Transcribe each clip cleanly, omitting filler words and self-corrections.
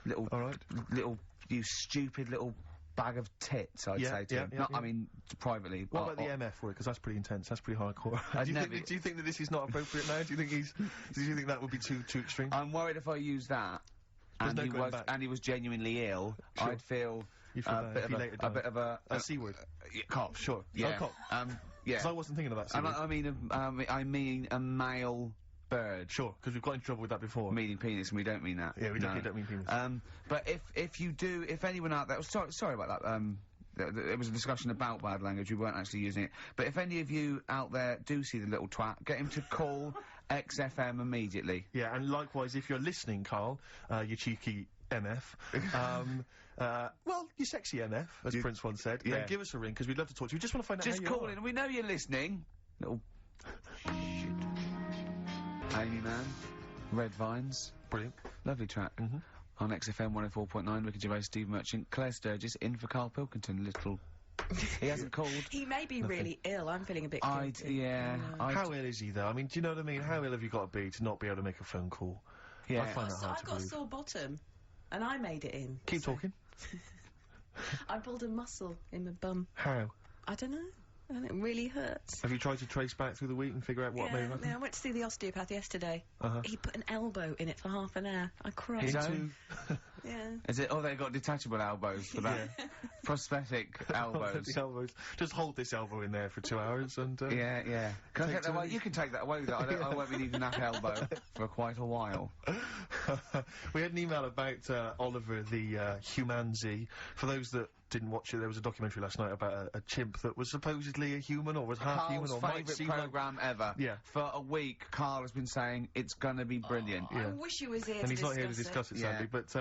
little, you stupid little bag of tits, I'd say to him. I mean, privately. What about the MF word? Because that's pretty intense, that's pretty hardcore. Do you think that this is not appropriate now? Do you think that would be too extreme? I'm worried if I use that, and he was genuinely ill, Sure. I'd feel a bit of a C word. Cough. Sure. Yeah. Cough. Yeah. Because I wasn't thinking of that C word. I mean a male bird. Sure, because we've got into trouble with that before. Meaning penis, and we don't mean that. Yeah, we don't mean penis. But if anyone out there, sorry about that, there was a discussion about bad language, we weren't actually using it. But if any of you out there do see the little twat, get him to call XFM immediately. Yeah, and likewise, if you're listening, Carl, you cheeky MF, well, you sexy MF, as Prince once said, give us a ring, because we'd love to talk to you. We just want to find out how you are. Just call in, we know you're listening. Little shit. Amy Man, Red Vines. Brilliant. Lovely track. On XFM 104.9, Ricky Gervais, Steve Merchant, Claire Sturgis, in for Karl Pilkinton, little... He hasn't called. He may be really ill, I'm feeling a bit guilty. How ill is he, though? I mean, do you know what I mean? How ill have you got to be not be able to make a phone call? Yeah. I find that hard to I've got a sore bottom, and I made it in. Keep talking. I pulled a muscle in my bum. How? I don't know. And it really hurts. Have you tried to trace back through the week and figure out what may have happened? I went to see the osteopath yesterday. He put an elbow in it for half an hour. I cried. His own? Yeah. Is it? Oh, they've got detachable elbows for that. Prosthetic elbows. Elbows. Just hold this elbow in there for 2 hours and, Yeah. Can I take that away? You can take that away, though. I won't be needing that elbow for quite a while. We had an email about, Oliver the, Humanzee. For those that didn't watch it, there was a documentary last night about a chimp that was supposedly a human, or was half human, or might seem like... programme ever. Yeah. For a week, Carl has been saying it's gonna be brilliant. I wish he was here and he's not here to discuss it, sadly, but,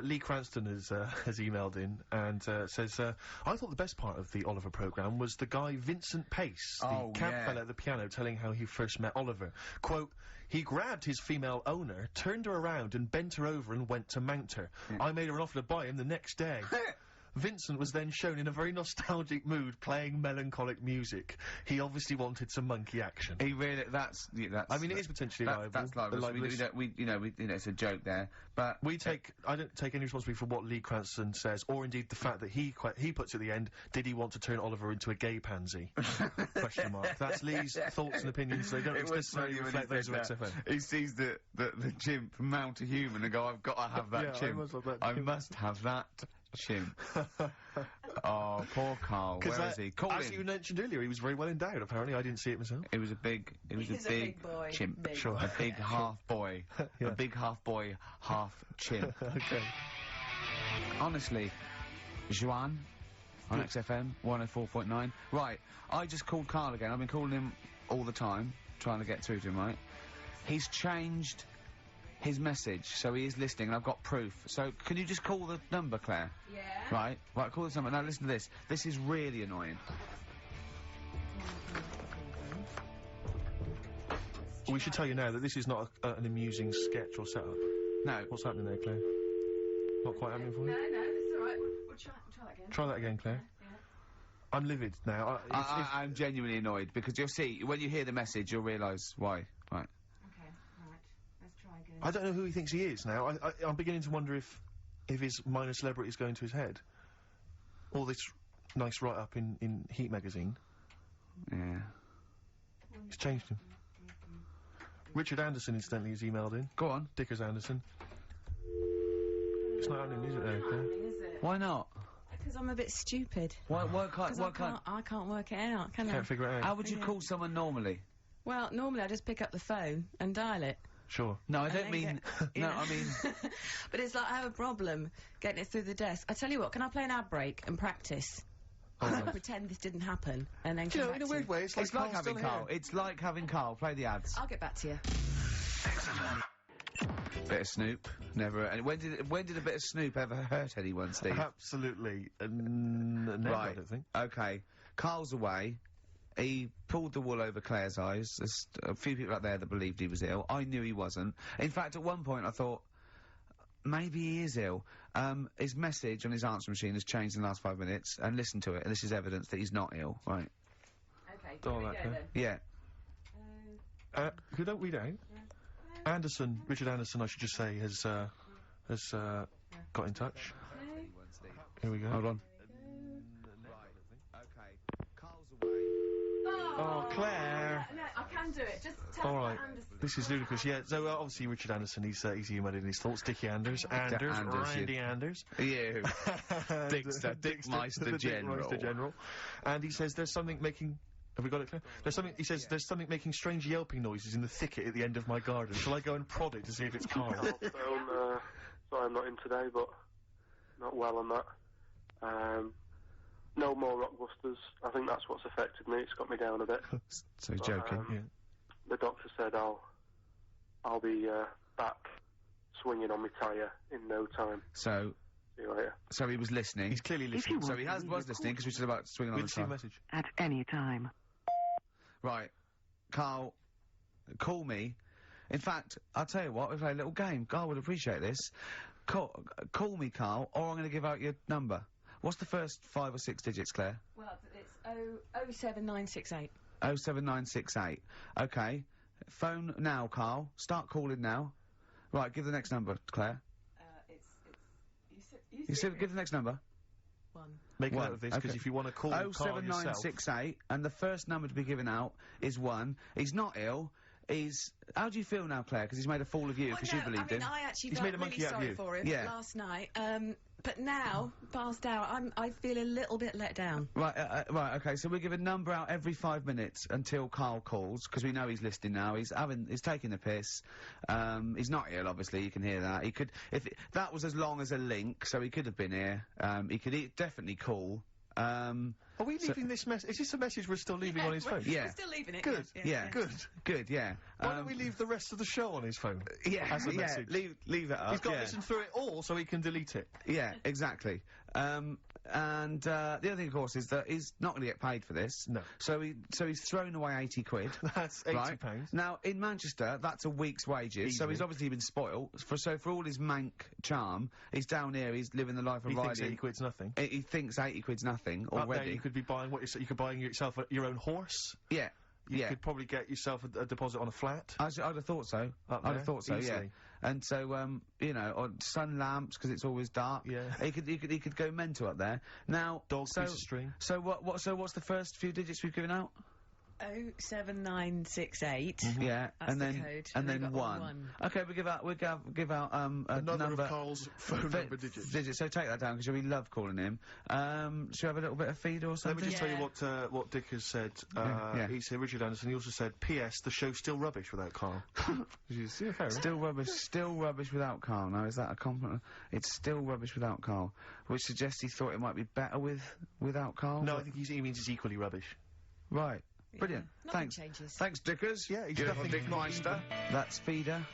Lee Cranston has emailed in and says, I thought the best part of the Oliver programme was the guy Vincent Pace, the camp fella at the piano, telling how he first met Oliver. Quote, he grabbed his female owner, turned her around and bent her over and went to mount her. I made her an offer to buy him the next day. Vincent was then shown in a very nostalgic mood playing melancholic music. He obviously wanted some monkey action. He really, that's... I mean, it is potentially liable. That's liable. It's a joke there, but... I don't take any responsibility for what Lee Cranston says, or indeed the fact that he puts at the end, did he want to turn Oliver into a gay pansy? Question mark. That's Lee's thoughts and opinions, they don't necessarily reflect those of XFM. He sees the chimp mount a human and go, I've got to have that chimp. I must have that chimp. Oh, poor Carl. Where is he? As you mentioned earlier, he was very well endowed, apparently. I didn't see it myself. It was a big boy. Chimp. Sure. A big half boy. A big half boy, half chimp. Okay. Honestly, Juan on XFM 104.9. Right, I just called Carl again. I've been calling him all the time, trying to get through to him, right? He's changed his message, so he is listening, and I've got proof. So, can you just call the number, Claire? Yeah. Right, call this number. Now, listen to this. This is really annoying. We should tell you now that this is not an amusing sketch or setup. No. What's happening there, Claire? Not quite happening for you? No, it's alright. We'll try that again. Try that again, Claire. Yeah. I'm livid now. I'm genuinely annoyed, because you'll see, when you hear the message, you'll realise why. Right. Okay, right. Let's try again. I don't know who he thinks he is now. I'm beginning to wonder if his minor celebrity is going to his head. All this nice write-up in Heat magazine. Yeah. It's changed him. Richard Anderson, incidentally, has emailed in. Go on. Dickers Anderson. It's not happening, is it, Claire? Why not? Because I'm a bit stupid. I can't work it out, can I? Can't figure it out. How would you call someone normally? Well, normally I just pick up the phone and dial it. Sure. No, I don't mean... I mean... But it's like I have a problem getting it through the desk. I tell you what, can I play an ad break and practice? Pretend this didn't happen, and then come back in a weird way, it's like having Carl. It's like having Carl play the ads. I'll get back to you. Excellent. Bit of Snoop, never. And when did a bit of Snoop ever hurt anyone, Steve? Absolutely, never. Right. I don't think. Okay, Carl's away. He pulled the wool over Claire's eyes. There's a few people out there that believed he was ill. I knew he wasn't. In fact, at one point I thought, maybe he is ill. His message on his answer machine has changed in the last 5 minutes, and listen to it, and this is evidence that he's not ill. Right. Okay, here we go then. Yeah. Who don't read out? Anderson, Richard Anderson, I should just say, has, has got in touch. Okay. Here we go. Hold on. Right. Okay. Carl's away. Oh, Claire. No, I can do it. Just tell All me right. Anderson. This is ludicrous. Yeah. So obviously Richard Anderson, he's emailed in his thoughts. Dickie Anders, Randy Anders. You. Dickster, Dickmeister General. Dickmeister General. And he says there's something making. Have we got it, Claire? There's something. He says there's something making strange yelping noises in the thicket at the end of my garden. Shall I go and prod it to see if it's Carl? Sorry, I'm not in today, but not well on that. No more Rockbusters. I think that's what's affected me. It's got me down a bit. So joking. Yeah. The doctor said I'll be back swinging on my tyre in no time. So. See you later. So he was listening. He's clearly listening. So he was listening because we said about swinging on the Receive tyre. message. At any time. Right, Carl, call me. In fact, I'll tell you what, we'll play a little game. Carl would appreciate this. Call me, Carl, or I'm going to give out your number. What's the first 5 or 6 digits, Claire? Well, it's 07968. 07968. Okay. Phone now, Carl. Start calling now. Right, give the next number, Claire. You said give the next number. 1. Make a note of this, because if you want to call Carl yourself... 07968, and the first number to be given out is 1. He's not ill. How do you feel now, Claire? Because he's made a fool of you, because you believed him. I actually He's felt made a monkey really out of sorry you. for him last night. But now, passed out, I feel a little bit let down. Right, right, okay, so we give a number out every 5 minutes until Carl calls, because we know he's listening now. He's taking the piss. He's not ill, obviously, you can hear that. That was as long as a link, so he could have been here. He could definitely call. Are we leaving this message? Is this a message we're still leaving on his phone? Yeah. We're still leaving it. Good. Yeah. Good, yeah. Why don't we leave the rest of the show on his phone? Yeah, as a message. leave it up. He's got to listen through it all so he can delete it. Yeah, exactly. And the other thing, of course, is that he's not going to get paid for this. No. So he's thrown away 80 quid. That's £80. Now, in Manchester, that's a week's wages, Easy. so he's obviously been spoilt. For all his mank charm, he's down here, he's living the life of He riding. thinks 80 quid's nothing. He thinks 80 quid's nothing Up already. there you could be buying you could buy yourself your own horse. Yeah. You could probably get yourself a deposit on a flat. I'd have thought so. Up I'd there, have thought so, easily. yeah. And so, you know, or sun lamps, because it's always dark. Yeah. He could go mental up there. Now, Dog piece of string. So what's the first few digits we've given out? 07968. Yeah, That's and the then code. and We've then got 1. Okay, we give out a Another number of Carl's phone number digits. So take that down because we love calling him. Shall we have a little bit of feed or something? Let me just tell you what Dick has said. Yeah. He said Richard Anderson. He also said, "P.S. The show's still rubbish without Carl." Yeah, fair enough. Still rubbish without Carl. Now, is that a compliment? It's still rubbish without Carl, which suggests he thought it might be better without Carl. No, I think he means it's equally rubbish. Right. Brilliant. Nothing Thanks. changes. Thanks, Dickers. Yeah, he's Beautiful nothing- Dickmeister. That's Feeder.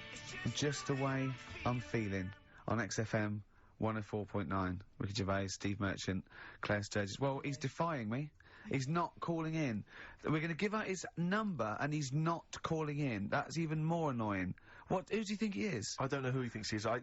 Just the way I'm feeling on XFM 104.9. Ricky Gervais, Steve Merchant, Claire Sturgis. Well, he's defying me. He's not calling in. We're going to give out his number, and he's not calling in. That's even more annoying. Who does he think he is? I don't know who he thinks he is. I'll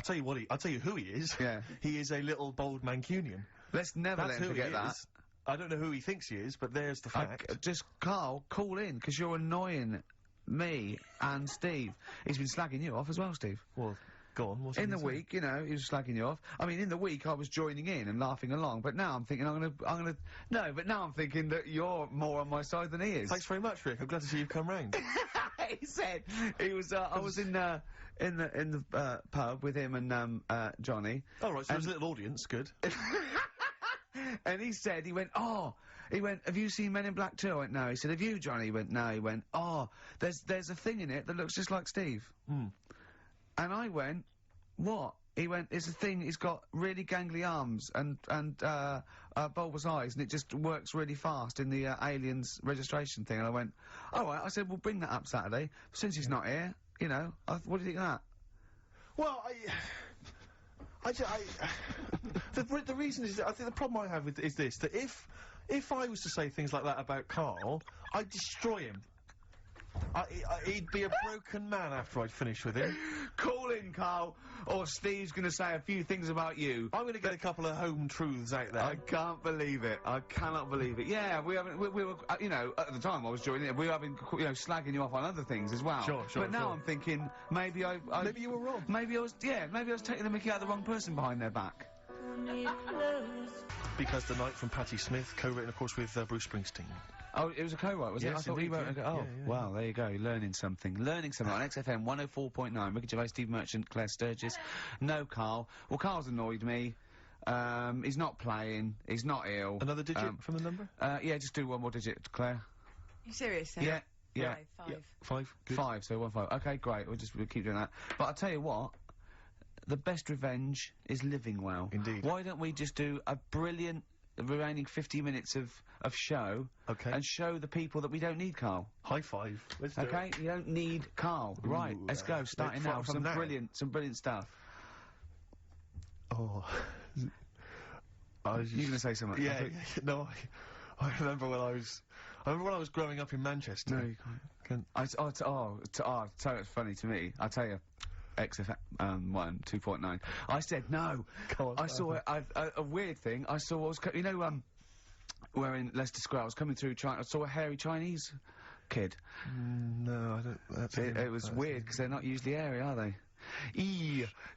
tell you who he is. Yeah. He is a little bold Mancunian. Let's never That's let him who forget he that. is. I don't know who he thinks he is, but there's the fact. Just, Carl, call in, because you're annoying me and Steve. He's been slagging you off as well, Steve. Well, go on. What's he In the gonna say? week, you know, he was slagging you off. I mean, in the week, I was joining in and laughing along, but now I'm thinking but now I'm thinking that you're more on my side than he is. Thanks very much, Rick. I'm glad to see you've come round. He said, I was in the pub with him and, Johnny. Oh, right, so there's a little audience, good. And he went, have you seen Men in Black 2? I went, no. He said, have you, Johnny? He went, no. He went, there's a thing in it that looks just like Steve. Mm. And I went, what? He went, it's a thing, he's got really gangly arms and bulbous eyes, and it just works really fast in the, Aliens registration thing. And I went, alright, I said, we'll bring that up Saturday. Since he's not here, you know, what do you think of that? Well, the reason is, I think the problem I have is this, that if I was to say things like that about Carl, I'd destroy him. He'd be a broken man after I'd finished with him. Call in, Carl, or Steve's going to say a few things about you. I'm going to get a couple of home truths out there. I can't believe it. I cannot believe it. Yeah, we were, you know, at the time I was joining it, we were having, you know, slagging you off on other things as well. Sure. But now I'm thinking, maybe maybe you were wrong. Maybe I was taking the mickey out of the wrong person behind their back. Because the Night from Patti Smith, co-written, of course, with Bruce Springsteen. Oh, it was a co-write, was it? Yes, I thought indeed, he wrote yeah. Wow, there you go, you're learning something. Learning something on XFM 104.9. Ricky Gervais, Steve Merchant, Claire Sturgis. No Carl. Well, Carl's annoyed me. He's not playing. He's not ill. Another digit from the number? Yeah, just do one more digit, Claire. You serious? Yeah. Five. Yeah. 5. Good. 5, so 1 5. Okay, great. We'll keep doing that. But I'll tell you what. The best revenge is living well. Indeed. Why don't we just do a brilliant remaining 50 minutes of show, and show the people that we don't need Carl. High five. Let's do it. You don't need Carl. Ooh, right, let's go. Starting now. Some brilliant stuff. Oh. You're going to say something? Yeah. No, I remember when I was growing up in Manchester. No, you can't. So it's funny to me. I'll tell you. XFM 2.9. I said no. I saw a weird thing. I saw we're in Leicester Square. I was coming through China. I saw a hairy Chinese kid. No, I don't. It was weird because they're not usually hairy, are they?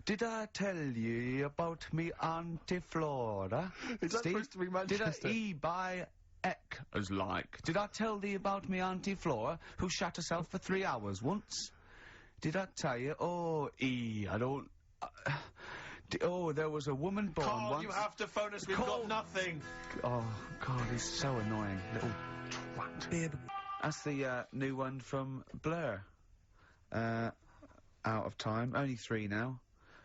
Did I tell you about me Auntie Flora? Is that supposed to be Manchester? Did I by Eck as like? Did I tell thee about me Auntie Flora who shot herself for 3 hours once? Did I tell you? Oh, I don't... there was a woman born Carl, once... you have to phone us, we've got nothing! Oh, God, he's so annoying. Little twat. That's the, new one from Blur. Out of time. Only 3 now.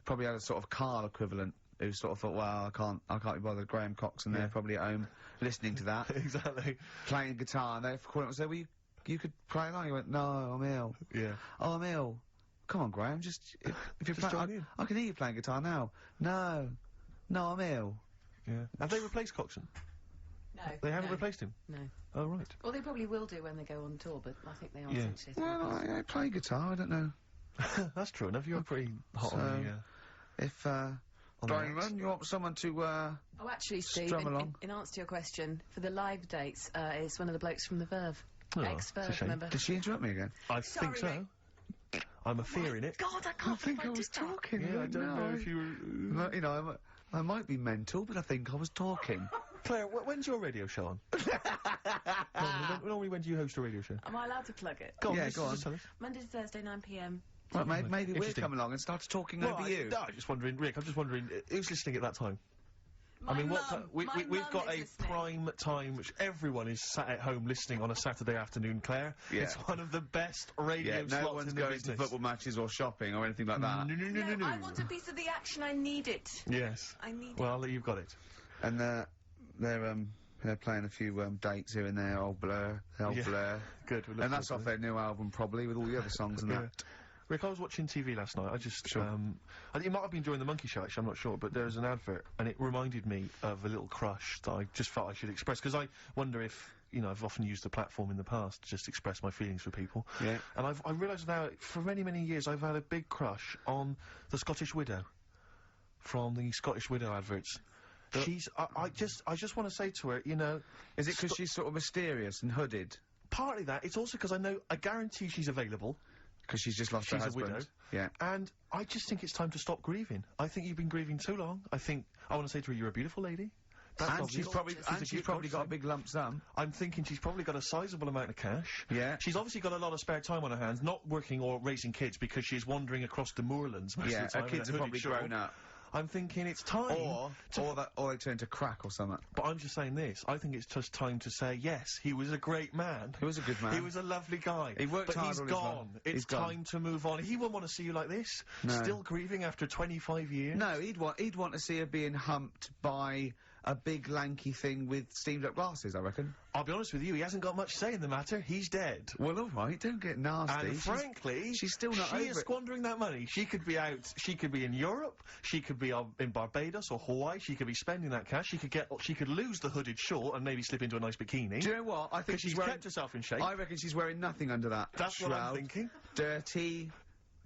Probably had a sort of Carl equivalent, who sort of thought, well, I can't be bothered. Graham Coxon there, probably at home, listening to that. Exactly. Playing guitar, and they called him and said, well, you could play along. He went, no, I'm ill. Yeah. Oh, I'm ill. Come on, Graham, if you're playing... I can hear you playing guitar now. No, I'm ill. Yeah. Have they replaced Coxon? No. They haven't replaced him? No. Oh, right. Well, they probably will do when they go on tour, but I think they are essentially... Well, I play guitar, I don't know. That's true enough, you're pretty hot on the, If, Diamond, you want someone to, Oh, actually, Steve, in answer to your question, for the live dates, it's one of the blokes from the Verve. Ex-Verve, remember? Did she interrupt me again? I think so. I'm a fear in it. God, I can't think I was talking. Yeah, I don't know if you were... You know, I might be mental, but I think I was talking. Claire, when's your radio show on? Normally, when do you host a radio show? Am I allowed to plug it? Go on, go on. Tell us. Monday to Thursday, 9 p.m. Well, maybe we'll come along and start talking over you. No, I'm just wondering, Rick, who's listening at that time? We've got a prime time which everyone is sat at home listening on a Saturday afternoon, Claire. Yeah. It's one of the best radio slots no one's in the going business. to football matches or shopping or anything like that. No, I want a piece of the action. I need it. Yes. I need it. Well, you've got it. And they're playing a few dates here and there. Old Blur, Blur. Good. And that's off their new album probably with all the other songs and that. Rick, I was watching TV last night. I just, it might have been during the Monkey Show, actually, I'm not sure, but there was an advert, and it reminded me of a little crush that I just felt I should express, because I wonder if, you know, I've often used the platform in the past to just express my feelings for people. Yeah. And I've realised now, for many, many years, I've had a big crush on the Scottish Widow, from the Scottish Widow adverts. She's, I just want to say to her, you know... Is it because she's sort of mysterious and hooded? Partly that, it's also because I guarantee she's available. Because she's just lost her husband. A widow. Yeah. And I just think it's time to stop grieving. I think you've been grieving too long. I want to say to her, you're a beautiful lady. And she's probably got a big lump sum. I'm thinking she's probably got a sizable amount of cash. Yeah. She's obviously got a lot of spare time on her hands, not working or raising kids because she's wandering across the moorlands most of the time. Her kids are probably grown up. I'm thinking it's time. Or they turn to crack or something. But I'm just saying this. I think it's just time to say, yes, he was a great man. He was a good man. He was a lovely guy. He worked hard. But he's gone. It's time to move on. He wouldn't want to see you like this. No. Still grieving after 25 years. No, he'd want to see her being humped by a big lanky thing with steamed-up glasses, I reckon. I'll be honest with you, he hasn't got much say in the matter. He's dead. Well, all right, don't get nasty. And frankly, she's still not over She is squandering that money. She could be out. She could be in Europe. She could be in Barbados or Hawaii. She could be spending that cash. She could lose the hooded short and maybe slip into a nice bikini. Do you know what? I think she's kept herself in shape. I reckon she's wearing nothing under that. That's shroud. what I'm thinking. Dirty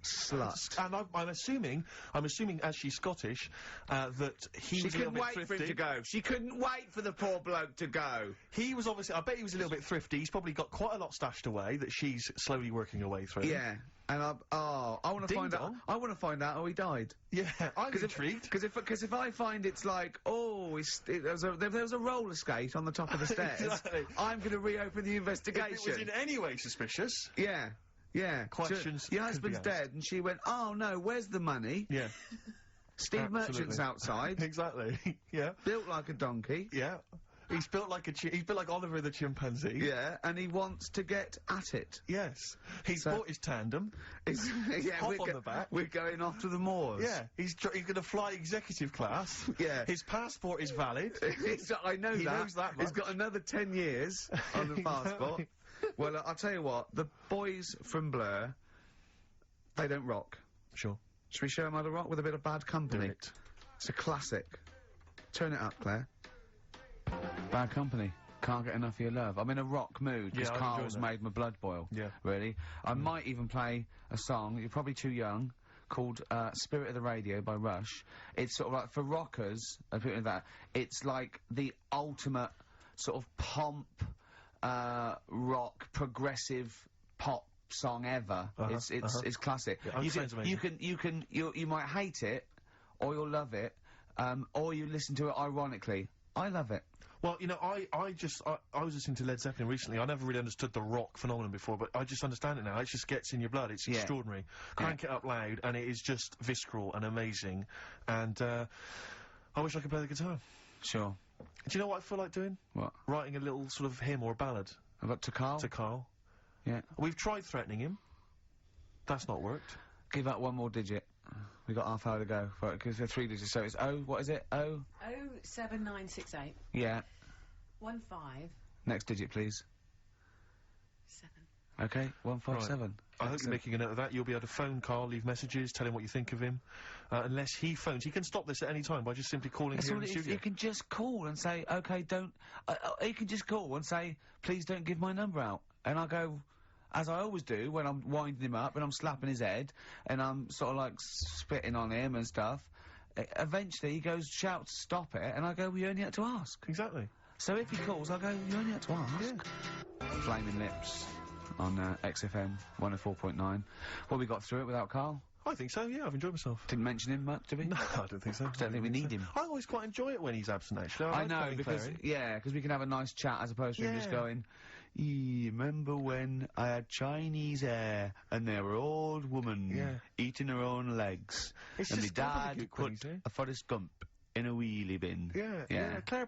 slut. And I'm assuming, as she's Scottish, that he was a little bit thrifty. She couldn't wait for him to go. She couldn't wait for the poor bloke to go. He was obviously, I bet he was a little bit thrifty. He's probably got quite a lot stashed away that she's slowly working her way through. Yeah. And I want to find out. I want to find out how he died. Yeah, I'm intrigued. Because if I find it's like, oh, there was a roller skate on the top of the stairs, exactly. I'm going to reopen the investigation. If it was in any way suspicious. Yeah. Yeah. Questions. Your husband's dead, and she went, oh no, where's the money? Yeah. Steve Merchant's outside. Exactly. Yeah. Built like a donkey. Yeah. He's built like Oliver the chimpanzee. Yeah, and he wants to get at it. Yes. He's bought his tandem. Yeah, hop on the back. We're going off to the moors. Yeah. He's going to fly executive class. Yeah. His passport is valid. I know he knows that much. He's got another 10 years on the passport. Well, I'll tell you what, the boys from Blur, they don't rock. Sure. Should we show them how to rock with a bit of Bad Company? Do it. It's a classic. Turn it up, Claire. Bad Company. Can't get enough of your love. I'm in a rock mood because Carl's made my blood boil. Yeah. Really. I might even play a song, you're probably too young, called Spirit of the Radio by Rush. It's sort of like, for rockers, and people like that, it's like the ultimate sort of pomp, rock, progressive pop song ever. It's classic. Yeah, you might hate it, or you'll love it, or you listen to it ironically. I love it. Well, you know, I was listening to Led Zeppelin recently. I never really understood the rock phenomenon before, but I just understand it now. It just gets in your blood. It's extraordinary. Crank it up loud, and it is just visceral and amazing. And I wish I could play the guitar. Sure. Do you know what I feel like doing? What? Writing a little sort of hymn or a ballad. About to Carl? To Carl. Yeah. We've tried threatening him. That's not worked. Give out one more digit. We've got half hour to go. Because they're 3 digits, so it's what is it? 07968. Yeah. 15. Next digit, please. 7. Okay, 157. Right. I hope you're making a note of that. You'll be able to phone Carl, leave messages, tell him what you think of him. Unless he phones. He can stop this at any time by just simply calling here in the studio. You can just call and say, okay, don't... you can just call and say, please don't give my number out. And I'll go, as I always do, when I'm winding him up and I'm slapping his head and I'm sort of like spitting on him and stuff. Eventually he goes, shouts, stop it, and I go, well, you only had to ask. Exactly. So if he calls, I'll go, you only had to ask. Yeah. Flaming Lips on XFM 104.9. Well, we got through it without Carl. I think so, yeah, I've enjoyed myself. Didn't mention him much, did we? No, I don't think so. I don't think we need him. I always quite enjoy it when he's absent, actually. I know, because we can have a nice chat as opposed to him just going, remember when I had Chinese hair and there were old woman eating her own legs and my dad put a Forrest Gump in a wheelie bin. Yeah. Claire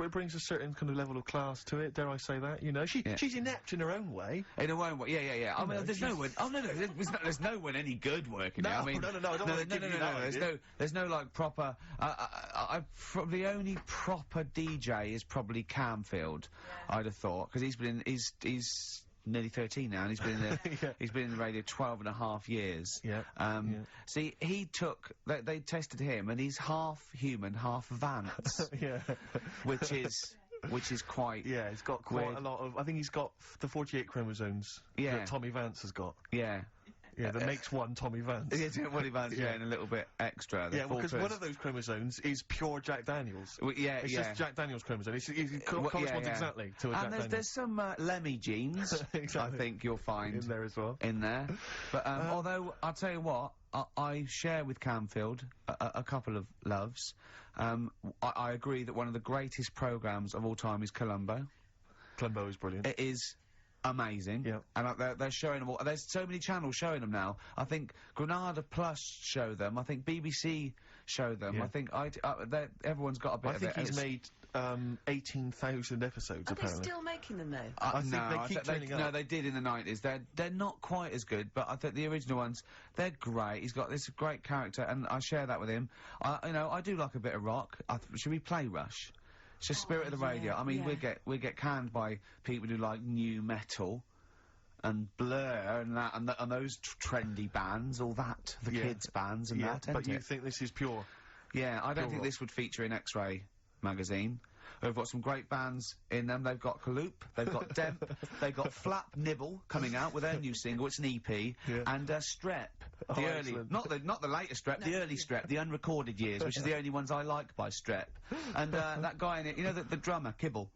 brings a certain kind of level of class to it, dare I say that, you know. She's inept in her own way. In her own way, yeah. I mean, there's no one... Oh, no, there's no one any good working there. I mean... No, I don't want to give you that. There's no, like, proper... the only proper DJ is probably Camfield, I'd have thought, because he's nearly 13 now, and he's been in the he's been in the radio 12 and a half years. See, he took they tested him, and he's half human, half Vance. which is quite he's got quite a lot of. I think he's got the 48 chromosomes that Tommy Vance has got. That makes one Tommy Vance. Tommy Vance, and a little bit extra. Because one of those chromosomes is pure Jack Daniels. It's just Jack Daniels chromosome. It corresponds exactly to a Jack Daniels. And there's some Lemmy genes, I think you'll find. In there as well. In there. But, although, I'll tell you what, I share with Camfield a couple of loves. I agree that one of the greatest programmes of all time is Columbo. Columbo is brilliant. It is amazing. And they're showing them all. There's so many channels showing them now. I think Granada Plus show them. I think BBC show them. I think everyone's got a bit of it. I think he's made 18,000 episodes, apparently. Are they still making them, though? I think they keep turning up. No, they did in the 90s. They're not quite as good, but I think the original ones, they're great. He's got this great character, and I share that with him. I do like a bit of rock. Should we play Rush? It's just spirit of the radio. I mean, we get canned by people who like new metal and Blur and that and those trendy bands, all that, the kids bands and that. But you think this is pure? Yeah, I don't think this would feature in X-Ray magazine. They've got some great bands in them. They've got Kaloop, they've got Demp, they've got Flap Nibble coming out with their new single. It's an EP, and Strep, the early, not the latest Strep, the early Strep, the unrecorded years, which is the only ones I like by Strep. And that guy in it, you know, the drummer Kibble,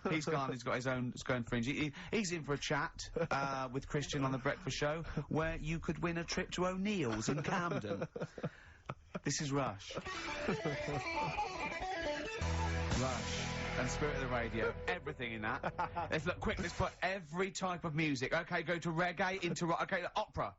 he's gone. He's got his own fringe. He's in for a chat with Christian on the Breakfast Show, where you could win a trip to O'Neill's in Camden. This is Rush. Rush and Spirit of the Radio, everything in that. Let's look quick. Let's put every type of music. Okay, go to reggae, into rock. Okay, opera.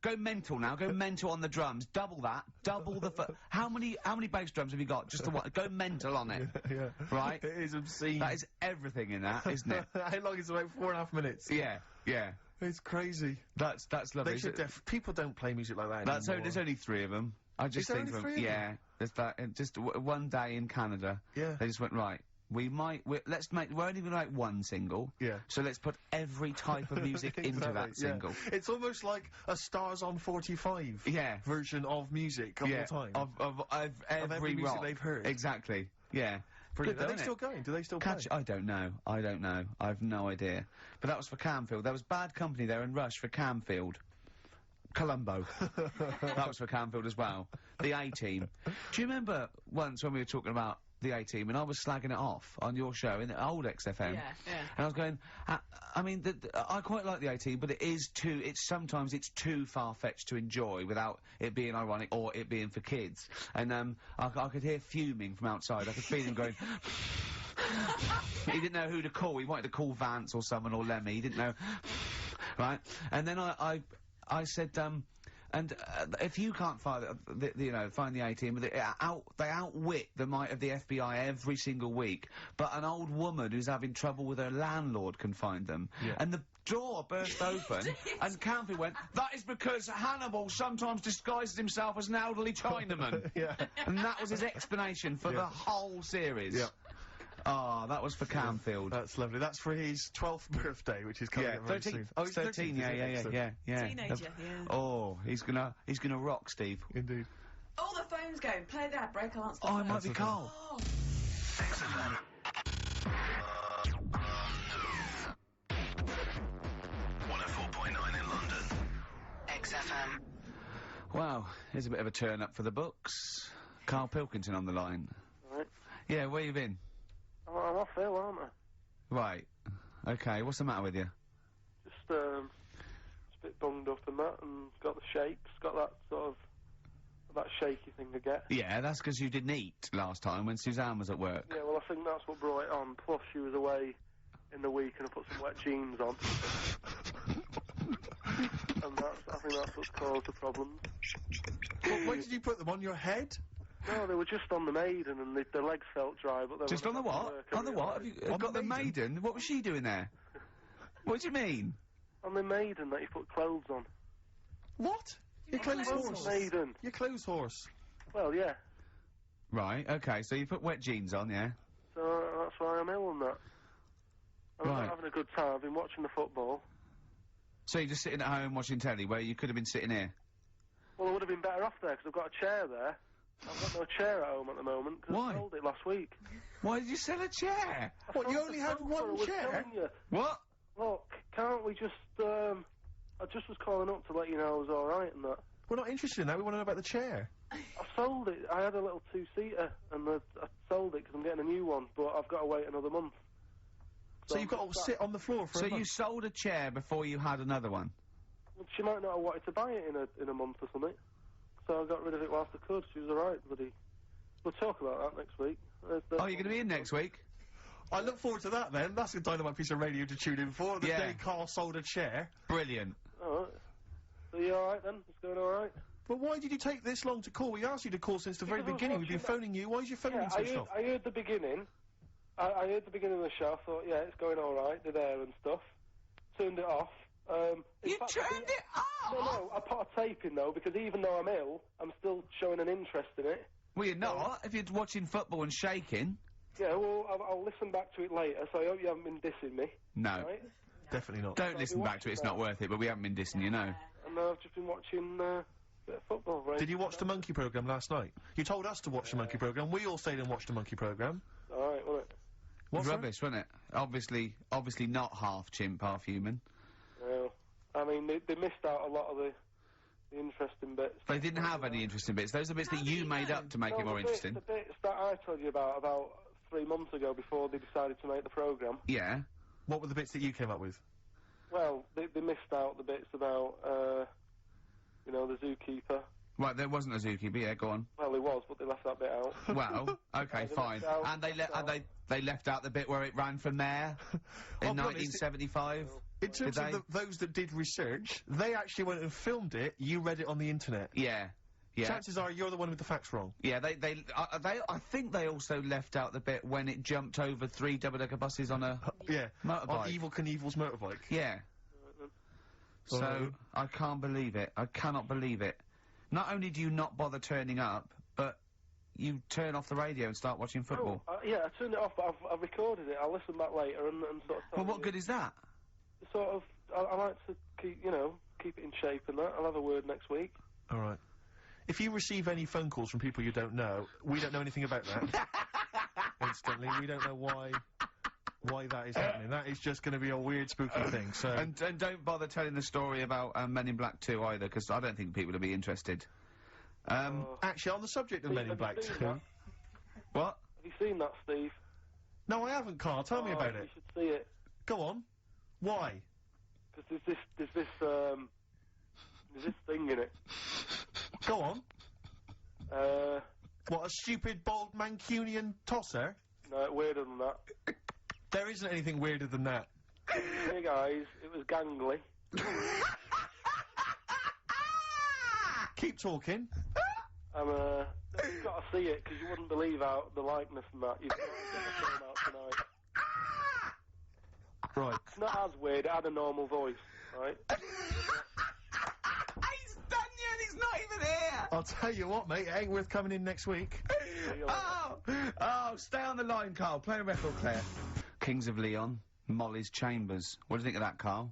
Go mental now. Go mental on the drums. Double that. Double the. How many bass drums have you got? Just the one. Go mental on it. Yeah. Right. It is obscene. That is everything in that, isn't it? How long is it? Like 4.5 minutes. Yeah. Yeah. It's crazy. That's lovely. They should people don't play music like that anymore. There's only 3 of them. I just think only 3 of them? Yeah. There's that. Just one day in Canada. Yeah. They just went right. We're only going to make one single. Yeah. So let's put every type of music into that single. It's almost like a Stars on 45 version of music all the time. Of every music rock they've heard. Exactly. Yeah. Brilliant. Are they still going? Do they still play? I don't know. I've no idea. But that was for Camfield. There was Bad Company there in Rush for Camfield. Colombo. That was for Camfield as well. The A-Team. Do you remember once when we were talking about the A-Team and I was slagging it off on your show in the old XFM? Yeah. And I was going, I mean, I quite like the A-Team, but sometimes it's too far-fetched to enjoy without it being ironic or it being for kids. And I could hear fuming from outside. I could feel him going. He didn't know who to call. He wanted to call Vance or someone or Lemmy. He didn't know. Right? And then I said, if you can't find the A-Team, they outwit the might of the FBI every single week, but an old woman who's having trouble with her landlord can find them. Yeah. And the door burst open, and Camfield went, that is because Hannibal sometimes disguises himself as an elderly Chinaman. And that was his explanation for the whole series. Yeah. Ah, that was for Camfield. That's lovely. That's for his 12th birthday, which is coming up very soon. Oh, he's 13, yeah. Teenager, yeah. Oh, he's gonna rock, Steve. Indeed. Oh, the phone's going. Play that break, I'll answer the phone. phone. It might be Carl. Oh. XFM. 104.9 in London. XFM. Wow, here's a bit of a turn-up for the books. Karl Pilkinton on the line. Right. Yeah, where you been? I'm off ill, aren't I? Right. Okay, what's the matter with you? Just a bit bunged up and that, and got the shakes, got that sort of, that shaky thing I get. Yeah, that's because you didn't eat last time when Suzanne was at work. Yeah, well, I think that's what brought it on. Plus, she was away in the week and I put some wet jeans on. And I think that's what's caused the problems. Well, when did you put them on your head? No, they were just on the Maiden, and the legs felt dry, but they just were on the what? On the what? Have you got the Maiden? What was she doing there? What do you mean? On the Maiden that you put clothes on. What? Your clothes horse? Maiden. Your clothes horse? Well, yeah. Right, okay, so you put wet jeans on, yeah? So that's why I'm ill and that. I'm not having a good time. I've been watching the football. So you're just sitting at home watching telly, where you could have been sitting here? Well, I would have been better off there, because I've got a chair there. I've got no chair at home at the moment, because I sold it last week. Why did you sell a chair? What, you only had one chair? What? Look, can't we just, I just was calling up to let you know I was alright and that. We're not interested in that, we want to know about the chair. I sold it. I had a little 2-seater, and I sold it because I'm getting a new one, but I've got to wait another month. So you've got to sit on the floor for a month? So you sold a chair before you had another one? Well, she might not have wanted to buy it in a month or something. So I got rid of it whilst I could. She was alright, buddy. We'll talk about that next week. Oh, you're going to be in next week? I look forward to that then. That's a dynamite piece of radio to tune in for. The day Karl sold a chair. Brilliant. Alright. So you alright then? It's going alright? But why did you take this long to call? We asked you to call since the very beginning. We've been phoning you. Why is your phone switched off? I heard the beginning. I heard the beginning of the show. I thought, yeah, it's going alright. They're there and stuff. Turned it off. You turned it off? No, I put a tape in though, because even though I'm ill, I'm still showing an interest in it. Well, you're not, if you're watching football and shaking. Yeah, well, I'll listen back to it later, so I hope you haven't been dissing me. No. Right? Definitely not. Don't listen back to it, it's not worth it, but we haven't been dissing you, no. And I've just been watching, a bit of football, right? Did you watch the Monkey programme last night? You told us to watch the Monkey programme. We all stayed and watched the Monkey programme. Alright, wasn't it? What's rubbish, wasn't it? Obviously not half chimp, half human. No. I mean, they missed out a lot of the interesting bits. They didn't have any interesting bits. Those are bits that you made up to make it more interesting. The bits that I told you about 3 months ago before they decided to make the programme. Yeah. What were the bits that you came up with? Well, they missed out the bits about, you know, the zookeeper. Right, there wasn't a zookeeper, yeah, go on. Well, there was, but they left that bit out. Well, okay, fine. And they left out the bit where it ran for mayor in 1975. In terms of those that did research, they actually went and filmed it, you read it on the internet. Yeah. Yeah. Chances are you're the one with the facts wrong. Yeah, I think they also left out the bit when it jumped over 3 double-decker buses on a motorbike. On Evel Knievel's motorbike. Yeah. So, I can't believe it. I cannot believe it. Not only do you not bother turning up, but you turn off the radio and start watching football. Oh, yeah, I turned it off, but I've recorded it. I'll listen back later and sort of... Well, what good is that? Sort of, I like to keep, you know, keep it in shape and that. I'll have a word next week. All right. If you receive any phone calls from people you don't know, we don't know anything about that. Instantly, we don't know why that is happening. That is just going to be a weird, spooky thing, so... And don't bother telling the story about Men in Black 2 either, because I don't think people will be interested. Actually, on the subject of Men in Black 2... What? Have you seen that, Steve? No, I haven't, Carl. Tell me about it. You should see it. Go on. Why? Because there's this thing in it. Go on. What, a stupid, bald Mancunian tosser? No, weirder than that. There isn't anything weirder than that. Hey guys, it was gangly. Keep talking. You've got to see it, because you wouldn't believe how the likeness and that. You've got to get the film out tonight. Right. It's not as weird, it had a normal voice, right? He's done you and he's not even here! I'll tell you what, mate, it ain't worth coming in next week. Oh, stay on the line, Carl. Play a record player. Kings of Leon, Molly's Chambers. What do you think of that, Carl?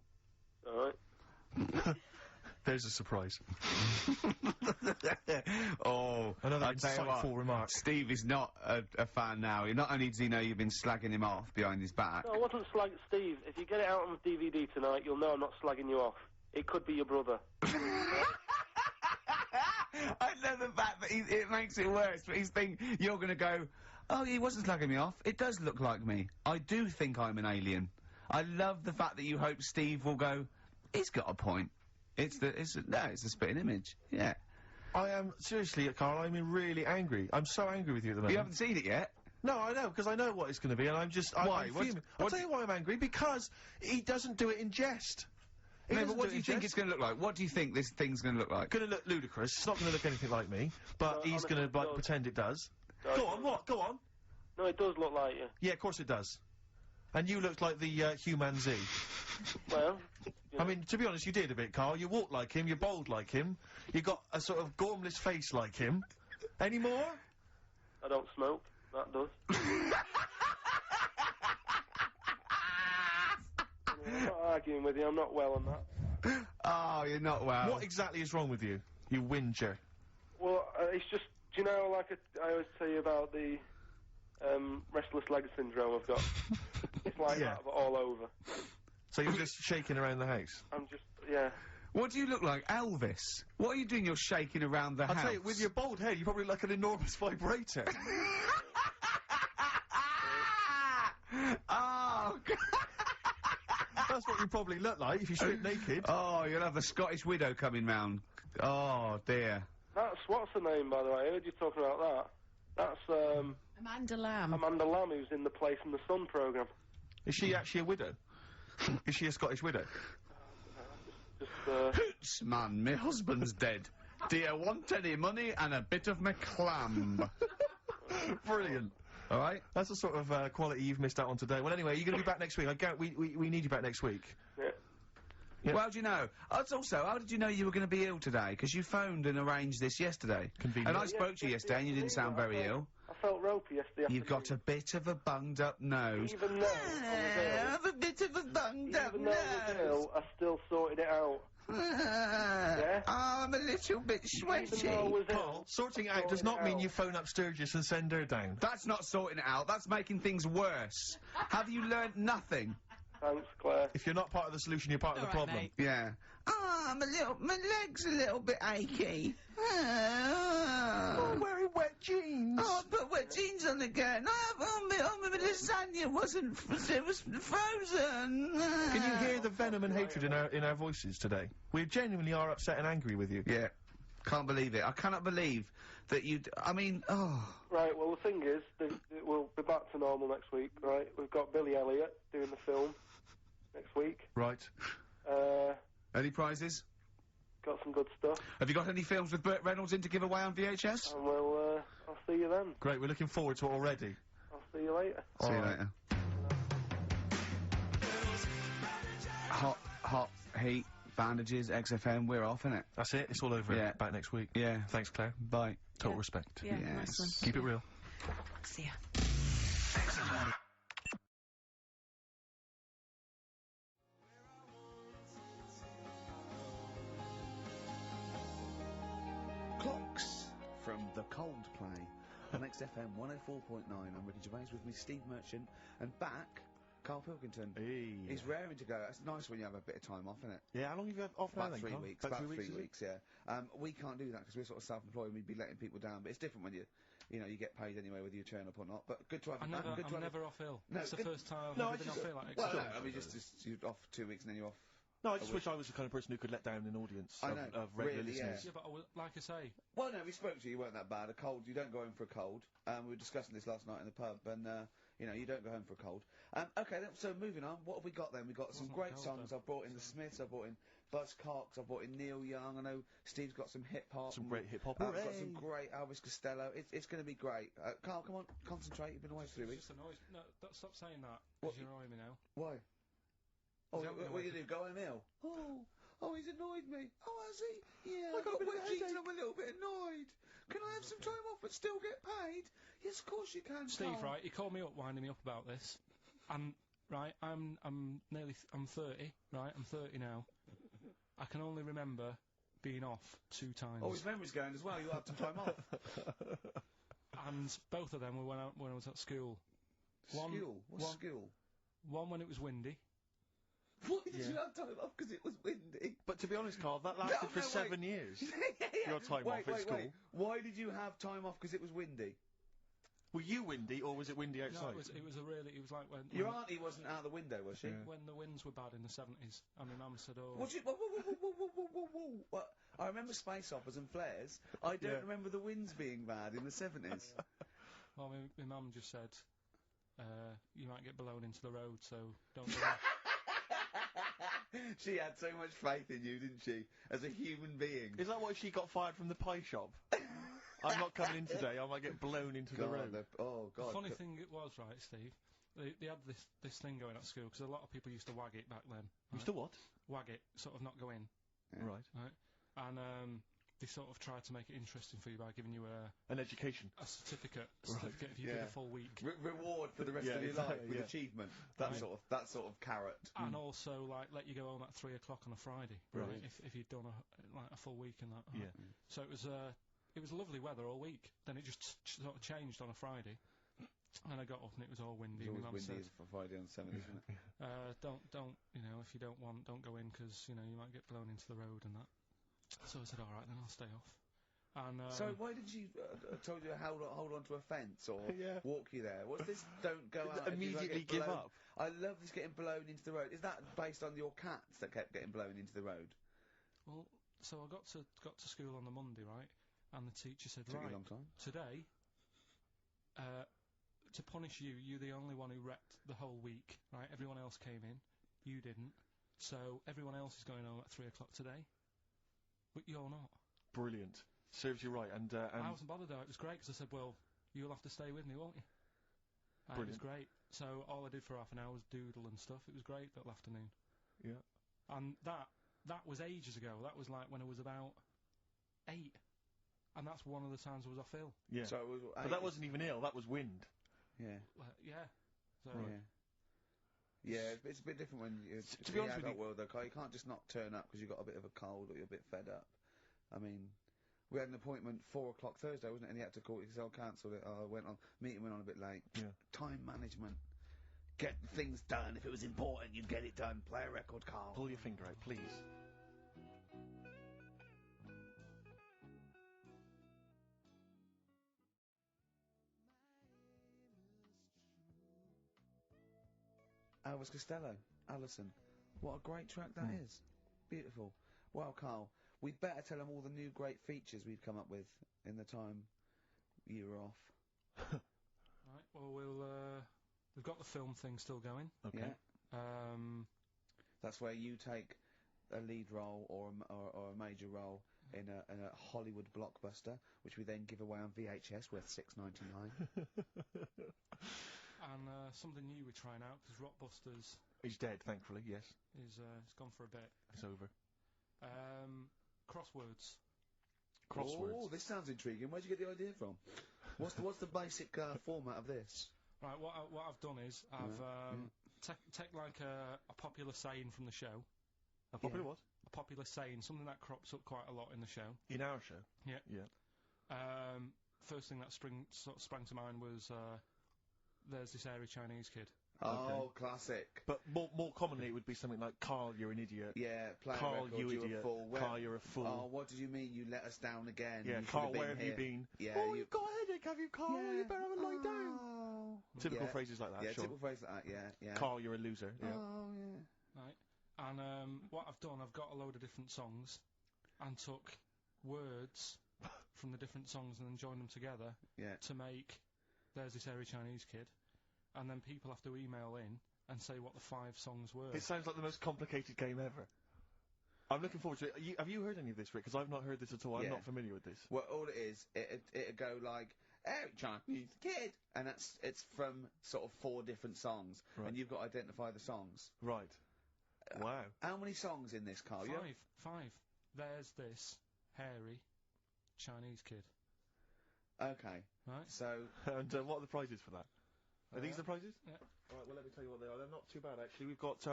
Alright. There's a surprise. Oh, another insightful remark. Steve is not a fan now. Not only does he know you've been slagging him off behind his back. No, I wasn't slagging Steve. If you get it out on DVD tonight, you'll know I'm not slagging you off. It could be your brother. I love the fact that it makes it worse, but he's thinking you're going to go, oh, he wasn't slagging me off. It does look like me. I do think I'm an alien. I love the fact that you hope Steve will go, he's got a point. It's a spitting image. Yeah. I am, seriously, Carl, I'm really angry. I'm so angry with you at the moment. You haven't seen it yet? No, I know, because I know what it's going to be, and I'm just... Why? I'll tell you why I'm angry, because he doesn't do it in jest. No, but what do you think it's going to look like? What do you think this thing's going to look like? Going to look ludicrous. It's not going to look anything like me, but he's going to, like, pretend it does. Go on, what? Go on. No, it does look like you. Yeah, of course it does. And you looked like the, Human Z. Well... I mean, to be honest, you did a bit, Carl. You walk like him, you're bold like him, you got a sort of gormless face like him. Any more? I don't smoke. That does. I'm not arguing with you, I'm not well on that. Oh, you're not well. What exactly is wrong with you, you whinger? Well, it's just, do you know, like I always tell you about the restless leg syndrome I've got? It's like that, but all over. So you're just shaking around the house? I'm just, yeah. What do you look like, Elvis? What are you doing? You're shaking around the house. I'll tell you, with your bald head, you probably look like an enormous vibrator. Oh, God. That's what you probably look like if you strip naked. Oh, you'll have the Scottish widow coming round. Oh, dear. That's, what's her name, by the way? I heard you talking about that. That's, Amanda Lamb. Amanda Lamb, who's in the Place in the Sun programme. Is she actually a widow? Is she a Scottish widow? Hoots, man, my husband's dead. Do you want any money and a bit of my clam? Brilliant. All right? That's the sort of quality you've missed out on today. Well, anyway, you're going to be back next week. We need you back next week. Yeah. Yep. Well, do you know? Also, how did you know you were going to be ill today? Because you phoned and arranged this yesterday. Convenient. And I spoke to you yesterday and you didn't sound very ill. I felt ropey yesterday afternoon. You've got a bit of a bunged up nose. Even though I have a bit of a bunged up Even though I was ill, I still sorted it out. Yeah? I'm a little bit sweaty. Even though I was Carl, ill, sorting out does not mean you phone up Sturgis and send her down. That's not sorting it out, that's making things worse. Have you learnt nothing? Thanks, Claire. If you're not part of the solution, you're part of the problem. Mate. Yeah. My leg's a little bit achy. Oh, wearing wet jeans. Oh, I put wet jeans on again. My lasagna it was frozen. Can you hear the venom and hatred in our voices today? We genuinely are upset and angry with you. Yeah. Can't believe it. I cannot believe that you. I mean, oh. Right, well, the thing is, we'll be back to normal next week, right? We've got Billy Elliot doing the film next week. Right. Any prizes? Got some good stuff. Have you got any films with Burt Reynolds in to give away on VHS? And I'll see you then. Great, we're looking forward to it already. I'll see you later. See you later. Hot heat, bandages, XFM, we're off, innit? That's it, it's all over. Yeah. Back next week. Yeah. Thanks, Claire. Bye. Total respect. Yeah, Yes. nice one. Keep it real. See ya. XFM. Clocks from the Coldplay on XFM 104.9. I'm Ricky Gervais, with me Steve Merchant, and back, Karl Pilkinton. Hey. He's raring to go. It's nice when you have a bit of time off, isn't it? Yeah, how long have you had off now About then, 3 Carl? weeks. About About 3 3 weeks, weeks, yeah. We can't do that because we're sort of self-employed and we'd be letting people down. But it's different when you know, you get paid anyway whether you turn up or not. But good to have you back. Good to I'm have never off ill. No, It's the good- first time No, I've I ever been just- off ill. Like, Well, no, except- I mean, just you're off 2 weeks and then you're off. No, I just wish I was the kind of person who could let down an audience I of, know, of regular really, yeah. listeners. Yeah, but like I say, Well, no, we spoke to you. You weren't that bad. A cold, you don't go home for a cold. We were discussing this last night in the pub, and you know, you don't go home for a cold. Okay, then, so moving on. What have we got then? We've got some Wasn't great cold, songs. though. I've brought in the Smiths. I've brought in Buzz Cox. I've brought in Neil Young. I know Steve's got some hip hop. Some great hip hop. I've got Hooray! some great Elvis Costello. It's going to be great. Carl, come on, concentrate. You've been away for 3 it weeks. just annoys. No, stop saying that. What? Because you're annoying me now. Why? Oh, Is that what do you do? Go home ill? Oh, he's annoyed me. Oh, has he? Yeah, I've got wet jeans and I'm a little bit annoyed. Can I have some time off but still get paid? Yes, of course you can, Steve, Carl. right? He called me up, winding me up about this, and right, I'm 30, right? I'm 30 now. I can only remember being off 2 times. Oh, his memory's going as well. You have some time off. And both of them were when I was at school. School? What's one- school? One when it was windy. Why did you have time off? Because it was windy. But to be honest, Carl, that lasted for wait. 7 years. Your time wait, off at school. Why did you have time off? Because it was windy. Were you windy, or was it windy outside? No, it was like when Your auntie wasn't out the window, was she? when the winds were bad in the 70s, and my mum said, "Oh, What? What? I remember space operas and flares. I don't Yeah. remember the winds being bad in the 70s. well, my mum just said, you might get blown into the road, so don't do that." She had so much faith in you, didn't she? As a human being. Is that why she got fired from the pie shop? I'm not coming in today, I might get blown into the road. Oh, God. The funny thing it was, right, Steve, they had this thing going at school, because a lot of people used to wag it back then. You right? still what? Wag it, sort of not go in, Yeah. Right. right? And they sort of tried to make it interesting for you by giving you An education. a certificate if you did Yeah. a full week. Reward for the rest Yeah, of your exactly, life with yeah. achievement. Right. That sort of carrot. And also, like, let you go home at 3 o'clock on a Friday, Right. if you'd done a full week and that. Yeah. So it was lovely weather all week. Then it just sort of changed on a Friday, and I got up and it was all windy. It's and my always mum windy said, for Friday on 7, isn't it? don't, you know, if you don't want, don't go in, because, you know, you might get blown into the road and that. So I said, all right, then I'll stay off. And So why did you told you to hold on to a fence or Yeah. walk you there? What's this? Don't go out. if you don't Immediately get give blown? up. I love this getting blown into the road. Is that based on your cats that kept getting blown into the road? well, so I got to school on the Monday, right? And the teacher said, Took you a right, long time. today, to punish you, you're the only one who wrecked the whole week, right? Everyone else came in, you didn't. So everyone else is going home at 3 o'clock today, but you're not. Brilliant. Serves you right, and I wasn't bothered though. It was great because I said, "Well, you'll have to stay with me, won't you?" And it was great. So all I did for half an hour was doodle and stuff. It was great that afternoon. yeah. And that was ages ago. That was like when I was about 8. And that's one of the times I was off ill. Yeah. So it was, but that wasn't even ill, that was wind. Yeah. Yeah. So, Yeah. Yeah, it's a bit different when you're to be honest with you, world, though, Carl. You can't just not turn up because you've got a bit of a cold or you're a bit fed up. I mean, we had an appointment 4 o'clock Thursday, wasn't it? And he had to call it because I cancelled it. Meeting went on a bit late. Yeah. Time management. Get things done. If it was important, you'd get it done. Play a record, Carl. Pull your finger out, please. Elvis Costello, Alison. What a great track that is. Beautiful. Well, Carl, we'd better tell them all the new great features we've come up with in the time you were off. Right, well, we've got the film thing still going. Okay. Yeah. That's where you take a lead role or a major role in a Hollywood blockbuster, which we then give away on VHS worth $6.99. And something new we're trying out, because Rockbusters... He's dead, thankfully, yes. Is gone for a bit. It's over. Crosswords. Crosswords. Oh, this sounds intriguing. Where'd you get the idea from? What's the basic format of this? Right, what I've done is, I've take like a popular saying from the show. A popular what? A popular saying, something that crops up quite a lot in the show. In our show? Yeah. Yeah. First thing that sprang to mind was, there's this hairy Chinese kid. Oh, classic. But more commonly, it would be something like, Carl, you're an idiot. Yeah, play Carl, record, you you're idiot. a fool. Carl, you're a fool. Oh, what did you mean you let us down again? Yeah, You Carl, should've where have here. you been? Yeah, oh, you've got a headache, have you, Carl? Yeah. You better have a lie down. Oh. Typical phrases like that, yeah, sure. typical phrases like that, yeah. Carl, you're a loser. Yeah. Oh, yeah. Right. And what I've done, I've got a load of different songs and took words from the different songs and then joined them together to make There's This Hairy Chinese Kid. And then people have to email in and say what the 5 songs were. It sounds like the most complicated game ever. I'm looking forward to it. Have you heard any of this, Rick? Because I've not heard this at all. I'm not familiar with this. Well, all it is, it'd go like, Hairy Chinese Kid! And it's from sort of 4 different songs. Right. And you've got to identify the songs. Right. Wow. How many songs in this, Carl? 5. There's this hairy Chinese kid. Okay. Right. So... and what are the prizes for that? Are these the prizes? Yeah. Alright, well, let me tell you what they are. They're not too bad, actually. We've got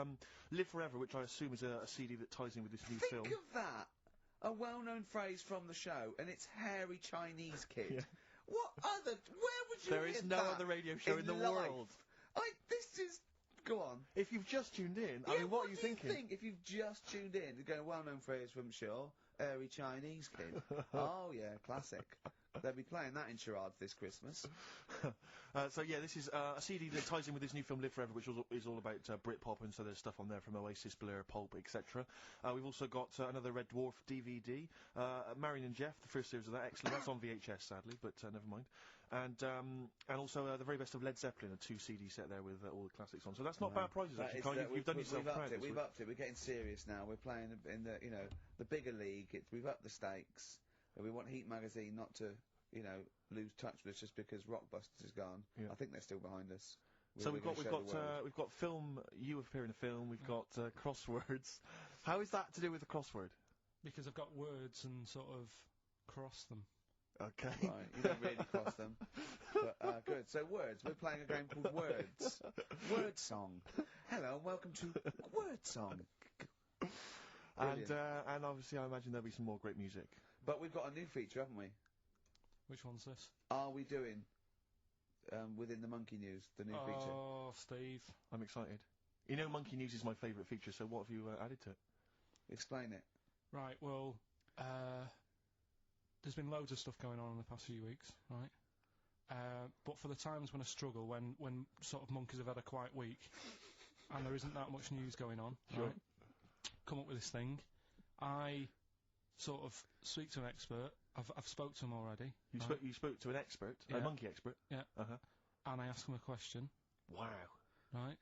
Live Forever, which I assume is a CD that ties in with this new film. Think of that! A well-known phrase from the show, and it's hairy Chinese kid. Yeah. What other... Where would you There hear is no that other radio show in the life? world. This is... Go on. If you've just tuned in, I mean, what are you thinking? What do you think if you've just tuned in? You're going, well-known phrase from Shaw, hairy Chinese kid. Oh, yeah, classic. They'll be playing that in charades this Christmas. So yeah, this is a CD that ties in with this new film Live Forever, which is all about Britpop, and so there's stuff on there from Oasis, Blur, Pulp, etc. We've also got another Red Dwarf DVD, Marion and Jeff, the first series of that, excellent. That's on VHS, sadly, but never mind. And also the very best of Led Zeppelin, a 2 CD set there with all the classics on. So that's not bad prizes, actually. Carl, you've done yourself proud. We've upped it. We're getting serious now. We're playing in the the bigger league. We've upped the stakes. We want Heat magazine not to, lose touch with us just because Rockbusters is gone. Yeah. I think they're still behind us. So we've got film. You appear in a film. We've got crosswords. How is that to do with the crossword? Because I've got words and sort of cross them. Okay. Right, you don't really cross them. But, good. So words. We're playing a game called Words. Word Song. Hello, and welcome to Word Song. And obviously, I imagine there'll be some more great music. But we've got a new feature, haven't we? Which one's this? Are we doing within the Monkey News, the new feature? Oh, Steve. I'm excited. You know, Monkey News is my favourite feature, so what have you added to it? Explain it. Right, well, there's been loads of stuff going on in the past few weeks, right? But for the times when I struggle, when sort of monkeys have had a quiet week, and there isn't that much news going on, right? Come up with this thing. I sort of speak to an expert. I've spoke to him already. You spoke to an expert? Yeah. A monkey expert? Yeah. Uh-huh. And I asked him a question. Wow. Right?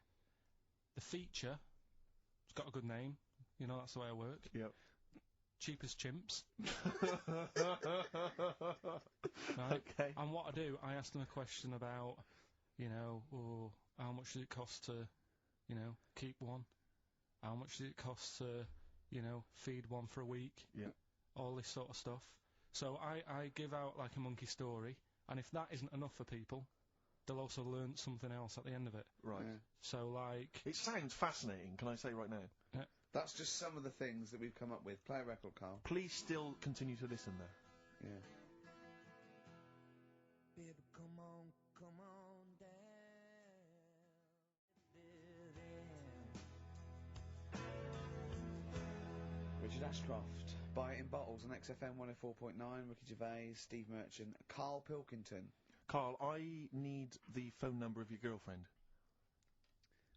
The feature, it's got a good name. That's the way I work. Yep. Cheapest chimps. Right? Okay. And what I do, I asked them a question about, how much does it cost to, keep one? How much does it cost to, feed one for a week? Yeah. All this sort of stuff. So I give out, like, a monkey story, and if that isn't enough for people, they'll also learn something else at the end of it. Right. Yeah. So, like... It sounds fascinating, can I say right now? Yeah. That's just some of the things that we've come up with. Play a record, Carl. Please still continue to listen there. Yeah. Baby, come on down. Richard Ashcroft. Buy it in bottles on XFM 104.9. Ricky Gervais, Steve Merchant, Karl Pilkinton. Carl, I need the phone number of your girlfriend.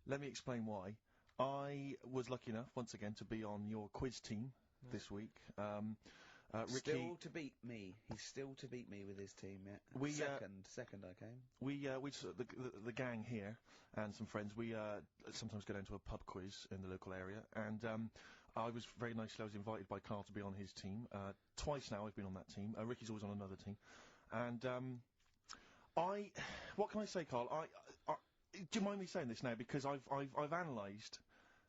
Let me explain why. I was lucky enough, once again, to be on your quiz team this week. Ricky... Still to beat me. He's still to beat me with his team, yeah. Second I came. The gang here, and some friends, we, sometimes go down to a pub quiz in the local area, and, I was very nicely, I was invited by Carl to be on his team. Twice now I've been on that team. Ricky's always on another team. And, what can I say, Carl? Do you mind me saying this now? Because I've analysed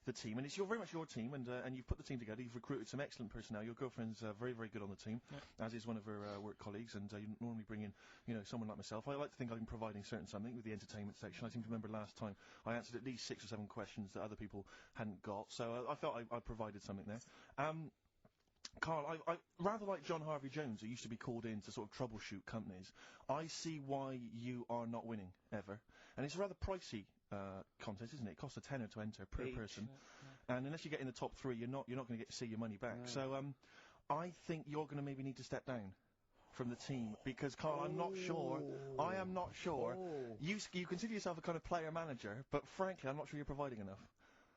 the team, and it's very much your team, and you've put the team together, you've recruited some excellent personnel, your girlfriend's, very, very good on the team, as is one of her, work colleagues, and, you normally bring in, you know, someone like myself. I like to think I've been providing something with the entertainment section. I seem to remember last time I answered at least 6 or 7 questions that other people hadn't got, so I felt I provided something there. Carl, I rather like John Harvey Jones, who used to be called in to sort of troubleshoot companies. I see why you are not winning, ever. And it's a rather pricey, contest, isn't it? It costs a tenner to enter per person. And unless you get in the top 3, you're not going to get to see your money back. So, I think you're going to maybe need to step down from the team, because, Carl, I am not sure. You consider yourself a kind of player manager, but frankly, I'm not sure you're providing enough.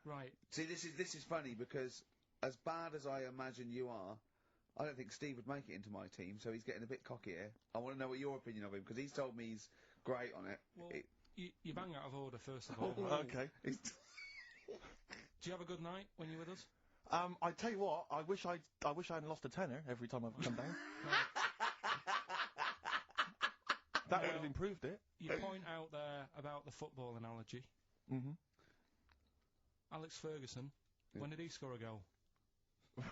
Right. See, this is funny, because as bad as I imagine you are, I don't think Steve would make it into my team, so he's getting a bit cocky here. I want to know what your opinion of him, because he's told me he's great on it. Well, you bang out of order, first of all. Okay. Do you have a good night when you're with us? I tell you what, I wish I hadn't lost a tenner every time I've come down. That would have improved it. You point out there about the football analogy. Mm-hmm. Alex Ferguson, when did he score a goal?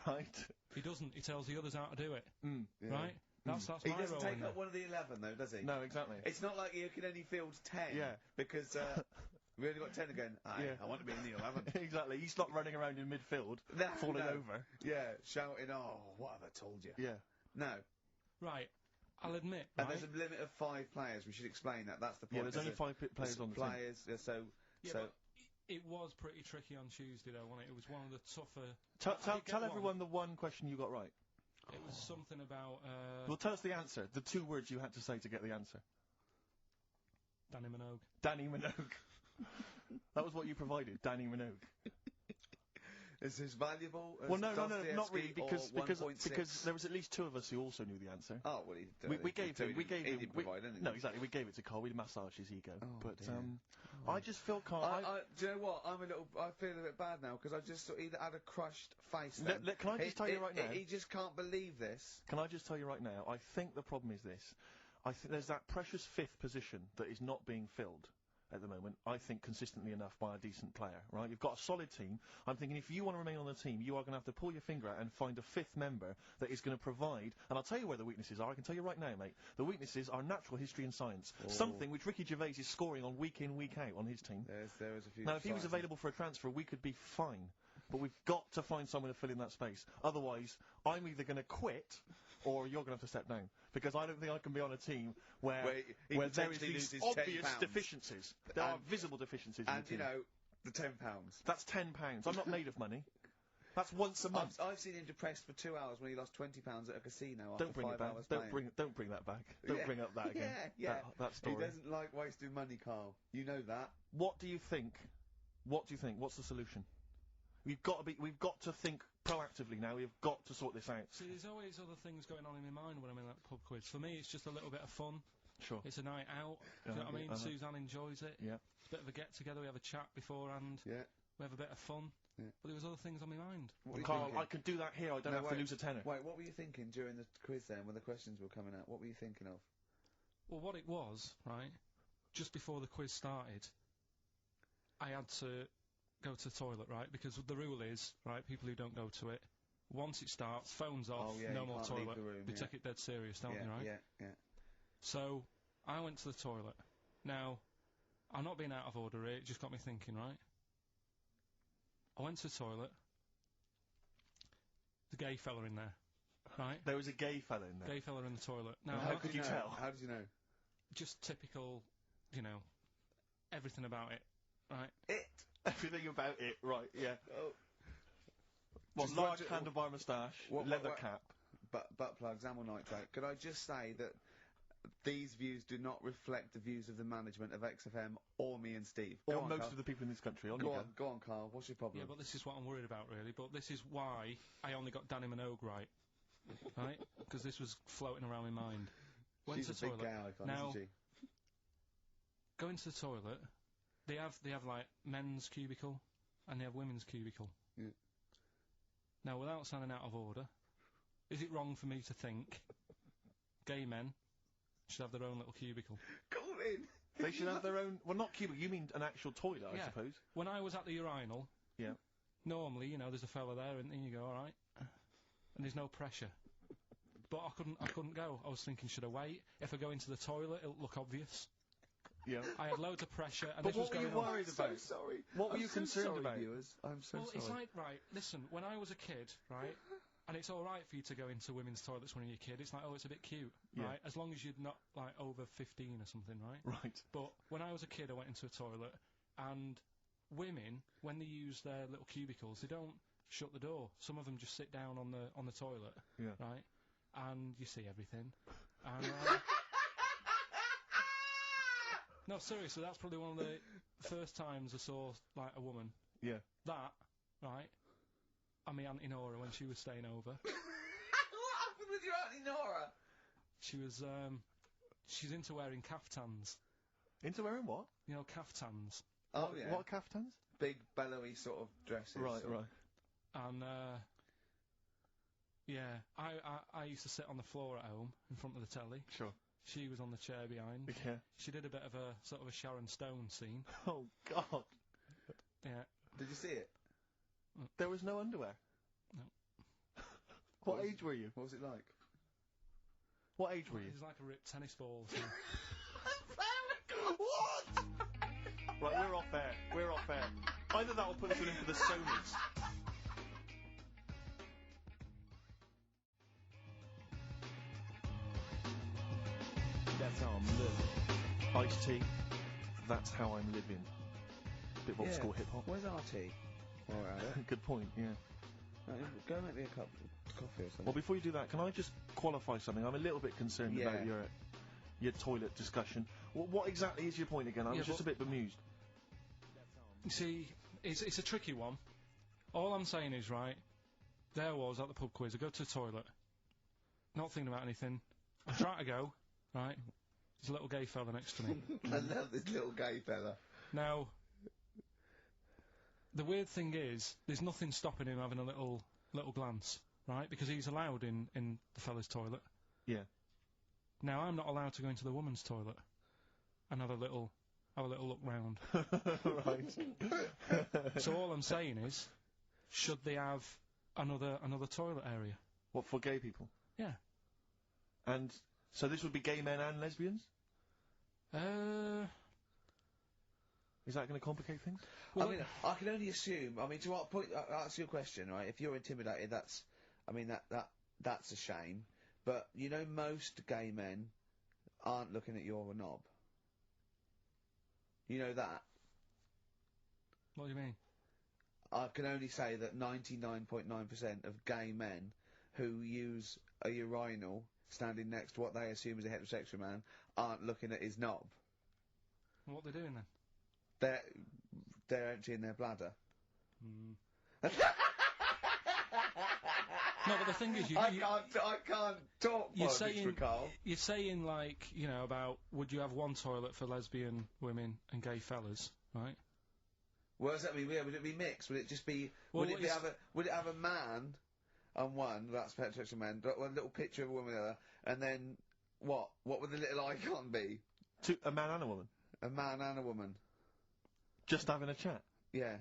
Right. He doesn't. He tells the others how to do it. Yeah. Right? That's He my doesn't role take in up there. one of the 11, though, does he? No, exactly. It's not like you can only field 10. Yeah. Because, we only got 10 again. I want to be in the 11. Exactly. He's not running around in midfield, falling over. Yeah, shouting, oh, what have I told you? Yeah. No. Right. I'll admit, And there's a limit of 5 players. We should explain that. That's the point. Yeah, there's only 5 players on the team. So it was pretty tricky on Tuesday, though, wasn't it? It was one of the tougher... Tell everyone the one question you got right. It was something about, Well, tell us the answer. The 2 words you had to say to get the answer. Danny Minogue. Danny Minogue. That was what you provided, Danny Minogue. Is this valuable? Well, no, not really, because there was at least 2 of us who also knew the answer. Oh, well, we gave him. He didn't provide anything. No, exactly. We gave it to Carl. We massaged his ego. Oh, but dear. I just feel Carl. Do you know what? I feel a bit bad now, because I just sort of had a crushed face. Then. Can I just tell you right now? He just can't believe this. Can I just tell you right now? I think the problem is this. I think there's that precious 5th position that is not being filled at the moment, I think, consistently enough by a decent player, right? You've got a solid team. I'm thinking if you want to remain on the team, you are going to have to pull your finger out and find a 5th member that is going to provide, and I'll tell you where the weaknesses are. I can tell you right now, mate. The weaknesses are natural history and science. Something which Ricky Gervais is scoring on week in, week out on his team. There is a few. Now, if he was available for a transfer, we could be fine. But we've got to find someone to fill in that space. Otherwise, I'm either going to quit, or you're going to have to step down. Because I don't think I can be on a team where there is these obvious deficiencies. There are visible deficiencies in the team. And, you know, the £10. That's £10. I'm not made of money. That's once a month. I've seen him depressed for 2 hours when he lost £20 at a casino Don't after bring 5 it back. hours Don't bring that back. Don't bring up that again. Yeah. That story. He doesn't like wasting money, Carl. You know that. What do you think? What's the solution? We've got to think proactively now. We've got to sort this out. See, there's always other things going on in my mind when I'm in that pub quiz. For me, it's just a little bit of fun. Sure. It's a night out. Do you know what I mean? Suzanne enjoys it. Yeah. It's a bit of a get-together. We have a chat beforehand. Yeah. We have a bit of fun. Yeah. But there was other things on my mind. Carl, I could do that here. I don't have to lose a tenner. Wait, what were you thinking during the quiz then, when the questions were coming out? What were you thinking of? Well, what it was, right, just before the quiz started, I had to go to the toilet, right, because the rule is, right, people who don't go to it once it starts, phones off, no more toilet. They take it dead serious, don't they, right? Yeah. So, I went to the toilet. Now, I'm not being out of order here, it just got me thinking, right? I went to the toilet. The gay fella in there, right? There was a gay fella in there? Gay fella in the toilet. Now, how could you tell? How did you know? Just typical, you know, everything about it, right? Everything about it, right, yeah. Oh. What, large handlebar moustache, leather cap. Butt plugs, amyl nitrate. Could I just say that these views do not reflect the views of the management of XFM or me and Steve. Or most of the people in this country. Go on, Carl. What's your problem? Yeah, but this is what I'm worried about, really. But this is why I only got Danny Minogue right. Right? Because this was floating around my mind. Went She's to the a big toilet. gay icon, now, isn't she? go into the toilet. They have like men's cubicle and they have women's cubicle. Yeah. Now, without sounding out of order, is it wrong for me to think gay men should have their own little cubicle? Go in. They should have their own. Well, not cubicle. You mean an actual toilet, I suppose. When I was at the urinal, yeah. Normally, you know, there's a fella there, and then you go, all right, and there's no pressure. But I couldn't go. I was thinking, should I wait? If I go into the toilet, it'll look obvious. Yeah. I had loads of pressure, and but this was going on. What were you worried about? I'm so sorry. What were you concerned about? Viewers. I'm so sorry. Well, it's like, right, listen, when I was a kid, right, and it's alright for you to go into women's toilets when you're a kid, it's like, oh, it's a bit cute, right, as long as you're not, like, over 15 or something, right? Right. But when I was a kid, I went into a toilet, and women, when they use their little cubicles, they don't shut the door. Some of them just sit down on the toilet, right, and you see everything, and, no, seriously, that's probably one of the first times I saw, like, a woman. Yeah. That, right, and my Auntie Nora when she was staying over. What happened with your Auntie Nora? She was, she's into wearing caftans. Into wearing what? You know, caftans. Oh, yeah. What caftans? Big, bellowy sort of dresses. Right. And, yeah, I used to sit on the floor at home, in front of the telly. Sure. She was on the chair behind. Yeah. She did a bit of a, sort of a Sharon Stone scene. Oh, God. Yeah. Did you see it? There was no underwear? No. What age were you? What was it like? What age were you? It was like a ripped tennis ball. So. What? Right, we're off air. Either that or put us in for the Sonys. That's how I'm living. Iced tea. That's how I'm living. Bit of old school hip hop. Where's our tea? Alright. Good point, yeah. Go make me a cup of coffee or something. Well, before you do that, can I just qualify something? I'm a little bit concerned about your toilet discussion. What exactly is your point again? I was just a bit bemused. You see, it's a tricky one. All I'm saying is, right, there I was at the pub quiz. I go to the toilet, not thinking about anything. I try to go, right, there's a little gay fella next to me. I love this little gay fella. Now, the weird thing is, there's nothing stopping him having a little glance, right? Because he's allowed in the fella's toilet. Yeah. Now, I'm not allowed to go into the woman's toilet and have a little look round. Right. So all I'm saying is, should they have another toilet area? What, for gay people? Yeah. And so this would be gay men and lesbians? Is that going to complicate things? Well, I mean, I can only assume. I mean, to what point? I'll ask you a question, right? If you're intimidated, that's a shame. But you know, most gay men aren't looking at your knob. You know that. What do you mean? I can only say that 99.9% of gay men who use a urinal standing next to what they assume is a heterosexual man aren't looking at his knob. What are they doing then? They're emptying their bladder. No, but the thing is, I can't talk politics for Carl. You're saying, like, you know, about would you have one toilet for lesbian women and gay fellas, right? What does that mean? Yeah, would it be mixed? Would it just be? Well, would it have a man on one? That's heterosexual man. One little picture of a woman on the other, and then what? What would the little icon be? A man and a woman. A man and a woman. Just having a chat. Yeah.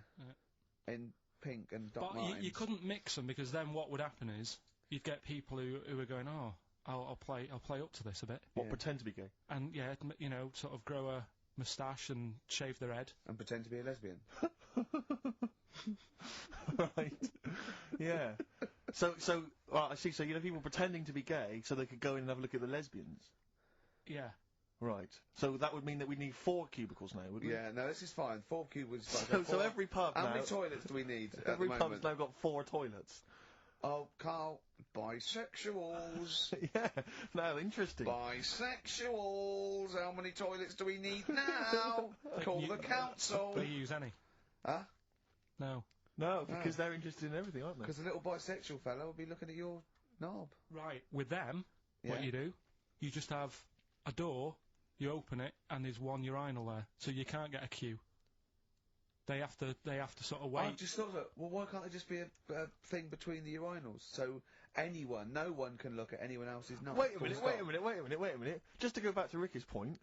In Pink and Doc But Martens. you couldn't mix them, because then what would happen is you'd get people who are going, oh, I'll play up to this a bit. What, pretend to be gay? And yeah, you know, sort of grow a moustache and shave their head. And pretend to be a lesbian. Right. Yeah. So, well, I see, so you know people pretending to be gay so they could go in and have a look at the lesbians? Yeah. Right. So that would mean that we need 4 cubicles now, would we? Yeah, no, this is fine. 4 cubicles is fine. So every pub How now... many toilets do we need at Every the pub's moment? now got 4 toilets. Oh, Carl, bisexuals. Yeah, no, interesting. Bisexuals, how many toilets do we need now? Call the council. Do you use any? Huh? No. No, because they're interested in everything, aren't they? Because the little bisexual fellow will be looking at your knob. Right. With them, Yeah. what you do, you just have a door, you open it, and there's one urinal there, so you can't get a queue. They have to sort of wait. I just thought that, well, why can't there just be a thing between the urinals? So no one can look at anyone else's knob. Wait a minute. Just to go back to Ricky's point,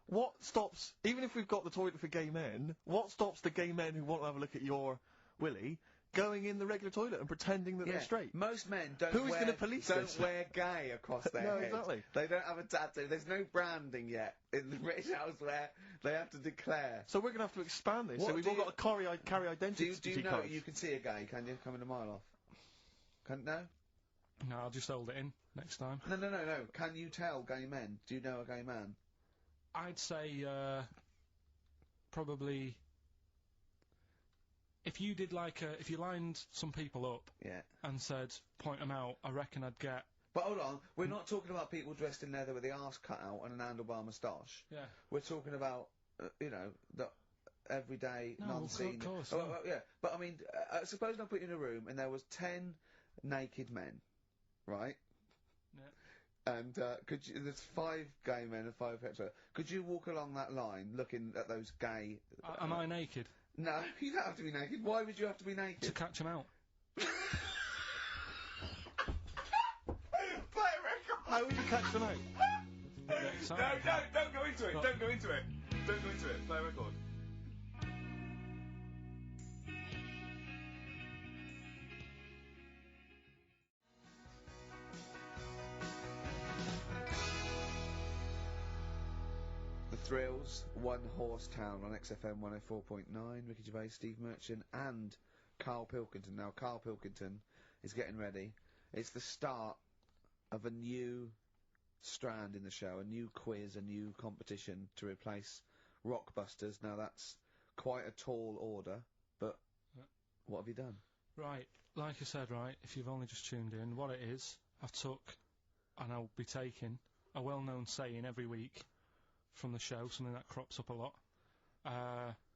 what stops, even if we've got the toilet for gay men, what stops the gay men who want to have a look at your willy going in the regular toilet and pretending that they're straight? Most men don't Who's gonna police this? don't wear gay across their No, head. exactly. They don't have a tattoo. There's no branding yet in the British house where they have to declare. So we're going to have to expand this. What so we've do all you- got to carry identity Do you know cards. you can see a gay, can you? Coming a mile off. No? No, I'll just hold it in next time. No. Can you tell gay men? Do you know a gay man? I'd say, probably... If you did if you lined some people up Yeah. and said, point them out, I reckon I'd get... But hold on, we're not talking about people dressed in leather with the arse cut out and an handlebar moustache. Yeah. We're talking about, you know, the everyday, No, non-seen... of course, Oh, yeah. well, yeah. But, I mean, suppose I put you in a room and there was 10 naked men, right? Yeah. And, there's 5 gay men and 5 hetero. Could you walk along that line looking at those gay... Am I naked? No, you don't have to be naked. Why would you have to be To naked? catch them out. How would you catch them out? Next time. don't go into it. What? Don't go into it. Don't go into it. Play a record. The Thrills, One Horse Town on XFM 104.9. Ricky Gervais, Steve Merchant, and Karl Pilkinton. Now, Karl Pilkinton is getting ready. It's the start of a new strand in the show, a new quiz, a new competition to replace Rockbusters. Now, that's quite a tall order, but what have you done? Right, like I said, right, if you've only just tuned in, what it is, I've took, and I'll be taking, a well-known saying every week from the show, something that crops up a lot.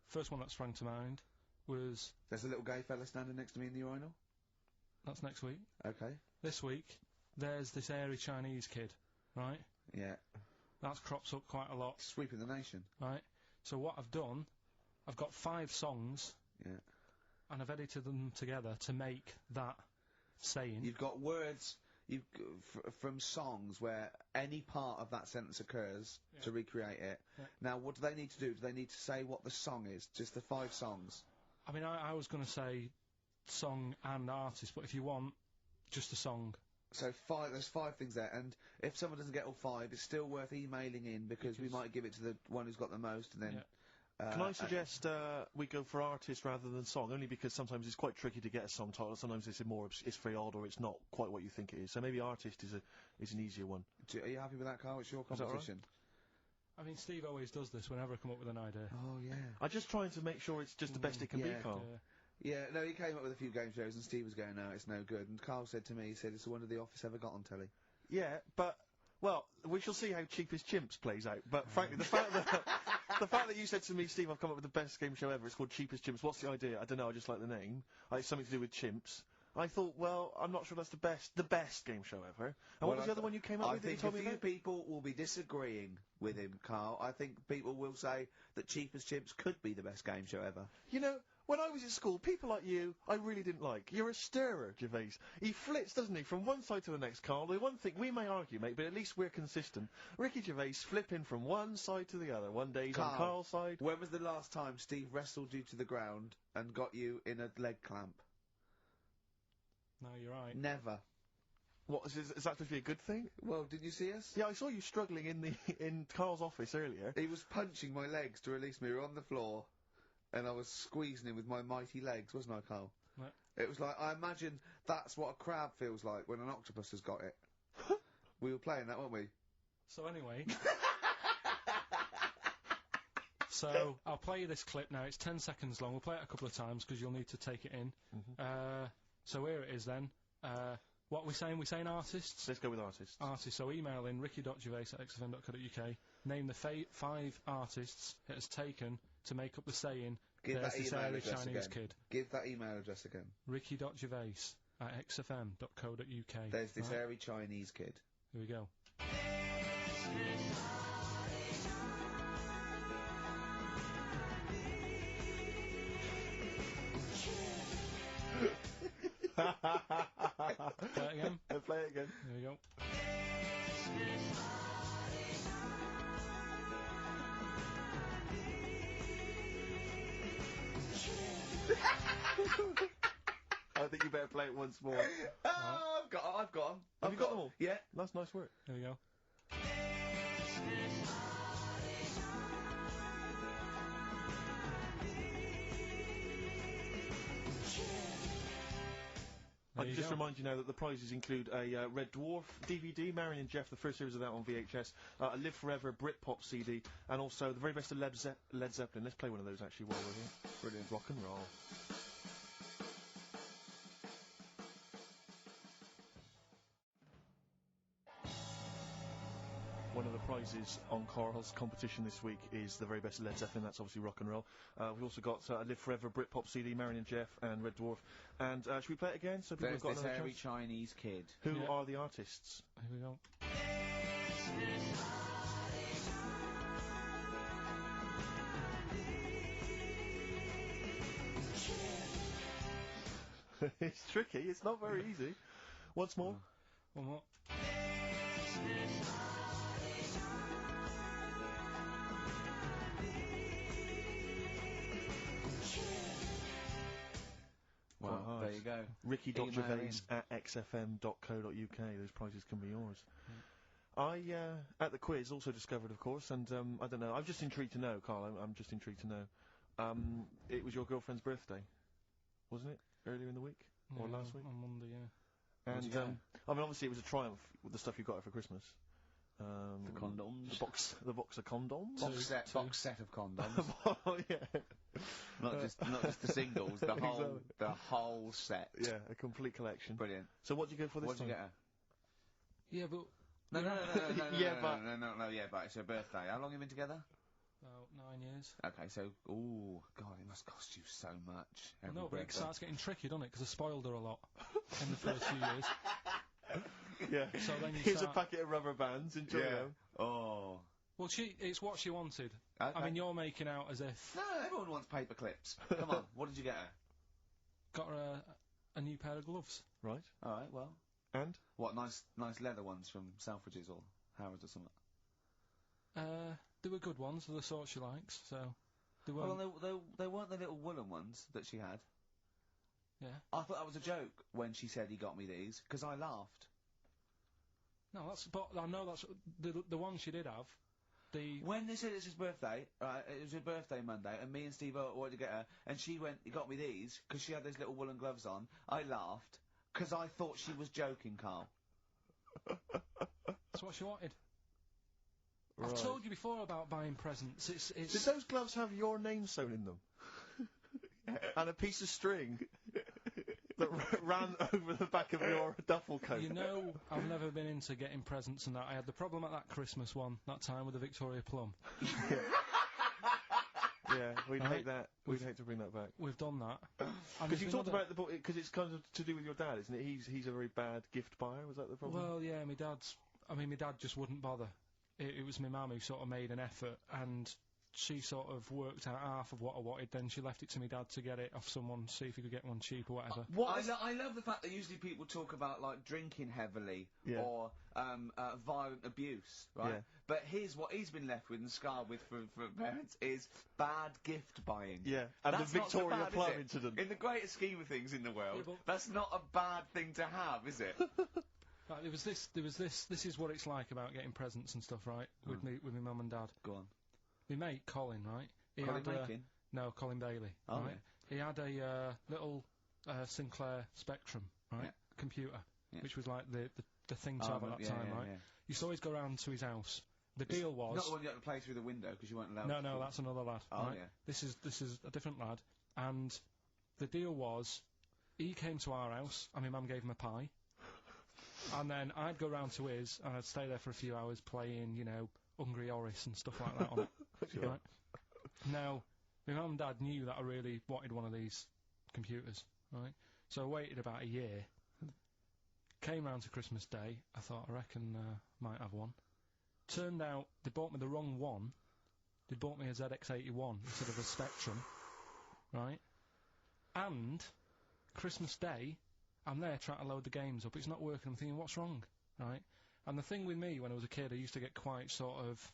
First one that sprang to mind was... There's a little gay fella standing next to me in the urinal? That's next week. Okay. This week, there's this airy Chinese kid, right? Yeah. That crops up quite a lot, Sweeping the nation. right? So what I've done, I've got 5 songs, Yeah. and I've edited them together to make that saying. You've got words from songs where any part of that sentence occurs to recreate it. Yeah. Now, what do they need to do? Do they need to say what the song is? Just the 5 songs? I mean, I was going to say song and artist, but if you want, just a song. So there's 5 things there, and if someone doesn't get all 5, it's still worth emailing in because we might give it to the one who's got the most, and then... Yeah. Can I suggest we go for artist rather than song? Only because sometimes it's quite tricky to get a song title. Sometimes it's it's very odd or it's not quite what you think it is. So maybe artist is an easier one. Are you happy with that, Carl? It's your that all right? competition. I mean, Steve always does this whenever I come up with an idea. Oh, yeah. I'm just trying to make sure it's just the best it can yeah. be, Carl. Yeah, no, he came up with a few game shows and Steve was going, no, it's no good. And Carl said to me, he said, it's the one of The Office ever got on telly. Yeah, but, well, we shall see how Cheapest Chimps plays out. But frankly, the fact that you said to me, Steve, I've come up with the best game show ever, it's called Cheapest Chimps, what's the idea? I don't know, I just like the name. It's something to do with chimps. I thought, well, I'm not sure that's the best game show ever. And what was the other one you came up with that you told me I think about? a few people will be disagreeing with him, Carl. I think people will say that Cheapest Chimps could be the best game show ever. You know, when I was at school, people like you, I really didn't like. You're a stirrer, Gervais. He flits, doesn't he, from one side to the next, Carl. The one thing, we may argue, mate, but at least we're consistent. Ricky Gervais flipping from one side to the other. One day he's on Carl's side. When was the last time Steve wrestled you to the ground and got you in a leg clamp? No, you're right. Never. What, is that supposed to be a good thing? Well, did you see us? Yeah, I saw you struggling in Carl's office earlier. He was punching my legs to release me. We were on the floor, and I was squeezing him with my mighty legs, wasn't I, Carl? Right. It was like, I imagine that's what a crab feels like when an octopus has got it. We were playing that, weren't we? So anyway... So, I'll play you this clip now. It's 10 seconds long. We'll play it a couple of times, because you'll need to take it in. So here it is, then. What are we saying? We're saying artists? Let's go with artists. Artists. So email in ricky.gervais@xfm.co.uk. Name the 5 artists it has taken to make up the saying, there's this airy Chinese kid. Give that email address again. ricky.gervais@xfm.co.uk. There's this airy Chinese kid. Here we go. Play it again. Play it again. There we go. I think you better play it once more. Oh, I've got them. Have you got them all? Yeah. That's nice work. There we go. I can just remind you now that the prizes include a Red Dwarf DVD, Marion and Jeff, the first series of that on VHS, a Live Forever Britpop CD, and also the very best of Led Zeppelin. Let's play one of those actually while we're here. Brilliant. Rock and roll. One of the prizes on Carl's competition this week is the very best of Led Zeppelin. That's obviously rock and roll. We've also got a Live Forever Britpop CD, Marion and Jeff, and Red Dwarf. And should we play it again? So people There's have got this another hairy chance? Chinese kid. Who are the artists? Here we go. It's tricky. It's not very easy. Once more. One more. Well, there you go. Ricky.gervais@xfm.co.uk. Those prizes can be yours. I, at the quiz, also discovered, of course, and, I don't know, I'm just intrigued to know, Carl, I'm just intrigued to know. It was your girlfriend's birthday, wasn't it? Earlier in the week? Or last week? On Monday, yeah. And, I mean, obviously it was a triumph with the stuff you got her for Christmas. The condoms. The box of condoms? Box set of condoms. Oh, yeah. Not just the singles, the whole set. Yeah, a complete collection. Brilliant. So what did you go for this What did time? you get her? Yeah, but... No, Yeah, but it's her birthday. How long have you been together? About 9 years. Okay, so, ooh, God, it must cost you so much. I know, but it starts getting tricky, doesn't it? Because I spoiled her a lot in the first few years. Yeah. So then you Here's a packet of rubber bands, enjoy them. Oh. Well, it's what she wanted. Okay. I mean, you're making out as if... No, everyone wants paper clips. Come on, what did you get her? Got her a new pair of gloves. Right. Alright, well. And? What, nice leather ones from Selfridges or Harrods or something? They were good ones, they're the sort she likes, so... They weren't... Well, they weren't the little woolen ones that she had. Yeah. I thought that was a joke when she said he got me these, because I laughed. No, but I know that's... The one she did have, When they said it's his birthday, it was her birthday Monday, and me and Steve wanted to get her, and she got me these, because she had those little woolen gloves on, I laughed, because I thought she was joking, Carl. That's what she wanted. Right. I've told you before about buying presents. Did those gloves have your name sewn in them? And a piece of string that ran over the back of your duffel coat? You know, I've never been into getting presents and that. I had the problem at that Christmas one, that time with the Victoria Plum. Yeah, we'd hate that. We'd hate to bring that back. We've done that. Because you talked about the book, because it's kind of to do with your dad, isn't it? He's a very bad gift buyer, was that the problem? Well, yeah, my dad just wouldn't bother. It was my mum who sort of made an effort, and she sort of worked out half of what I wanted, then she left it to me dad to get it off someone, see if he could get one cheap or whatever. I love the fact that usually people talk about, like, drinking heavily or violent abuse, right? Yeah. But here's what he's been left with and scarred with from parents is bad gift buying. Yeah, and that's the Victoria not so bad, Plum is it? incident. In the greater scheme of things in the world, that's not a bad thing to have, is it? There was this. This is what it's like about getting presents and stuff, right? With me, with my mum and dad. Go on. My mate Colin, right? He Colin had, Bacon? No, Colin Bailey. Oh, right? Yeah. He had a little Sinclair Spectrum, right? Yeah. Computer, which was like the thing to Oh, have at that time, right? Yeah. Used to always go round to his house. The deal was not the one you had to play through the window because you weren't allowed. No, that's another lad. Oh right? yeah. This is a different lad, and the deal was he came to our house, and my mum gave him a pie. And then I'd go round to his, and I'd stay there for a few hours playing, you know, Hungry Oris and stuff like that on it. Yeah. Right? Now, my mum and dad knew that I really wanted one of these computers, right? So I waited about a year. Came round to Christmas Day. I thought, I reckon might have one. Turned out they bought me the wrong one. They bought me a ZX81 instead of a Spectrum, right? And Christmas Day, I'm there trying to load the games up. It's not working. I'm thinking, what's wrong, right? And the thing with me, when I was a kid, I used to get quite sort of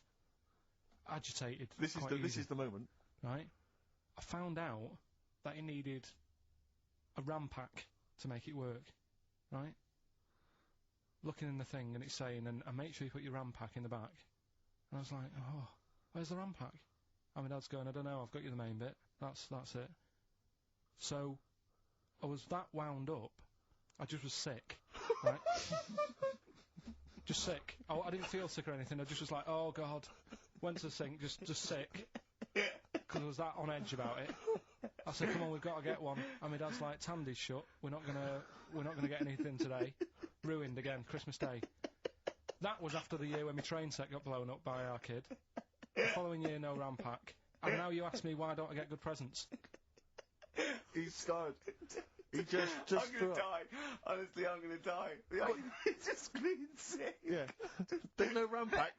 agitated. This is the moment, right? I found out that it needed a RAM pack to make it work, right? Looking in the thing, and it's saying, and make sure you put your RAM pack in the back. And I was like, oh, where's the RAM pack? And my dad's going, I don't know. I've got you the main bit. That's it. So I was that wound up. I just was sick, right? Just sick. I didn't feel sick or anything. I just was like, oh god. Went to the sink, just sick. Because I was that on edge about it. I said, come on, we've got to get one. And my dad's like, Tandy's shut. We're not gonna get anything today. Ruined again. Christmas Day. That was after the year when my train set got blown up by our kid. The following year, no RAM pack. And now you ask me why don't I get good presents? He's scarred. He just I'm gonna die. Honestly, I'm gonna die. He's just screaming sick. Yeah. There's no RAM pack.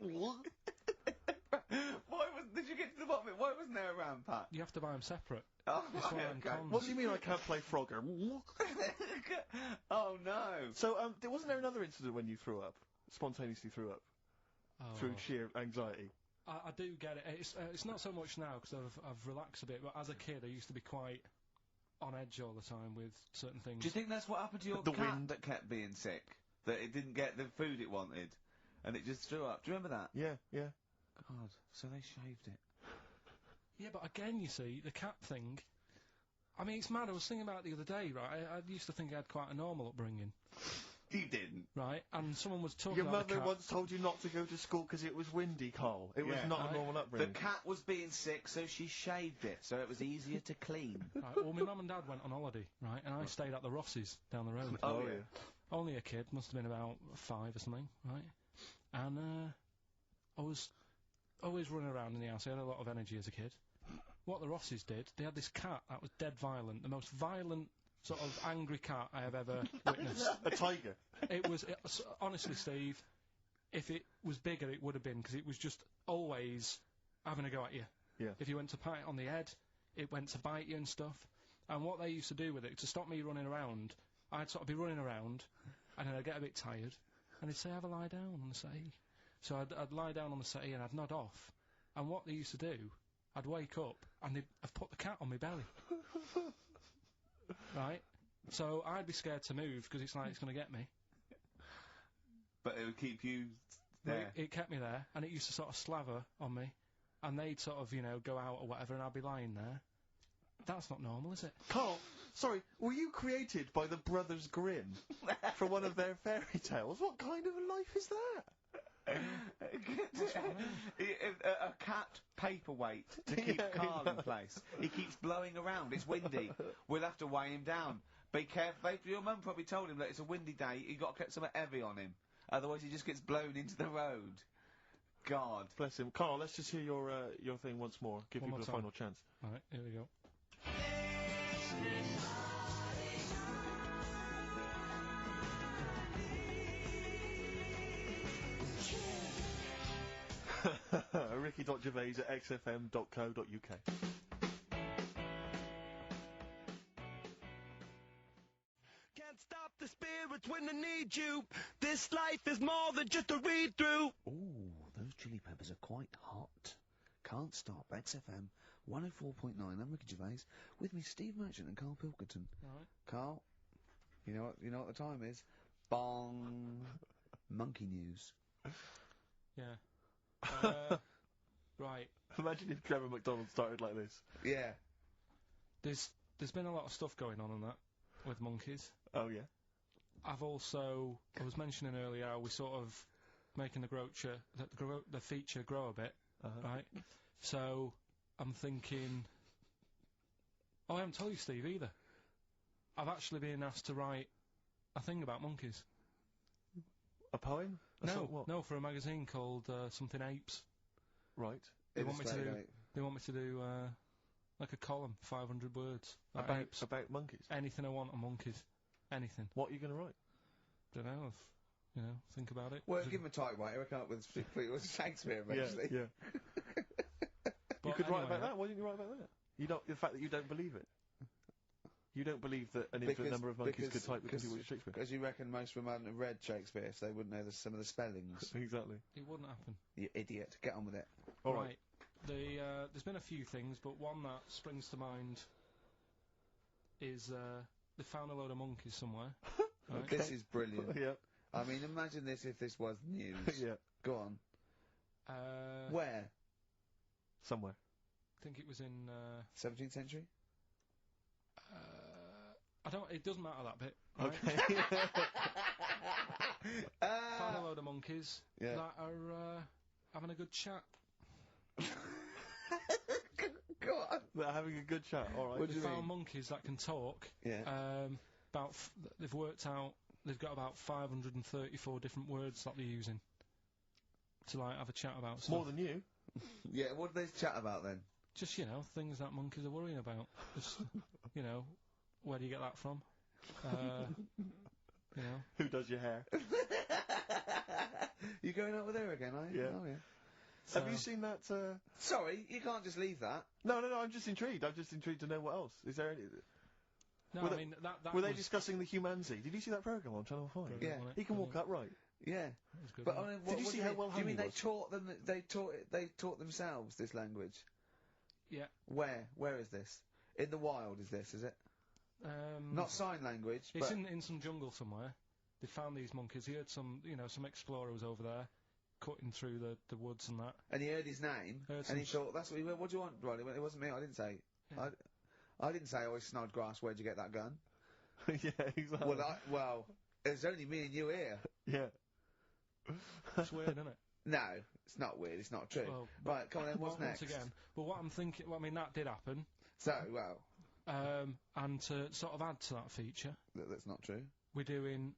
Did you get to the bottom of it? Why wasn't there a RAM pack? You have to buy them separate. Oh, That's why I'm okay. cons. What do you mean I can't play Frogger? Oh no. So, wasn't there another incident when you threw up? Spontaneously threw up? Through sheer anxiety? I do get it. It's not so much now, because I've relaxed a bit, but as a kid I used to be quite on edge all the time with certain things. Do you think that's what happened to your cat that kept being sick? That it didn't get the food it wanted, and it just threw up? Do you remember that? Yeah. God, so they shaved it. Yeah, but again, you see, the cat thing, I mean, it's mad. I was thinking about it the other day, right? I used to think I had quite a normal upbringing. You didn't. Right? And someone was talking about Your mother once told you not to go to school because it was windy, Carl. It was not a normal upbringing. The cat was being sick, so she shaved it, so it was easier to clean. Right, well, my mum and dad went on holiday, right? And I stayed at the Rosses down the road. Oh, yeah. Only a kid, must have been about 5 or something, right? And, I was always running around in the house. I had a lot of energy as a kid. What the Rosses did, they had this cat that was dead violent, the most violent sort of angry cat I have ever witnessed. A tiger? It was, honestly, Steve, if it was bigger, it would have been, because it was just always having a go at you. Yeah. If you went to pat it on the head, it went to bite you and stuff. And what they used to do with it, to stop me running around, I'd sort of be running around, and then I'd get a bit tired, and they'd say, have a lie down on the settee. So I'd lie down on the settee and I'd nod off. And what they used to do, I'd wake up, and they'd have put the cat on my belly. Right? So I'd be scared to move, because it's like it's going to get me. But it would keep you there. It kept me there, and it used to sort of slaver on me, and they'd sort of, you know, go out or whatever, and I'd be lying there. That's not normal, is it? Carl, sorry, were you created by the Brothers Grimm for one of their fairy tales? What kind of a life is that? A cat paperweight to keep Carl in place. He keeps blowing around. It's windy. We'll have to weigh him down. Be careful. Your mum probably told him that it's a windy day. You got to get something heavy on him. Otherwise, he just gets blown into the road. God. Bless him. Carl, let's just hear your thing once more. Give people a final chance. All right, here we go. Ricky.gervais@xfm.co.uk. Can't stop the spirits when they need you. This life is more than just a read-through. Ooh, those chili peppers are quite hot. Can't stop. XFM 104.9. I'm Ricky Gervais. With me, Steve Merchant and Karl Pilkinton. Right. Carl, you know what the time is? Bong. Monkey news. Yeah. Right. Imagine if Trevor McDonald started like this. Yeah. There's been a lot of stuff going on that with monkeys. Oh, yeah. I was mentioning earlier how we sort of making the feature grow a bit, right? So I'm thinking, I haven't told you, Steve, either. I've actually been asked to write a thing about monkeys. A poem? No, for a magazine called something Apes. Right. They want me to do like a column, 500 words about monkeys. Anything I want on monkeys. Anything. What are you going to write? Don't know. Think about it. Well, give him a typewriter. We'll come up with Shakespeare eventually. Yeah. You could write about that. Why didn't you write about that? The fact that you don't believe it. You don't believe that an infinite number of monkeys could type the computer Shakespeare. Because you reckon most of them hadn't read Shakespeare, so they wouldn't know some of the spellings. Exactly. It wouldn't happen. You idiot. Get on with it. All right. There's been a few things, but one that springs to mind is they found a load of monkeys somewhere. Right? This is brilliant. Yeah. I mean, imagine this if this was news. Yeah. Go on. Where? I Somewhere. think it was in 17th century? It doesn't matter that bit. Right? Okay. Found a load of monkeys that are having a good chat. Go on. They're having a good chat. All right. They found monkeys that can talk. Yeah. They've worked out. They've got about 534 different words that they're using to have a chat about stuff. More than you. Yeah. What do they chat about then? Just things that monkeys are worrying about. Just where do you get that from? Who does your hair? You going out with her again, are you? Yeah. Oh, yeah. So, have you seen that? Sorry, you can't just leave that. No, I'm just intrigued. I'm just intrigued to know what else. Is there any... No, I mean, that were they discussing the Humanzy? Did you see that programme on Channel 5? Yeah. He can walk upright. Yeah. Good, but I mean, did you see how well do you mean he they was? taught them? They taught themselves this language? Yeah. Where is this? In the wild is this? Is it? Not sign language. It's in some jungle somewhere. They found these monkeys. He heard some explorer was over there, cutting through the woods and that. And he heard his name, and he thought, "That's what he went. What do you want, Ronnie?" It wasn't me. I didn't say. Yeah. I didn't say. Oh, Snodgrass. Where'd you get that gun? Yeah, exactly. Well, it's only me and you here. Yeah. It's weird, isn't it? No, it's not weird. It's not true. Well, right, come on then. What's next? Once again, but what I'm thinking. Well, I mean, that did happen. So, and to sort of add to that feature, that's not true. We're doing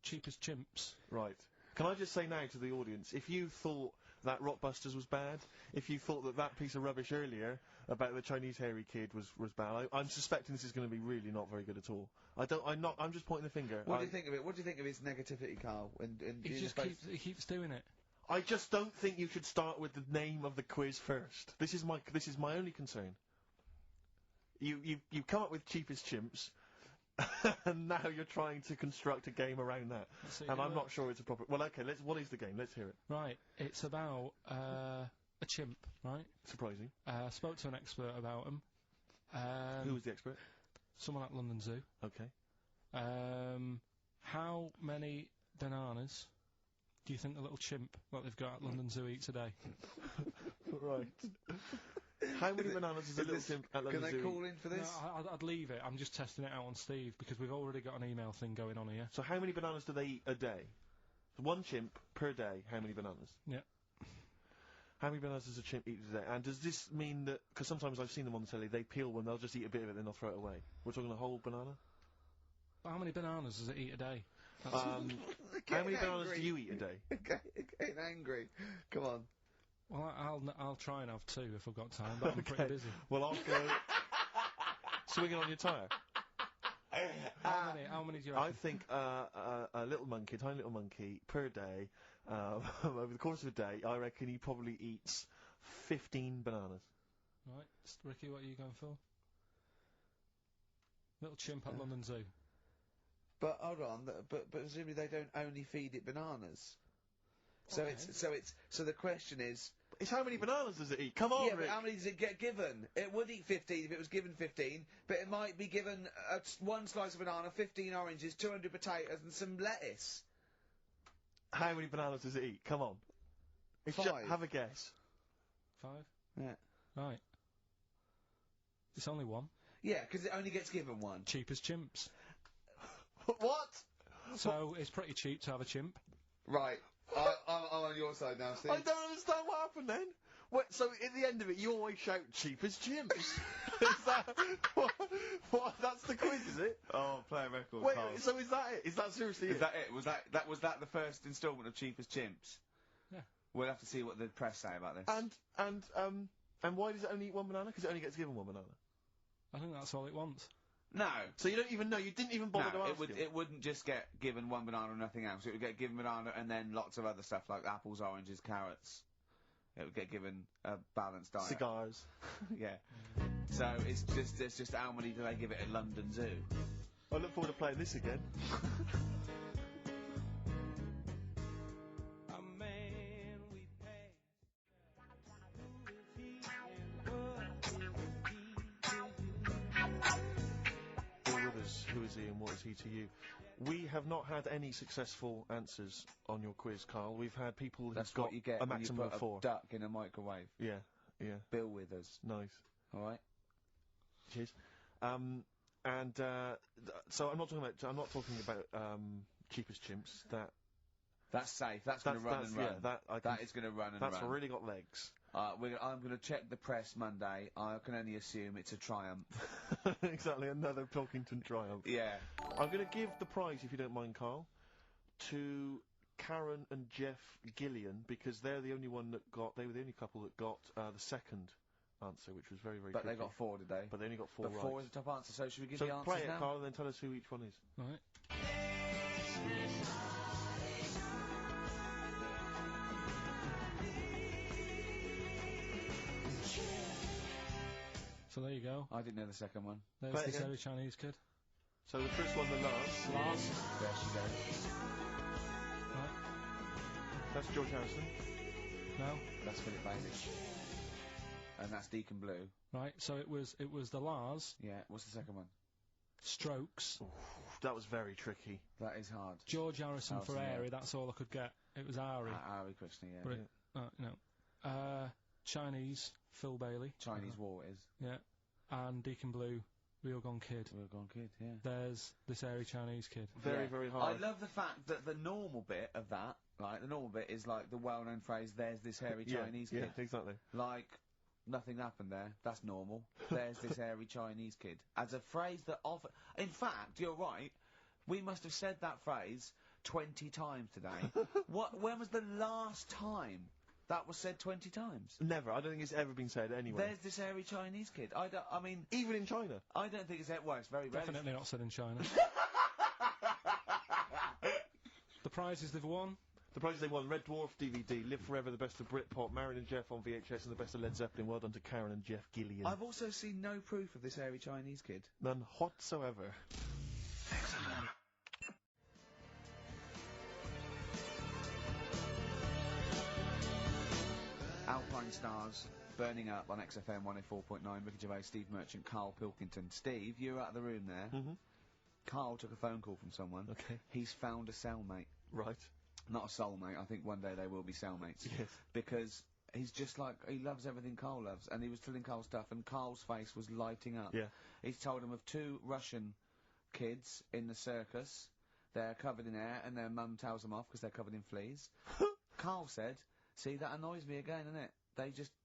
cheapest chimps. Right. Can I just say now to the audience, if you thought that Rockbusters was bad, if you thought that piece of rubbish earlier about the Chinese hairy kid was bad, I'm suspecting this is going to be really not very good at all. I'm just pointing the finger. What do you think of it? What do you think of his negativity, Carl? He keeps doing it. I just don't think you should start with the name of the quiz first. This is my only concern. You come up with cheapest chimps, and now you're trying to construct a game around that. And I'm not sure it's a proper... Well, okay, what is the game? Let's hear it. Right, it's about a chimp, right? Surprising. Spoke to an expert about them. Who was the expert? Someone at London Zoo. Okay. How many bananas do you think the little chimp that they've got at London Zoo eats a day? Right. How many bananas does a little chimp at London Zoo? Can they call in for this? No, I'd leave it. I'm just testing it out on Steve, because we've already got an email thing going on here. So how many bananas do they eat a day? One chimp per day, how many bananas? Yeah. How many bananas does a chimp eat a day? And does this mean that... Because sometimes I've seen them on the telly, they peel one, they'll just eat a bit of it, then they'll throw it away. We're talking a whole banana? How many bananas does it eat a day? How many bananas do you eat a day? Getting angry. Come on. Well, I'll try and have 2 if I've got time, but I'm pretty busy. Well, I'll go... swinging on your tyre? How many do you reckon? I think a little monkey, tiny little monkey, per day, over the course of a day, I reckon he probably eats 15 bananas. Right, Ricky, what are you going for? Little chimp at London Zoo. But hold on, but presumably they don't only feed it bananas. So Okay. so the question is... It's how many bananas does it eat? Come on, Yeah, Rick. but how many does it get given? It would eat 15 if it was given 15, but it might be given one slice of banana, 15 oranges, 200 potatoes and some lettuce. How many bananas does it eat? Come on. It's 5. Have a guess. 5? Yeah. Right. It's only 1. Yeah, because it only gets given 1. Cheap as chimps. What? So, it's pretty cheap to have a chimp. Right. I'm on your side now, Steve. I don't understand what happened then. What, so at the end of it, you always shout cheap as chimps. Is that what? That's the quiz, is it? Oh, play a record. Wait, Carl. so is that it? Is that seriously Is it? that it? Was that the first instalment of Cheap as Chimps? Yeah. We'll have to see what the press say about this. And why does it only eat 1 banana? Because it only gets given 1 banana. I think that's all it wants. No. So you don't even know. You didn't even bother to No, ask him. it wouldn't just get given 1 banana and nothing else. It would get given banana and then lots of other stuff like apples, oranges, carrots. It would get given a balanced diet. Cigars. Yeah. So it's just how many do they give it at London Zoo? I look forward to playing this again. A man we pay. Bill Withers, who is he and what is he to you? We have not had any successful answers on your quiz, Carl. We've had people who've That's got what you get a when you maximum put of 4. a duck in a microwave. Yeah, yeah. Bill Withers. Nice. All right. Cheers. So I'm not talking about cheapest chimps. That's safe. That's going to run and run. Yeah, that is going to run and run. That's really got legs. I'm going to check the press Monday. I can only assume it's a triumph. Exactly, another Pilkington triumph. Yeah. I'm going to give the prize, if you don't mind, Carl, to Karen and Jeff Gillian, because they're the only one that got. They were the only couple that got the second answer, which was very, very. But tricky. they got 4 today. But they only got 4 right. But 4 is the top answer. So should we give so the answers play it, now? Carl, and then tell us who each one is. Right. So there you go. I didn't know the second one. There's Play it this again. very Chinese kid. So the first one, the last. There she goes. Right. That's George Harrison. No. That's Philip Bailey. And that's Deacon Blue. Right. So it was the Lars. Yeah. What's the second one? Strokes. That was very tricky. That is hard. George Harrison for Harrison, yeah. Airy. That's all I could get. It was Ari. Ari Krishna, yeah. But it, no. Chinese, Phil Bailey. Chinese War is. Yeah. And Deacon Blue, Real Gone Kid. Real Gone Kid, yeah. There's this airy Chinese kid. Very, very hard. I love the fact that the normal bit of that, like, the normal bit is like the well-known phrase, there's this hairy Chinese kid. Yeah, exactly. Like, nothing happened there. That's normal. There's this hairy Chinese kid. As a phrase that often... In fact, you're right. We must have said that phrase 20 times today. When was the last time that was said 20 times? Never. I don't think it's ever been said anywhere. There's this hairy Chinese kid. I mean... Even in China. I don't think it's... Well, it's very rare. Definitely not said in China. The prizes they've won. The prizes they won: Red Dwarf DVD, Live Forever, the best of Britpop, Marion and Jeff on VHS, and the best of Led Zeppelin. Well done to Karen and Jeff Gillian. I've also seen no proof of this hairy Chinese kid. None whatsoever. Excellent. Alpine Stars, Burning Up on XFM 104.9, Ricky Gervais, Steve Merchant, Karl Pilkinton. Steve, you were out of the room there. Mm-hmm. Carl took a phone call from someone. Okay. He's found a cellmate. Right. Not a soulmate, I think one day they will be cellmates. Yes. Because he's just like, he loves everything Carl loves, and he was telling Carl stuff, and Carl's face was lighting up. Yeah. He's told him of 2 Russian kids in the circus. They're covered in hair, and their mum tells them off because they're covered in fleas. Carl said, see, that annoys me again, innit?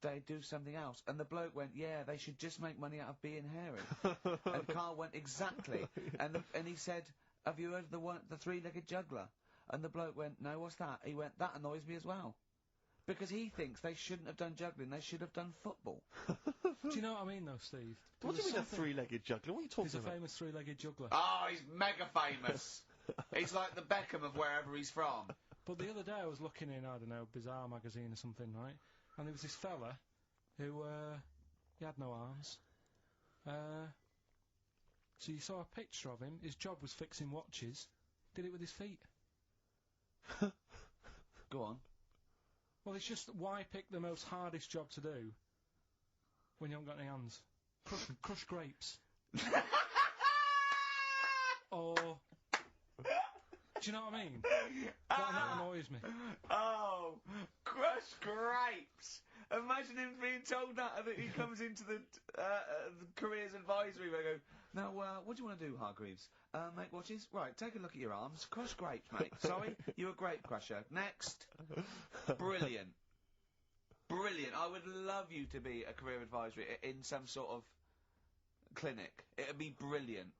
They do something else. And the bloke went, yeah, they should just make money out of being hairy. And Carl went, exactly. And he said, have you heard of the 3-legged juggler? And the bloke went, no, what's that? He went, that annoys me as well. Because he thinks they shouldn't have done juggling, they should have done football. Do you know what I mean, though, Steve? What do you mean a three-legged juggler? What are you talking about? He's a famous three-legged juggler. Oh, he's mega famous. He's like the Beckham of wherever he's from. But the other day I was looking in, I don't know, Bizarre magazine or something, right? And there was this fella who, he had no arms. So you saw a picture of him, his job was fixing watches, did it with his feet. Go on. Well, it's just, why pick the most hardest job to do when you haven't got any hands? Crush grapes. Or... Do you know what I mean? That annoys me. Oh, crush grapes! Imagine him being told that he comes into the careers advisory where I go, now, what do you want to do, Hargreaves? Make watches? Right, take a look at your arms. Crush grapes, mate. Sorry, you're a grape crusher. Next. Brilliant. Brilliant. I would love you to be a career advisory in some sort of clinic. It'd be brilliant.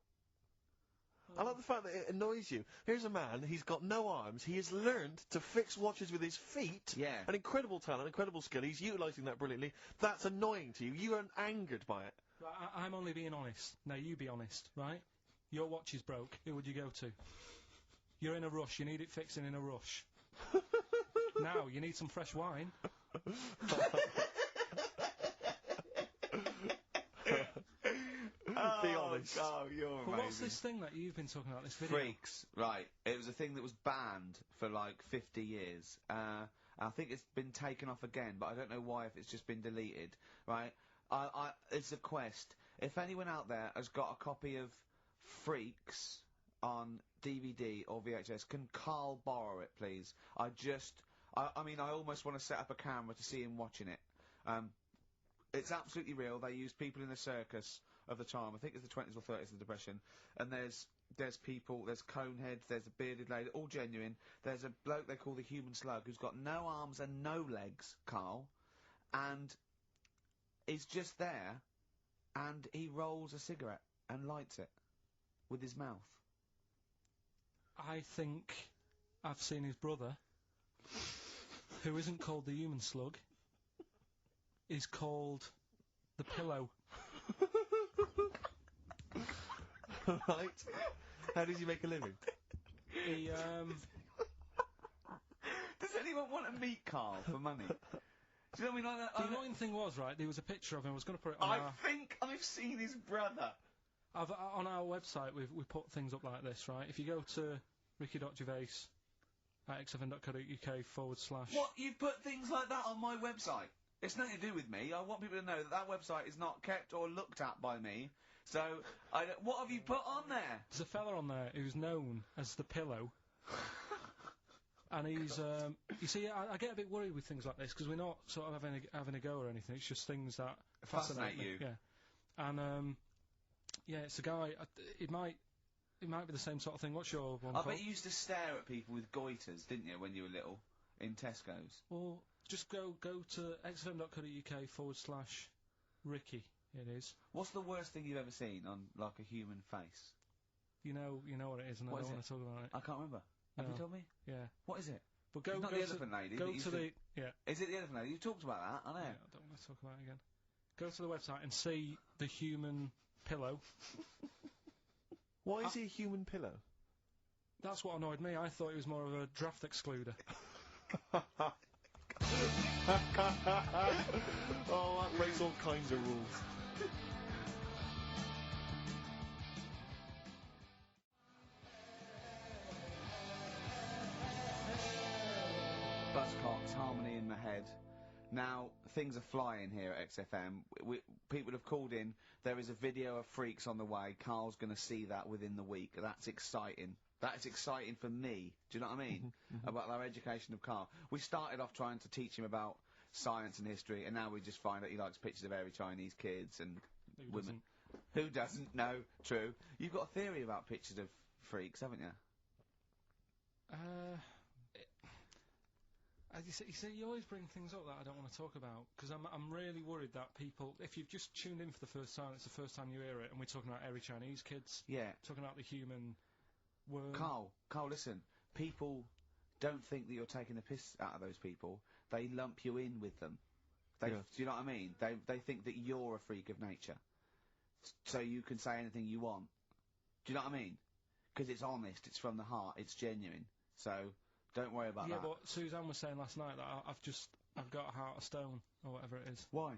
I like the fact that it annoys you. Here's a man, he's got no arms, he has learned to fix watches with his feet. Yeah. An incredible talent, incredible skill, he's utilising that brilliantly. That's annoying to you. You are angered by it. Right, I'm only being honest. Now, you be honest, right? Your watch is broke. Who would you go to? You're in a rush. You need it fixing in a rush. Now, you need some fresh wine. Be honest. Oh, you're amazing. But what's this thing that you've been talking about, this video? Freaks. Right. It was a thing that was banned for like 50 years. I think it's been taken off again, but I don't know why, if it's just been deleted. Right? It's a quest. If anyone out there has got a copy of Freaks on DVD or VHS, can Karl borrow it, please? I mean, I almost want to set up a camera to see him watching it. It's absolutely real. They use people in the circus of the time. I think it's the 20s or 30s of the Depression. And there's people, there's coneheads, there's a bearded lady, all genuine. There's a bloke they call the Human Slug who's got no arms and no legs, Karl. And he's just there, and he rolls a cigarette and lights it with his mouth. I think I've seen his brother, who isn't called the Human Slug, is called the Pillow. Right. How does he make a living? He, Does anyone want to meet Karl for money? Do you know what I mean? Like that, the annoying thing was, right, there was a picture of him, I was going to put it on I think I've seen his brother. on our website, we put things up like this, right? If you go to ricky.gervais at xfn.co.uk/... What? You've put things like that on my website? It's nothing to do with me. I want people to know that that website is not kept or looked at by me. So, what have you put on there? There's a fella on there who's known as the Pillow. And he's, you see, I get a bit worried with things like this, because we're not sort of having a go or anything, it's just things that fascinate you. Yeah. And, yeah, it's a guy, it might be the same sort of thing. What's your one I called? bet you used to stare at people with goiters, didn't you, when you were little, in Tesco's? Well, just go to xfm.co.uk/Ricky, it is. What's the worst thing you've ever seen on, like, a human face? You know what it is, and I don't want to talk about it. I can't remember. Have you told me? Yeah. What is it? But go, it's not go the to, elephant lady. Go to the... Yeah. Is it the elephant lady? You talked about that, I know. Yeah, I don't want to talk about it again. Go to the website and see the Human Pillow. Why is he a human pillow? That's what annoyed me. I thought he was more of a draft excluder. Oh, that breaks all kinds of rules. Buzzcocks, harmony in my head. Now, things are flying here at XFM. People have called in. There is a video of Freaks on the way. Karl's going to see that within the week. That's exciting. That is exciting for me. Do you know what I mean? About our education of Karl. We started off trying to teach him about science and history, and now we just find that he likes pictures of hairy Chinese kids and women. Who doesn't? No, true. You've got a theory about pictures of freaks, haven't you? You see, you always bring things up that I don't want to talk about, because I'm really worried that people, if you've just tuned in for the first time, it's the first time you hear it, and we're talking about hairy Chinese kids. Yeah. Talking about the human worm. Karl, listen. People don't think that you're taking the piss out of those people. they lump you in with them. Do you know what I mean? They think that you're a freak of nature. So you can say anything you want. Do you know what I mean? Because it's honest, it's from the heart, it's genuine. So, don't worry about that. Yeah, but Suzanne was saying last night that I've got a heart of stone, or whatever it is. Why?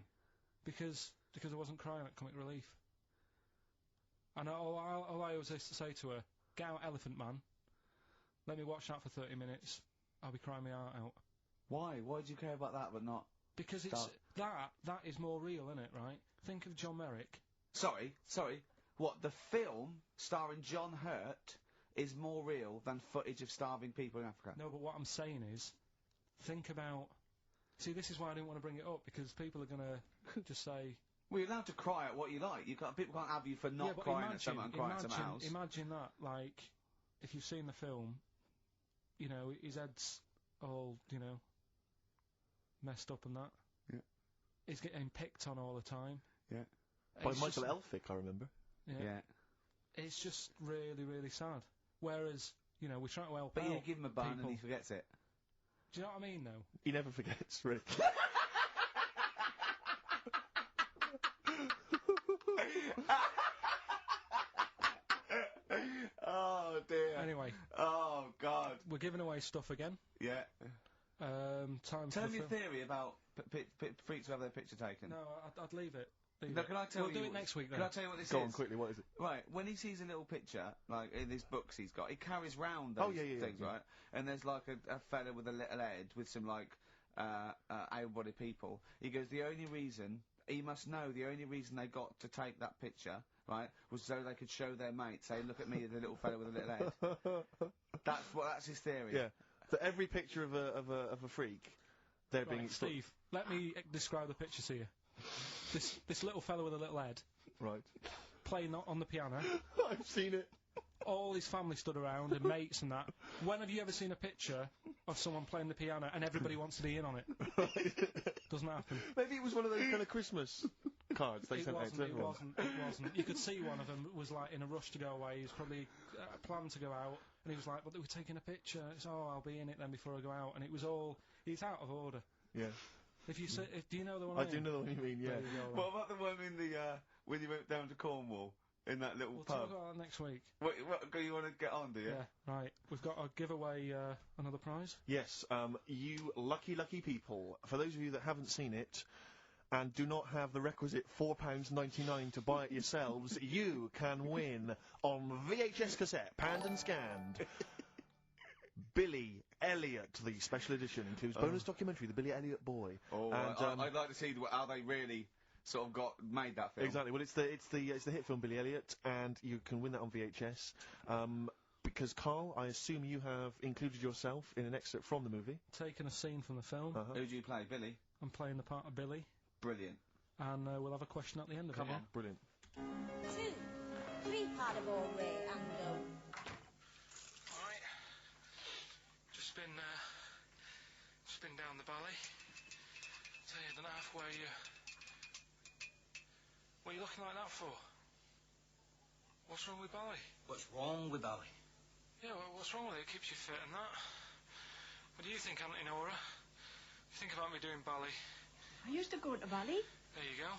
Because I wasn't crying at Comic Relief. And all I always used to say to her, get out Elephant Man, let me watch that for 30 minutes, I'll be crying my heart out. Why? Why do you care about that but not... Because it's... That is more real, isn't it, right? Think of John Merrick. Sorry. What, the film starring John Hurt is more real than footage of starving people in Africa? No, but what I'm saying is, think about... See, this is why I didn't want to bring it up, because people are gonna just say... Well, you're allowed to cry at what you like. People can't have you for not crying at someone and crying at someone else. Imagine that, like, if you've seen the film, you know, his head's all, you know, messed up and that. Yeah. He's getting picked on all the time. Yeah. By Michael Elphick, I remember. Yeah. It's just really, really sad. Whereas, you know, we try to help out. But you give him a bun and he forgets it. Do you know what I mean, though? He never forgets, really. Oh, dear. Anyway. Oh, God. We're giving away stuff again. Yeah. Tell me your theory about freaks who have their picture taken. No, I'd leave it. No, can I tell you? We'll do it next week, then. Can I tell you what this is? Go on, quickly, what is it? Right, when he sees a little picture, like in his books he's got, he carries round those things, right? And there's like a fella with a little head with some, like, able-bodied people. He goes, the only reason they got to take that picture, right, was so they could show their mates, say, look at me, the little fella with a little head. That's his theory. Yeah. So every picture of a freak, they're being... Steve, let me describe the picture to you. This little fella with a little head. Right. Playing on the piano. I've seen it. All his family stood around, and mates and that. When have you ever seen a picture of someone playing the piano and everybody wants to be in on it? Doesn't happen. Maybe it was one of those kind of Christmas cards they sent out to everyone. It wasn't. You could see one of them was, like, in a rush to go away. He was probably planned to go out, and he was like, but they were taking a picture. It's, I'll be in it then before I go out. And it was all... He's out of order. Yeah. If you say... do you know the one I mean? do know the one you mean, yeah. What about the one in the, when you went down to Cornwall? In that little we'll pub. We'll talk about that next week. What, you want to get on, do you? Yeah, right. We've got to give away another prize. Yes, you lucky people. For those of you that haven't seen it, and do not have the requisite £4.99 to buy it yourselves, you can win on VHS cassette, panned and scanned. Billy Elliot, the special edition, includes bonus documentary, The Billy Elliot Boy. Oh, and, I'd like to see how they really... sort of made that film. Exactly. Well, it's the hit film Billy Elliot, and you can win that on VHS. Because Carl, I assume you have included yourself in an excerpt from the movie. Taken a scene from the film. Who do you play, Billy? I'm playing the part of Billy. Brilliant. And we'll have a question at the end of it. Come on. Brilliant. 2, 3 part of all way and go. Alright. Just been down the valley. Tell you, I don't know where you... What are you looking like that for? What's wrong with Bally? What's wrong with Bally? Yeah, well, what's wrong with it? It keeps you fit and that. What do you think, Auntie Nora? You think about me doing Bally? I used to go to Bally. There you go.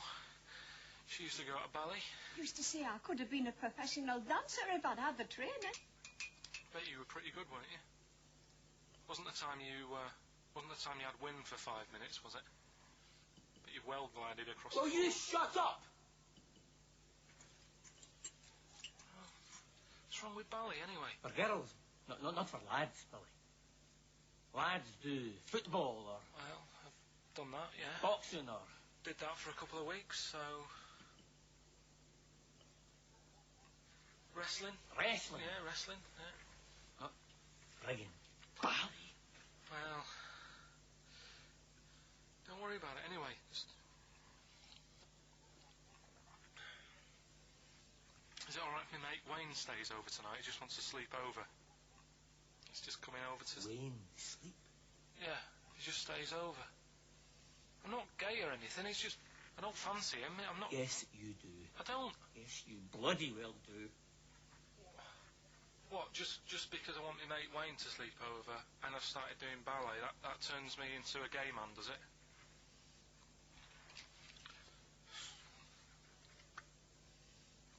She used to go to Bally. Used to say I could have been a professional dancer if I'd had the training. Bet you were pretty good, weren't you? Wasn't the time you had wind for 5 minutes, was it? But you well glided across Well, the floor. you shut up! What's wrong with Bally, anyway? For girls, not for lads, Billy. Lads do football or... Well, I've done that, yeah. Boxing or... Did that for a couple of weeks, so... Wrestling? Wrestling? Yeah, wrestling, yeah. Friggin' Bally. Well... Don't worry about it, anyway. Just... Is it alright if my mate Wayne stays over tonight? He just wants to sleep over. He's just coming over to... Wayne, sleep? Yeah, he just stays over. I'm not gay or anything, it's just... I don't fancy him, I'm not... Yes, you do. I don't. Yes, you bloody well do. What, just because I want my mate Wayne to sleep over and I've started doing ballet, that turns me into a gay man, does it?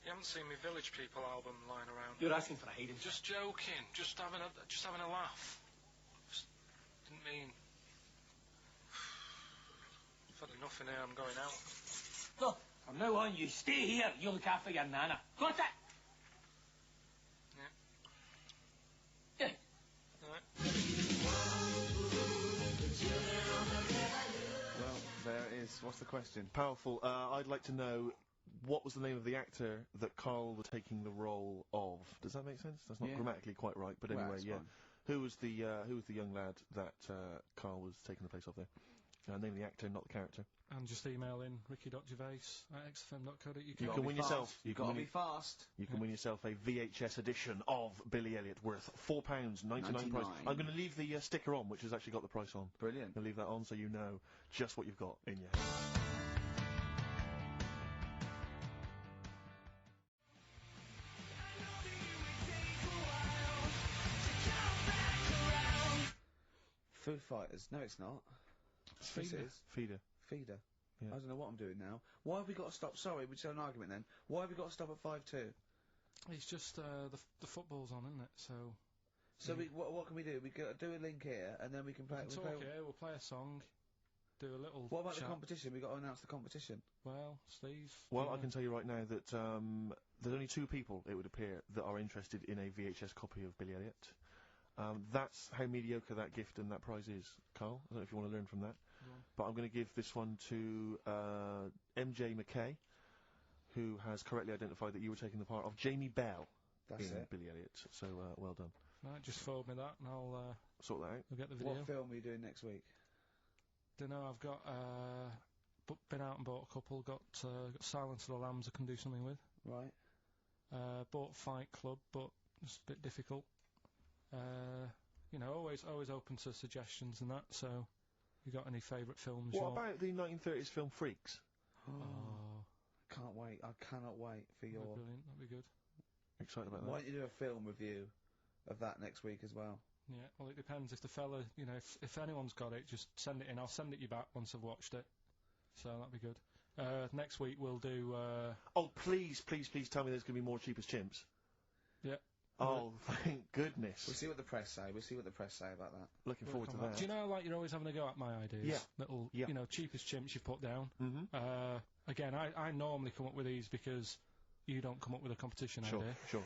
You haven't seen my Village People album lying around. You're asking for a hiding. Just joking, just having a laugh. Just didn't mean... I've had enough in here, I'm going out. Look, from now on, you stay here, you look after your nana. Got it? Yeah. Yeah. Alright. Well, there it is. What's the question? Powerful. I'd like to know what was the name of the actor that Karl was taking the role of. Does that make sense? That's not grammatically quite right, but anyway, yeah. Fine. Who was the young lad that Karl was taking the place of there? Name of the actor, not the character. And just email in ricky.gervais@xfm.co.uk. You can win yourself. You gotta be fast. You can win yourself a VHS edition of Billy Elliot worth £4.99 price. I'm going to leave the sticker on, which has actually got the price on. Brilliant. I'll leave that on so you know just what you've got in your hand. Food Fighters. No, it's not. Feeder. Feeder. Feeder. Yeah. I don't know what I'm doing now. Why have we got to stop? Sorry, we just had an argument then. Why have we got to stop at 5-2? It's just the football's on, isn't it? So what can we do? We do a link here, and then we can play. We'll play a song. Do a little. What about chat. the competition? We got to announce the competition. Well, Steve. Well, I can tell you right now that there's only 2 people, it would appear, that are interested in a VHS copy of Billy Elliot. That's how mediocre that gift and that prize is, Karl. I don't know if you want to learn from that. Yeah. But I'm going to give this one to MJ McKay, who has correctly identified that you were taking the part of Jamie Bell in Billy Elliot. So, well done. Right, just forward me that and I'll sort that out. I'll get the video. What film are you doing next week? Dunno, I've got been out and bought a couple, got Silence of the Lambs I can do something with. Right. Bought Fight Club, but it's a bit difficult. You know, always open to suggestions and that, so you got any favourite films? What about the 1930s film Freaks? Oh. Can't wait. I cannot wait for your... Brilliant, that'd be good. Excited about that. Why don't you do a film review of that next week as well? Yeah, well it depends. If the fella, you know, if anyone's got it, just send it in. I'll send it you back once I've watched it. So that'd be good. Next week we'll do, Oh, please tell me there's going to be more Cheap as Chimps. Yeah. Oh, thank goodness. We'll see what the press say. We'll see what the press say about that. Looking forward to that. Do you know, like, you're always having a go at my ideas? Yeah. Little, yeah. You know, cheapest chimps you've put down. Mm-hmm. Again, I normally come up with these because you don't come up with a competition idea. Sure.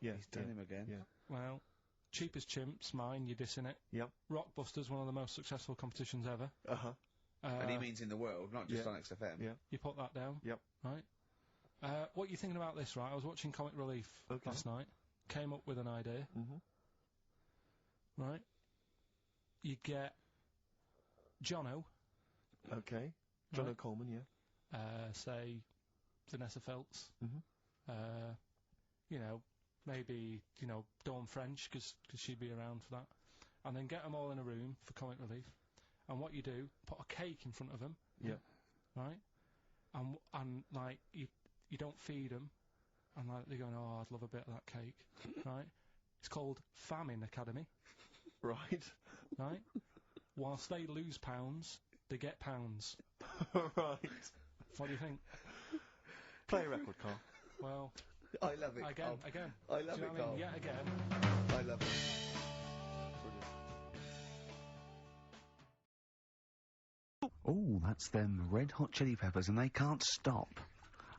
Yeah. He's done him again. Yeah. Well, cheapest chimps, mine, you're dissing it. Yep. Rockbusters, one of the most successful competitions ever. Uh-huh. And he means in the world, not just on XFM. Yeah. You put that down. Yep. Right. What are you thinking about this, right? I was watching Comic Relief last night. Came up with an idea. Mm-hmm. Right. You get Jono. Okay. Jono Coleman, yeah. Say Vanessa Feltz. Mm-hmm. You know, maybe, you know, Dawn French, because she'd be around for that. And then get them all in a room for Comic Relief. And what you do, put a cake in front of them. Yeah. Right? And like, you don't feed them. And like, they're going, oh, I'd love a bit of that cake. Right? It's called Famine Academy. Right. Right? Whilst they lose pounds, they get pounds. Right. What do you think? Play a record, Karl. Well... I love it, Again. I love it, Karl. Yeah, again. I love it. Oh, that's them Red Hot Chili Peppers, and they can't stop.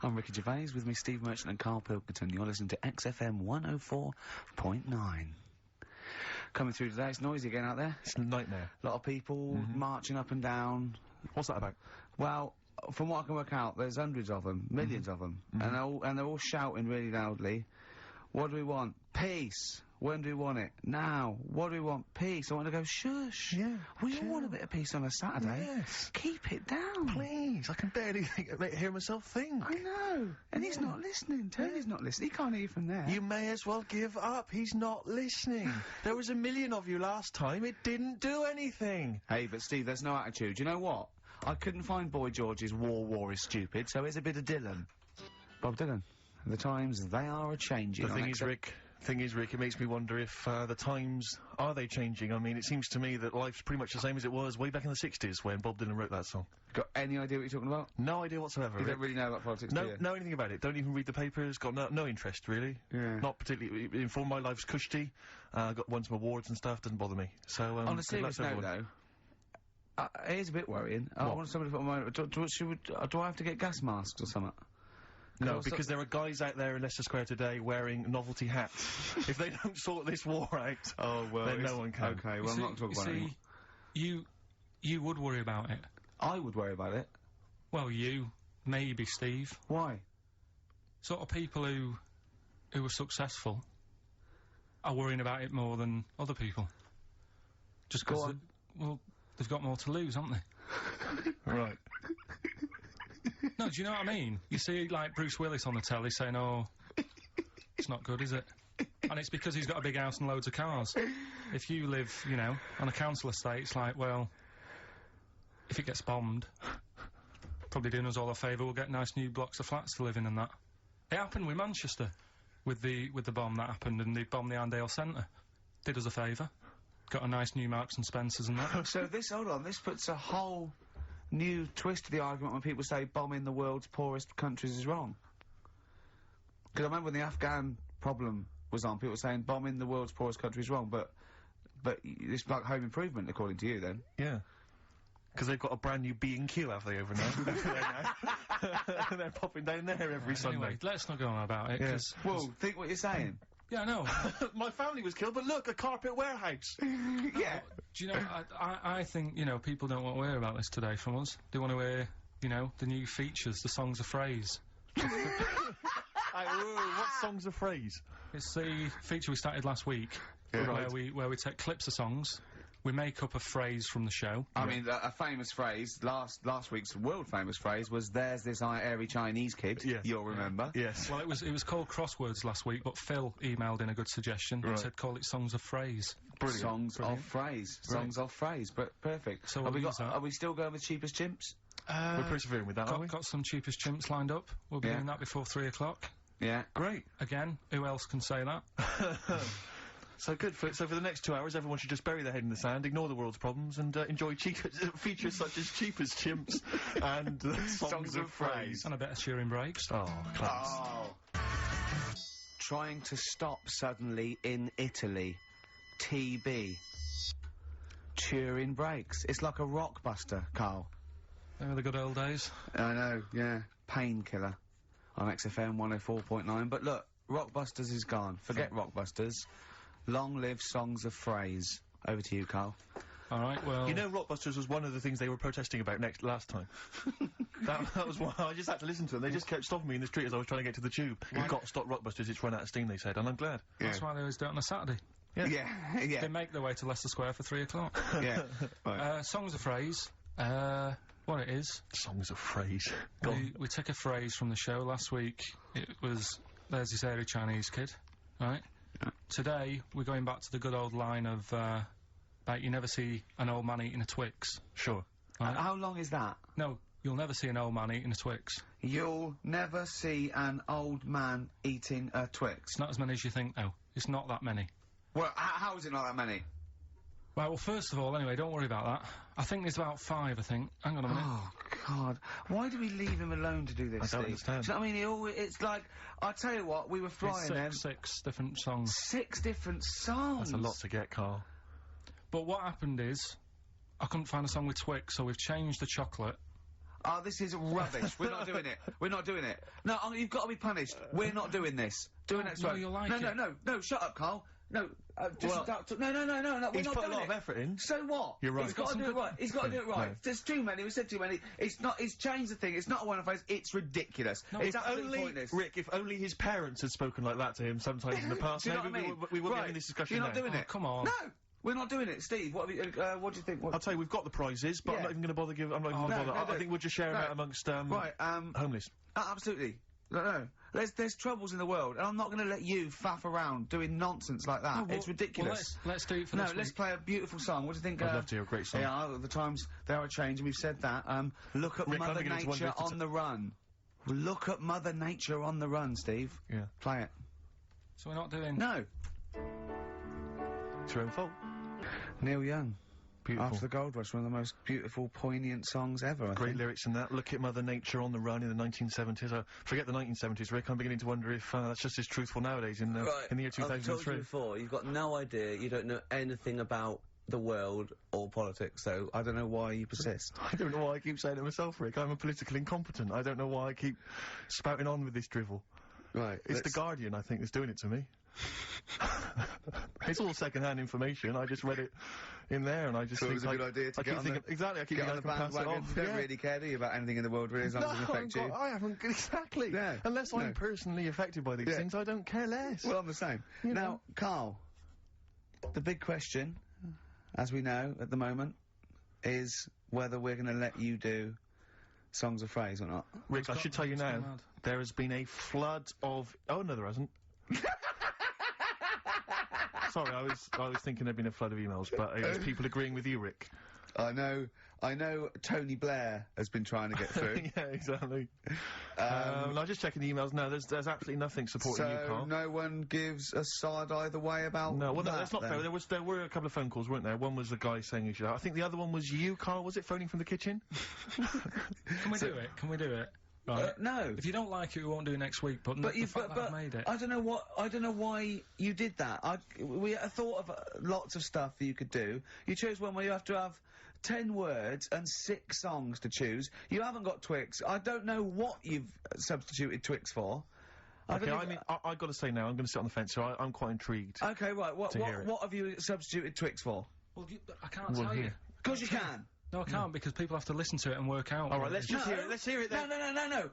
I'm Ricky Gervais, with me Steve Merchant and Karl Pilkinton. You're listening to XFM 104.9. Coming through today, it's noisy again out there. It's a nightmare. A lot of people marching up and down. What's that about? Well, from what I can work out, there's hundreds of them, millions of them, and they're all shouting really loudly. What do we want? Peace. When do we want it? Now. What do we want? Peace. I want to go, shush. Yeah. We all want a bit of peace on a Saturday. Yes. Keep it down. Please. I can barely hear myself think. I know. And he's not listening. Tony's not listening. He can't hear from there. You may as well give up. He's not listening. There was 1 million of you last time. It didn't do anything. Hey, but Steve, there's no attitude. You know what? I couldn't find Boy George's War is Stupid, so here's a bit of Dylan. Bob Dylan. The times, they are a-changing. The thing is, Rick, Thing is, Rick, it makes me wonder if the times, are they changing? I mean, it seems to me that life's pretty much the same as it was way back in the 60s when Bob Dylan wrote that song. Got any idea what you're talking about? No idea whatsoever. You don't really know about politics, do you? Know anything about it. Don't even read the papers. Got no interest, really. Yeah. Not particularly informed. My life's cushy. Won some awards and stuff. Doesn't bother me. So, on a serious note, though, it is a bit worrying. I want somebody to put my... Do I have to get gas masks or something? No, because there are guys out there in Leicester Square today wearing novelty hats. If they don't sort this war out, then no one can. Okay, well, I'm not talking about it anymore. You would worry about it. I would worry about it. Well, you, maybe Steve. Why? Sort of people who are successful are worrying about it more than other people. Just because, well, they've got more to lose, haven't they? Right. No, do you know what I mean? You see, like, Bruce Willis on the telly saying, oh, it's not good, is it? And it's because he's got a big house and loads of cars. If you live, you know, on a council estate, it's like, well, if it gets bombed, probably doing us all a favour, we'll get nice new blocks of flats to live in and that. It happened with Manchester, with the bomb that happened, and they bombed the Arndale Centre. Did us a favour. Got a nice new Marks and Spencers and that. So hold on, this puts a whole new twist to the argument when people say bombing the world's poorest countries is wrong. Because I remember when the Afghan problem was on, people were saying bombing the world's poorest country is wrong, but it's like home improvement, according to you, then. Yeah. Because they've got a brand new B&Q, have they, over now? They're popping down there every Sunday. Anyway, let's not go on about it, because... Yeah. Well, think what you're saying. Yeah, I know. My family was killed, but look, a carpet warehouse. Yeah. Do you know, I think, you know, people don't want to hear about this today from us. They want to hear, you know, the new features, the songs of phrase. What songs of phrase? It's the feature we started last week, where we take clips of songs, we make up a phrase from the show. I mean, a famous phrase, last week's world-famous phrase was, there's this airy Chinese kid, you'll remember. Yes. Well, it was called Crosswords last week, but Phil emailed in a good suggestion and said call it Songs of Phrase. Brilliant. Songs of phrase. Songs of phrase, but perfect. So are we still going with Cheapest Chimps? We're persevering with that, aren't we? Got some Cheapest Chimps lined up. We'll be doing that before 3 o'clock. Yeah. Great. Again, who else can say that? So good. So for the next 2 hours, everyone should just bury their head in the sand, ignore the world's problems, and enjoy features such as Cheapest Chimps and songs of phrase. And a bit of cheering breaks. Oh, class. Oh. Trying to stop suddenly in Italy. TB. Cheering breaks. It's like a rockbuster, Carl. The good old days. I know, yeah. Painkiller. On XFM 104.9. But look, Rockbusters is gone. Forget Rockbusters. Long live Songs of Phrase. Over to you, Carl. All right, well... You know Rockbusters was one of the things they were protesting about last time. that was why I just had to listen to them. They just kept stopping me in the street as I was trying to get to the tube. You've got to stop Rockbusters, it's run out of steam, they said, and I'm glad. Yeah. That's why they always do it on a Saturday. Yeah. They make their way to Leicester Square for 3 o'clock. Yeah. Right. Songs of Phrase. What it is... Songs of Phrase. We took a phrase from the show last week. It was, there's this airy Chinese kid, right? Yeah. Today, we're going back to the good old line of, about you never see an old man eating a Twix. Sure. Right? How long is that? No, you'll never see an old man eating a Twix. You'll never see an old man eating a Twix? It's not as many as you think, though. It's not that many. Well, how is it not that many? Right, well, first of all, anyway, don't worry about that. I think there's about 5, I think. Hang on a minute. Oh, God. Why do we leave him alone to do this, I don't understand. Do you know what I mean? It's like, I tell you what, we were flying then. 6 different songs. 6 different songs? That's a lot to get, Carl. But what happened is, I couldn't find a song with Twix, so we've changed the chocolate. Oh, this is rubbish. We're not doing it. We're not doing it. No, you've got to be punished. We're not doing this. Do it next one. No, you'll like it. No, shut up, Carl. No, no, we're not put a lot of effort in. So what? You're right. He's got to do it right. He's got to do it right. No. There's too many. We said too many. It's not. He's changed the thing. It's not a one-off phrase. It's ridiculous. No, it's absolutely pointless. Rick, if only his parents had spoken like that to him sometimes in the past, do you know what I mean? we wouldn't be having this discussion. You're not doing it. Come on. No. We're not doing it, Steve. What do you think? I'll tell you, we've got the prizes, but I'm not even going to bother I'm not even going to bother. I think we'll just share them out amongst homeless. Absolutely. No. There's troubles in the world, and I'm not going to let you faff around doing nonsense like that. It's ridiculous. Well, let's do it for this week. Let's play a beautiful song. What do you think? I'd love to hear a great song. Yeah, the times they are changing. We've said that. Look at Mother Nature on the run. Look at Mother Nature on the run, Steve. Yeah. Play it. So we're not doing... No. It's your own fault. Neil Young. Beautiful. After the Gold Rush, one of the most beautiful, poignant songs ever, I Great think. lyrics in that. Look at Mother Nature on the run in the 1970s. Forget the 1970s, Rick. I'm beginning to wonder if that's just as truthful nowadays in the year 2003. I've told you before, you've got no idea, you don't know anything about the world or politics, so I don't know why you persist. I don't know why I keep saying it myself, Rick. I'm a political incompetent. I don't know why I keep spouting on with this drivel. Right. It's The Guardian, I think, that's doing it to me. It's all second-hand information. I just read it in there, and I just so think it was a good idea to get on the... Exactly, I keep thinking I can pass it on. You don't really care, do you, about anything in the world, really, as long as it affects you? I haven't... Exactly. Yeah. Unless I'm personally affected by these things, I don't care less. Well, I'm the same. Now, Carl, the big question, as we know at the moment, is whether we're going to let you do songs of phrase or not. Rick, I should tell you now, there has been a flood of... Oh, no, there hasn't. Sorry, I was thinking there'd been a flood of emails, but it was people agreeing with you, Rick. I know Tony Blair has been trying to get through. Yeah, exactly. I'm just checking the emails now. There's absolutely nothing supporting you, Carl. So no one gives a side either way about No, well, that, that's not fair. There were a couple of phone calls, weren't there? One was a guy saying you should... I think the other one was you, Carl. Was it phoning from the kitchen? Can we do it? Can we do it? Right. No. If you don't like it, we won't do it next week. But the fact that I've made it. I don't know why you did that. We thought of lots of stuff that you could do. You chose one where you have to have 10 words and 6 songs to choose. You haven't got Twix. I don't know what you've substituted Twix for. Okay, I mean, I've got to say now, I'm going to sit on the fence, so I'm quite intrigued. Okay, right. What have you substituted Twix for? Well, I can't tell you. Of course you can. No, I can't, because people have to listen to it and work out. All right, let's just hear it. Let's hear it then. No.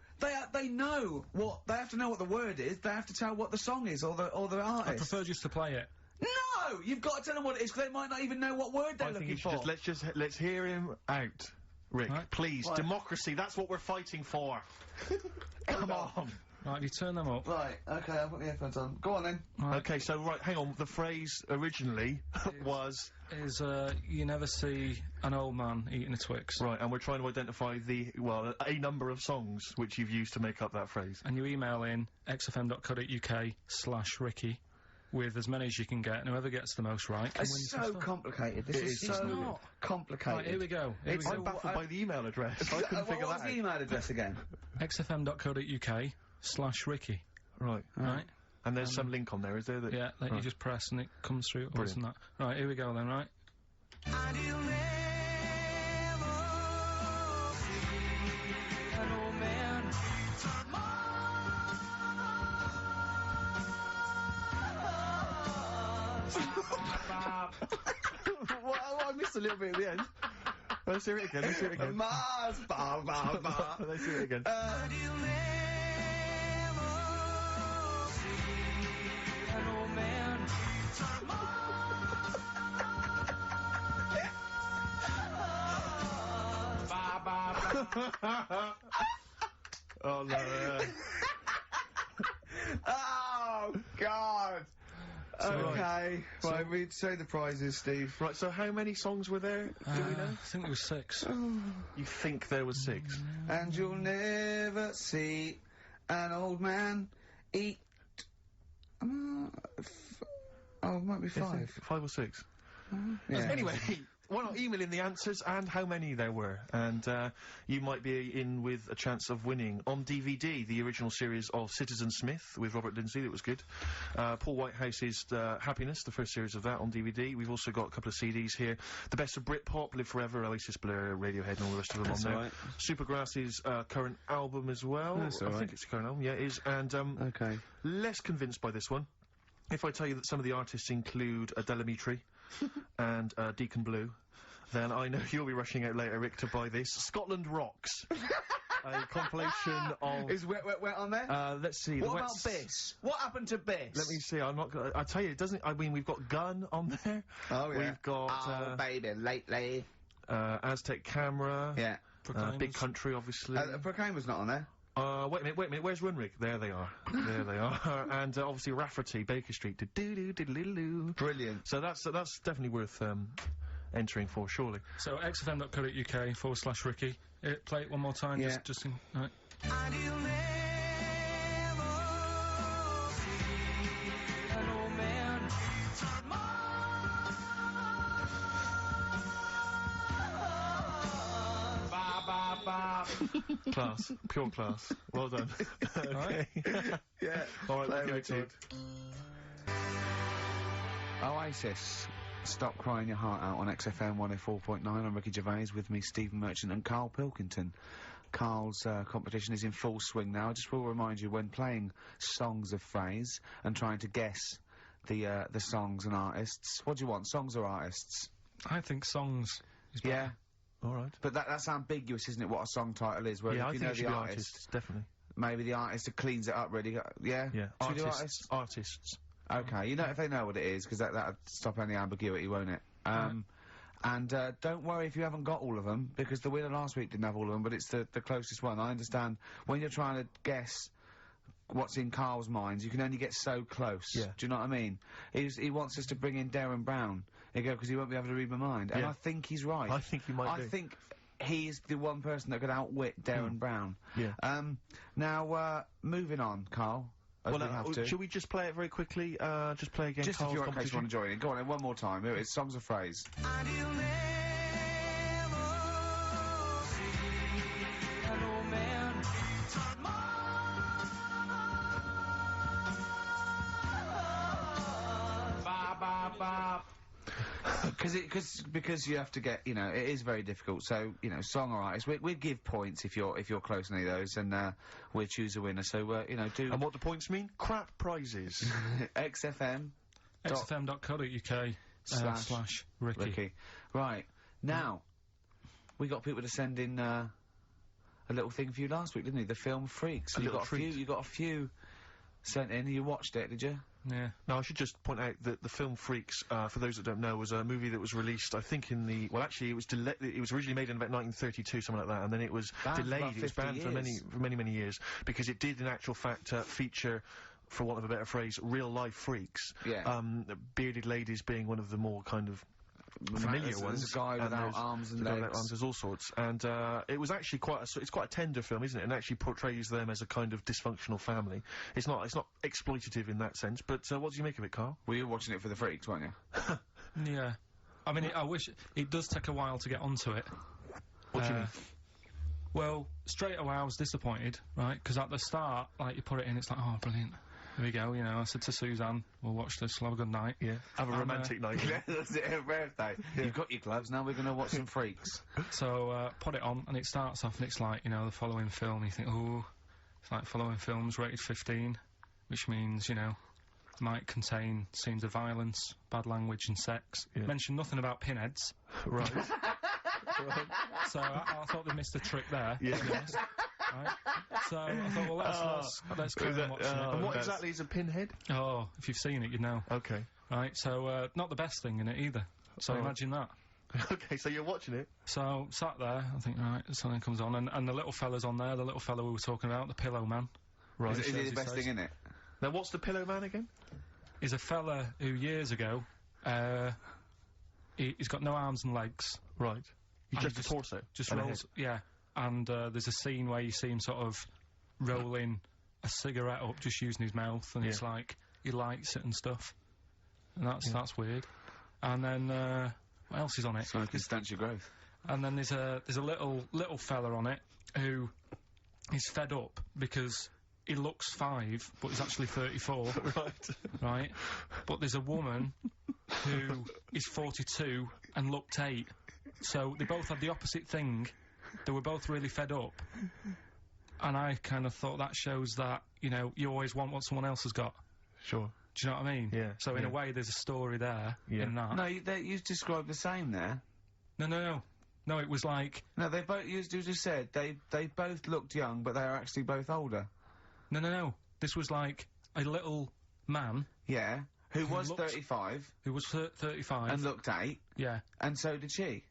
They know what... They have to know what the word is. They have to tell what the song is, or the artist. I prefer just to play it. No! You've got to tell them what it is, because they might not even know what word they're looking for. Let's hear him out. Rick, please. Right. Democracy, that's what we're fighting for. Come on. Right, you turn them up. Right, okay, I'll put the headphones on. Go on then. Right. Okay, so, hang on. The phrase originally was... you never see an old man eating a Twix. Right, and we're trying to identify a number of songs which you've used to make up that phrase. And you email in xfm.co.uk/Ricky with as many as you can get, and whoever gets the most right can win It's so complicated. This is so complicated. Right, here we go. I'm baffled by the email address. I couldn't figure that out. What's the email address again? xfm.co.uk/Ricky. Right. Right. And there's some link on there, is there? Yeah, that you just press and it comes through. Brilliant. That. Right, here we go then, right? And you'll never see an old man I missed a little bit at the end. Let's hear it again. Mars, ba, ba, ba. Let's hear it again. and you'll never see an old man Oh no. Oh, God. Okay. Right, we'd say the prizes, Steve. Right, so how many songs were there? Do we know? I think there was 6. You think there was 6? And you'll never see an old man eat... it might be 5. 5 or 6. Yeah. Anyway, why not email in the answers and how many there were, and you might be in with a chance of winning on DVD the original series of Citizen Smith with Robert Lindsay. That was good. Paul Whitehouse's Happiness, the first series of that on DVD. We've also got a couple of CDs here. The Best of Britpop, Live Forever, Oasis, Blur, Radiohead, and all the rest of them on there. Right. Supergrass's current album as well. That's I all think it's a current album. Yeah, it is. And okay. Less convinced by this one. If I tell you that some of the artists include Delamitri and Deacon Blue, then I know you'll be rushing out later, Rick, to buy this. Scotland Rocks. A compilation of... Is Wet on there? Let's see. What about Biss? What happened to Biss? Let me see, I'm not gonna... I tell you, it doesn't... I mean, we've got Gun on there. Oh, yeah. We've got... Oh, baby, lately. Aztec Camera. Yeah. Big Country, obviously. Proclaimer's not on there. Wait a minute, where's Runrig? There they are. There they are. And obviously Rafferty, Baker Street. Do-do-do-do-do-do. Brilliant. So that's definitely worth entering for, surely. So xfm.co.uk/Ricky. Play it one more time, yeah. just in... Right. and you'll never see Class. Pure class. Well done. Okay. Yeah. Alright, we'll give it to you. Oasis. Stop Crying Your Heart Out on XFM 104.9. I'm Ricky Gervais, with me Stephen Merchant and Karl Pilkinton. Karl's competition is in full swing now. I just will remind you, when playing songs of phrase and trying to guess the songs and artists, what do you want, songs or artists? I think songs is better. Yeah. Alright. But that's ambiguous, isn't it, what a song title is? Where Yeah, if I you think know it should the be artist, artists, definitely. maybe the artist that cleans it up really. Yeah? Yeah. Should we do Artists. Artists. Okay, you know, if they know what it is, because that'd stop any ambiguity, won't it? And don't worry if you haven't got all of them, because the winner last week didn't have all of them, but it's the closest one. I understand when you're trying to guess what's in Karl's mind, you can only get so close. Yeah. Do you know what I mean? He wants us to bring in Darren Brown. He go, because he won't be able to read my mind. And Yeah. I think he's right. I think he might be. I think he's the one person that could outwit Darren Brown. Yeah. Now, moving on, Karl. Well, we have to. should we just play it very quickly? Just play again. Just if Karl's you're in case you competition? want to join in. Go on, then, one more time. Here it is, songs of phrase. Because you have to get, you know, it is very difficult. So, you know, song or artist, we'd give points if you're close to any of those, and we'll choose a winner. So, you know, do. And what do points mean? Crap prizes. XFM. xfm.co.uk /Ricky. Ricky. Right. Now, we got people to send in a little thing for you last week, didn't you? The film Freaks. You got a few sent in. You watched it, did you? Yeah. Now, I should just point out that the film Freaks, for those that don't know, was a movie that was released, I think, in the... Well, actually, it was originally made in about 1932, something like that, and then it was delayed. It was banned for many years, because it did, in actual fact, feature, for want of a better phrase, real-life freaks. Yeah. Bearded ladies being one of the more kind of familiar ones. There's a guy without arms and legs. There's all sorts, and it's actually quite a tender film, isn't it? And actually portrays them as a kind of dysfunctional family. It's not exploitative in that sense. But what do you make of it, Karl? Well, you were watching it for the Freaks, weren't you? Yeah. I mean, I wish it does take a while to get onto it. What do you mean? Well, straight away I was disappointed, right? Because at the start, like, you put it in, it's like, oh, brilliant. Here we go, you know, I said to Suzanne, we'll watch this, we'll have a good night. Yeah. Have a romantic night. Yeah, that's it, her birthday. Yeah. You've got your gloves, now we're gonna watch some Freaks. So, put it on, and it starts off, and it's like, you know, the following film, you think, oh, it's like following films rated 15, which means, you know, might contain scenes of violence, bad language and sex. Yeah. Mention nothing about pinheads. Right. So I thought they missed a trick there, Yeah. to be honest. Right? So I thought, well, let's carry on watching it. And what exactly is a pinhead? Oh, if you've seen it, you'd know. Okay. Right, so, not the best thing in it either. So imagine that. Okay, so you're watching it? So, sat there, I think, right, something comes on, and the little fella's on there, the little fella we were talking about, the Pillow Man. Right. Is it the best thing in it? Now, what's the Pillow Man again? He's a fella who, years ago, he's got no arms and legs. Right. He's just a torso? Just rolls, yeah. And, there's a scene where you see him sort of rolling a cigarette up, just using his mouth, and it's like, he lights it and stuff. And that's weird. And then, what else is on it? Smoking stench your growth. And then there's a little fella on it who is fed up because he looks 5, but he's actually 34. Right. Right? But there's a woman who is 42 and looked 8. So they both had the opposite thing. They were both really fed up. And I kind of thought that shows that, you know, you always want what someone else has got. Sure. Do you know what I mean? Yeah. So in a way, there's a story there in that. No, you described the same there. No, it was like... No, they both, you just said, they both looked young, but they are actually both older. No. This was like a little man... Yeah, who was 35. Who was 35. And looked 8. Yeah. And so did she.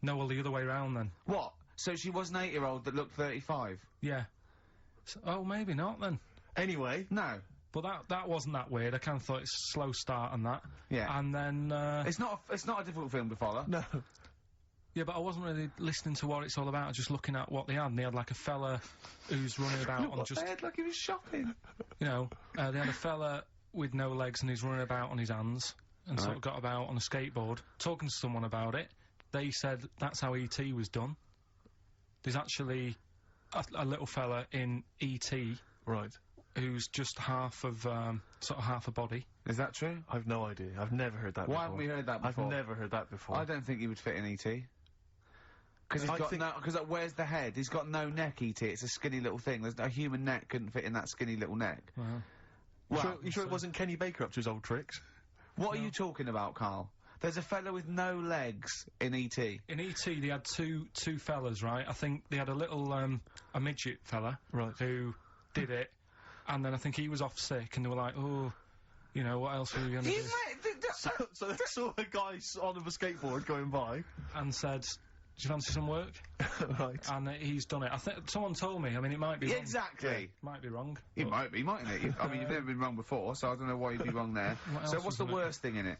No, well, the other way round then. What? So she was an 8-year-old that looked 35? Yeah. So, oh, maybe not then. Anyway. No. But that wasn't that weird. I kind of thought it's a slow start and that. Yeah. And then, It's not a difficult film to follow. No. Yeah, but I wasn't really listening to what it's all about, just looking at what they had, and they had, like, a fella who's running about on just... They had like he was shopping. You know, they had a fella with no legs, and he's running about on his hands, and sort of got about on a skateboard, talking to someone about it. They said that's how E.T. was done. there's actually a little fella in E.T. Right. Who's just half of, sort of half a body. Is that true? I've no idea. I've never heard that before. Why haven't we heard that before? I've never heard that before. I don't think he would fit in E.T. Because he's got no... Because where's the head? He's got no neck, E.T. It's a skinny little thing. There's a human neck couldn't fit in that skinny little neck. You sure it wasn't Kenny Baker up to his old tricks? What are you talking about, Carl? There's a fella with no legs in E.T. In E.T. they had two fellas, right? I think they had a little, a midget fella. Right. Who did it, and then I think he was off sick, and they were like, oh, you know, what else are we gonna do? So they saw a guy on a skateboard going by. And said, do you fancy some work? Right. And he's done it. I think someone told me, I mean, it might be wrong. Exactly. Might be wrong. It might be, mightn't it? I mean, you've never been wrong before, so I don't know why you'd be wrong there. So what's the worst thing in it?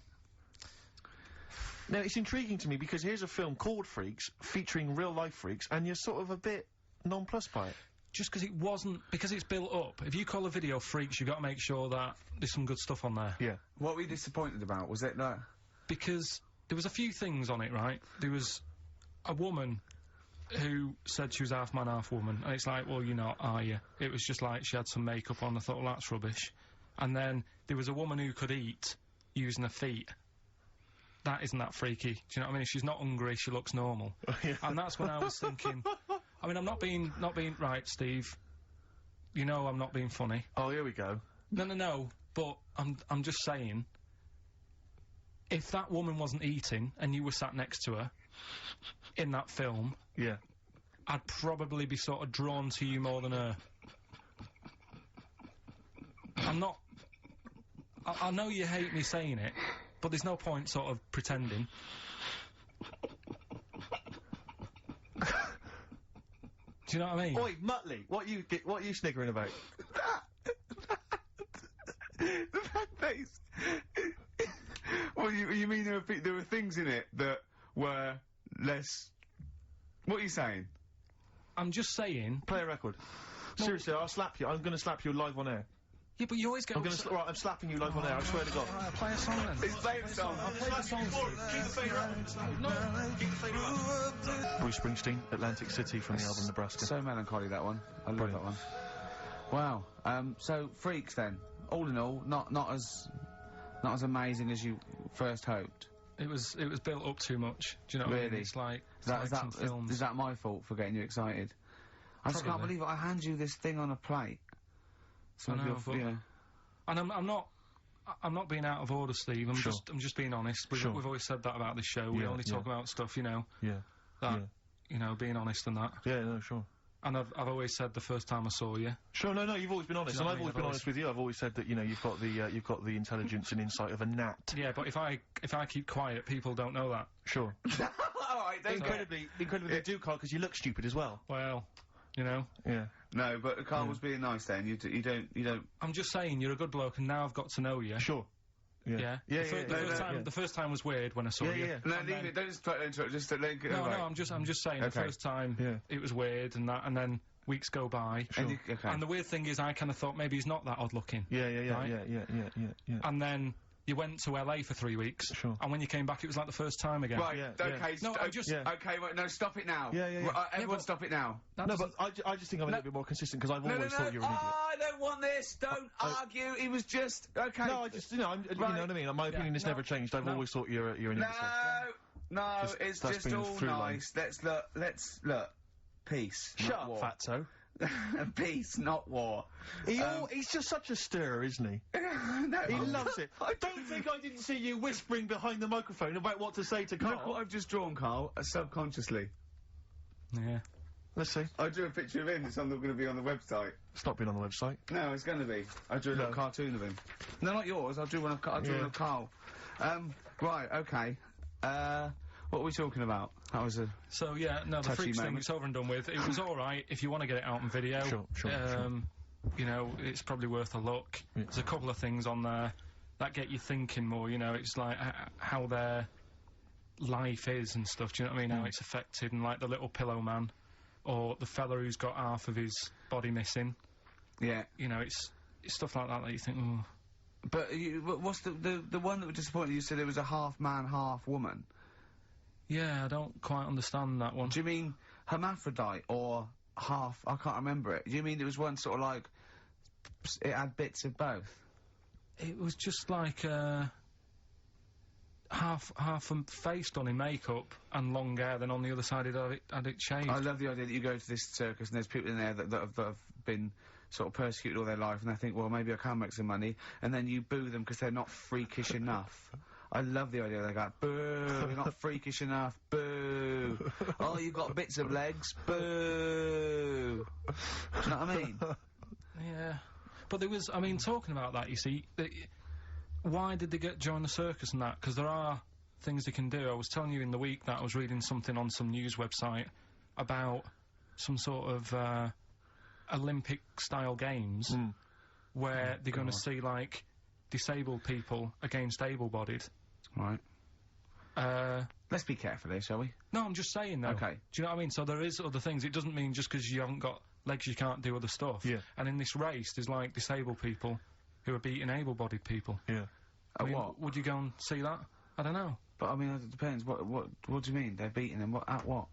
Now, it's intriguing to me because here's a film called Freaks, featuring real-life freaks, and you're sort of a bit nonplussed by it. Just because it wasn't... Because it's built up. If you call a video Freaks, you've got to make sure that there's some good stuff on there. Yeah. What were you disappointed about? Was it that? Because there was a few things on it, right? There was a woman who said she was half man, half woman, and it's like, well, you're not, are you? It was just like she had some makeup on. I thought, well, that's rubbish. And then there was a woman who could eat using her feet. That isn't that freaky. Do you know what I mean? She's not hungry, she looks normal. And that's when I was thinking, I mean, I'm not being right, Steve. You know I'm not being funny. Oh, here we go. No, but I'm just saying, if that woman wasn't eating and you were sat next to her in that film, yeah, I'd probably be sort of drawn to you more than her. I'm not... I know you hate me saying it, but there's no point sort of pretending. Do you know what I mean? Oi, Muttley, what are you sniggering about? The face. Well, you mean there were things in it that were less... What are you saying? I'm just saying... Play a record. No. Seriously, I'll slap you. I'm gonna slap you live on air. Yeah, but you always get... Right, I'm slapping you live on air, I swear to God. Alright, play a song then. He's playing a song. I'll play the song. Bruce Springsteen, Atlantic City from the album Nebraska. So melancholy, that one. I love that one. Wow. So, Freaks then. All in all, not as amazing as you first hoped. It was built up too much. Do you know what I mean? It's like... Is that my fault for getting you excited? I just can't believe it. I hand you this thing on a plate. So I know, and I'm not being out of order, Steve. I'm just being honest. We've always said that about this show. We only talk about stuff, you know. You know, being honest and that. Yeah, no, sure. And I've always said the first time I saw you. Sure, no, you've always been honest, and I've always been honest with you. I've always said that, you know, you've got the intelligence and insight of a gnat. Yeah, but if I keep quiet, people don't know that. Sure. Alright, incredibly they do, Carl, because you look stupid as well. Well, you know. Yeah. No, but Carl was being nice then. You don't. I'm just saying, you're a good bloke, and now I've got to know you. Sure. Yeah. The first time was weird when I saw you. No, leave it. Don't just try to interrupt. Just let it go. No, I'm just saying the first time it was weird and that, and then weeks go by. Sure. And the weird thing is, I kind of thought maybe he's not that odd looking. Yeah. And then you went to LA for 3 weeks. Sure. And when you came back, it was like the first time again. Right. Okay. No, Okay. Wait. No. Stop it now. Everyone, stop it now. No, but I just think I'm a little bit more consistent because I've always thought you were an idiot. I don't want this. Don't argue. It was just okay. No, I just you know what I mean. My opinion has never changed. I've always thought you're an idiot. No, it's just all nice. Let's look. Peace. Shut up, fatso. Peace, not war. He's just such a stirrer, isn't he? No, he loves it. I don't think I didn't see you whispering behind the microphone about what to say to Carl. Look what I've just drawn, Carl, subconsciously. Yeah. Let's see. I drew a picture of him. It's going to be on the website. It's not been on the website. No, it's going to be. I drew a little cartoon of him. No, not yours. I drew one of Carl. Right, okay. What are we talking about? That was a So, yeah, no, the Freaks thing, it's over and done with. It was alright if you want to get it out on video. Sure. You know, it's probably worth a look. Yeah. There's a couple of things on there that get you thinking more, you know, it's like how their life is and stuff, do you know what I mean? How it's affected, and like the little pillow man, or the fella who's got half of his body missing. Yeah. You know, it's stuff like that you think, oh. But what's the one that was disappointing? You said it was a half man, half woman. Yeah, I don't quite understand that one. Do you mean hermaphrodite or half? I can't remember it. Do you mean it was one sort of like it had bits of both? It was just like half a face done in makeup and long hair, then on the other side it had it shaved. I love the idea that you go to this circus and there's people in there that have been sort of persecuted all their life, and they think, well, maybe I can make some money, and then you boo them because they're not freakish enough. I love the idea they go, boo, you're not freakish enough, boo. Oh, you've got bits of legs, boo. Do you know what I mean? Yeah. But there was, I mean, talking about that, you see, why did they join the circus and that? Because there are things they can do. I was telling you in the week that I was reading something on some news website about some sort of, Olympic-style games where they're going to see, like, disabled people against able-bodied. Right. Let's be careful here, shall we? No, I'm just saying, though. Okay. Do you know what I mean? So there is other things. It doesn't mean just because you haven't got legs you can't do other stuff. Yeah. And in this race, there's, like, disabled people who are beating able-bodied people. Yeah. I mean, what? Would you go and see that? I don't know. But, I mean, it depends. What do you mean? They're beating them? At what?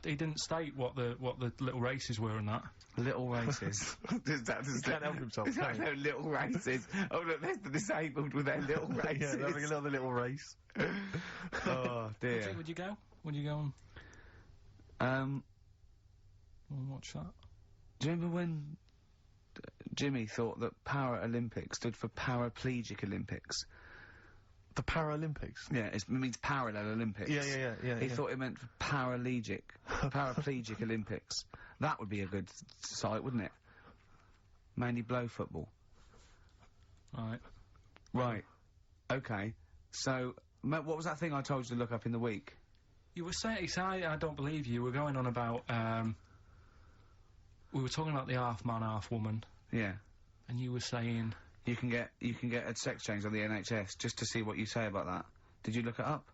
He didn't state what the little races were and that. Little races. He can't help himself, can he? No, little races. Oh, look, there's the disabled with their little races. Yeah, they're having another little race. Oh, dear. Would you go? Would you go and watch that? Do you remember when Jimmy thought that Paralympics stood for Paraplegic Olympics? The Paralympics? Yeah, it means Parallel Olympics. Yeah. He thought it meant Paraplegic Olympics. That would be a good site, wouldn't it? Mainly blow football. Right. Okay. So, what was that thing I told you to look up in the week? You were saying, I don't believe you. We're going on about, we were talking about the half man, half woman. Yeah. And you were saying... You can get a sex change on the NHS, just to see what you say about that. Did you look it up?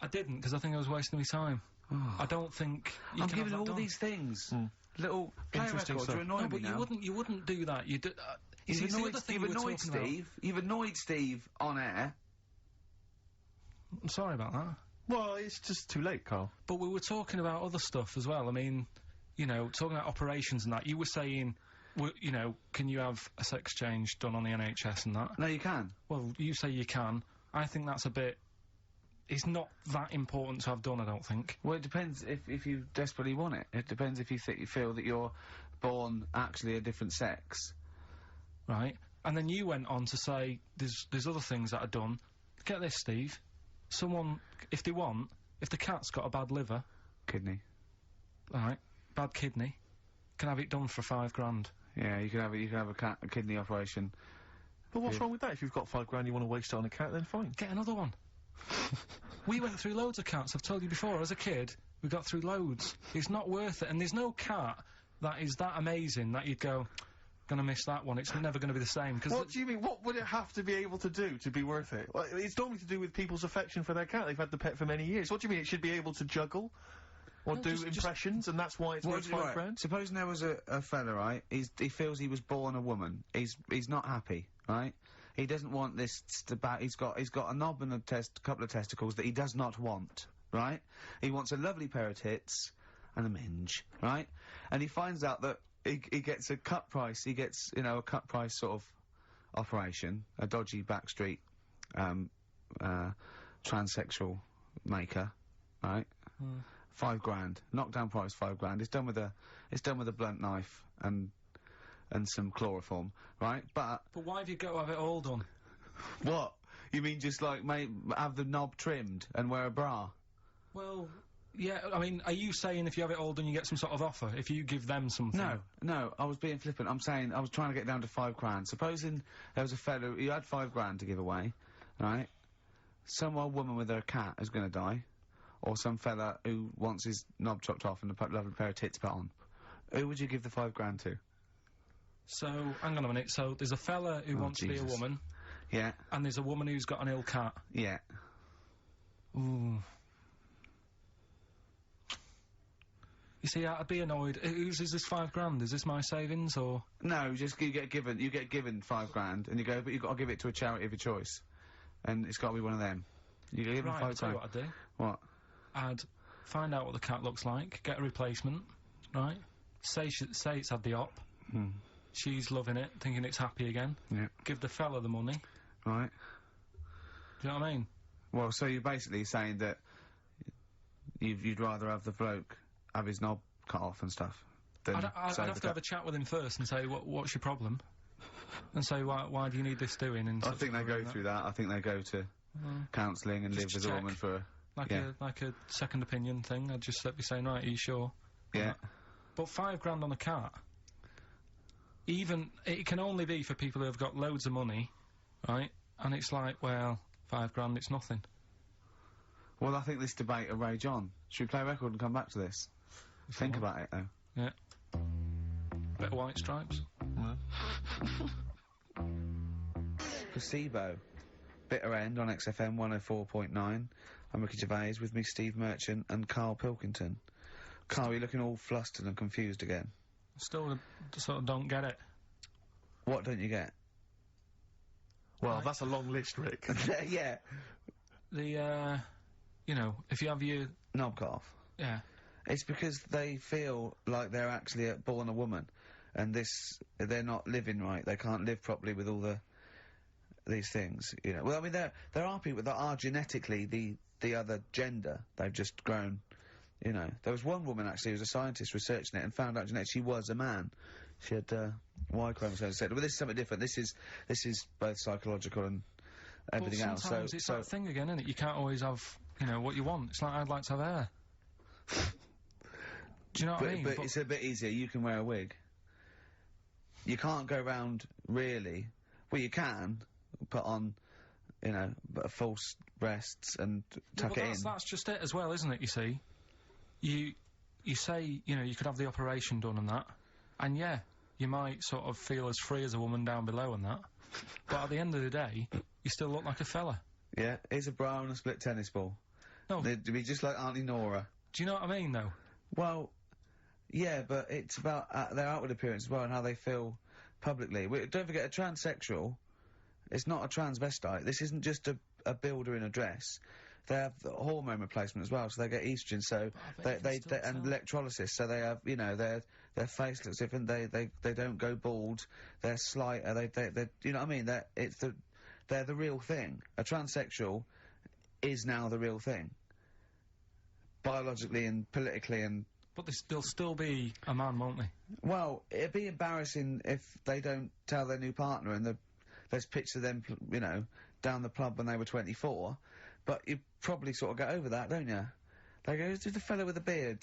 I didn't, because I think I was wasting my time. Oh. I don't think you I'm can giving have that all done. these things. Little play interesting records. stuff. You're annoying me but now. you wouldn't do that. You do. You've annoyed Steve. You've annoyed Steve on air. I'm sorry about that. Well, it's just too late, Carl. But we were talking about other stuff as well. I mean, you know, talking about operations and that. You were saying, you know, can you have a sex change done on the NHS and that? No, you can. Well, you say you can. I think that's a bit... It's not that important to have done, I don't think. Well, it depends if you desperately want it. It depends if you feel that you're born actually a different sex. Right. And then you went on to say there's other things that are done. Get this, Steve. Someone, if the cat's got a bad liver... Kidney. Right. Bad kidney. Can have it done for £5,000. Yeah, you can have a kidney operation. But what's wrong with that? If you've got £5,000 you want to waste it on a cat, then fine. Get another one. We went through loads of cats, I've told you before. As a kid, we got through loads. It's not worth it. And there's no cat that is that amazing that you'd go, gonna miss that one, it's never gonna be the same. Cause what do you mean? What would it have to be able to do to be worth it? Well, it's normally to do with people's affection for their cat. They've had the pet for many years. What do you mean? It should be able to juggle? Or do impressions, and that's why it's worth £5,000? Supposing there was a fella, right? He feels he was born a woman. He's not happy, right? He doesn't want this he's got a knob and a couple of testicles that he does not want, right? He wants a lovely pair of tits and a minge, right? And he finds out that he gets a cut price. He gets, you know, a cut price sort of operation, a dodgy backstreet transsexual maker, right? £5,000, knockdown price £5,000. It's done with a blunt knife and some chloroform, right? But why have you got to have it all done? What? You mean just like have the knob trimmed and wear a bra? Well, yeah. I mean, are you saying if you have it all done, you get some sort of offer if you give them something? No. I was being flippant. I'm saying I was trying to get down to £5,000. Supposing there was a fellow who had £5,000 to give away, right? Some old woman with her cat is going to die. Or some fella who wants his knob chopped off and a lovely pair of tits put on. Who would you give the £5,000 to? So, hang on a minute. So, there's a fella who wants to be a woman. Yeah. And there's a woman who's got an ill cat. Yeah. Ooh. You see, I'd be annoyed. Is this £5,000? Is this my savings, or...? No, you get given £5,000, and you go, but you've got to give it to a charity of your choice. And it's got to be one of them. You give them £5,000. I'll tell you what I'd do. What? I'd find out what the cat looks like, get a replacement, right? Say it's had the op. She's loving it, thinking it's happy again. Yeah. Give the fella the money. Right. Do you know what I mean? Well, so you're basically saying that you'd rather have the bloke have his knob cut off and stuff than... I'd have to have a chat with him first and say, what's your problem? And say, why do you need this doing? And I think they go through that. I think they go to counselling and live with a woman for... Like a second opinion thing. I'd just be saying, right, are you sure? Yeah. But £5 on a cat... Even, it can only be for people who have got loads of money, right? And it's like, well, £5, it's nothing. Well, I think this debate will rage on. Should we play a record and come back to this? Think about it, though. Yeah. Bit of White Stripes. Placebo. Bitter End on XFM 104.9. I'm Ricky Gervais, with me Steve Merchant and Karl Pilkinton. Karl, you're looking all flustered and confused again. Still sort of don't get it. What don't you get? Well, that's a long list, Rick. Yeah. The, you know, if you have your... knob cut off. Yeah. It's because they feel like they're actually born a woman, and they're not living right. They can't live properly with all these things, you know. Well, I mean, there are people that are genetically the other gender. They've just grown... You know, there was one woman actually who was a scientist researching it and found out genetically she was a man. She had Y chromosomes. But this is something different. This is both psychological and everything else. Sometimes it's that thing again, isn't it? You can't always have, you know, what you want. It's like I'd like to have hair. Do you know what I mean? But it's a bit easier. You can wear a wig. You can't go round really. Well, you can put on, you know, false breasts and tuck it in. That's just it as well, isn't it? You see. You say, you know, you could have the operation done and that, and yeah, you might sort of feel as free as a woman down below and that, but at the end of the day, you still look like a fella. Yeah, here's a bra and a split tennis ball. No. They'd be just like Auntie Nora. Do you know what I mean, though? Well, yeah, but it's about their outward appearance as well and how they feel publicly. Don't forget, a transsexual is not a transvestite. This isn't just a builder in a dress. They have hormone replacement as well, so they get estrogen. So they and electrolysis. So they have, you know, their face looks different. They don't go bald. They're slighter. They you know what I mean? They're the real thing. A transsexual is now the real thing, biologically and politically and. But they'll still be a man, won't they? Well, it'd be embarrassing if they don't tell their new partner and there's pictures of them, you know, down the pub when they were 24. But you probably sort of get over that, don't you? They go, who's the fellow with the beard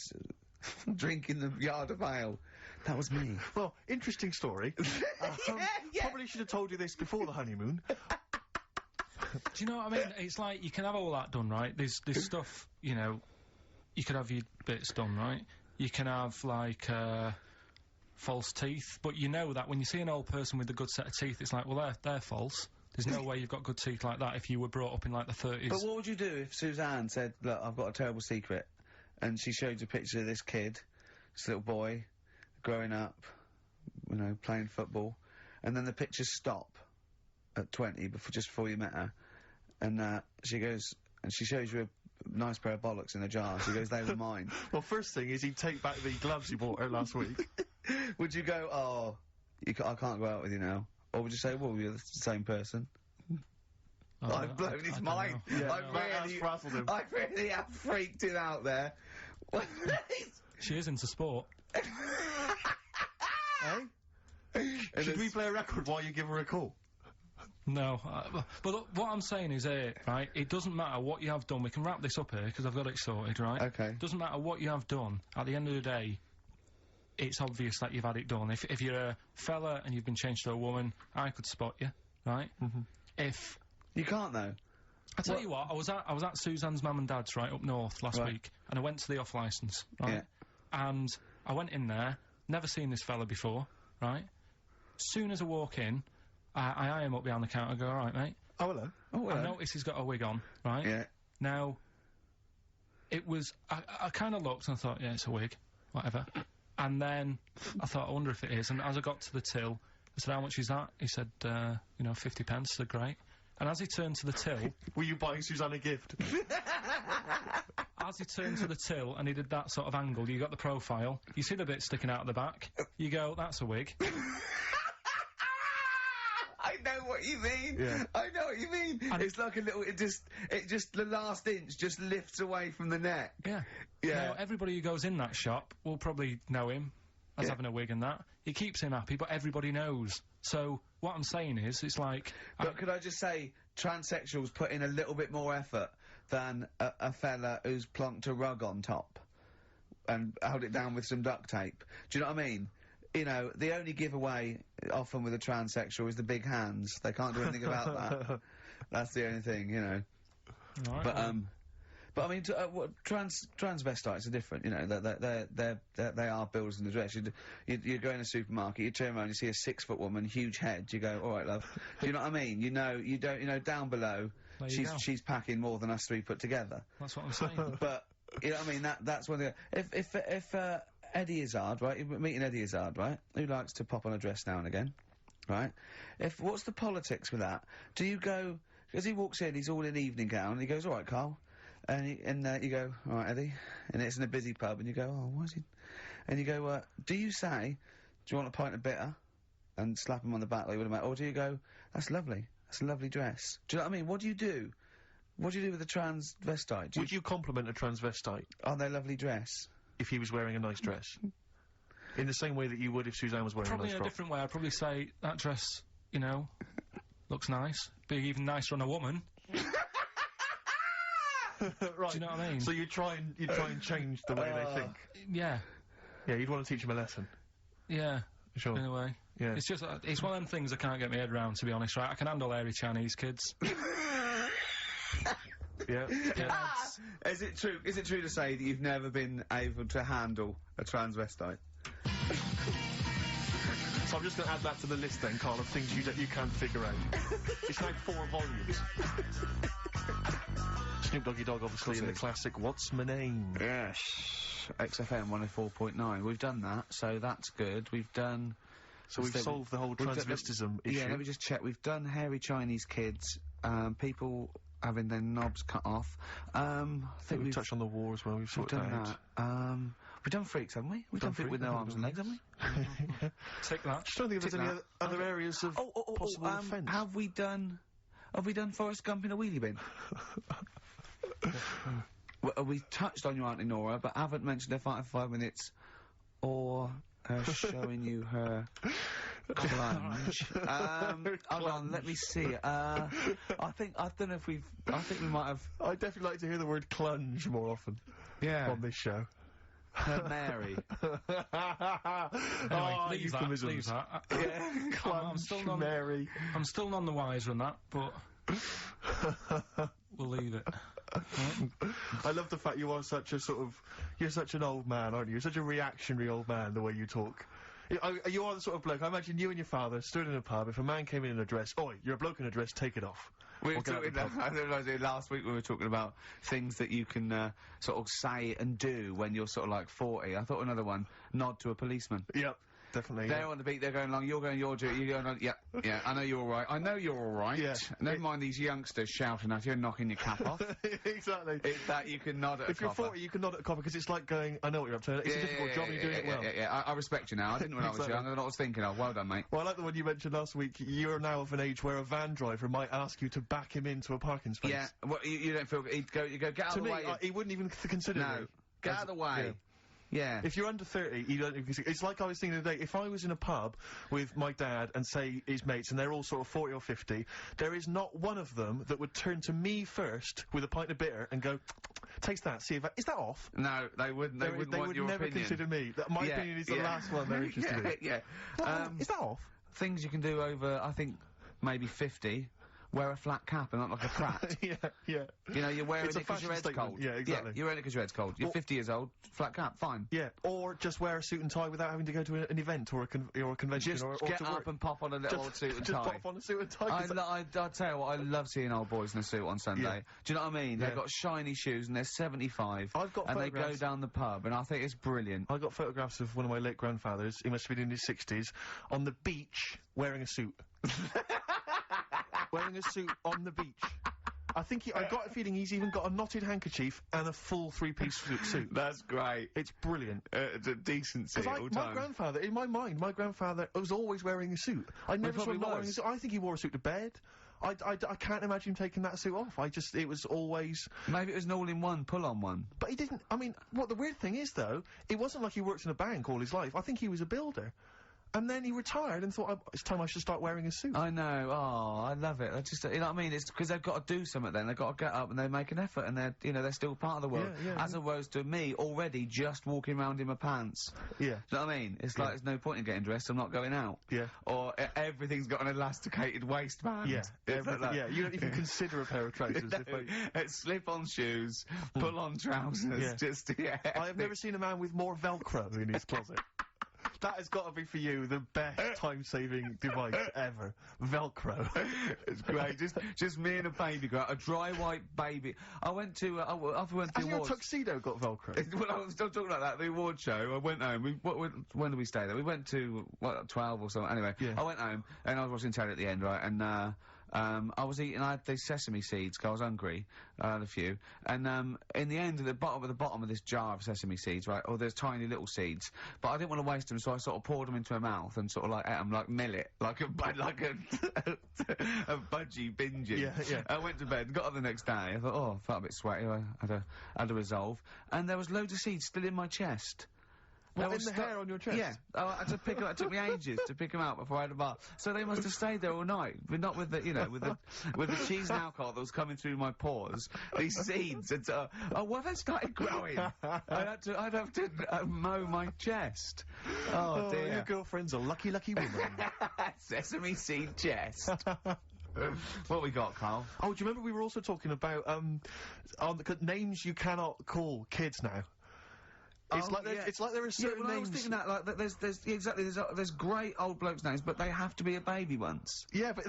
drinking the yard of ale? That was me. Well, interesting story. Yeah. Probably should have told you this before the honeymoon. Do you know what I mean? It's like, you can have all that done, right? There's stuff, you know, you could have your bits done, right? You can have, like, false teeth, but you know that when you see an old person with a good set of teeth, it's like, well, they're false. There's no way you've got good teeth like that if you were brought up in, like, the 30s. But what would you do if Suzanne said, look, I've got a terrible secret, and she showed you a picture of this kid, this little boy, growing up, you know, playing football, and then the pictures stop at 20, just before you met her, and she goes, and she shows you a nice pair of bollocks in a jar, she goes, they were mine. Well, first thing is he'd take back the gloves you bought her last week. Would you go, oh, I can't go out with you now? Or would you say, well, you're the same person? Oh, I've blown his mind. Yeah, I really have freaked him out there. She is into sport. Should we play a record while you give her a call? No, but look, what I'm saying is right, it doesn't matter what you have done. We can wrap this up here, because I've got it sorted, right? Okay. It doesn't matter what you have done. At the end of the day, it's obvious that you've had it done. If you're a fella and you've been changed to a woman, I could spot you, right? If... You can't, though. I tell you what, I was at Suzanne's mum and dad's, right, up north last week, and I went to the off-licence, right? Yeah. And I went in there, never seen this fella before, right? Soon as I walk in, I eye him up behind the counter and go, all right, mate. Oh, hello. Oh, hello. I notice he's got a wig on, right? Yeah. Now, it was... I kind of looked and I thought, yeah, it's a wig, whatever. And then I thought, I wonder if it is. And as I got to the till, I said, how much is that? He said, you know, 50 pence. I said, great. And as he turned to the till... Were you buying Suzanne a gift? as he turned to the till and he did that sort of angle, you got the profile, you see the bit sticking out of the back, you go, that's a wig. I know what you mean. Yeah. I know what you mean. And it's like a little. It just the last inch just lifts away from the neck. Yeah. Yeah. Now, everybody who goes in that shop will probably know him as having a wig and that. He keeps him happy, but everybody knows. So what I'm saying is, it's like. But could I just say, transsexuals put in a little bit more effort than a fella who's plonked a rug on top and held it down with some duct tape. Do you know what I mean? You know, the only giveaway often with a transsexual is the big hands. They can't do anything about that. That's the only thing, you know. Right, but I mean, transvestites are different. You know, they are builders in the dress. You go in a supermarket, you turn around, you see a 6-foot woman, huge head. You go, all right, love. Do you know what I mean? You know, down below, she's packing more than us three put together. That's what I'm saying. But you know what I mean? That's one thing. If Eddie Izzard, right? You're meeting Eddie Izzard, right? Who likes to pop on a dress now and again, right? What's the politics with that? Do you go, as he walks in, he's all in evening gown, and he goes, all right, Carl. And you go, all right, Eddie. And it's in a busy pub, and you go, oh, why is he? And you go, do you say, do you want a pint of bitter? And slap him on the back like you would a mate? Or do you go, that's lovely. That's a lovely dress. Do you know what I mean? What do you do? What do you do with a transvestite? Would you compliment a transvestite? On their lovely dress? If he was wearing a nice dress. In the same way that you would if Suzanne was wearing a nice Probably in a frock. different way. I'd probably say, that dress, you know, looks nice. Be even nicer on a woman. Right. Do you know what I mean? So you try and change the way they think. Yeah. Yeah, you'd want to teach them a lesson. Yeah. Sure. In a way. Yeah. It's just, it's one of them things I can't get my head around, to be honest, right? I can handle hairy Chinese kids. Yeah. Is it true to say that you've never been able to handle a transvestite? So I'm just going to add that to the list then, Carl, of things you can figure out. It's like 4 volumes. Snoop Doggy Dogg, obviously, in the classic What's My Name? Yes. XFM 104.9. We've done that, so that's good. We've done... So we've solved the whole transvestism issue. Yeah, let me just check. We've done hairy Chinese kids, people having their knobs cut off. I think we've touched on the war as well. We've sorted done that out. We've done freaks, haven't we? We've done freaks with no arms and legs, haven't we? Take that. Just don't think if there's any other areas of possible offence. Have we done Forrest Gump in a wheelie bin? Well, we touched on your Auntie Nora, but haven't mentioned her 5 minutes, or her showing you her clunge. Hold on, let me see. I don't know if I think we might have... I'd definitely like to hear the word clunge more often. Yeah. On this show. Her Mary. Anyway, leave that. Yeah, clunge, Mary. I'm still none the wiser on that, but... we'll leave it. I love the fact you are such a you're such an old man, aren't you? You're such a reactionary old man, the way you talk. You are the sort of bloke, I imagine you and your father stood in a pub, if a man came in a dress, oi, you're a bloke in a dress, take it off. We were talking last week we were talking about things that you can sort of say and do when you're sort of like 40. I thought another one, nod to a policeman. Yep. Definitely. They're on the beat, they're going along, you're going your duty, you're going on, yeah, I know you're alright. I know you're alright. Yeah. Never mind these youngsters shouting at you and knocking your cap off. Exactly. It's that you can nod at If you're 40, you can nod at a copper, because it's like going, I know what you're up to. It's a difficult job, and you're doing it well. Yeah, I respect you now. I didn't when I was young, I don't know what I was thinking of. Well done, mate. Well, I like the one you mentioned last week. You're now of an age where a van driver might ask you to back him into a parking space. Yeah, well, you don't feel, you go, get out of the way. To me, he wouldn't even consider No, get out of the way. Yeah. If you're under 30, you don't... It's like I was thinking today, if I was in a pub with my dad and, say, his mates, and they're all sort of 40 or 50, there is not one of them that would turn to me first with a pint of bitter and go, taste that, see if... Is that off? No, they wouldn't. They wouldn't want your opinion. They would never consider me. My opinion is the last one they're interested in. Yeah. Is that off? Things you can do over, I think, maybe 50... Wear a flat cap and not like a prat. Yeah. You know, you're wearing it because your head's statement. cold. Yeah, exactly. Yeah, you're wearing it because your head's cold. You're 50 years old, flat cap, fine. Yeah, or just wear a suit and tie without having to go to an event or a convention. Just or get to up work. And pop on a little old suit and tie. Just pop on a suit and tie. I tell you what, I love seeing old boys in a suit on Sunday. Yeah. Do you know what I mean? Yeah. They've got shiny shoes and they're 75. I've got and photographs. They go down the pub and I think it's brilliant. I got photographs of one of my late grandfathers, he must have been in his 60s, on the beach wearing a suit. Wearing a suit on the beach. I think I got a feeling he's even got a knotted handkerchief and a full three-piece suit. That's great. It's brilliant. It's a decency at all my times. grandfather, in my mind, was always wearing a suit. I never saw him not wearing a suit. I think he wore a suit to bed. I can't imagine him taking that suit off. It was always... Maybe it was an all-in-one, pull-on one. But he didn't... I mean, what the weird thing is, though, it wasn't like he worked in a bank all his life. I think he was a builder. And then he retired and thought, it's time I should start wearing a suit. I know. Oh, I love it. I just, you know what I mean? It's because they've got to do something then. They've got to get up and they make an effort and they're still part of the world. As opposed to me, already just walking around in my pants. Yeah. Do you know what I mean? It's like, there's no point in getting dressed, I'm not going out. Yeah. Or everything's got an elasticated waistband. Yeah. Yeah, you don't even consider a pair of trousers. It's slip-on shoes, pull-on trousers, just, I have never seen a man with more Velcro in his closet. That has got to be for you the best time-saving device ever. Velcro. It's great. Just me and a baby girl, a dry white baby. I went to after we went to the awards. Your tuxedo got Velcro? Well, I was still talking about that. The award show. I went home. When did we stay there? We went to 12 or something. Anyway, I went home and I was watching telly at the end, right? And I was eating. I had these sesame seeds because I was hungry. I had a few, and in the end, at the bottom of this jar of sesame seeds, right? There's tiny little seeds, but I didn't want to waste them, so I sort of poured them into my mouth and sort of like ate them like millet, like a budgie binging. Yeah. I went to bed, got up the next day. I thought, I felt a bit sweaty. I had a resolve, and there was loads of seeds still in my chest. What, in the hair on your chest? Yeah. I had to pick them. It took me ages to pick them out before I had a bath. So they must have stayed there all night, but not with the, with the cheese and alcohol that was coming through my pores. These seeds had, they started growing. I'd have to mow my chest. Oh dear. Your girlfriend's a lucky woman. Sesame seed chest. What we got, Carl? Oh, do you remember we were also talking about, names you cannot call kids now? It's like there are certain names. I was thinking that, like, there's great old blokes' names, but they have to be a baby once. Yeah, but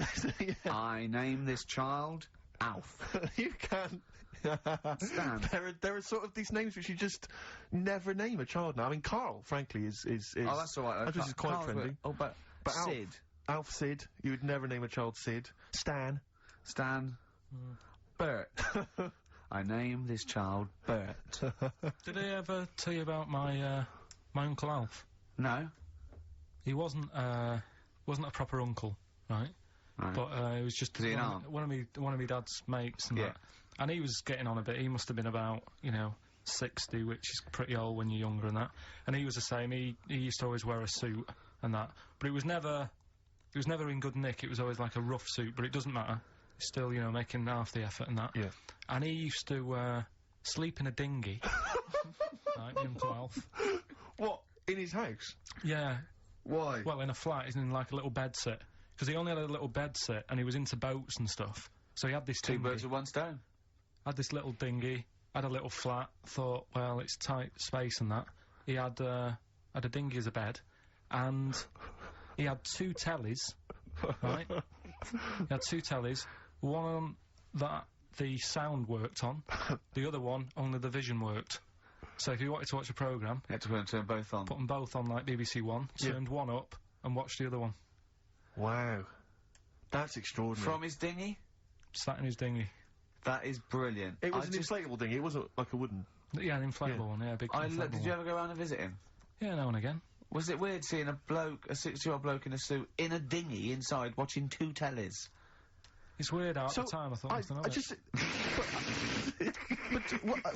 I name this child Alf. You can't. Stan. There are sort of these names which you just never name a child now. I mean, Karl, frankly, is. Oh, that's all right. That is quite trendy. But Sid. Alf Sid. You would never name a child Sid. Stan. Bert. I name this child Bert. Did I ever tell you about my Uncle Alf? No. He wasn't a proper uncle, right? But he was just one of my dad's mates and that. And he was getting on a bit. He must have been about 60, which is pretty old when you're younger and that. And he was the same. He used to always wear a suit and that. But it was never in good nick. It was always like a rough suit. But it doesn't matter. Still, making half the effort and that. Yeah. And he used to sleep in a dinghy. Right, Uncle Alf. What? In his house? Yeah. Why? Well, in a flat, he's in like a little bed sit. Because he only had a little bed sit, and he was into boats and stuff. So he had this Two birds with one stone. Had this little dinghy, had a little flat, thought, well, it's tight space and that. He had a dinghy as a bed, and he had 2 tellies, right? He had 2 tellies, one that the sound worked on, the other one only the vision worked. So if you wanted to watch a programme... You had to turn both on. Put them both on, like BBC One, turned one up, and watched the other one. Wow. That's extraordinary. From his dinghy? Sat in his dinghy. That is brilliant. It was an inflatable dinghy, it wasn't like a wooden... Yeah, an inflatable one, big inflatable one. Did you ever go around and visit him? Yeah, now and again. Was it weird seeing a 60-year-old bloke in a suit, in a dinghy, inside, watching 2 tellies? It's weird at the time, I thought.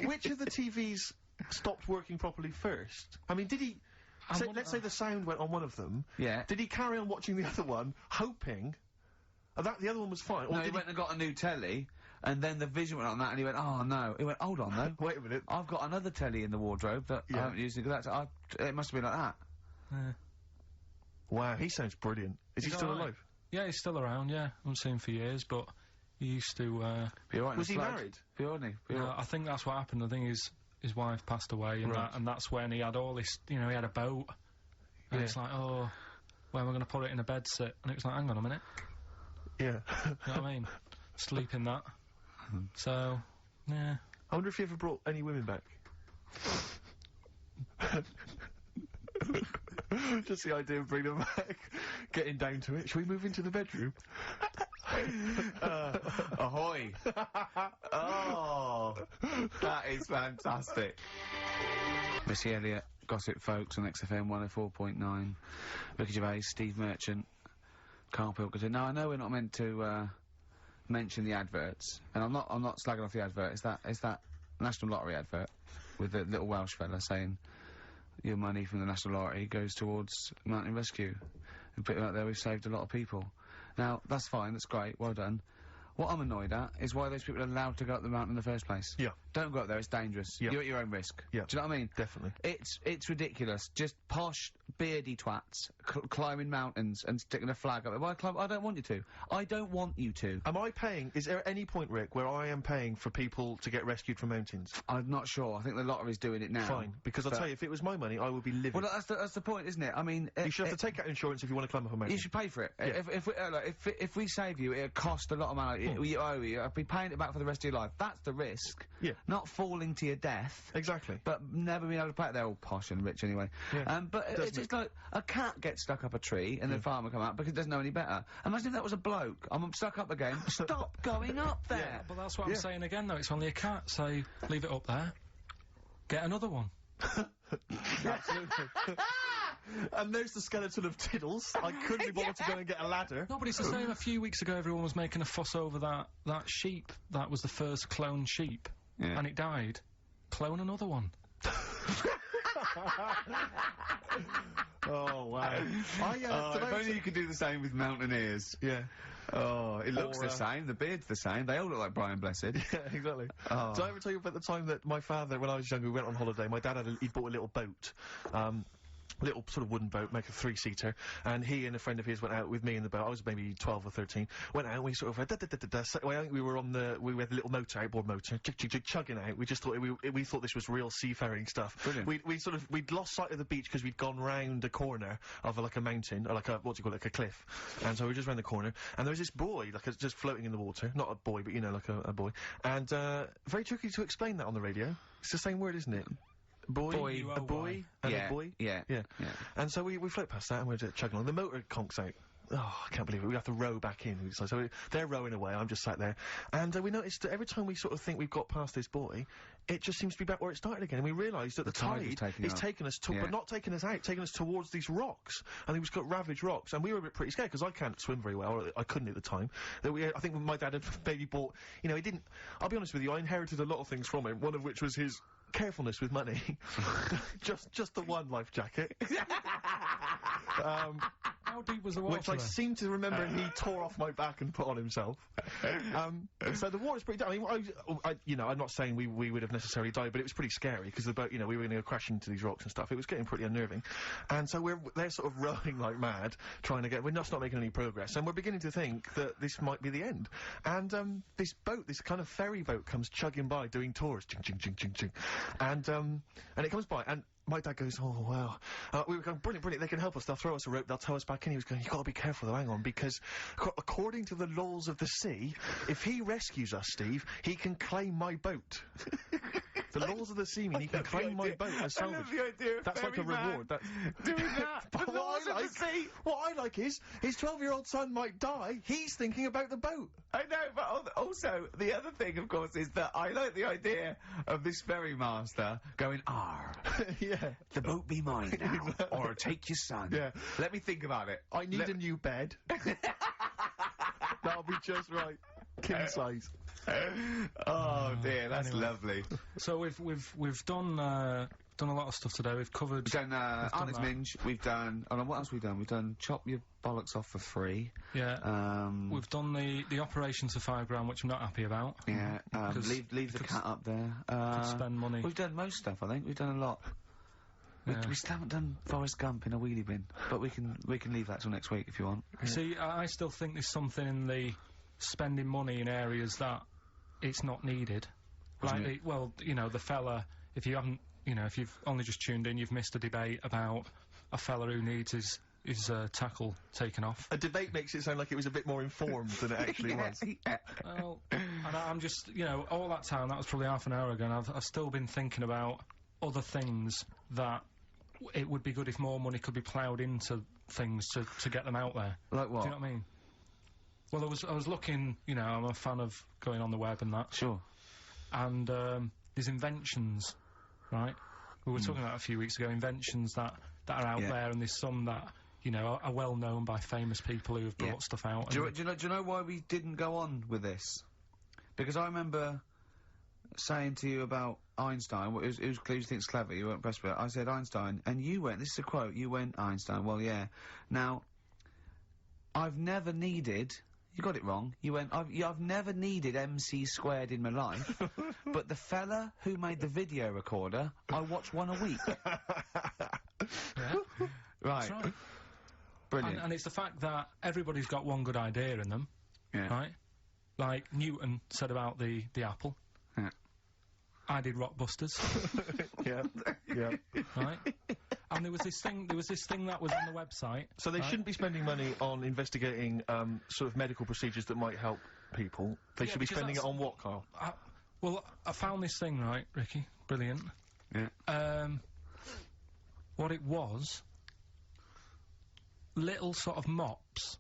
Which of the TVs stopped working properly first? I mean, did he... let's say the sound went on one of them. Yeah. Did he carry on watching the other one, hoping that the other one was fine? No, he went and got a new telly, and then the vision went on that, and he went, oh no. He went, hold on though. Wait a minute. I've got another telly in the wardrobe that I haven't used. It must have been like that. Wow, he sounds brilliant. Is he still alive? Yeah, he's still around, yeah. I haven't seen him for years, but he used to, was he married? No, I think that's what happened. I think his wife passed away, and that's when he had all this, he had a boat. And it's like, oh, where am I going to put it in a bed sit? And it was like, hang on a minute. Yeah. You know what I mean? Sleep in that. So, yeah. I wonder if he ever brought any women back. Just the idea of bringing them back, getting down to it. Shall we move into the bedroom? Ahoy! Oh, that is fantastic. Missy Elliott, Gossip Folks on XFM 104.9. Ricky Gervais, Steve Merchant, Karl Pilkinton. Now I know we're not meant to mention the adverts, and I'm not slagging off the advert. It's that National Lottery advert with the little Welsh fella saying your money from the National Lottery goes towards mountain rescue. And put it out there, we've saved a lot of people. Now that's fine, that's great, well done. What I'm annoyed at is why those people are allowed to go up the mountain in the first place. Yeah. Don't go up there, it's dangerous. Yeah. You're at your own risk. Yeah. Do you know what I mean? Definitely. It's ridiculous. Just posh, beardy twats climbing mountains and sticking a flag up there. Why climb? I don't want you to. I don't want you to. Am I paying? Is there any point, Rick, where I am paying for people to get rescued from mountains? I'm not sure. I think the lottery's doing it now. Fine, because I'll tell you, if it was my money, I would be livid. Well, that's the point, isn't it? I mean, you should have to take out insurance if you want to climb up a mountain. You should pay for it. Yeah. If we save you, it'll cost a lot of money. You owe you. I'll be paying it back for the rest of your life. That's the risk. Yeah. Not falling to your death. Exactly. But never being able to pay it. They're all posh and rich anyway. Yeah. But it's just like a cat gets stuck up a tree and the farmer come out because it doesn't know any better. Imagine if that was a bloke. I'm stuck up again. Stop going up there. Yeah, but that's what I'm saying again, though. It's only a cat, so leave it up there. Get another one. Absolutely. And there's the skeleton of Tiddles. I couldn't be bothered to go and get a ladder. No, but it's the same. A few weeks ago, everyone was making a fuss over that sheep. That was the first cloned sheep. Yeah. And it died. Clone another one. Oh, wow. If only you could do the same with mountaineers. Yeah. Oh, it looks the same, the beard's the same, they all look like Brian Blessed. Yeah, exactly. Oh. Did I ever tell you about the time that my father, when I was younger, we went on holiday, my dad he bought a little boat, little sort of wooden boat, make a 3-seater, and he and a friend of his went out with me in the boat. I was maybe 12 or 13. Went out and we sort of I think we were on we had a little motor, outboard motor, chugging out. We just thought we thought this was real seafaring stuff. Brilliant. We'd lost sight of the beach because we'd gone round a corner of like a mountain, or like a, what do you call it, like a cliff. And so we were just round the corner, and there was this buoy, just floating in the water. Not a boy, but you know, like a buoy. And very tricky to explain that on the radio. It's the same word, isn't it? Boy, a boy, and a boy. Yeah. And so we float past that and we're chugging along. The motor conks out. Oh, I can't believe it. We have to row back in. So they're rowing away, I'm just sat there. And we noticed that every time we sort of think we've got past this buoy, it just seems to be back where it started again. And we realised that the tide is taking us to, but not taking us out, taking us towards these rocks. And we've got ravaged rocks. And we were a bit pretty scared, because I can't swim very well, or I couldn't at the time. I think my dad had maybe bought, you know, he didn't, I'll be honest with you, I inherited a lot of things from him, one of which was his carefulness with money. just the one life jacket. How deep was the water? Which I seem to remember he tore off my back and put on himself. So the water's pretty down. I mean, I'm not saying we would have necessarily died, but it was pretty scary, because the boat, you know, we were going to go crashing into these rocks and stuff. It was getting pretty unnerving. And so they're sort of rowing like mad, trying to get, we're just not making any progress, and we're beginning to think that this might be the end. And this boat, this kind of ferry boat, comes chugging by doing tours, ching ching ching ching ching, and it comes by, and my dad goes, oh, wow. We were going, brilliant, they can help us, they'll throw us a rope, they'll tow us back in. He was going, you've got to be careful though, hang on, because according to the laws of the sea, if he rescues us, Steve, he can claim my boat. The laws of the sea mean he can claim my boat as salvage. I love the idea of that's like a reward. That's doing that. But what I like is, his 12-year-old son might die, he's thinking about the boat. I know, but also, the other thing, of course, is that I like the idea of this ferry master going, yeah. The boat be mine now, or take your son. Yeah. Let me think about it. I need a new bed. That'll be just right. King size. Oh dear, that's lovely. So we've done a lot of stuff today. We've covered. We've done Arnott's Minge. We've done. Oh no, what else have we done? We've done Chop Your Bollocks Off for Free. Yeah. We've done the operations for £5 which I'm not happy about. Yeah. Leave the cat up there. Could spend money. We've done most stuff. I think we've done a lot. We still haven't done Forrest Gump in a wheelie bin, but we can leave that till next week if you want. See, I still think there's something in the spending money in areas that it's not needed. Like, well, you know, the fella, if you haven't, you know, if you've only just tuned in, you've missed a debate about a fella who needs his tackle taken off. A debate makes it sound like it was a bit more informed than it actually was. Well, and I'm just, you know, all that time, that was probably half an hour ago, and I've still been thinking about other things that it would be good if more money could be ploughed into things to get them out there. Like what? Do you know what I mean? Well, I was looking, you know, I'm a fan of going on the web and that. Sure. And, there's inventions, right? We were talking about a few weeks ago, inventions that are out there, and there's some that, you know, are well known by famous people who have brought stuff out. Do you know why we didn't go on with this? Because I remember saying to you about Einstein, who you think's clever, you weren't impressed with it. I said Einstein, and you went, this is a quote, you went, Einstein, well, yeah. Now, I've never needed, you got it wrong, you went, I've never needed MC² in my life, but the fella who made the video recorder, I watch one a week. Yeah. Right. That's right. Brilliant. And it's the fact that everybody's got one good idea in them, right? Like Newton said about the apple. Yeah. I did Rockbusters. Yeah. Right? And there was this thing that was on the website. So they shouldn't be spending money on investigating, sort of medical procedures that might help people. They should be spending it on what, Carl? Well, I found this thing, right, Ricky? Brilliant. Yeah. What it was, little sort of mops.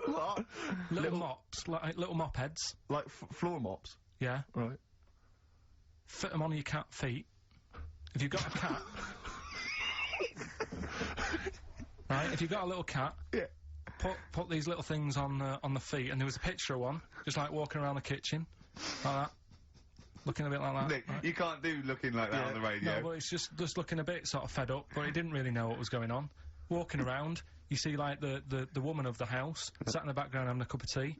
What? Little mops, like little mop heads. Like floor mops? Yeah. Right. Fit them on your cat feet. If you've got a cat... right, if you've got a little cat... Yeah. Put these little things on the feet, and there was a picture of one, just like walking around the kitchen, like that. Looking a bit like that. Nick, right? you can't do looking like that on the radio. No, but it's just looking a bit sort of fed up, but he didn't really know what was going on. Walking around, you see like the woman of the house, sat in the background having a cup of tea.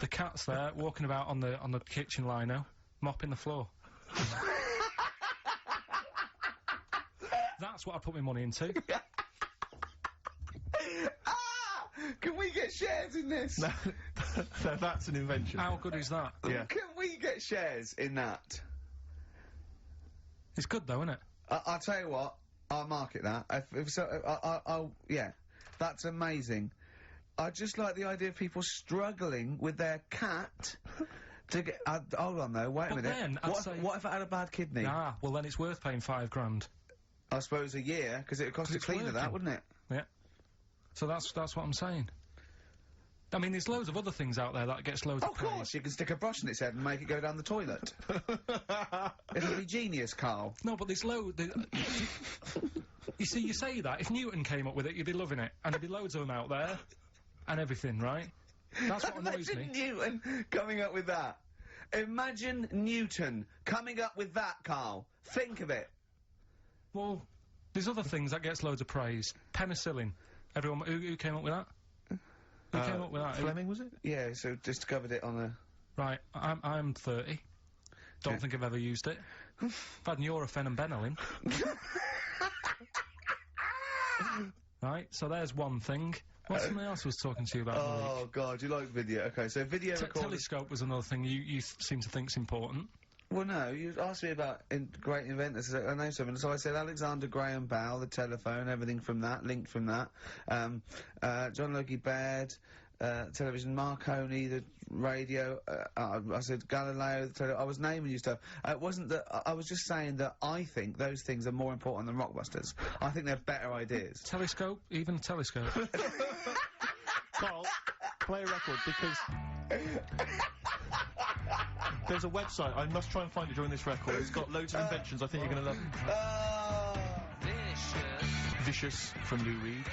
The cat's there, walking about on the kitchen lino, mopping the floor. That's what I put my money into. Can we get shares in this? No, that's an invention. How good is that? Yeah. Can we get shares in that? It's good though, isn't it? I'll tell you what, I'll market that. I'll yeah, that's amazing. I just like the idea of people struggling with their cat to get. Hold on though, wait a minute. Then, what if I had a bad kidney? Ah, well then it's worth paying £5 I suppose a year, because it would cost a cleaner that, wouldn't it? Yeah. So that's what I'm saying. I mean, there's loads of other things out there that gets loads of praise. Of course, you can stick a brush in its head and make it go down the toilet. It'll be genius, Carl. No, but there's you see, you say that, if Newton came up with it, you'd be loving it. And there'd be loads of them out there, and everything, right? That's what annoys me. Imagine Newton coming up with that. Imagine Newton coming up with that, Carl. Think of it. Well, there's other things that gets loads of praise. Penicillin. Everyone, who came up with that? Who came up with that? Fleming, was it? Yeah, so discovered it on a... Right, I'm 30. Don't think I've ever used it. I've had Nurofen and Benylin. Right, so there's one thing. What's something else I was talking to you about? Oh, God, you like video. Okay, so video recorders... Telescope was another thing you seem to think's important. Well, no, you asked me about great inventors. I know some, and so I said Alexander Graham Bell, the telephone, everything from that, linked from that. John Logie Baird, television, Marconi, the radio. I said Galileo, the telephone. I was naming you stuff. It wasn't that. I was just saying that I think those things are more important than Rockbusters. I think they're better ideas. Telescope, even a telescope. Carl, play a record, because... There's a website, I must try and find it during this record. It's got loads of inventions, I think you're going to love. Vicious from Lou Reed.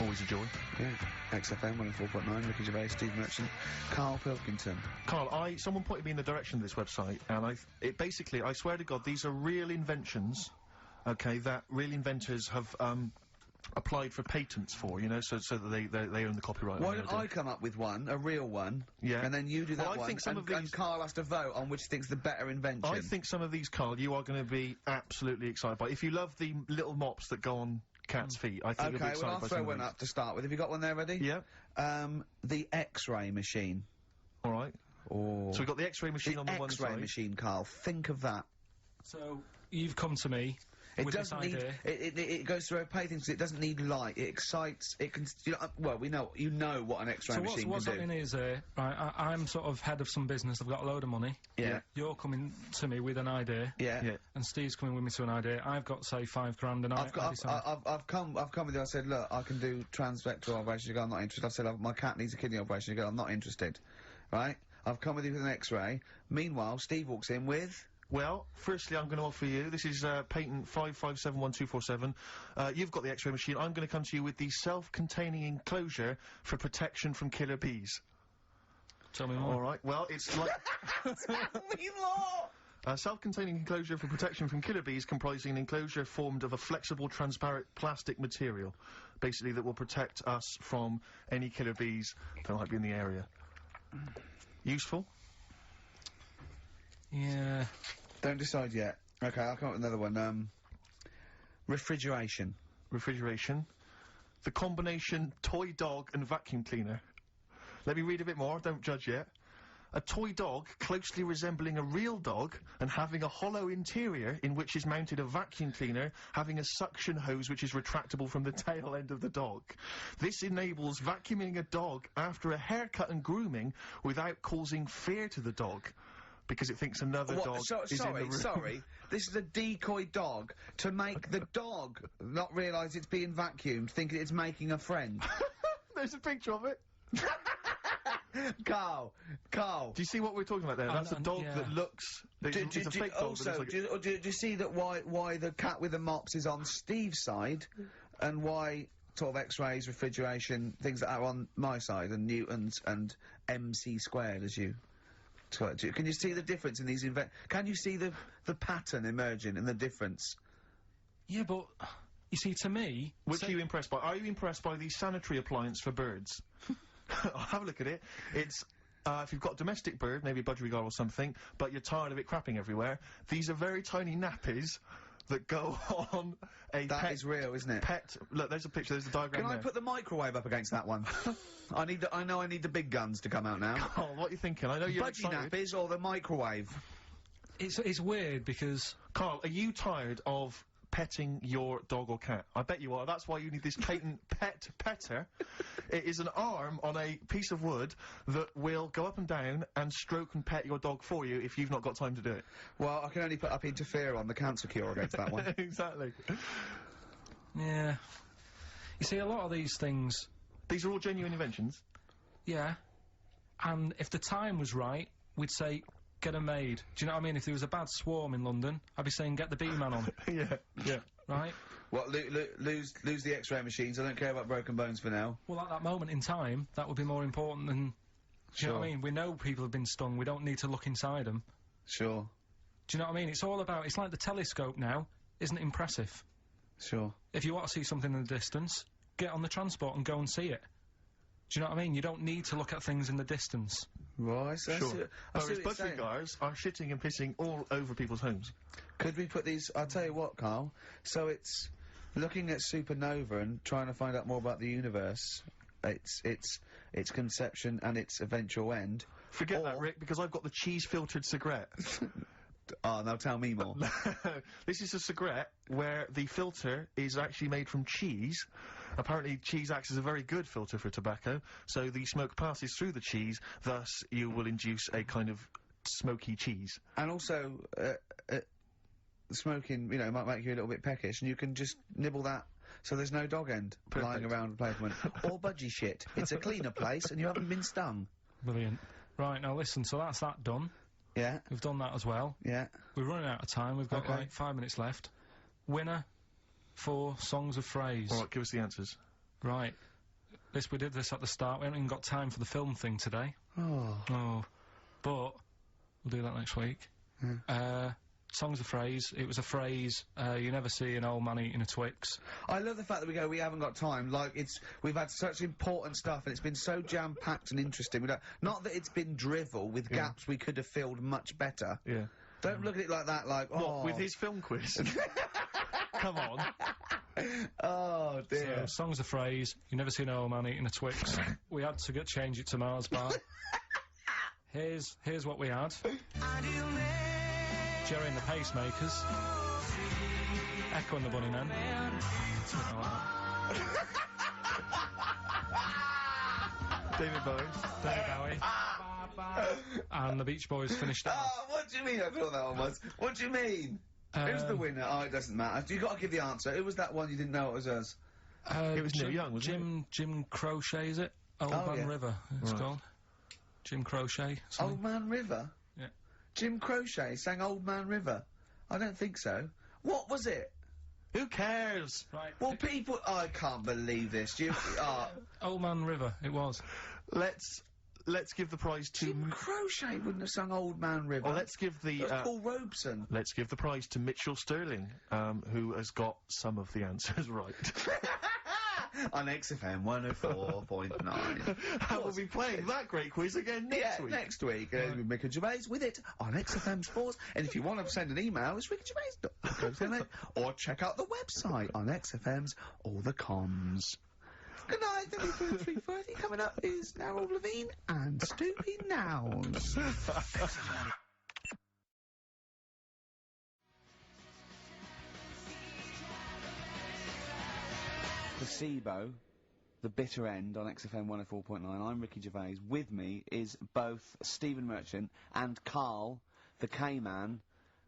Always a joy. Yeah. XFM 104.9, Ricky Gervais, Steve Merchant, Karl Pilkinton. Carl, someone pointed me in the direction of this website, and basically, I swear to God, these are real inventions, okay, that real inventors have, applied for patents for, you know, so that they own the copyright. Why don't I come up with one, a real one, and then you do that one, I think some of these... and Carl has to vote on which he thinks the better invention. I think some of these, Carl, you are going to be absolutely excited by. If you love the little mops that go on cats' feet, I think you'll be excited by some of these. Okay, well, I'll throw one up to start with. Have you got one there ready? Yeah. The X-ray machine. All right. Oh. So we've got the X-ray machine on the one side. X-ray machine, Carl. Think of that. So, you've come to me It with doesn't this need. idea. It goes through opaque things. It doesn't need light. It excites. It can. You know, well, we know. You know what an X-ray So machine what's can do. happening is, right, I'm sort of head of some business. I've got a load of money. Yeah. You're coming to me with an idea. Yeah. And Steve's coming with me to an idea. I've got, say, $5 grand, and I've come with you. I said, look, I can do transvector operation. You go, I'm not interested. I said, my cat needs a kidney operation. You go, I'm not interested. Right? I've come with you with an X-ray. Meanwhile, Steve walks in with. Well, firstly, I'm going to offer you, this is patent 5571247. You've got the X-ray machine. I'm going to come to you with the self-containing enclosure for protection from killer bees. Tell me more. All right. Well, it's like. Tell me more. A self-containing enclosure for protection from killer bees, comprising an enclosure formed of a flexible, transparent plastic material, basically that will protect us from any killer bees that might be in the area. Useful? Yeah. Don't decide yet. Okay, I'll come up with another one. Refrigeration. Refrigeration. The combination toy dog and vacuum cleaner. Let me read a bit more, don't judge yet. A toy dog closely resembling a real dog and having a hollow interior in which is mounted a vacuum cleaner having a suction hose which is retractable from the tail end of the dog. This enables vacuuming a dog after a haircut and grooming without causing fear to the dog. Because it thinks another dog is in the room. Sorry, this is a decoy dog to make the dog not realise it's being vacuumed, thinking it's making a friend. There's a picture of it. Carl. Do you see what we're talking about there? That's a dog that looks. It's a fake dog. Also, do you see that why the cat with the mops is on Steve's side, and why sort of X-rays, refrigeration, things that are on my side, and Newtons and MC squared as you. Can you see the difference in these can you see the pattern emerging and the difference? Yeah, but you see, to me, which are you impressed by? Are you impressed by the sanitary appliance for birds? I'll have a look at it. It's if you've got a domestic bird, maybe a budgerigar or something, but you're tired of it crapping everywhere. These are very tiny nappies that go on a That pet. is real, isn't it? Pet. Look, there's a picture. There's a diagram. Can I put the microwave up against that one? I know I need the big guns to come out now. Oh, what are you thinking? I know you're Budgie nappies or the microwave. It's weird because Carl, are you tired of petting your dog or cat? I bet you are. That's why you need this patent pet petter. It is an arm on a piece of wood that will go up and down and stroke and pet your dog for you if you've not got time to do it. Well, I can only put up interferon, the cancer cure, against that one. Exactly. Yeah. You see, a lot of these things. These are all genuine inventions. Yeah. And if the time was right, we'd say, get 'em made. Do you know what I mean? If there was a bad swarm in London, I'd be saying, get the B-man on. Yeah. Right? Well, lose the X-ray machines. I don't care about broken bones for now. Well, at that moment in time, that would be more important than... Do you know what I mean? We know people have been stung. We don't need to look inside them. Sure. Do you know what I mean? It's all about... It's like the telescope now. Isn't it impressive? Sure. If you want to see something in the distance, get on the transport and go and see it. Do you know what I mean? You don't need to look at things in the distance. Right, sure. Whereas budgerigars are shitting and pissing all over people's homes. Could we put these... I'll tell you what, Carl. So it's... Looking at supernova and trying to find out more about the universe, its conception and its eventual end. Forget that, Rick, because I've got the cheese-filtered cigarette. Oh, now tell me more. This is a cigarette where the filter is actually made from cheese. Apparently, cheese acts as a very good filter for tobacco, so the smoke passes through the cheese, thus you will induce a kind of smoky cheese. And also, smoking, you know, might make you a little bit peckish, and you can just nibble that, so there's no dog end lying around the pavement. Or budgie shit. It's a cleaner place, and you haven't been stung. Brilliant. Right, now listen, so that's that done. Yeah. We've done that as well. Yeah. We're running out of time. We've got, like, 5 minutes left. Winner for Songs of Phrase. All right, give us the answers. Right. We did this at the start. We haven't even got time for the film thing today. Oh. But we'll do that next week. Songs of Phrase. It was a phrase, you never see an old man eating a Twix. I love the fact that we haven't got time. Like, we've had such important stuff, and it's been so jam-packed and interesting. Not that it's been drivel with gaps we could have filled much better. Yeah. Don't look at it like that, like, What, with his film quiz? Come on. Oh, dear. So, Songs of Phrase, you never see an old man eating a Twix. We had to change it to Mars Bar. Here's what we had. Jerry and the Pacemakers. Echo and the Bunnymen. David Bowie. And the Beach Boys finished it. What do you mean? I thought that one was. What do you mean? Who's the winner? Oh, it doesn't matter. You got to give the answer. Who was that one you didn't know it was us? It was Neil Young, wasn't it? Jim Crochet, is it? Old Man River, it's called. Jim Crochet. Something. Old Man River? Yeah. Jim Crochet sang Old Man River? I don't think so. What was it? Who cares? Right. Well, people... I can't believe this. Old Man River, it was. Let's give the prize to... Jim Crochet wouldn't have sung Old Man River. Well, let's give the... Paul Robeson. Let's give the prize to Mitchell Sterling, who has got some of the answers right. On XFM 104.9. And we'll be playing that great quiz again next week. Next week. Ricky Gervais with it on XFM Sports. And if you want to send an email, it's rickygervais.co.uk or check out the website on XFM's All the Comms. Good night, 3:30. Coming up is Narrow Levine and Stoopy Nouns. Placebo, The Bitter End on XFM 104.9. I'm Ricky Gervais. With me is both Stephen Merchant and Karl, the K-Man,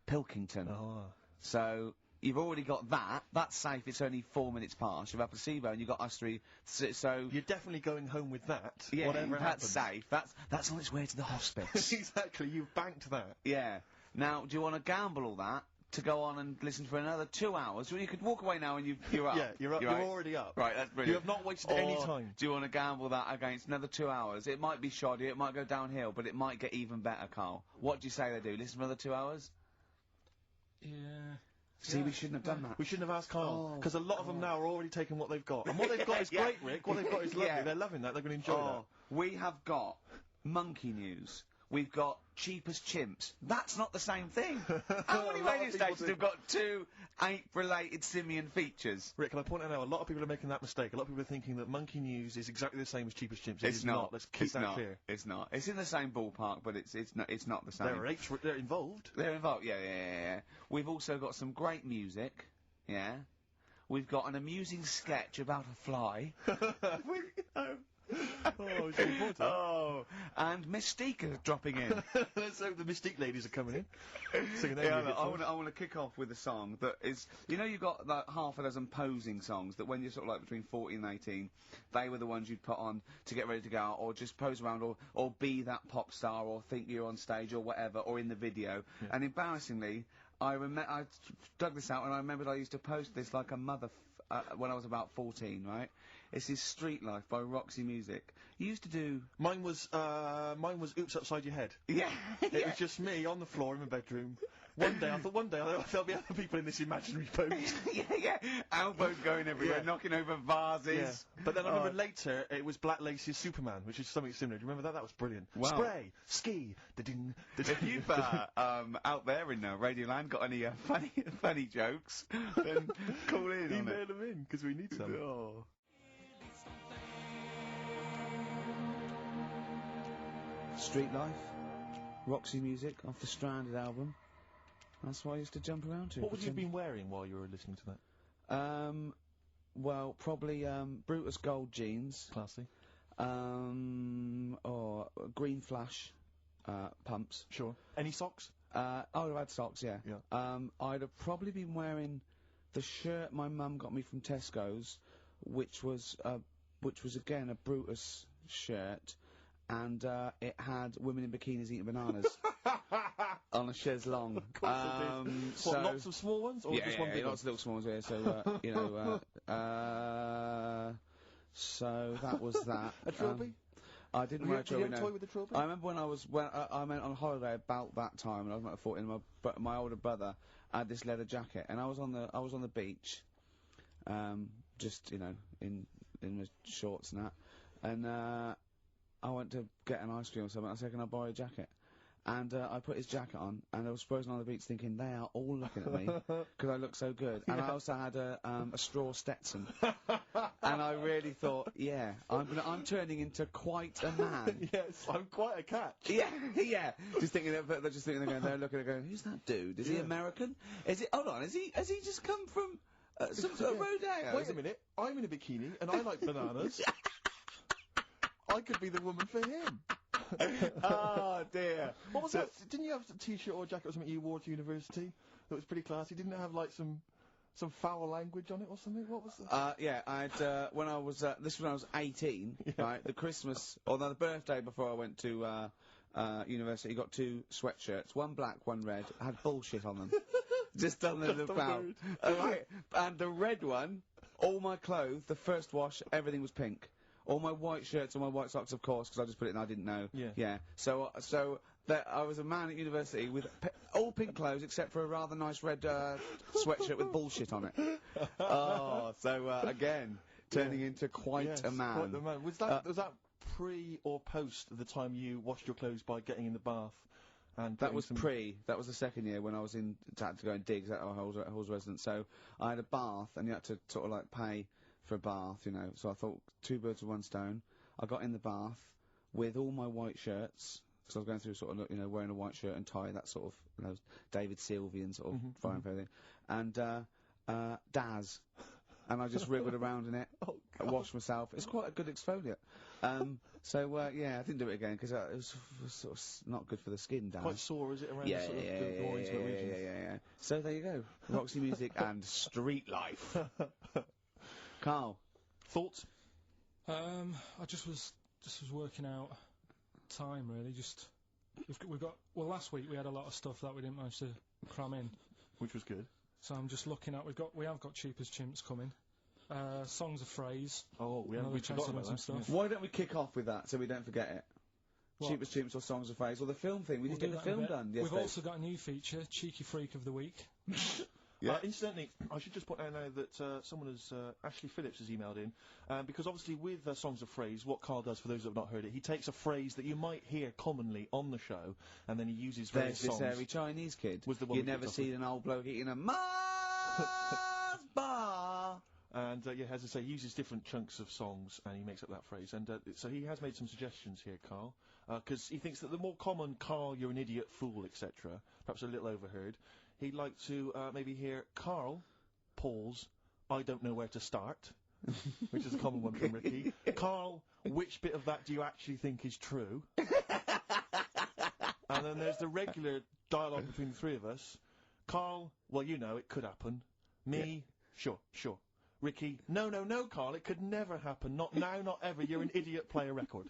Pilkington. Oh. So, you've already got that. That's safe. It's only 4 minutes past. You've had Placebo and you've got us three. So... You're definitely going home with that, yeah, whatever that's happens. safe. That's on its way to the hospice. Exactly, you've banked that. Yeah. Now, do you want to gamble all that to go on and listen for another 2 hours? Well, you could walk away now and you're up. Yeah, you're up. You're right. already up. Right, that's brilliant. You have not wasted any time. Do you want to gamble that against another 2 hours? It might be shoddy, it might go downhill, but it might get even better, Carl. What do you say they do? Listen for another 2 hours? Yeah. See, we shouldn't have done that. We shouldn't have asked Kyle, because a lot of them now are already taking what they've got. And what they've got is great, Rick. What they've got is lovely. Yeah. They're loving that. They're going to enjoy that. We have got monkey news. We've got cheap as chimps. That's not the same thing. How many radio stations have got two ape-related simian features? Rick, can I point out now, a lot of people are making that mistake. A lot of people are thinking that monkey news is exactly the same as cheap as chimps. It's not. Let's keep that clear. It's not. It's in the same ballpark, but it's not the same. There are apes. They're involved. They're involved. Yeah. We've also got some great music. Yeah. We've got an amusing sketch about a fly. Oh, it's important. Oh, and Mystique is dropping in. Let's hope the Mystique ladies are coming in. Singing I want to kick off with a song that is, you know, you've got like half a dozen posing songs that when you're sort of like between 14 and 18, they were the ones you'd put on to get ready to go out, or just pose around, or be that pop star, or think you're on stage, or whatever, or in the video. Yeah. And embarrassingly, I dug this out, and I remembered I used to post this like a mother when I was about 14, right? This is Street Life by Roxy Music. You used to do... Mine was Oops Upside Your Head. Yeah. It was just me on the floor in my bedroom. One day there'll be other people in this imaginary pose. yeah. Elbows going everywhere, knocking over vases. Yeah. But then I remember later, it was Black Lace's Superman, which is something similar. Do you remember that? That was brilliant. Wow. Spray, ski, da-ding, da-ding. If you've, out there in Radioland got any funny jokes, then call in. Email them in, because we need some. Oh. Street Life, Roxy Music, off the Stranded album. That's what I used to jump around to. What would you have been wearing while you were listening to that? Well, probably, Brutus Gold jeans. Classy. Or green flash, pumps. Sure. Any socks? I would have had socks, yeah. I'd have probably been wearing the shirt my mum got me from Tesco's, which was again a Brutus shirt. And it had women in bikinis eating bananas on a chaise longue. Of course it did. What, lots of small ones, or just one big one? Lots of little small ones. Yeah, so you know, so that was that. A trilby? I didn't wear a trilby. Did you have a toy with a trilby? I remember when I went on holiday about that time, and I was about 14. My older brother had this leather jacket, and I was on the beach, just in my shorts and that, and. I went to get an ice cream or something. I said, can I borrow a jacket? And I put his jacket on, and I was frozen on the beach thinking, they are all looking at me, because I look so good. And I also had a straw Stetson. And and I really thought, yeah, I'm turning into quite a man. Yes, I'm quite a catch. Yeah, yeah. Just thinking they're going there, looking at going, who's that dude? Is he American? Hold on, has he just come from some sort of rodeo? Wait a minute, I'm in a bikini and I like bananas. I could be the woman for him. Oh dear. What was that? Didn't you have a t-shirt or a jacket or something you wore to university that was pretty classy? Didn't it have like some foul language on it or something? What was that? Yeah, I had, when I was 18, right, the Christmas, or the birthday before I went to, university, got 2 sweatshirts, one black, one red, had bullshit on them. Just done them about. Right, and the red one, all my clothes, the first wash, everything was pink. All my white shirts and my white socks, of course, because I just put it in, I didn't know. Yeah. So I was a man at university with all pink clothes except for a rather nice red sweatshirt with bullshit on it. Oh, so again, turning into quite a man. Quite the man. Was that pre or post the time you washed your clothes by getting in the bath? And that was pre. That was the second year when I was had to go in digs at our Halls residence. So I had a bath, and you had to sort of like pay for a bath, you know. So I thought 2 birds with 1 stone. I got in the bath with all my white shirts, because I was going through sort of, you know, wearing a white shirt and tie, that sort of, you know, David Sylvian sort of fire and everything, and Daz. And I just wriggled around in it, washed myself. It's quite a good exfoliant. Yeah, I didn't do it again because it was sort of not good for the skin, Dan. Quite sore, is it, around the sort of more intimate regions? Yeah. So there you go. Roxy Music and Street Life. Karl, thoughts? I just was working out time, really. We've got last week we had a lot of stuff that we didn't manage to cram in, which was good. So I'm just looking at we have got Cheap as Chimps coming. Songs of Phrase. Oh, we forgot about some stuff. Why don't we kick off with that so we don't forget it? What? Cheap as Chimps or Songs of Phrase or the film thing. We didn't get the film done. We've also got a new feature, Cheeky Freak of the Week. Yeah. Incidentally, I should just point out now that someone has, Ashley Phillips has emailed in, because obviously with Songs of Phrase, what Karl does, for those that have not heard it, he takes a phrase that you might hear commonly on the show, and then he uses various songs. There's this hairy Chinese kid. Was the one you never see an old bloke eating a Mars bar. And, as I say, he uses different chunks of songs, and he makes up that phrase. And so he has made some suggestions here, Karl, because he thinks that the more common Karl, you're an idiot, fool, etc., perhaps a little overheard, he'd like to maybe hear Karl, pause, I don't know where to start, which is a common one from Ricky. Karl, which bit of that do you actually think is true? And then there's the regular dialogue between the 3 of us. Karl, well, you know, it could happen. Me, sure. Ricky, no, Karl, it could never happen. Not now, not ever. You're an idiot, play a record.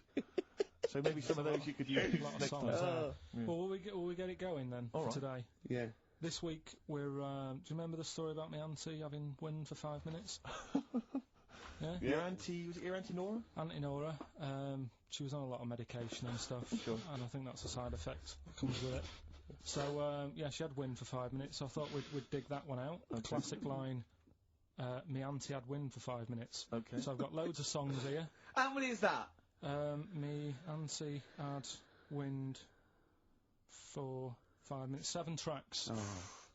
So maybe some of those you could use next time. Well, will we get it going then for today? Yeah. This week we're. Do you remember the story about my auntie having wind for 5 minutes? Yeah. Your auntie, was it your auntie Nora? Auntie Nora. She was on a lot of medication and stuff. Sure. And I think that's a side effect that comes with it. So she had wind for 5 minutes. So I thought we'd dig that one out. Okay. Classic line. Me auntie had wind for 5 minutes. Okay. So I've got loads of songs here. How many is that? Me auntie had wind for 5 minutes. 7 tracks. Oh,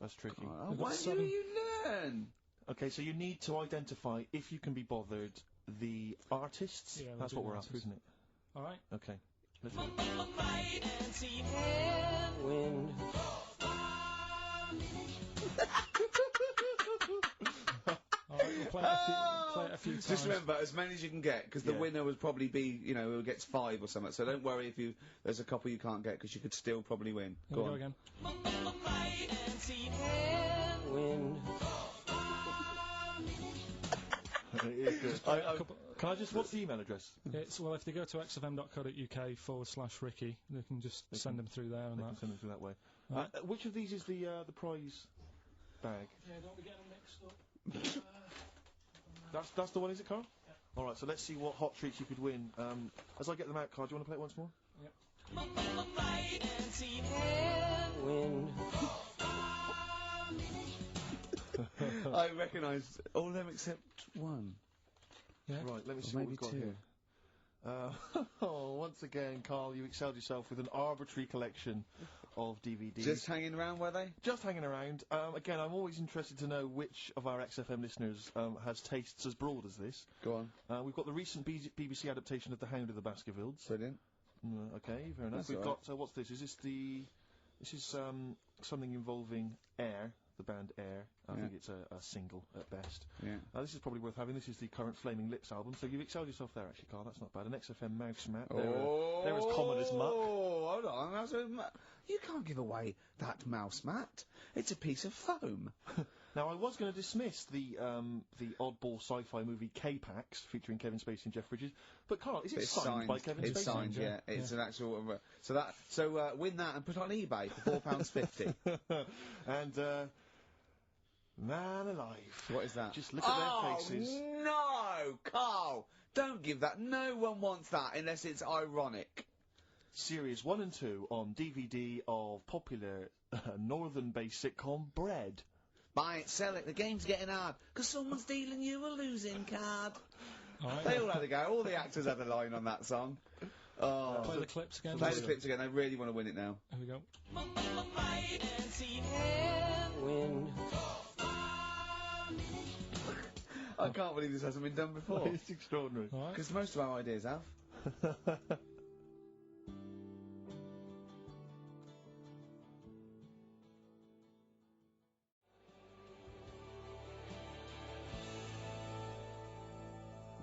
that's tricky. Why do you learn? Okay, so you need to identify, if you can be bothered, the artists. Yeah, that's what we're after, isn't it? All right. Okay. Let's wind. We'll play it a few times. Just remember, as many as you can get, because the winner would probably be, you know, who gets 5 or something. So don't worry if there's a couple you can't get, because you could still probably win. Go on. Again. Wind. Can I just, what's the email address? It's, well, if they go to xfm.co.uk/Ricky, they can just send them through there and that. Send them through that way. Which of these is the prize bag? Yeah, don't be getting mixed up. That's the one, is it, Karl? Yeah. Alright, so let's see what hot treats you could win. As I get them out, Karl, do you want to play it once more? Yep. Wind. I recognise all of them except one. Yeah. Right, let me see or what we've got 2. Here. Once again, Karl, you excelled yourself with an arbitrary collection of DVDs. Just hanging around, were they? Just hanging around. Again, I'm always interested to know which of our XFM listeners has tastes as broad as this. Go on. We've got the recent BBC adaptation of The Hound of the Baskervilles. Brilliant. Okay, fair enough. We've got, what's this? Is this the... This is, something involving Air, the band Air. I think it's a single at best. Yeah. This is probably worth having. This is the current Flaming Lips album, so you've excelled yourself there, actually, Carl. That's not bad. An XFM mouse mat. They're as common as muck. Oh, hold on. You can't give away that mouse mat. It's a piece of foam. Now, I was going to dismiss the oddball sci-fi movie K-Pax, featuring Kevin Spacey and Jeff Bridges, but Carl, is it signed by Kevin Spacey? It's signed, yeah. It's an actual... So win that and put it on eBay for £4.50. And, man alive. What is that? Just look at their faces. No, Carl! Don't give that. No one wants that unless it's ironic. Series 1 and 2 on DVD of popular northern-based sitcom Bread. Buy it, sell it, the game's getting hard, because someone's dealing you a losing card. Right. They all had a go, all the actors had a line on that song. Oh. Play the clips again. Play the clips again, they really want to win it now. Here we go. I can't believe this hasn't been done before. It's extraordinary. Because most of our ideas have.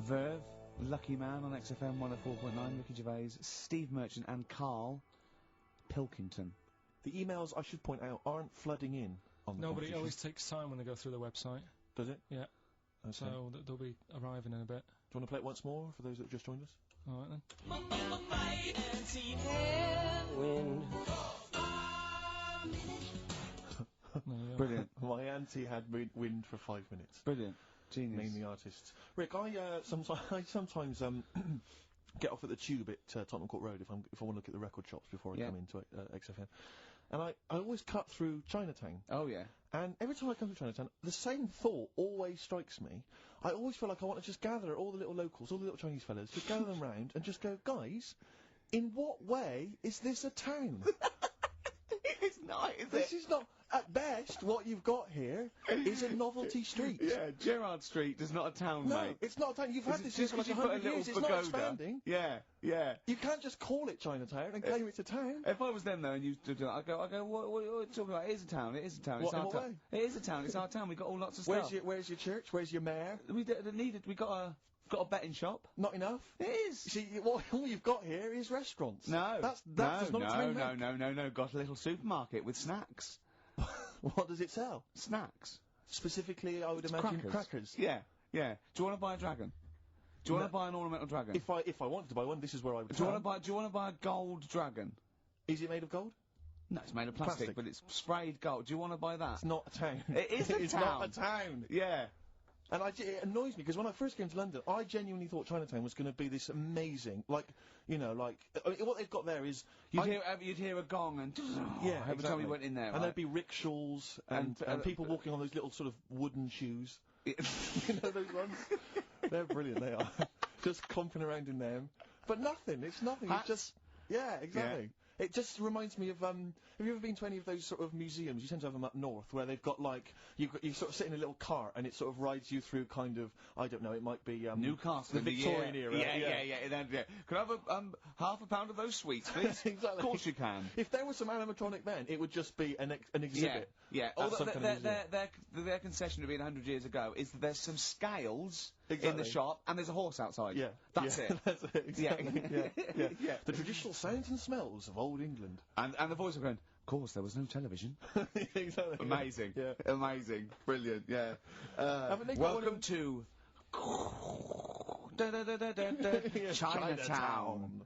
Verve, Lucky Man on XFM 104.9, Ricky Gervais, Steve Merchant and Karl Pilkinton. The emails, I should point out, aren't flooding in on the No, but it always takes time when they go through the website. Does it? Yeah. Okay. So they'll be arriving in a bit. Do you want to play it once more for those that have just joined us? Alright then. Brilliant. My auntie had wind for 5 minutes. Brilliant. Genius. Name the artists. Rick, I sometimes get off at the Tube at Tottenham Court Road if I want to look at the record shops before I come into XFM. And I always cut through Chinatown. Oh, yeah. And every time I come to Chinatown, the same thought always strikes me. I always feel like I want to just gather all the little locals, all the little Chinese fellas, just gather them round and just go, guys, in what way is this a town? It's not, is This is not... At best, what you've got here is a novelty street. Yeah, Gerrard Street is not a town, no, mate. It's not a town. You've had this since like 100 years. It's not expanding. Yeah, yeah. You can't just call it Chinatown and claim it's a town. If I was them though, and you do that, I go, what are you talking about? It is a town. It is a town. What, it's in our what town. way? It is a town. It's our town. We got all lots of stuff. Where's your church? Where's your mayor? We got a betting shop. Not enough. It is. See, all you've got here is restaurants. No, that's not a town. No. Got a little supermarket with snacks. What does it sell? Snacks. Specifically, I would imagine crackers. Yeah. Do you want to buy a dragon? Do you want to buy an ornamental dragon? If I wanted to buy one, this is where I would. Do you want to buy a gold dragon? Is it made of gold? No, it's made of plastic, but it's sprayed gold. Do you want to buy that? It's not a town. It is a town. It's not a town. Yeah. And it annoys me, because when I first came to London, I genuinely thought Chinatown was going to be this amazing, what they've got there is... You'd hear a gong and... Yeah, every time you went in there, and there'd be rickshaws and people walking on those little sort of wooden shoes. You know those ones? They're brilliant, they are. Just comping around in them. But nothing, it's nothing, it's just... Yeah, exactly. Yeah. It just reminds me of, have you ever been to any of those sort of museums? You tend to have them up north, where they've got, like, you sort of sit in a little cart, and it sort of rides you through kind of, I don't know, it might be, Newcastle. The Victorian era. Yeah. Can I have half a pound of those sweets, please? Exactly. Of course you can. If there was some animatronic then, it would just be an exhibit. Yeah. Their concession to being 100 years ago is that there's some scales... Exactly. In the shop, and there's a horse outside. Yeah. That's it. That's it, exactly. Yeah. The traditional sounds and smells of old England. And the voice of going, of course, there was no television. Exactly. Amazing. Yeah. Amazing. Brilliant, yeah. Welcome to... Chinatown.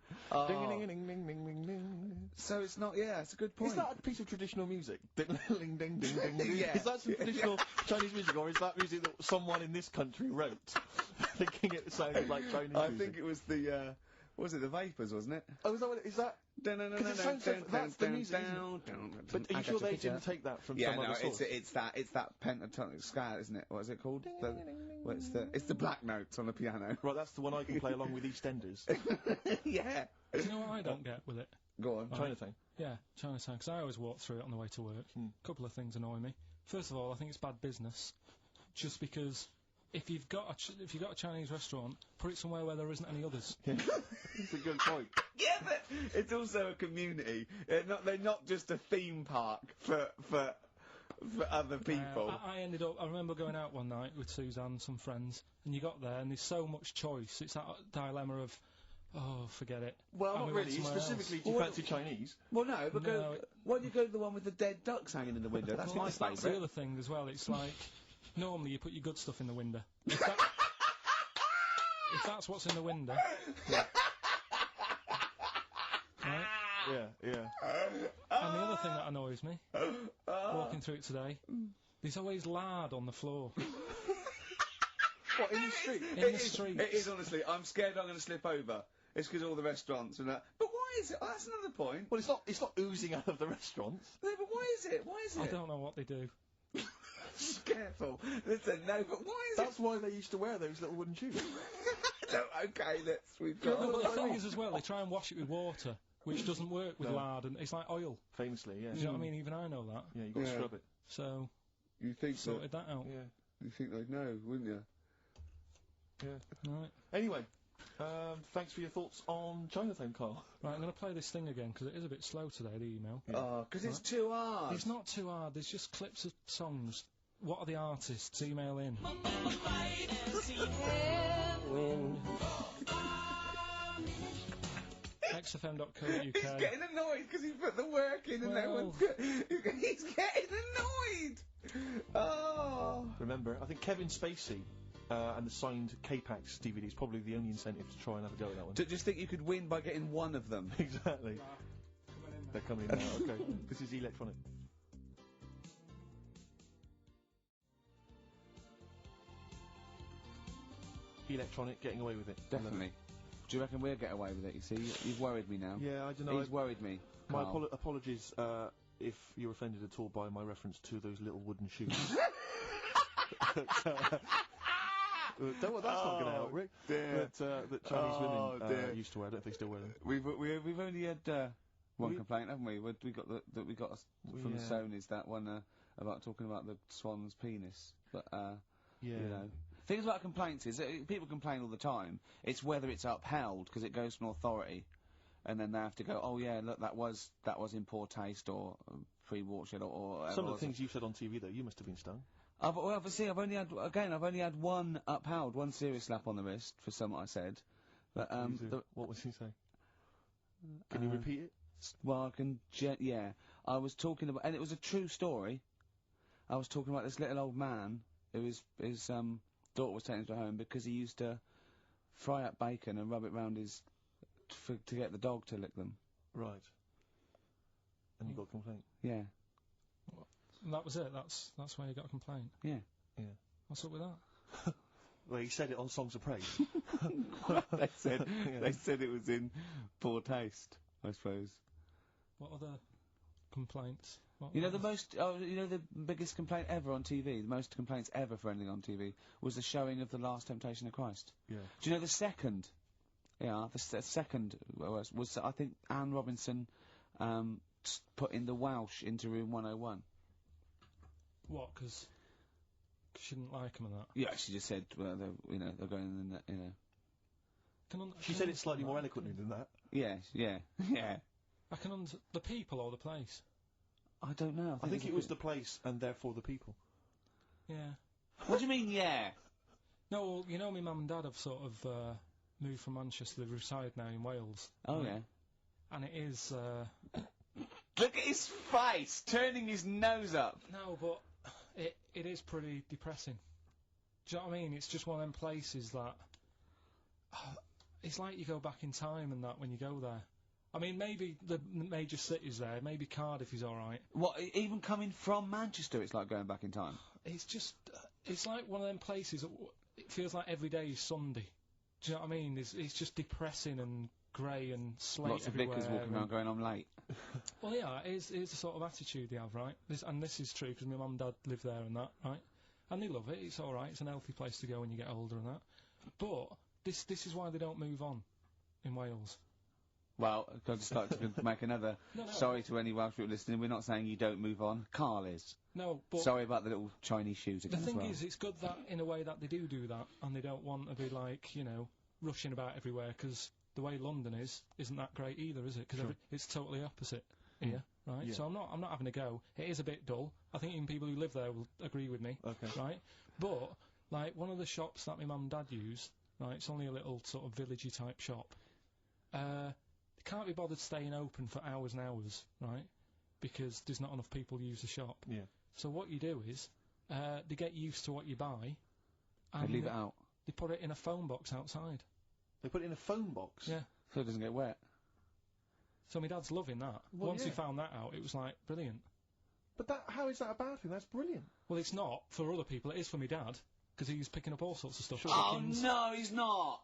So it's not, it's a good point. Is that a piece of traditional music? Ding, ding, ding, ding, ding. Yeah. Is that some traditional Chinese music, or is that music that someone in this country wrote, thinking it sounded like Chinese music? I think it was the, Was it the Vapors, wasn't it? Oh, is that what it is? That? That's the music, but are you sure they didn't take that from some other source? it's that pentatonic scale, isn't it? What is it called? It's the black notes on the piano. Right, that's the one I can play along with EastEnders. Yeah. Do you know what I don't get with it? Go on. Chinatown. Yeah, Chinatown, because I always walk through it on the way to work. A couple of things annoy me. First of all, I think it's bad business, just because if you've got a Chinese restaurant, put it somewhere where there isn't any others. That's a good point. Yeah, but it's also a community. They're not just a theme park for other people. I remember going out one night with Suzanne and some friends, and you got there, and there's so much choice. It's that dilemma of, oh, forget it. Well, not really. Specifically, do you fancy Chinese? Well, no, because why don't you go to the one with the dead ducks hanging in the window? That's my favourite. That's the other thing as well. It's like, normally you put your good stuff in the window. If that's what's in the window. Yeah. Right? Yeah. And the other thing that annoys me, walking through it today, there's always lard on the floor. What, in the street? In the street. It is, honestly. I'm scared I'm going to slip over. It's because all the restaurants and that. But why is it? Oh, that's another point. Well, it's not oozing out of the restaurants. No, but why is it? Why is it? I don't know what they do. Careful. Listen, no, but why is That's why they used to wear those little wooden shoes. No, okay, we've got... No, but the thing is as well, they try and wash it with water, which doesn't work with lard, and it's like oil. Famously, yeah. Do you know what I mean? Even I know that. Yeah, you've got to scrub it. So... You think sorted that out. Yeah. You think they'd know, wouldn't you? Yeah. Right. Anyway, thanks for your thoughts on Chinatown, Carl. Right, I'm going to play this thing again, because it is a bit slow today, the email. Oh, because it's too hard. It's not too hard, there's just clips of songs. What are the artists? Email in. xfm.co.uk. He's getting annoyed because he put the work in and no one's he's getting annoyed! Oh! Remember, I think Kevin Spacey and the signed K-Pax DVD is probably the only incentive to try and have a go at that one. Just think you could win by getting one of them. Exactly. They're coming in now, okay. This is Electronic. Electronic, getting away with it. Definitely. Do you reckon we'll get away with it? You see, you've worried me now. Yeah, I don't know. He's worried me. My apologies if you're offended at all by my reference to those little wooden shoes. That's not going to help, Rick. Dear. That Chinese women used to wear. I don't know if they still wear them. We've only had one complaint, haven't we? We got from the Sony's that one about talking about the swan's penis, but you know. Things about complaints is people complain all the time. It's whether it's upheld because it goes from authority, and then they have to go, oh yeah, look, that was in poor taste or pre-Watershed or some of the things you said on TV though, you must have been stung. Obviously, I've only had one upheld, one serious slap on the wrist for something I said. But what was he saying? Can you repeat it? Well, I can. Yeah, I was talking about, and it was a true story. I was talking about this little old man who his daughter was taken to home because he used to fry up bacon and rub it round his to get the dog to lick them. Right. And you got a complaint. Yeah. And that was it. That's why you got a complaint. Yeah. Yeah. What's up with that? Well, he said it on Songs of Praise. They said it was in poor taste, I suppose. What other complaints? You know the biggest complaint ever on TV, the most complaints ever for anything on TV, was the showing of The Last Temptation of Christ. Yeah. Do you know the second? Yeah, the second was I think Anne Robinson put in the Welsh into room 101. What? Because she didn't like him and that. Yeah, she just said, well, they're going in, She said it slightly more eloquently than that. Yeah. I can the people or the place. I don't know. I think it was the place and therefore the people. Yeah. What do you mean, yeah? No, well, you know, my mum and dad have sort of moved from Manchester. They've reside now in Wales. Oh yeah. And it is. Look at his face, turning his nose up. No, but it is pretty depressing. Do you know what I mean? It's just one of them places that it's like you go back in time and that when you go there. I mean, maybe the major cities there, maybe Cardiff is alright. What, even coming from Manchester, it's like going back in time? It's just, it's like one of them places that it feels like every day is Sunday. Do you know what I mean? It's just depressing and grey and slate Lots of everywhere. vicars walking around going, I'm late. Well, yeah, it's the sort of attitude they have, right? This is true, because my mum and dad live there and that, right? And they love it, it's alright, it's an healthy place to go when you get older and that. But, this is why they don't move on in Wales. Well, I'd just like to make another... Sorry to any Welsh people listening, we're not saying you don't move on. Carl is. No, but... Sorry about the little Chinese shoes again. The thing is, it's good that, in a way, that they do that, and they don't want to be, like, you know, rushing about everywhere, because the way London isn't that great either, is it? Because it's totally opposite here, right? Yeah. So I'm not having a go. It is a bit dull. I think even people who live there will agree with me, right? But, like, one of the shops that my mum and dad use, right, it's only a little sort of villagey type shop, they can't be bothered staying open for hours and hours, right? Because there's not enough people use the shop. Yeah. So what you do is, they get used to what you buy, and they leave it out. They put it in a phone box outside. They put it in a phone box? Yeah. So it doesn't get wet. So my dad's loving that. Well, Once he found that out, it was like, brilliant. But how is that a bad thing? That's brilliant. Well, it's not for other people, it is for my dad, because he's picking up all sorts of stuff. Oh, no, he's not!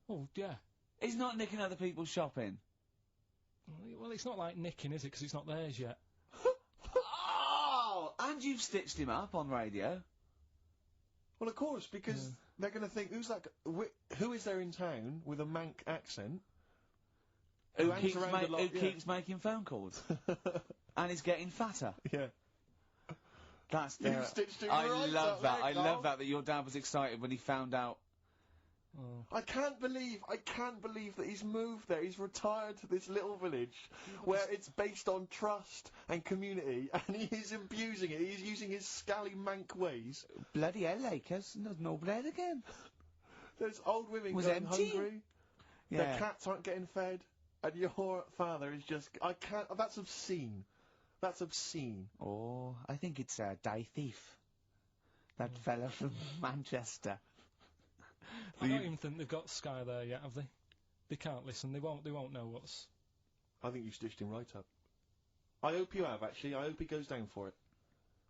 Oh, yeah. He's not nicking other people's shopping. Well, it's not like nicking, is it? Because it's not theirs yet. Oh! And you've stitched him up on radio. Well, of course, because they're going to think, who is there in town with a Manc accent? Who keeps making phone calls. And is getting fatter. Yeah. That's their... I love that. I love that your dad was excited when he found out. Oh. I can't believe that he's moved there. He's retired to this little village where it's based on trust and community, and he is abusing it. He's using his scally Manc ways. Bloody hell, Lakers. There's no bread again. There's old women going hungry. Yeah. Their cats aren't getting fed. And your father is just... I can't... That's obscene. That's obscene. Oh, I think it's Die Thief. That fella from Manchester. I don't even think they've got Sky there yet, have they? They can't listen. They won't know what's... I think you stitched him right up. I hope you have, actually. I hope he goes down for it.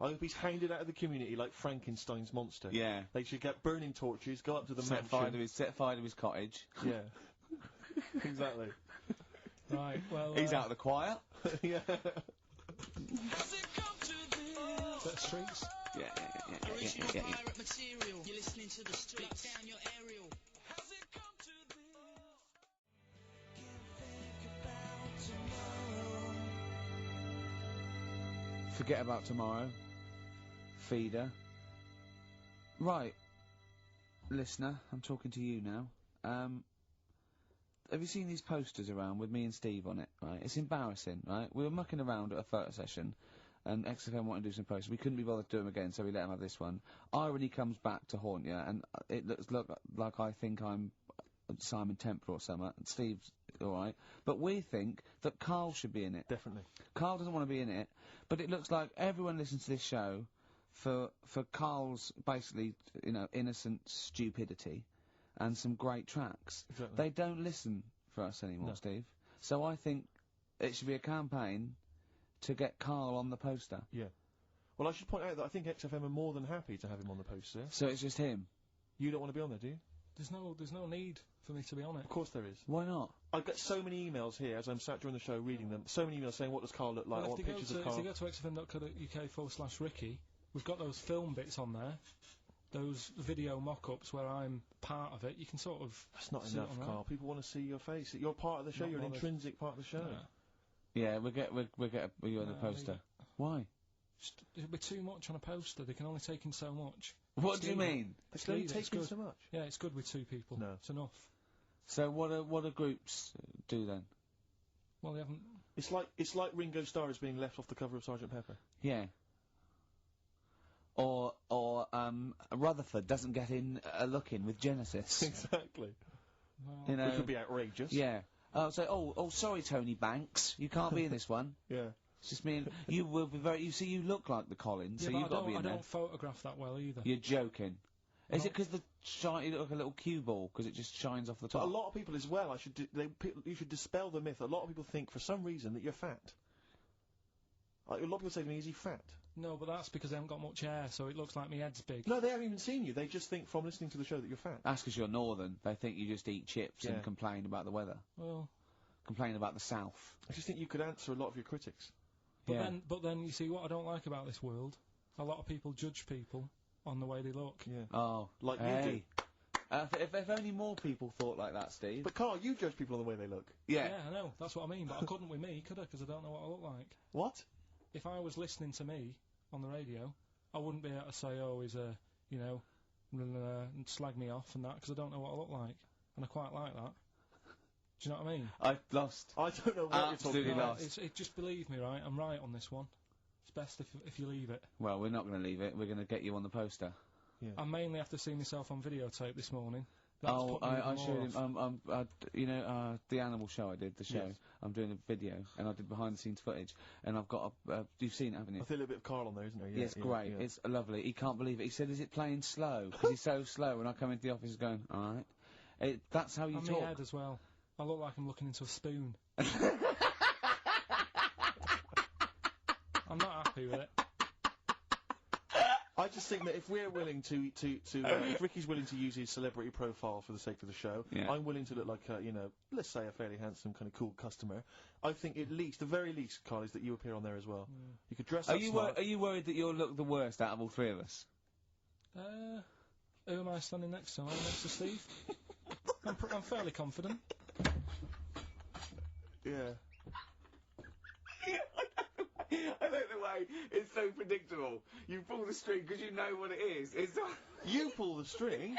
I hope he's hounded out of the community like Frankenstein's monster. Yeah. They should get burning torches, go up to the set fire to his cottage. Yeah. Exactly. Right, well... He's out of the choir. Yeah. Is that Streets? Yeah. Pirate material. You're listening to the Streets. Down your aerial. Has it come to this? Forget about tomorrow. Feeder. Right. Listener, I'm talking to you now. Have you seen these posters around with me and Steve on it, right? It's embarrassing, right? We were mucking around at a photo session, and XFM wanted to do some posters. We couldn't be bothered to do them again, so we let him have this one. Irony comes back to haunt you, and it looks like I think I'm Simon Temper or something, and Steve's alright. But we think that Karl should be in it. Definitely. Karl doesn't want to be in it, but it looks like everyone listens to this show for Karl's, basically, you know, innocent stupidity. And some great tracks. Exactly. They don't listen for us anymore, Steve. So I think it should be a campaign to get Karl on the poster. Yeah. Well, I should point out that I think XFM are more than happy to have him on the poster. So it's just him? You don't want to be on there, do you? There's no need for me to be on it. Of course there is. Why not? I get so many emails here as I'm sat during the show reading them. So many emails saying, what does Karl look like? Well, I want pictures of Karl. If you go to xfm.co.uk/Ricky, we've got those film bits on there. Those video mock-ups where I'm part of it, you can sort of... That's not enough, Karl. People want to see your face. You're part of the show. You're an intrinsic part of the show. Yeah, we'll get you on the poster. Why? It'll be too much on a poster. They can only take in so much. What do you mean? They can only take in so much? Yeah, it's good with two people. No. It's enough. So what do groups do then? Well, they haven't... It's like Ringo Starr is being left off the cover of Sgt. Pepper. Yeah. Or Rutherford doesn't get in a look in with Genesis. Exactly. Well, you know, which would be outrageous. Yeah. Sorry, Tony Banks, you can't be in this one. Yeah. It's just me and you will be very. You see, you look like the Collins, so you've got to be in there. I don't photograph that well either. You're joking. Is it because you look like a little cue ball because it just shines off the top? But a lot of people as well. You should dispel the myth. A lot of people think for some reason that you're fat. Like, a lot of people say to me, "Is he fat?" No, but that's because I haven't got much hair, so it looks like my head's big. No, they haven't even seen you. They just think from listening to the show that you're fat. That's because you're northern. They think you just eat chips and complain about the weather. Well, complaining about the South. I just think you could answer a lot of your critics. But then, you see, what I don't like about this world, a lot of people judge people on the way they look. Yeah. Oh, like hey. you do. If only more people thought like that, Steve. But Carl, you judge people on the way they look. Yeah. Yeah, I know. That's what I mean. But I couldn't with me, could I? Because I don't know what I look like. What? If I was listening to me on the radio, I wouldn't be able to say, oh, he's a, you know, and slag me off and that, because I don't know what I look like. And I quite like that. Do you know what I mean? I've lost. I don't know what Absolutely you're talking lost. about. Just believe me, right? I'm right on this one. It's best if you leave it. Well, we're not going to leave it. We're going to get you on the poster. Yeah. I mainly have to see myself on videotape this morning. I showed him, you know, the animal show I did, the show. Yes. I'm doing a video, and I did behind-the-scenes footage, and I've got you've seen it, haven't you? I feel a bit of Carl on there, isn't there? Yeah, it's great. Yeah. It's lovely. He can't believe it. He said, is it playing slow? Because he's so slow, and I come into the office going, alright. That's how you I'm talk. my head as well. I look like I'm looking into a spoon. I'm not happy with it. I just think that if we're willing if Ricky's willing to use his celebrity profile for the sake of the show, I'm willing to look like you know, let's say a fairly handsome, kind of cool customer. I think at least, the very least, Carl, is that you appear on there as well. You could dress up smart. Are you worried that you'll look the worst out of all three of us? Who am I standing next to? I'm next to Steve. I'm fairly confident. Yeah. I like the way it's so predictable. You pull the string because you know what it is. It's you pull the string.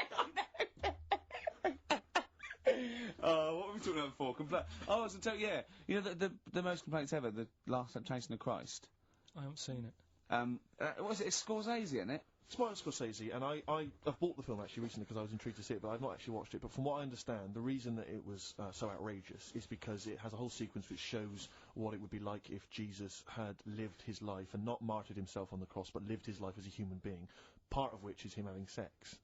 What were we talking about before? Oh, so yeah. You know the most complaints ever, the Last Temptation of Christ. I haven't seen it. What is it? It's Scorsese, isn't it? It's Martin Scorsese, and I've bought the film actually recently because I was intrigued to see it, but I've not actually watched it. But from what I understand, the reason that it was so outrageous is because it has a whole sequence which shows what it would be like if Jesus had lived his life and not martyred himself on the cross, but lived his life as a human being. Part of which is him having sex,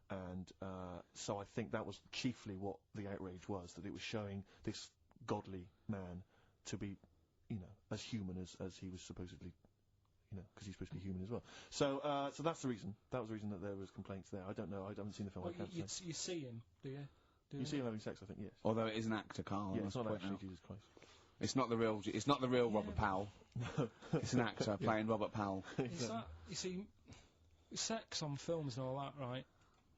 and so I think that was chiefly what the outrage was, that it was showing this godly man to be, you know, as human as he was supposedly. You know, because he's supposed to be human as well. So, so that's the reason. That was the reason that there was complaints there. I don't know. I haven't seen the film. Well, I can't say. You see him, do you? You see him having sex, I think. Yes. Although it is an actor, Carl. Yeah, it's not actually Jesus Christ. It's not the real. It's not the real Robert Powell. It's an actor playing Robert Powell. Is that, you see, sex on films and all that, right?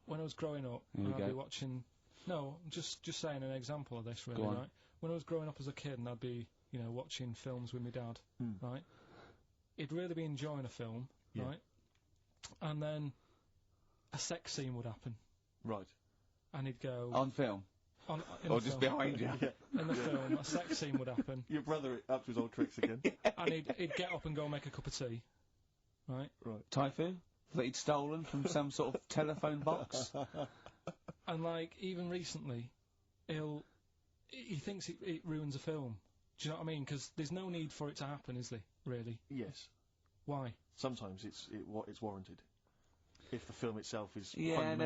When I was growing up, I'd be watching. No, just saying an example of this, really, right? When I was growing up as a kid, and I'd be, you know, watching films with my dad, right? He'd really be enjoying a film, right? And then a sex scene would happen. Right. And he'd go... On film? Or just behind you? In the film, a sex scene would happen. Your brother up to his old tricks again. And he'd get up and go make a cup of tea. Right? Right. Typhoon? That he'd stolen from some sort of telephone box? And, like, even recently, he thinks it ruins a film. Do you know what I mean? Because there's no need for it to happen, is there? Really? Yes. Why? Sometimes it's warranted. If the film itself is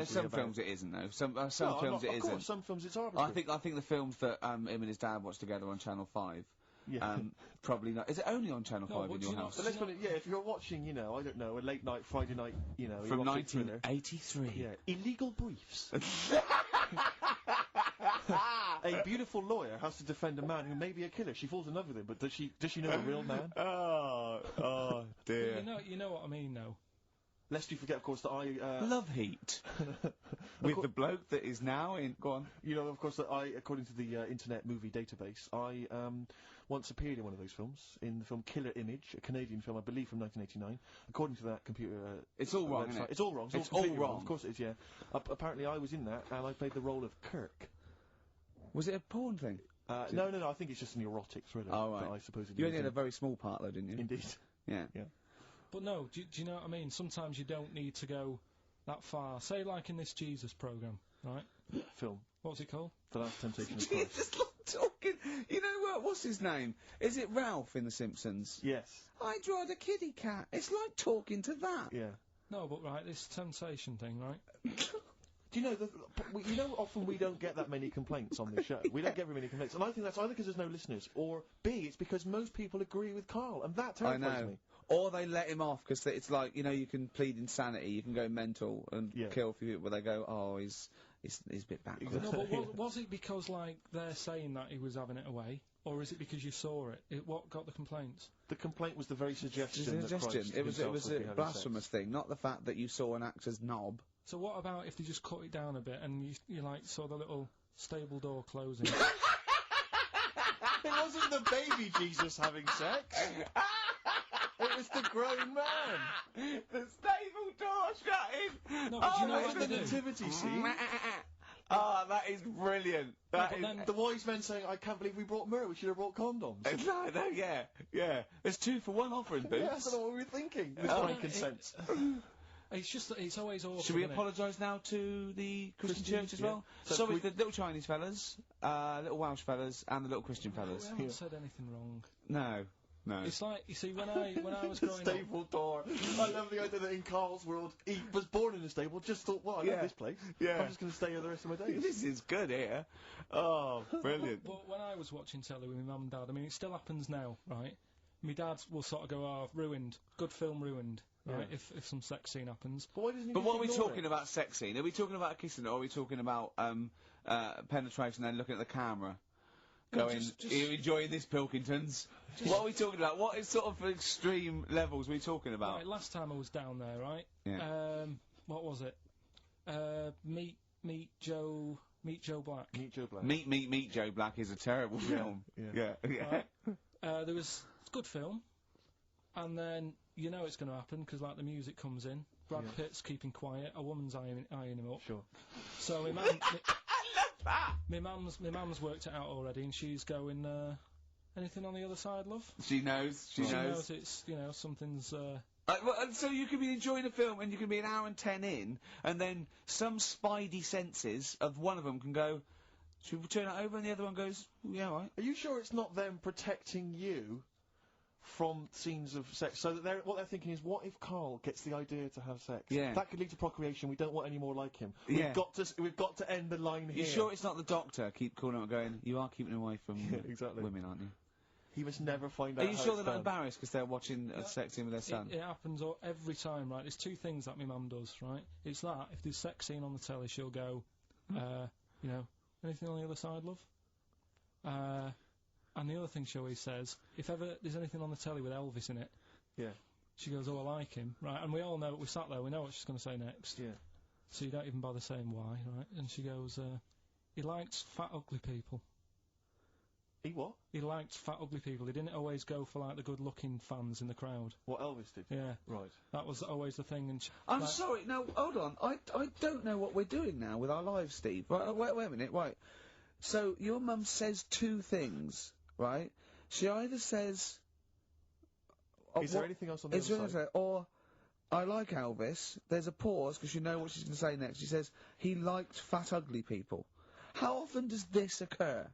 some films it isn't though. Some films it isn't. Of course, some films it's arbitrary. I think the films that him and his dad watched together on Channel 5. Yeah. Probably not. Is it only on Channel 5 in your house? But let's put it. Yeah, if you're watching, you know, I don't know, a late night Friday night, you know, from 1983. Yeah. Illegal Briefs. A beautiful lawyer has to defend a man who may be a killer. She falls in love with him, but does she know the real man? Oh dear. You know what I mean, though. Lest you forget, of course, that I... Love Heat. With the bloke that is now in... Go on. You know, of course, that I, according to the Internet Movie Database, I once appeared in one of those films, in the film Killer Image, a Canadian film, I believe, from 1989. According to that computer... it's all wrong, website. isn't it? It's all wrong. It's all wrong. Of course it is, yeah. Apparently I was in that, and I played the role of Kirk. Was it a porn thing? No, I think it's just an erotic thriller. Oh, right. That I supposedly You only had a very small part, though, didn't you? Indeed. Yeah. Yeah. But no, do you know what I mean? Sometimes you don't need to go that far. Say, like in this Jesus program, right? Film. What's it called? The Last Temptation of Christ. Jesus, talking. You know what? What's his name? Is it Ralph in The Simpsons? Yes. I drawed a kitty cat. It's like talking to that. Yeah. No, but right, this temptation thing, right? Do you know, you know, often we don't get that many complaints on this show. We don't get very many complaints. And I think that's either because there's no listeners, or B, it's because most people agree with Carl, and that terrifies me. Or they let him off, because it's like, you know, you can plead insanity, you can go mental and kill a few people, but they go, oh, he's a bit backwards. No, but was it because, like, they're saying that he was having it away? or is it because you saw it? What got the complaints? The complaint was the very suggestion. It was a blasphemous thing, not the fact that you saw an actor's knob. So what about if they just cut it down a bit and you like saw the little stable door closing? It wasn't the baby Jesus having sex. It was the grown man. The stable door shutting. No, but you know what the nativity scene? Ah, that is brilliant. That is the wise men saying, "I can't believe we brought myrrh. We should have brought condoms." No, yeah. There's 2 for 1 offering, Boots. Yeah, I don't know what we were thinking. With frankincense. It's just that it's always awful. Should we apologise now to the Christian church as well? So sorry, the little Chinese fellas, little Welsh fellas, and the little Christian fellas. We haven't said anything wrong. No. It's like, you see, when I was growing up... Stable door. I love the idea that in Carl's world, he was born in a stable, just thought, well, I love this place. Yeah. I'm just going to stay here the rest of my days. This is good here. Oh, brilliant. But when I was watching telly with my mum and dad, I mean, it still happens now, right? My dad will sort of go, oh, ruined. Good film ruined. Right, if some sex scene happens. But why doesn't he But what are we talking about sex scene? Are we talking about kissing, or are we talking about penetration and looking at the camera? Going, are you enjoying this, Pilkingtons? What are we talking about? What is sort of extreme levels are we talking about? Right, last time I was down there, right? Yeah. What was it? Meet Joe Black. Meet Joe Black. Meet Joe Black is a terrible film. Yeah. Right. There was a good film, and then you know it's going to happen because like the music comes in. Brad Pitt's keeping quiet. A woman's eyeing him up. Sure. So my mum. My mum's worked it out already, and she's going, anything on the other side, love? She knows. She knows it's, you know, something's, so you can be enjoying a film, and you can be an hour and 10 in, and then some spidey senses of one of them can go, should we turn it over, and the other one goes, yeah, all right. Are you sure it's not them protecting you from scenes of sex? So that what they're thinking is, what if Carl gets the idea to have sex? Yeah. That could lead to procreation. We don't want any more like him. Yeah. We've got to end the line here. You sure it's not the doctor? Keep calling out, going, you are keeping away from women, aren't you? He must never find out. Are you sure they're not embarrassed because they're watching a sex scene with their son? It happens every time, right? There's 2 things that my mum does, right? It's that if there's sex scene on the telly, she'll go, you know, anything on the other side, love? And the other thing she always says, if ever there's anything on the telly with Elvis in it, she goes, oh, I like him, right? And we all know, we sat there, we know what she's going to say next. Yeah. So you don't even bother saying why, right? And she goes, he likes fat, ugly people. He what? He liked fat, ugly people. He didn't always go for, like, the good-looking fans in the crowd. What Elvis did? Yeah. Right. That was always the thing, and I'm sorry, no, hold on. I don't know what we're doing now with our lives, Steve. Right, wait a minute, right. So, your mum says 2 things, right? She either says... is there anything else on the other side? Or, I like Elvis. There's a pause, because you know what she's going to say next. She says, he liked fat, ugly people. How often does this occur?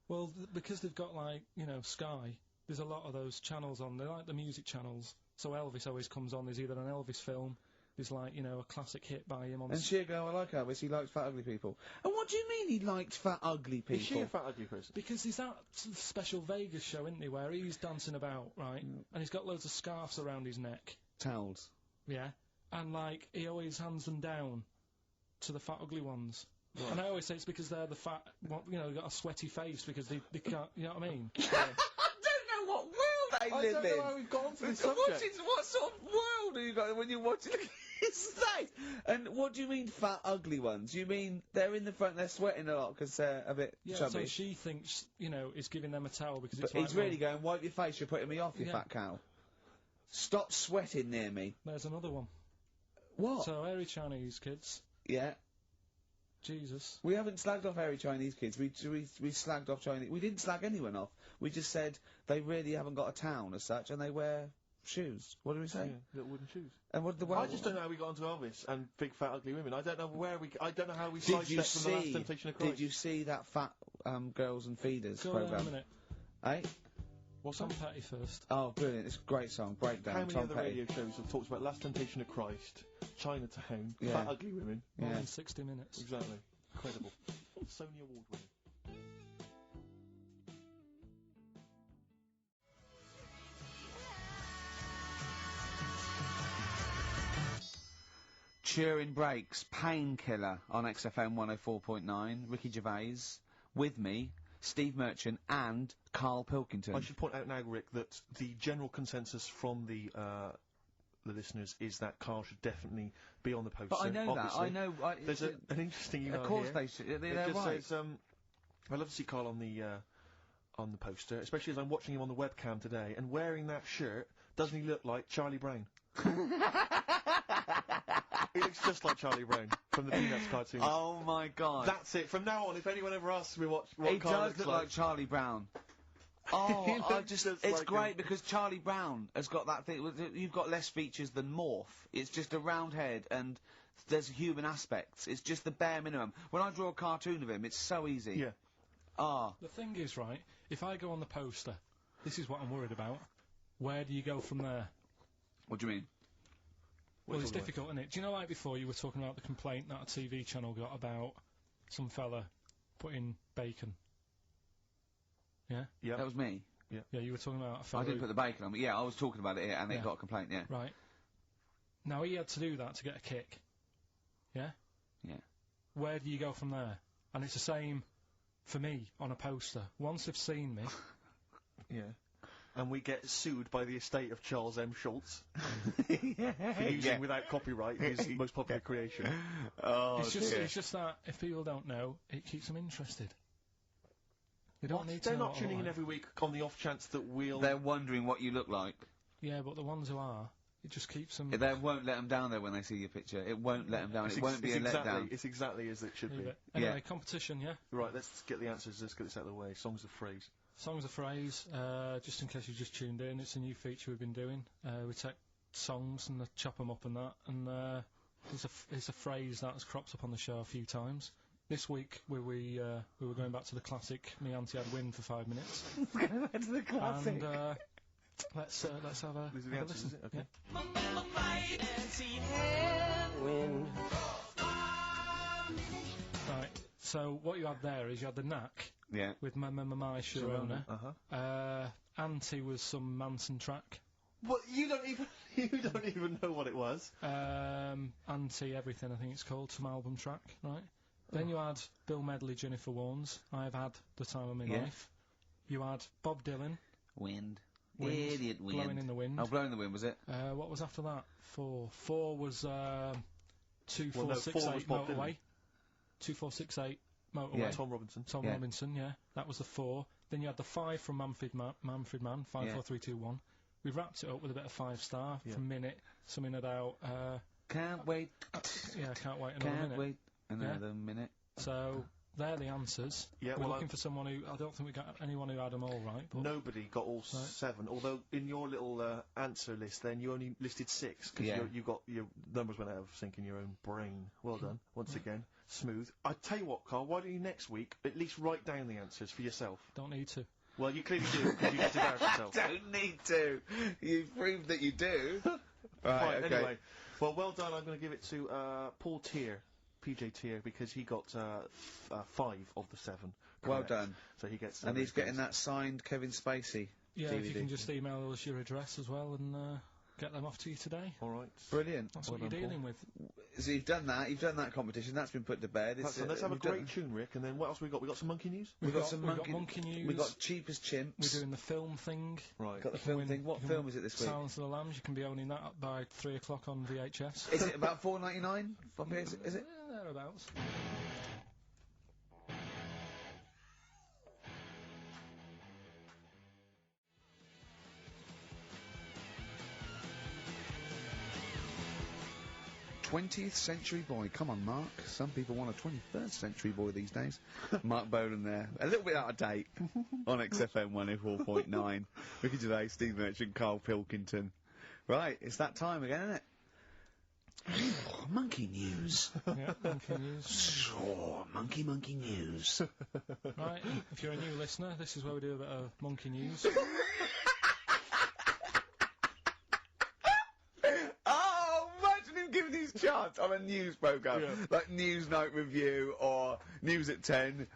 Well, because they've got, like, you know, Sky, there's a lot of those channels on. They're like the music channels. So Elvis always comes on. There's either an Elvis film, there's, like, you know, a classic hit by him on... And she'll go, I like Elvis, he likes fat, ugly people. And what do you mean he liked fat, ugly people? Is she a fat, ugly person? Because there's that special Vegas show, isn't he, where he's dancing about, right? And he's got loads of scarves around his neck. Towels. Yeah. And, like, he always hands them down to the fat, ugly ones. Right. And I always say it's because they're the fat, you know, they've got a sweaty face because they can't, you know what I mean? I don't know what world they live in. I don't know how we've got onto this subject. What sort of world are you got when you're watching his face? And what do you mean fat, ugly ones? You mean they're in the front, they're sweating a lot because they're a bit chubby? So she thinks, you know, is giving them a towel because but it's like... he's really going, wipe your face, you're putting me off, you fat cow. Stop sweating near me. There's another one. What? So, hairy Chinese kids. Yeah. Jesus. We haven't slagged off hairy Chinese kids. We slagged off Chinese... We didn't slag anyone off. We just said they really haven't got a town as such, and they wear shoes. What do we say? Yeah, little wooden shoes. And what the... I just don't know how we got onto Elvis and big fat ugly women. I don't know where we... I don't know how we sidestepped from the Last Temptation of Christ. Did you see that Fat Girls and Feeders programme? Go on a minute. Eh? What's Tom Petty first. Oh, brilliant. It's a great song. Breakdown. How many Tom other Petty. radio shows have talked about Last Temptation of Christ, Chinatown, fat ugly women? More than 60 minutes. Exactly. Incredible. Sony Award winner. Turing Breaks, Painkiller on XFM 104.9. Ricky Gervais with me. Steve Merchant and Karl Pilkinton. I should point out now, Rick, that the general consensus from the listeners is that Karl should definitely be on the poster. But I know obviously. that. I know. There's an interesting email Of course here. they should. They're It just right. says, I'd love to see Karl on the poster, especially as I'm watching him on the webcam today, and wearing that shirt, doesn't he look like Charlie Brown? He looks just like Charlie Brown from the Peanuts cartoon. Oh my god. That's it. From now on, if anyone ever asks me what He Karl does looks look like Charlie Brown. Oh, it's like great him. because Charlie Brown has got that thing. You've got less features than Morph. It's just a round head and there's human aspects. It's just the bare minimum. When I draw a cartoon of him, it's so easy. Yeah. Ah. The thing is, right, if I go on the poster, this is what I'm worried about. Where do you go from there? What do you mean? Well, it's difficult, isn't it? Do you know, like before, you were talking about the complaint that a TV channel got about some fella putting bacon? Yeah? Yeah. That was me. Yeah. Yeah, you were talking about a fella I didn't put the bacon on, but yeah, I was talking about it here and Yeah. it got a complaint, yeah. Right. Now, he had to do that to get a kick. Yeah? Yeah. Where do you go from there? And it's the same for me on a poster. Once they've seen me... Yeah. And we get sued by the estate of Charles M. Schultz for using without copyright his most popular creation. Oh, it's just that if people don't know, it keeps them interested. They don't need to They're know not what I tuning in like. every week on the off chance that we'll... They're wondering what you look like. Yeah, but the ones who are, it just keeps them... They won't let them down there when they see your picture. It won't let them down. It won't be a letdown. It's exactly as it should be. Anyway, competition, yeah? Right, let's get the answers. Let's get this out of the way. Songs of phrase. Songs of phrase, just in case you just tuned in, it's a new feature we've been doing. We take songs and chop them up and that, and it's a phrase that has cropped up on the show a few times. This week we were going back to the classic "Me Auntie I'd win" for 5 minutes. Going back to the classic. And let's have a These are the answers, listen. is it? Okay. Win. Right. So what you had there is you had the knack. Yeah. With my Sharona. Uh-huh. Auntie was some Manson track. What? You don't even know what it was. Auntie Everything, I think it's called, some album track, right? Then you had Bill Medley, Jennifer Warnes, I've Had the Time of My Life. You had Bob Dylan. Wind. Idiot wind. Blowing in the Wind. Oh, Blowing in the Wind, was it? What was after that? 4. 4 was 2468 4 was Bob Motorway. Dylan. 2468 Motorway. Yeah. Tom Robinson. Tom Robinson, yeah. That was the 4. Then you had the 5 from Manfred Mann, 5, 4, 3, 2, 1. We wrapped it up with a bit of 5-star from Minute, something about... Can't wait. Yeah, can't wait another minute. Can't wait another minute. So, they're the answers. Yeah, We're looking for someone who... I don't think we got anyone who had them all right. But Nobody got all 7, although in your little answer list then you only listed 6, because you got your numbers went out of sync in your own brain. Well done, once again. Smooth. I tell you what, Carl, why don't you next week at least write down the answers for yourself? Don't need to. Well, you clearly do, because you need to embarrass yourself. Don't need to. You've proved that you do. Right, okay. Anyway. Well done. I'm going to give it to Paul Tier, PJ Tier, because he got 5 of the 7. Well correct. done. So he gets... And he's getting that signed Kevin Spacey Yeah, DVD. if you can just email us your address as well and get them off to you today. All right. Brilliant. That's what you're dealing with. So you've done that competition, that's been put to bed. Let's have a great tune, Rick, and then what else we got? We got some monkey news? We've got some monkey news. We've got Cheap as Chimps. We're doing the film thing. Right. Got the film thing. What film is it this week? Silence of the Lambs. You can be owning that up by 3 o'clock on VHS. Is it about $4.99? Is it? Thereabouts. '20th century boy. Come on, Mark. Some people want a 21st century boy these days. Mark Bolan there. A little bit out of date on XFM 104.9. Look at today, Steve Merchant, Karl Pilkinton. Right, it's that time again, isn't it? Monkey news. Yeah, monkey news. Sure, monkey news. Right, if you're a new listener, this is where we do a bit of monkey news. Give these charts on a news programme, like News Night Review or News at 10,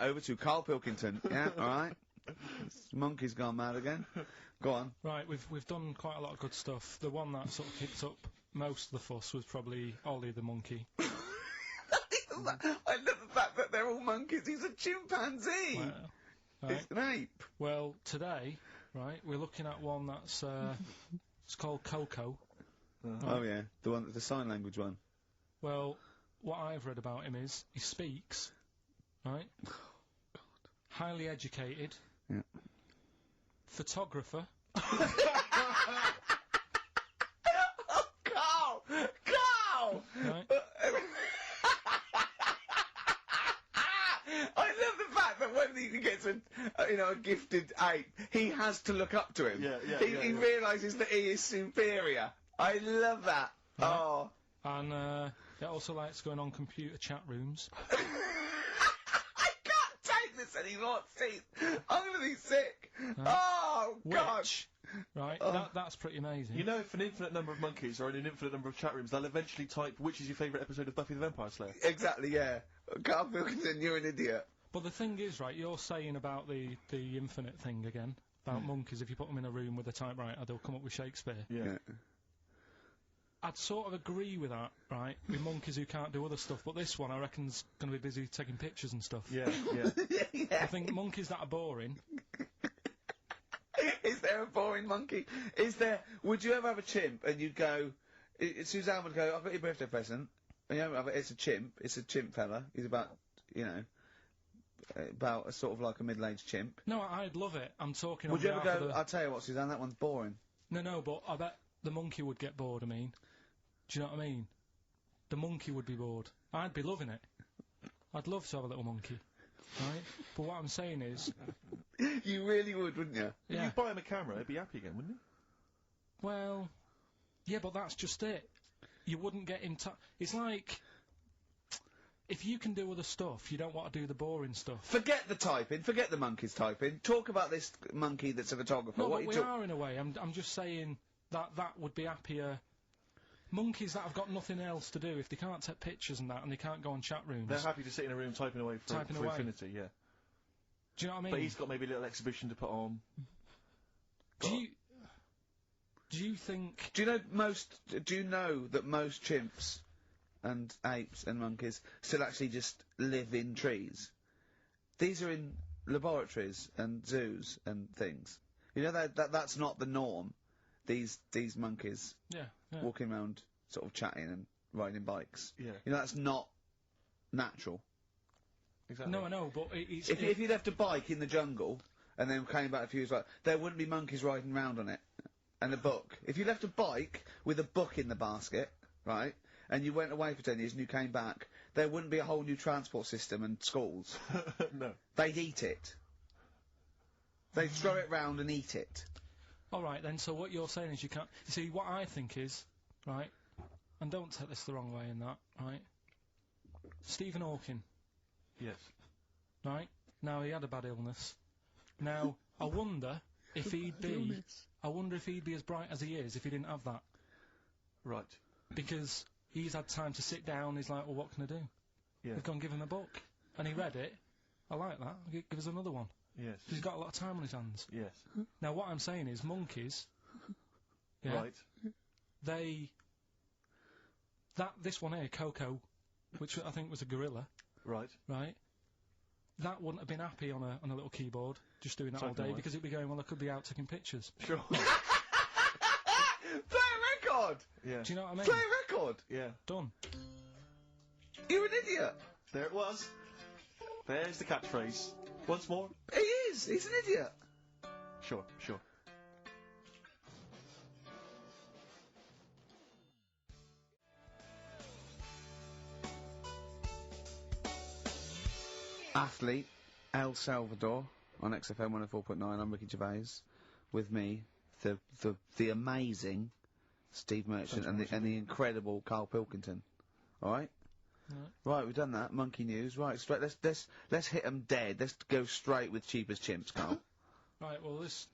over to Karl Pilkinton. Yeah, alright. Monkey's gone mad again. Go on. Right, we've done quite a lot of good stuff. The one that sort of kicked up most of the fuss was probably Ollie the monkey. I love the fact that they're all monkeys. He's a chimpanzee. Well, Right? It's an ape. Well, today, right, we're looking at one that's, it's called Coco. Oh yeah, the one, the sign language one. Well, what I've read about him is, he speaks, right? Oh, God. Highly educated. Yeah. Photographer. Carl! Carl! Right? I love the fact that when he gets a gifted ape, he has to look up to him. He realises that he is superior. I love that. Right. Oh. And, it also likes going on computer chat rooms. I can't take this anymore, Steve. I'm gonna be sick. Right. Oh, God. Right? That's pretty amazing. You know, if an infinite number of monkeys are in an infinite number of chat rooms, they'll eventually type, which is your favourite episode of Buffy the Vampire Slayer? Exactly, yeah. Karl Pilkinton, you're an idiot. But the thing is, right, you're saying about the infinite thing again, about monkeys, if you put them in a room with a typewriter, they'll come up with Shakespeare. Yeah. I'd sort of agree with that, right, with monkeys who can't do other stuff, but this one I reckon's going to be busy taking pictures and stuff. Yeah, yeah. I think monkeys that are boring... Is there a boring monkey? Would you ever have a chimp and you'd go, Suzanne would go, I've got your birthday present, it's a chimp fella, he's about, about a sort of like a middle-aged chimp. No, I'd love it, I'm talking Would you ever behalf go, of the... I'll tell you what, Suzanne, that one's boring. No, but I bet the monkey would get bored, I mean. Do you know what I mean? The monkey would be bored. I'd be loving it. I'd love to have a little monkey. Right? But what I'm saying is... You really would, wouldn't you? Yeah. You'd buy him a camera, he'd be happy again, wouldn't he? Well... Yeah, but that's just it. You wouldn't get him It's like... If you can do other stuff, you don't want to do the boring stuff. Forget the typing, forget the monkey's typing. Talk about this monkey that's a photographer. No, what but we are in a way. I'm just saying that would be happier... Monkeys that have got nothing else to do, if they can't take pictures and that, and they can't go on chat rooms... They're happy to sit in a room typing away for infinity, yeah. Do you know what I mean? But he's got maybe a little exhibition to put on. Do you think... Do you know that most chimps and apes and monkeys still actually just live in trees? These are in laboratories and zoos and things. You know that's not the norm. These monkeys walking around sort of chatting and riding bikes. Yeah. You know, that's not natural. Exactly. No, I know, but it's... If you left a bike in the jungle and then came back a few years later, there wouldn't be monkeys riding around on it. And a book. If you left a bike with a book in the basket, right, and you went away for 10 years and you came back, there wouldn't be a whole new transport system and schools. No. They'd eat it. They'd throw it round and eat it. All right, then, so what you're saying is you can't... You see, what I think is, right, and don't take this the wrong way in that, right, Stephen Hawking. Yes. Right? Now, he had a bad illness. Now, I wonder if he'd be... I wonder if he'd be as bright as he is if he didn't have that. Right. Because he's had time to sit down, he's like, well, what can I do? Yeah. We've gone and give him a book. And he read it. I like that. Give us another one. Yes. He's got a lot of time on his hands. Yes. Now, what I'm saying is, monkeys... Yeah, right. This one here, Coco, which I think was a gorilla... Right. Right? That wouldn't have been happy on a little keyboard, just doing that all day, because it'd be going, well, I could be out taking pictures. Sure. Play a record! Yeah. Do you know what I mean? Play a record! Yeah. Done. You're an idiot! There it was. There's the catchphrase. Once more. He is! He's an idiot! Sure. Athlete, El Salvador, on XFM 104.9, I'm Ricky Gervais, with me, the amazing Steve Merchant and the incredible Karl Pilkinton. Alright? Right, we've done that, monkey news, right, straight, let's hit 'em dead, let's go straight with Cheap as Chimps, Karl. Right, well, this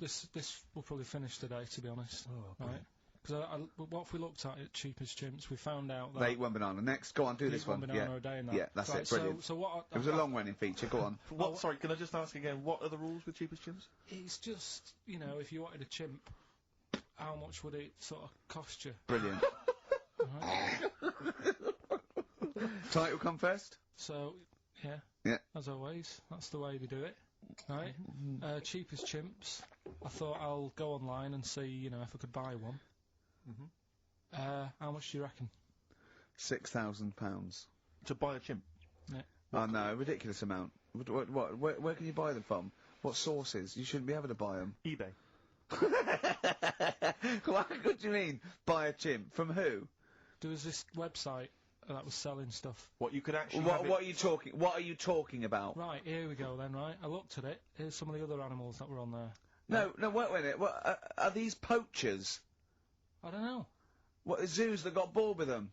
will probably finish today, to be honest. Oh, right? Because what if we looked at it, Cheap as Chimps, we found out that... They eat one banana. Next, go on, do this one. Banana a day and that. Yeah, that's right, it, brilliant. So what... It was a long-running feature, go on. Sorry, can I just ask again, what are the rules with Cheap as Chimps? It's just, you know, if you wanted a chimp, how much would it sort of cost you? Brilliant. Title come first? So, yeah. Yeah. As always, that's the way they do it. Right? Cheap as chimps. I thought I'll go online and see, you know, if I could buy one. How much do you reckon? £6,000. To buy a chimp? Yeah. Oh no, ridiculous amount. Where can you buy them from? What sources? You shouldn't be able to buy them. eBay. What do you mean, buy a chimp? From who? There was this website that was selling stuff. What, you could actually What are you talking about? Right, here we go then, right? I looked at it. Here's some of the other animals that were on there. No, wait a minute. Are these poachers? I don't know. What, zoos that got bored with them?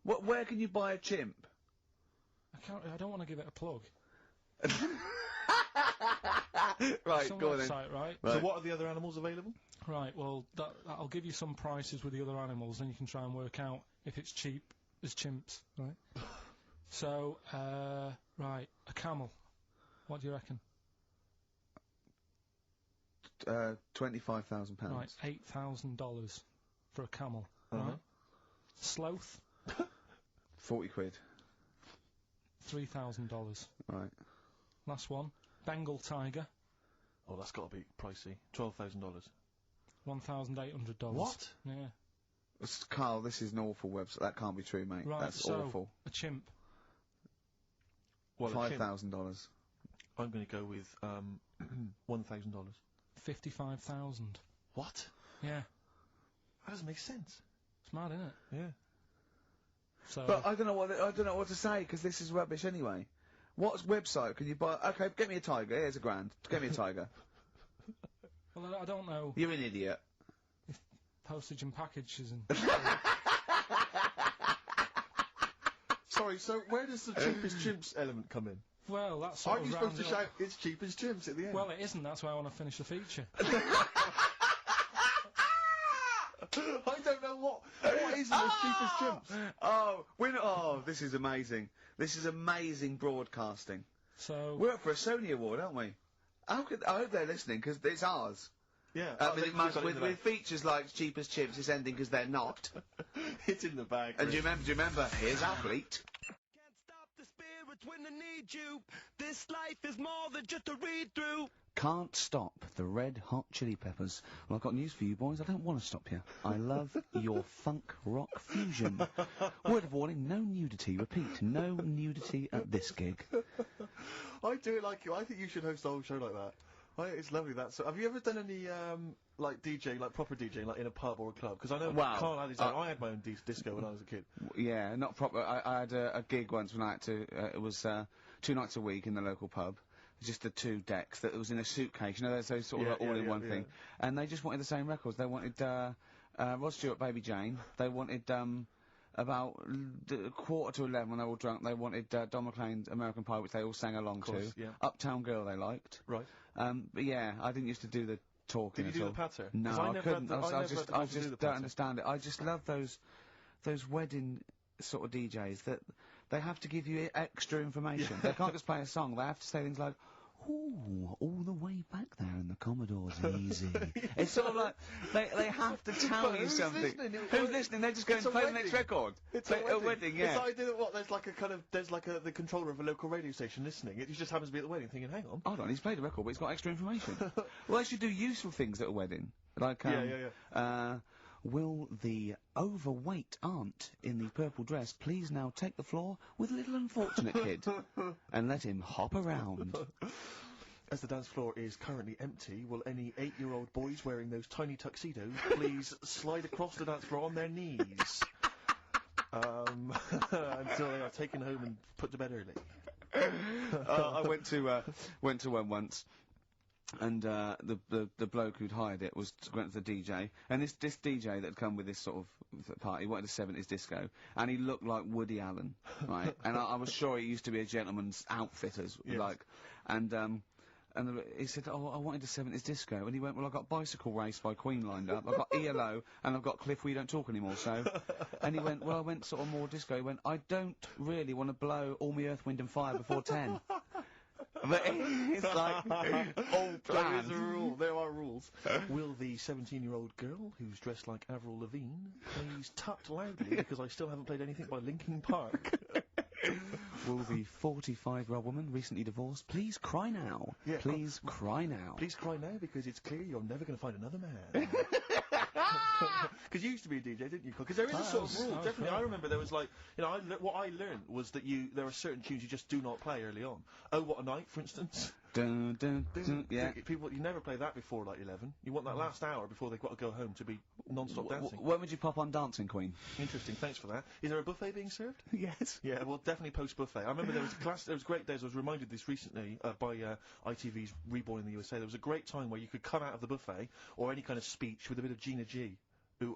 Where can you buy a chimp? I don't want to give it a plug. Right, Some go on then. website, right? So what are the other animals available? Right, well, that'll give you some prices with the other animals, then you can try and work out if it's cheap as chimps, right? So, right, a camel. What do you reckon? £25,000. Right, $8,000 for a camel, right? Sloth? 40 quid. $3,000. Right. Last one. Bengal tiger. Oh, that's got to be pricey. $12,000. $1,800. What? Yeah. Carl, this is an awful website. That can't be true, mate. Right, That's so, awful. a chimp. Well, $5,000. I'm going to go with, $1,000. $55,000. What? Yeah. That doesn't make sense. It's mad, isn't it? Yeah. So. But I don't know what to say, because this is rubbish anyway. What website can you buy? Okay, get me a tiger. Here's £1,000. Get me a tiger. Well, I don't know. You're an idiot. If postage and packages and. Sorry, so where does the cheapest chimps element come in? Well, that's. Aren't you supposed to shout, it's cheap as chimps at the end? Well, it isn't. That's why I want to finish the feature. I don't know what is the most cheapest chimps. Oh, this is amazing. This is amazing broadcasting. So we're up for a Sony award, aren't we? I hope they're listening, because it's ours. Yeah. With features like cheapest chimps, it's ending because they're not. It's in the bag. And do you remember? Here's Athlete. Can't stop the spirits when they need you. This life is more than just a read-through. Can't stop the Red Hot Chili Peppers. Well, I've got news for you, boys. I don't want to stop you. I love your funk rock fusion. Word of warning, no nudity. Repeat, no nudity at this gig. I do it like you. I think you should host a whole show like that. It's lovely that. So, have you ever done any like DJ, like proper DJ, like in a pub or a club? Because I know Carl had his own. I had my own disco when I was a kid. Yeah, not proper. I had a gig once when I had to. It was 2 nights a week in the local pub. Just the 2 decks that was in a suitcase. You know, those sort of all-in-one thing. And they just wanted the same records. They wanted Rod Stewart, Baby Jane. They wanted about 11:15 when they were all drunk. They wanted Don McLean's American Pie, which they all sang along to. Yeah. Uptown Girl they liked. Right. But yeah, I didn't used to do the talking. Did you do the patter? No, I couldn't. I just don't understand it. I just love those wedding sort of DJs that they have to give you extra information. They can't just play a song. They have to say things like, "Ooh, all the way back there in the Commodore's easy." It's sort of like they have to tell you something. Who's listening? They're just going to play the next record. It's a wedding, yeah. It's like, there's like the controller of a local radio station listening. It just happens to be at the wedding, thinking, "Hang on, hold on, he's played a record, but he's got extra information." Well, they should do useful things at a wedding, like will the overweight aunt in the purple dress please now take the floor with little unfortunate kid and let him hop around? As the dance floor is currently empty, will any 8-year-old boys wearing those tiny tuxedos please slide across the dance floor on their knees until they are taken home and put to bed early? I went to one once. And the bloke who'd hired it went to the DJ, and this DJ that had come with this sort of party wanted a 70s disco, and he looked like Woody Allen, right? And I was sure he used to be a gentleman's outfitters, like, and he said, "Oh, I wanted a 70s disco," and he went, "Well, I've got Bicycle Race by Queen lined up, I've got ELO, and I've got Cliff We Don't Talk Anymore, so," and he went, "Well, I went sort of more disco." He went, "I don't really want to blow all my Earth, Wind and Fire before 10. But it's like all planned. There is a rule. There are rules. Will the 17-year-old girl who's dressed like Avril Lavigne please tut loudly because I still haven't played anything by Linkin Park? Will the 45-year-old woman, recently divorced, please cry now? Yeah. Please cry now. Please cry now, because it's clear you're never going to find another man. Because you used to be a DJ, didn't you? Because there is a sort of rule, definitely. I remember there was like, you know, what I learned was that there are certain tunes you just do not play early on. Oh, What a Night, for instance. Dun, dun, dun, yeah. People, you never play that before like 11. You want that last hour before they've got to go home to be non-stop dancing. When would you pop on Dancing Queen? Interesting, thanks for that. Is there a buffet being served? Yes. Yeah, well, definitely post-buffet. I remember there was great days, I was reminded this recently by ITV's Reborn in the USA. There was a great time where you could come out of the buffet, or any kind of speech, with a bit of Gina G.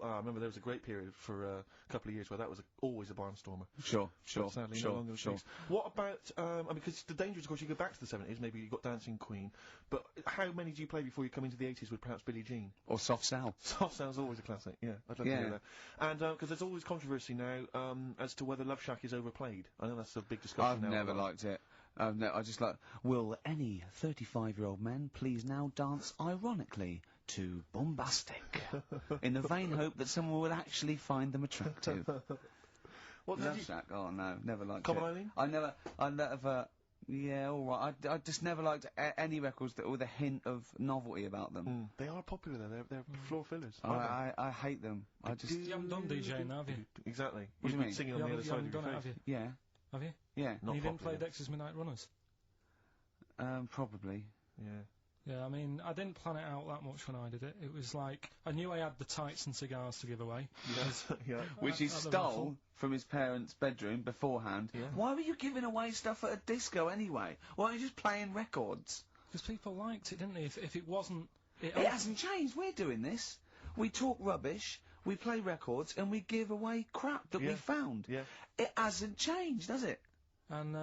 I remember there was a great period for a couple of years where that was always a barnstormer. Sure. Sadly, no longer the case. What about, I mean, because the danger is, of course, you go back to the 70s, maybe you got Dancing Queen, but how many do you play before you come into the 80s with perhaps Billie Jean? Or Soft Cell. Soft Cell's always a classic, yeah. I'd love to hear that. And, because there's always controversy now, as to whether Love Shack is overplayed. I know that's a big discussion now. I've never liked it. I just like, will any 35-year-old men please now dance ironically to Bombastic, in the vain hope that someone will actually find them attractive. What Love Shack? Oh no, never liked Come it. on, Eileen? I never, yeah, alright, I just never liked any records that with a hint of novelty about them. They are popular though, they're floor fillers. I hate them. You haven't done DJing, have you? Exactly. What do you mean? Singing on the other side of your face. Have you? Yeah. Have you? Yeah. You didn't play Dexter's Midnight Runners? Probably. Yeah. Yeah, I mean, I didn't plan it out that much when I did it. It was like, I knew I had the tights and cigars to give away. Yeah. Which he stole from his parents' bedroom beforehand. Yeah. Why were you giving away stuff at a disco anyway? Why aren't you just playing records? Because people liked it, didn't they? If it wasn't... It hasn't changed. We're doing this. We talk rubbish, we play records, and we give away crap that we found. Yeah. It hasn't changed, has it? And,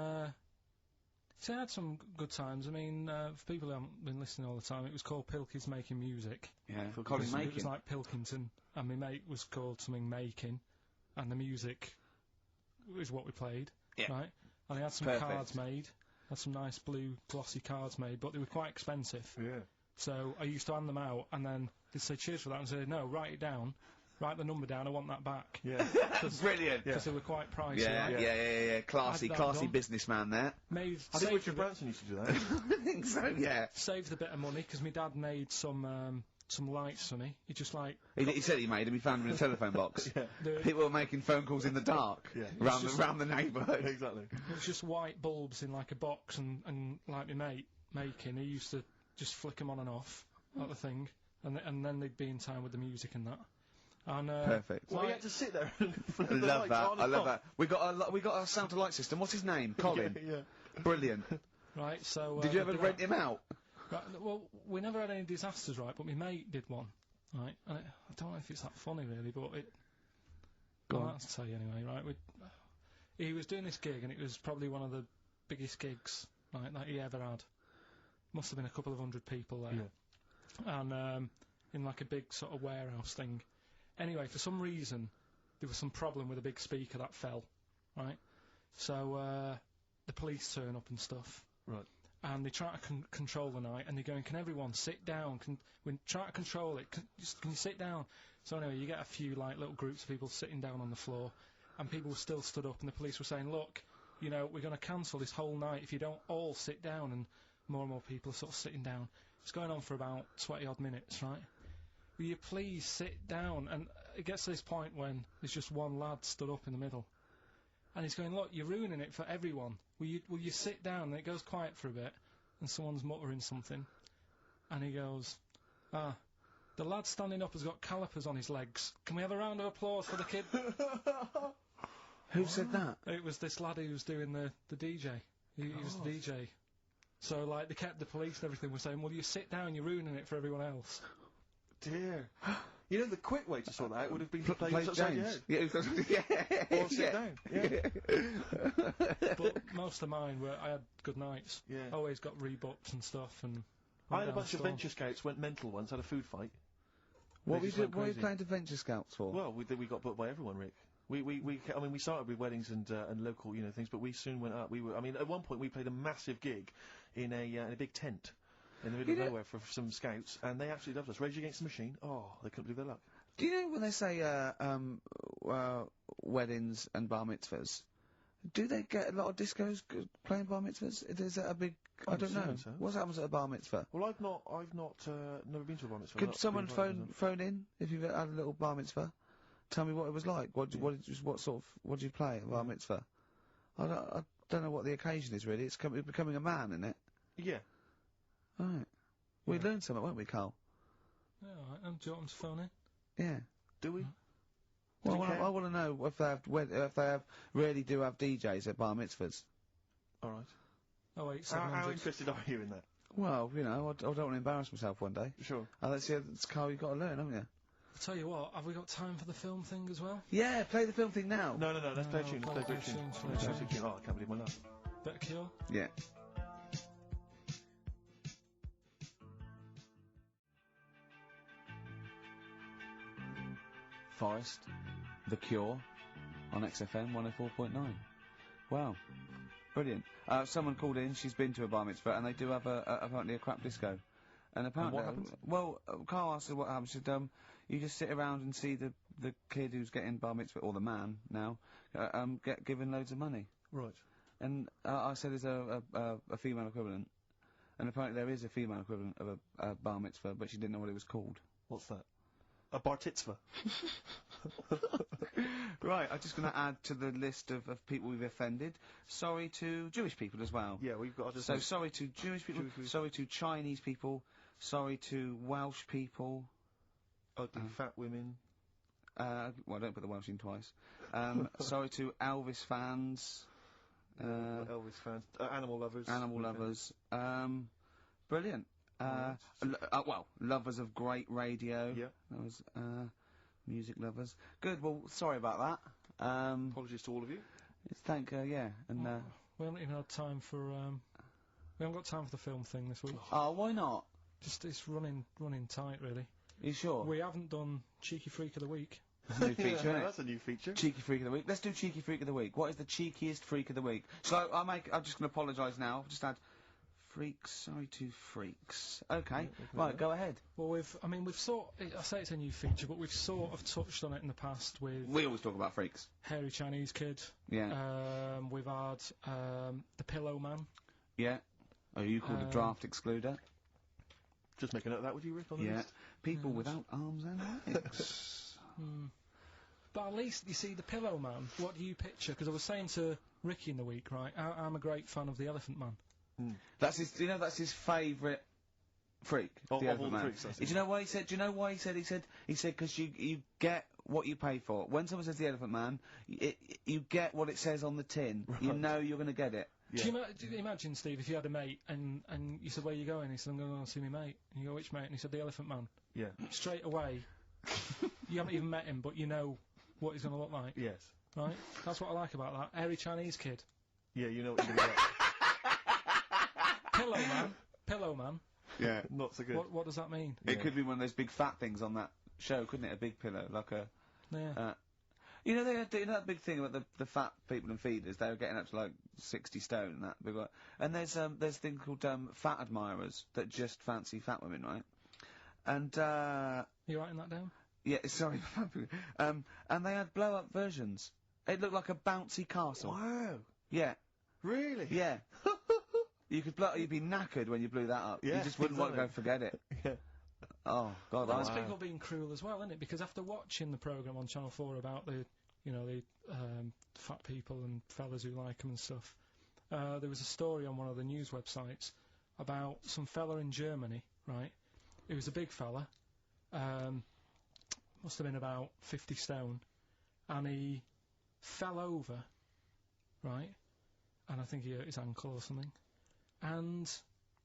so I had some good times. I mean, for people who haven't been listening all the time, it was called Pilky's Making Music. Yeah, Colin Making. It was like Pilkinton, and my mate was called something Making, and the music was what we played, right? And I had some cards made, had some nice blue glossy cards made, but they were quite expensive. Yeah. So I used to hand them out, and then they'd say cheers for that, and say, no, write it down. Write the number down, I want that back. Yeah. Brilliant. Because they were quite pricey. Yeah. Classy businessman there. I think Richard Branson used to do that. I think so, yeah. Saved a bit of money, because my dad made some lights for me. He just like... He said he made them, he found them in a telephone box. People were making phone calls in the dark. Round the neighbourhood. Exactly. It was just white bulbs in like a box, and like my mate making, he used to just flick them on and off, like the thing, and then they'd be in time with the music and that. And, perfect. Well, you had to sit there and I love that. I love that. We got a sound to light system. What's his name? Colin. Yeah. Brilliant. Right. So. Did you ever rent him out? Right, well, we never had any disasters, right? But my mate did one, right? And I don't know if it's that funny, really, but it. Well, I'll tell you anyway, right? He was doing this gig, and it was probably one of the biggest gigs, right, that he ever had. Must have been a couple of hundred people there. Yeah. And in like a big sort of warehouse thing. Anyway, for some reason, there was some problem with a big speaker that fell, right? So, the police turn up and stuff. Right. And they try to control the night, and they're going, can everyone sit down? We try to control it. Can you sit down? So anyway, you get a few, like, little groups of people sitting down on the floor, and people were still stood up, and the police were saying, look, you know, we're going to cancel this whole night if you don't all sit down, and more and more people are sort of sitting down. It's going on for about 20-odd minutes, right? Will you please sit down? And it gets to this point when there's just one lad stood up in the middle. And he's going, look, you're ruining it for everyone. Will you sit down? And it goes quiet for a bit, and someone's muttering something. And he goes, the lad standing up has got calipers on his legs. Can we have a round of applause for the kid? Who said that? It was this lad who was doing the DJ. He was the DJ. So, like, they kept the police and everything were saying, well, you sit down, you're ruining it for everyone else. Dear. You know, the quick way to sort that out would have been to play James. Or sit down. Yeah. But most of mine were, I had good nights. Yeah. Always got rebooked and stuff, and... I had a bunch of Venture Scouts went mental once, had a food fight. What were you playing to Venture Scouts for? Well, we got booked by everyone, Rick. I mean, we started with weddings and local, you know, things, but we soon went up. I mean, at one point we played a massive gig in a big tent in the middle of nowhere for some scouts, and they absolutely loved us. Rage Against the Machine, they couldn't believe their luck. Do you know when they say, weddings and bar mitzvahs, Do they get a lot of discos playing bar mitzvahs? Is that a big... I don't know. So. What happens at a bar mitzvah? Well, I've not, never been to a bar mitzvah. Could someone phone in if you've had a little bar mitzvah? Tell me what it was like. What did you play at a bar mitzvah? I don't know what the occasion is really. It's becoming a man, isn't it? Yeah. Alright. We learned something, won't we, Carl? Yeah, alright. Do you want them to phone in? Yeah. Do we? Well, I want to know if they really do have DJs at bar mitzvahs. Alright. Oh wait, how interested are you in that? Well, you know, I don't want to embarrass myself one day. Sure. Let's see, it's Carl, you've got to learn, haven't you? I'll tell you what, have we got time for the film thing as well? Yeah, play the film thing now. No, let's play a tune. Let's play a tune. Oh, I can't believe my luck. Better Cure? Yeah. Forest, The Cure, on XFM 104.9. Wow. Brilliant. Someone called in, she's been to a bar mitzvah, and they do have apparently a crap disco. And apparently... what happens? Well, Carl asked her what happens. She said, you just sit around and see the kid who's getting bar mitzvah, or the man now, get given loads of money. Right. And I said, is there a female equivalent? And apparently there is a female equivalent of a bar mitzvah, but she didn't know what it was called. What's that? A bar titzvah. Right, I'm just going to add to the list of people we've offended. Sorry to Jewish people as well. Yeah, we've got... So sorry to Jewish people, sorry to Chinese people, sorry to Welsh people. Ugly fat women. Well, don't put the Welsh in twice. Sorry to Elvis fans. Elvis fans. Animal lovers. Animal lovers. Brilliant. Well, lovers of great radio. Yeah. That was, music lovers. Good, well, sorry about that. Apologies to all of you. Yeah, and, we haven't even had time for, we haven't got time for the film thing this week. Oh, why not? Just, it's running tight, really. Are you sure? We haven't done Cheeky Freak of the Week. That's a new feature, isn't it? That's a new feature. Cheeky Freak of the Week. Let's do Cheeky Freak of the Week. What is the cheekiest freak of the week? So, I'm just gonna apologise now. I've just had freaks, sorry to freaks. Okay, right, go ahead. Well, I say it's a new feature, but we've sort of touched on it in the past with... We always talk about freaks. Hairy Chinese Kid. Yeah. We've had, the Pillow Man. Yeah. Oh, you called a draft excluder. Just make a note of that, would you, Rick, on the list? People without arms and legs. But at least, you see, the Pillow Man, what do you picture? Because I was saying to Ricky in the week, right, I'm a great fan of the Elephant Man. That's his, you know, that's his favourite freak. Of the all the freaks, Do you know why he said? Do you know why he said? He said because you get what you pay for. When someone says the Elephant Man, you get what it says on the tin. Right. You know you're going to get it. Yeah. Do you imagine, Steve, if you had a mate and you said, where are you going? He said, I'm going to go and see my mate. And you go, which mate? And he said, the Elephant Man. Yeah. Straight away, you haven't even met him, but you know what he's going to look like. Yes. Right? That's what I like about that. Hairy Chinese Kid. Yeah, you know what you're going to get. Pillow Man. Yeah. Not so good. What does that mean? It could be one of those big fat things on that show, couldn't it? A big pillow, like a... Yeah. You know, they had that big thing about the fat people and feeders. They were getting up to like 60 stone and that big one. And there's a thing called fat admirers that just fancy fat women, right? And you writing that down? Yeah, sorry. And they had blow up versions. It looked like a bouncy castle. Wow. Yeah. Really? Yeah. You'd be knackered when you blew that up. Yeah, you just wouldn't want to go forget it. Yeah. Oh, God. Well, that's people being cruel as well, isn't it? Because after watching the programme on Channel 4 about the fat people and fellas who like them and stuff, there was a story on one of the news websites about some fella in Germany, right? He was a big fella, must have been about 50 stone, and he fell over, right? And I think he hurt his ankle or something. And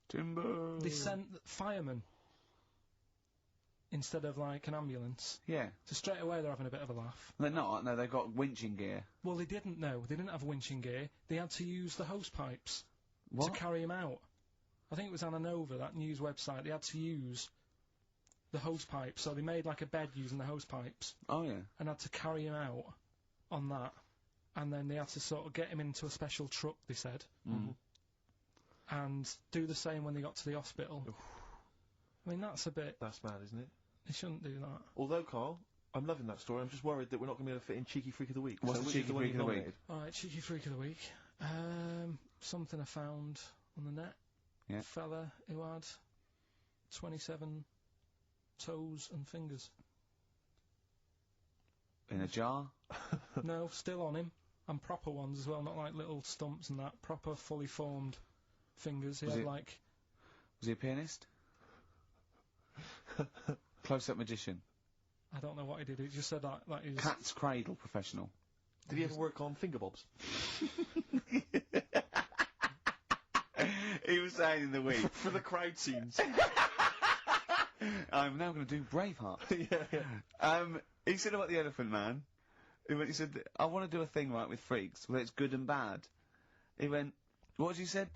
Timber. They sent firemen instead of like an ambulance. Yeah. So straight away they're having a bit of a laugh. They're not. No, they've got winching gear. Well, they didn't know. They didn't have winching gear. They had to use the hose pipes to carry him out. I think it was Anna Nova, that news website. They had to use the hose pipes, so they made like a bed using the hose pipes. Oh yeah. And had to carry him out on that, and then they had to sort of get him into a special truck. They said. Mm-hmm. And do the same when they got to the hospital. I mean, that's a bit... That's mad, isn't it? They shouldn't do that. Although, Carl, I'm loving that story. I'm just worried that we're not going to be able to fit in Cheeky Freak of the Week. What's the Cheeky Freak of the Week? Alright, Cheeky Freak of the Week. Something I found on the net. Yeah. Fella who had 27 toes and fingers. In a jar? No, still on him. And proper ones as well, not like little stumps and that. Proper, fully formed fingers. He had like... Was he a pianist? Close-up magician? I don't know what he did. He just said that he was... Cat's cradle professional. Did he ever work on fingerbobs? He was saying in the week. For the crowd scenes. I'm now going to do Braveheart. Yeah. He said about the Elephant Man. He said, I want to do a thing right with freaks, where it's good and bad. He went, what did you said?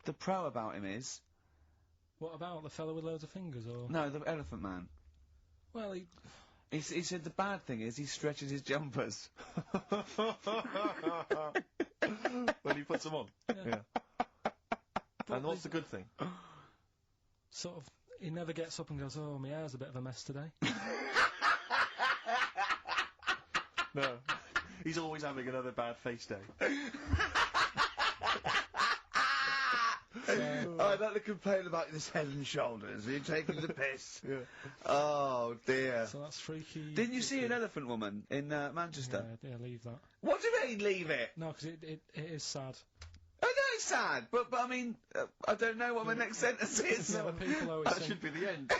The pro about him is... What about the fella with loads of fingers, or...? No, the Elephant Man. Well, he said the bad thing is he stretches his jumpers. When he puts them on. Yeah. And what's the good thing? Sort of, he never gets up and goes, oh, my hair's a bit of a mess today. No. He's always having another bad face day. I'd like to complain about this head and shoulders. Are you taking the piss? Yeah. Oh, dear. So that's freaky. Didn't you see an elephant woman in Manchester? Yeah, leave that. What do you mean, leave it? No, because it is sad. I know it's sad, but I mean, I don't know what my next sentence is. No, people always That should be the end.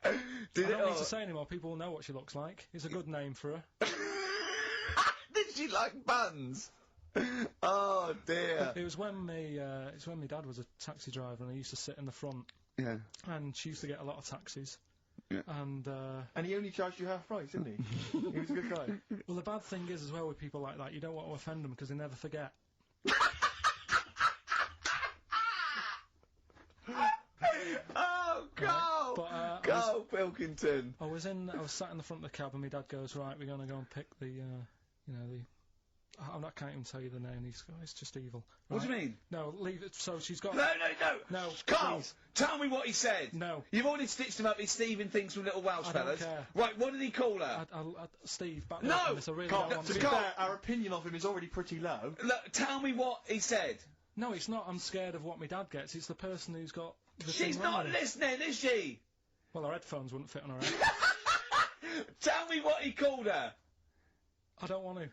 I don't need to say anymore, people will know what she looks like. It's a good name for her. Did she like buns? Oh dear. It was when my dad was a taxi driver and I used to sit in the front. Yeah. And she used to get a lot of taxis. Yeah. And he only charged you half price, didn't he? He was a good guy. Well, the bad thing is as well with people like that, you don't want to offend them because they never forget. Oh, go! But, go, Pilkinton! I was sat in the front of the cab and my dad goes, right, we're gonna go and pick the, I can't even tell you the name. It's just evil. Right? What do you mean? No, leave it. So she's got. No! No, Carl, please. tell me what he said. No. You've already stitched him up. He's Stephen things from Little Welsh I fellas. don't care. Right, what did he call her? Steve, back No! up this. I really Carl, don't want to be fair, our opinion of him is already pretty low. Look, tell me what he said. No, it's not. I'm scared of what my dad gets. It's the person who's got. She's not listening, is she? Well, her headphones wouldn't fit on her head. Tell me what he called her. I don't want to.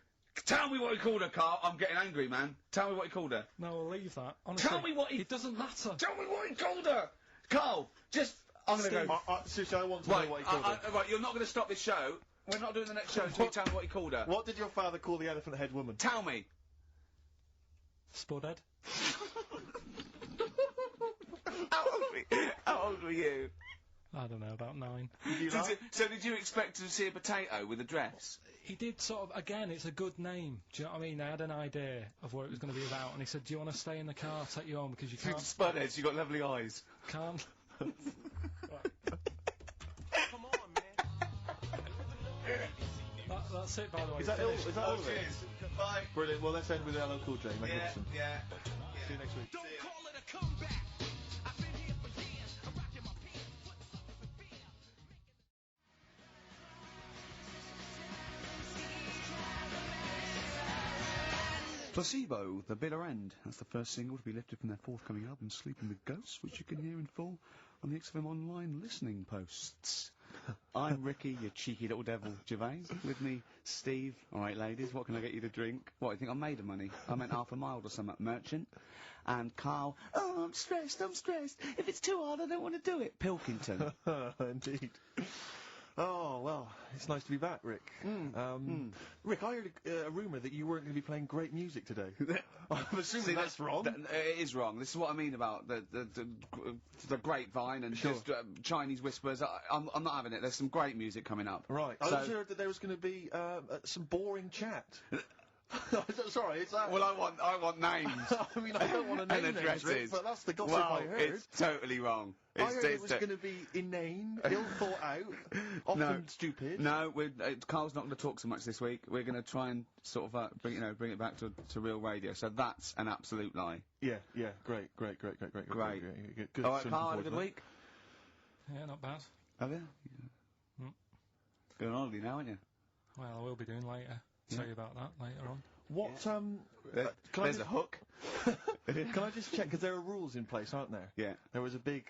Tell me what he called her, Carl. I'm getting angry, man. Tell me what he called her. No, I'll leave that. Honestly, tell me what he... It doesn't matter. Tell me what he called her. Carl, just... I'm going to go... Seriously, I want to know what he called her. Right, you're not going to stop this show. We're not doing the next show until you tell me what he called her. What did your father call the elephant head woman? Tell me. Spudhead. How old were you? I don't know, about 9. So did you expect to see a potato with a dress? He did sort of, again, it's a good name. Do you know what I mean? They had an idea of what it was going to be about, and he said, do you want to stay in the car, I'll take you home, because you can't... Spudheads, you got lovely eyes. Can't. Come on, man. That's it, by the way. Is that all of it? Bye. Brilliant. Well, let's end with LL Cool J. Magnificent. Yeah. See you next week. Don't call it a comeback. I've been here for years. I'm rocking my pants. Placebo, The Bitter End. That's the first single to be lifted from their forthcoming album, Sleeping with Ghosts, which you can hear in full on the XFM Online listening posts. I'm Ricky, you cheeky little devil, Gervais. With me, Steve. All right, ladies, what can I get you to drink? What, you think I'm made of money? I meant half a mile or something. Merchant. And Carl, oh, I'm stressed. If it's too hard, I don't want to do it. Pilkinton. Indeed. Oh, well, it's nice to be back, Rick. Rick, I heard a rumour that you weren't going to be playing great music today. I'm assuming that's wrong. It is wrong. This is what I mean about the grapevine and just Chinese whispers. I'm not having it. There's some great music coming up. Right. I was heard that there was going to be some boring chat. Sorry, is that... Well, I want names. I mean, I don't want to name names, Rick, but that's the gossip I heard. It's totally wrong. I heard it was going to be inane, ill thought out, often stupid. No, Carl's not going to talk so much this week. We're going to try and sort of bring it back to real radio. So that's an absolute lie. Yeah, great. Good. All right, Carl, had a good week? Yeah, not bad. Have you? Going on holiday now, aren't you? Well, I will be doing later. Tell you about that later on. What, There's a hook. Can I just check, because there are rules in place, aren't there? Yeah. There was a big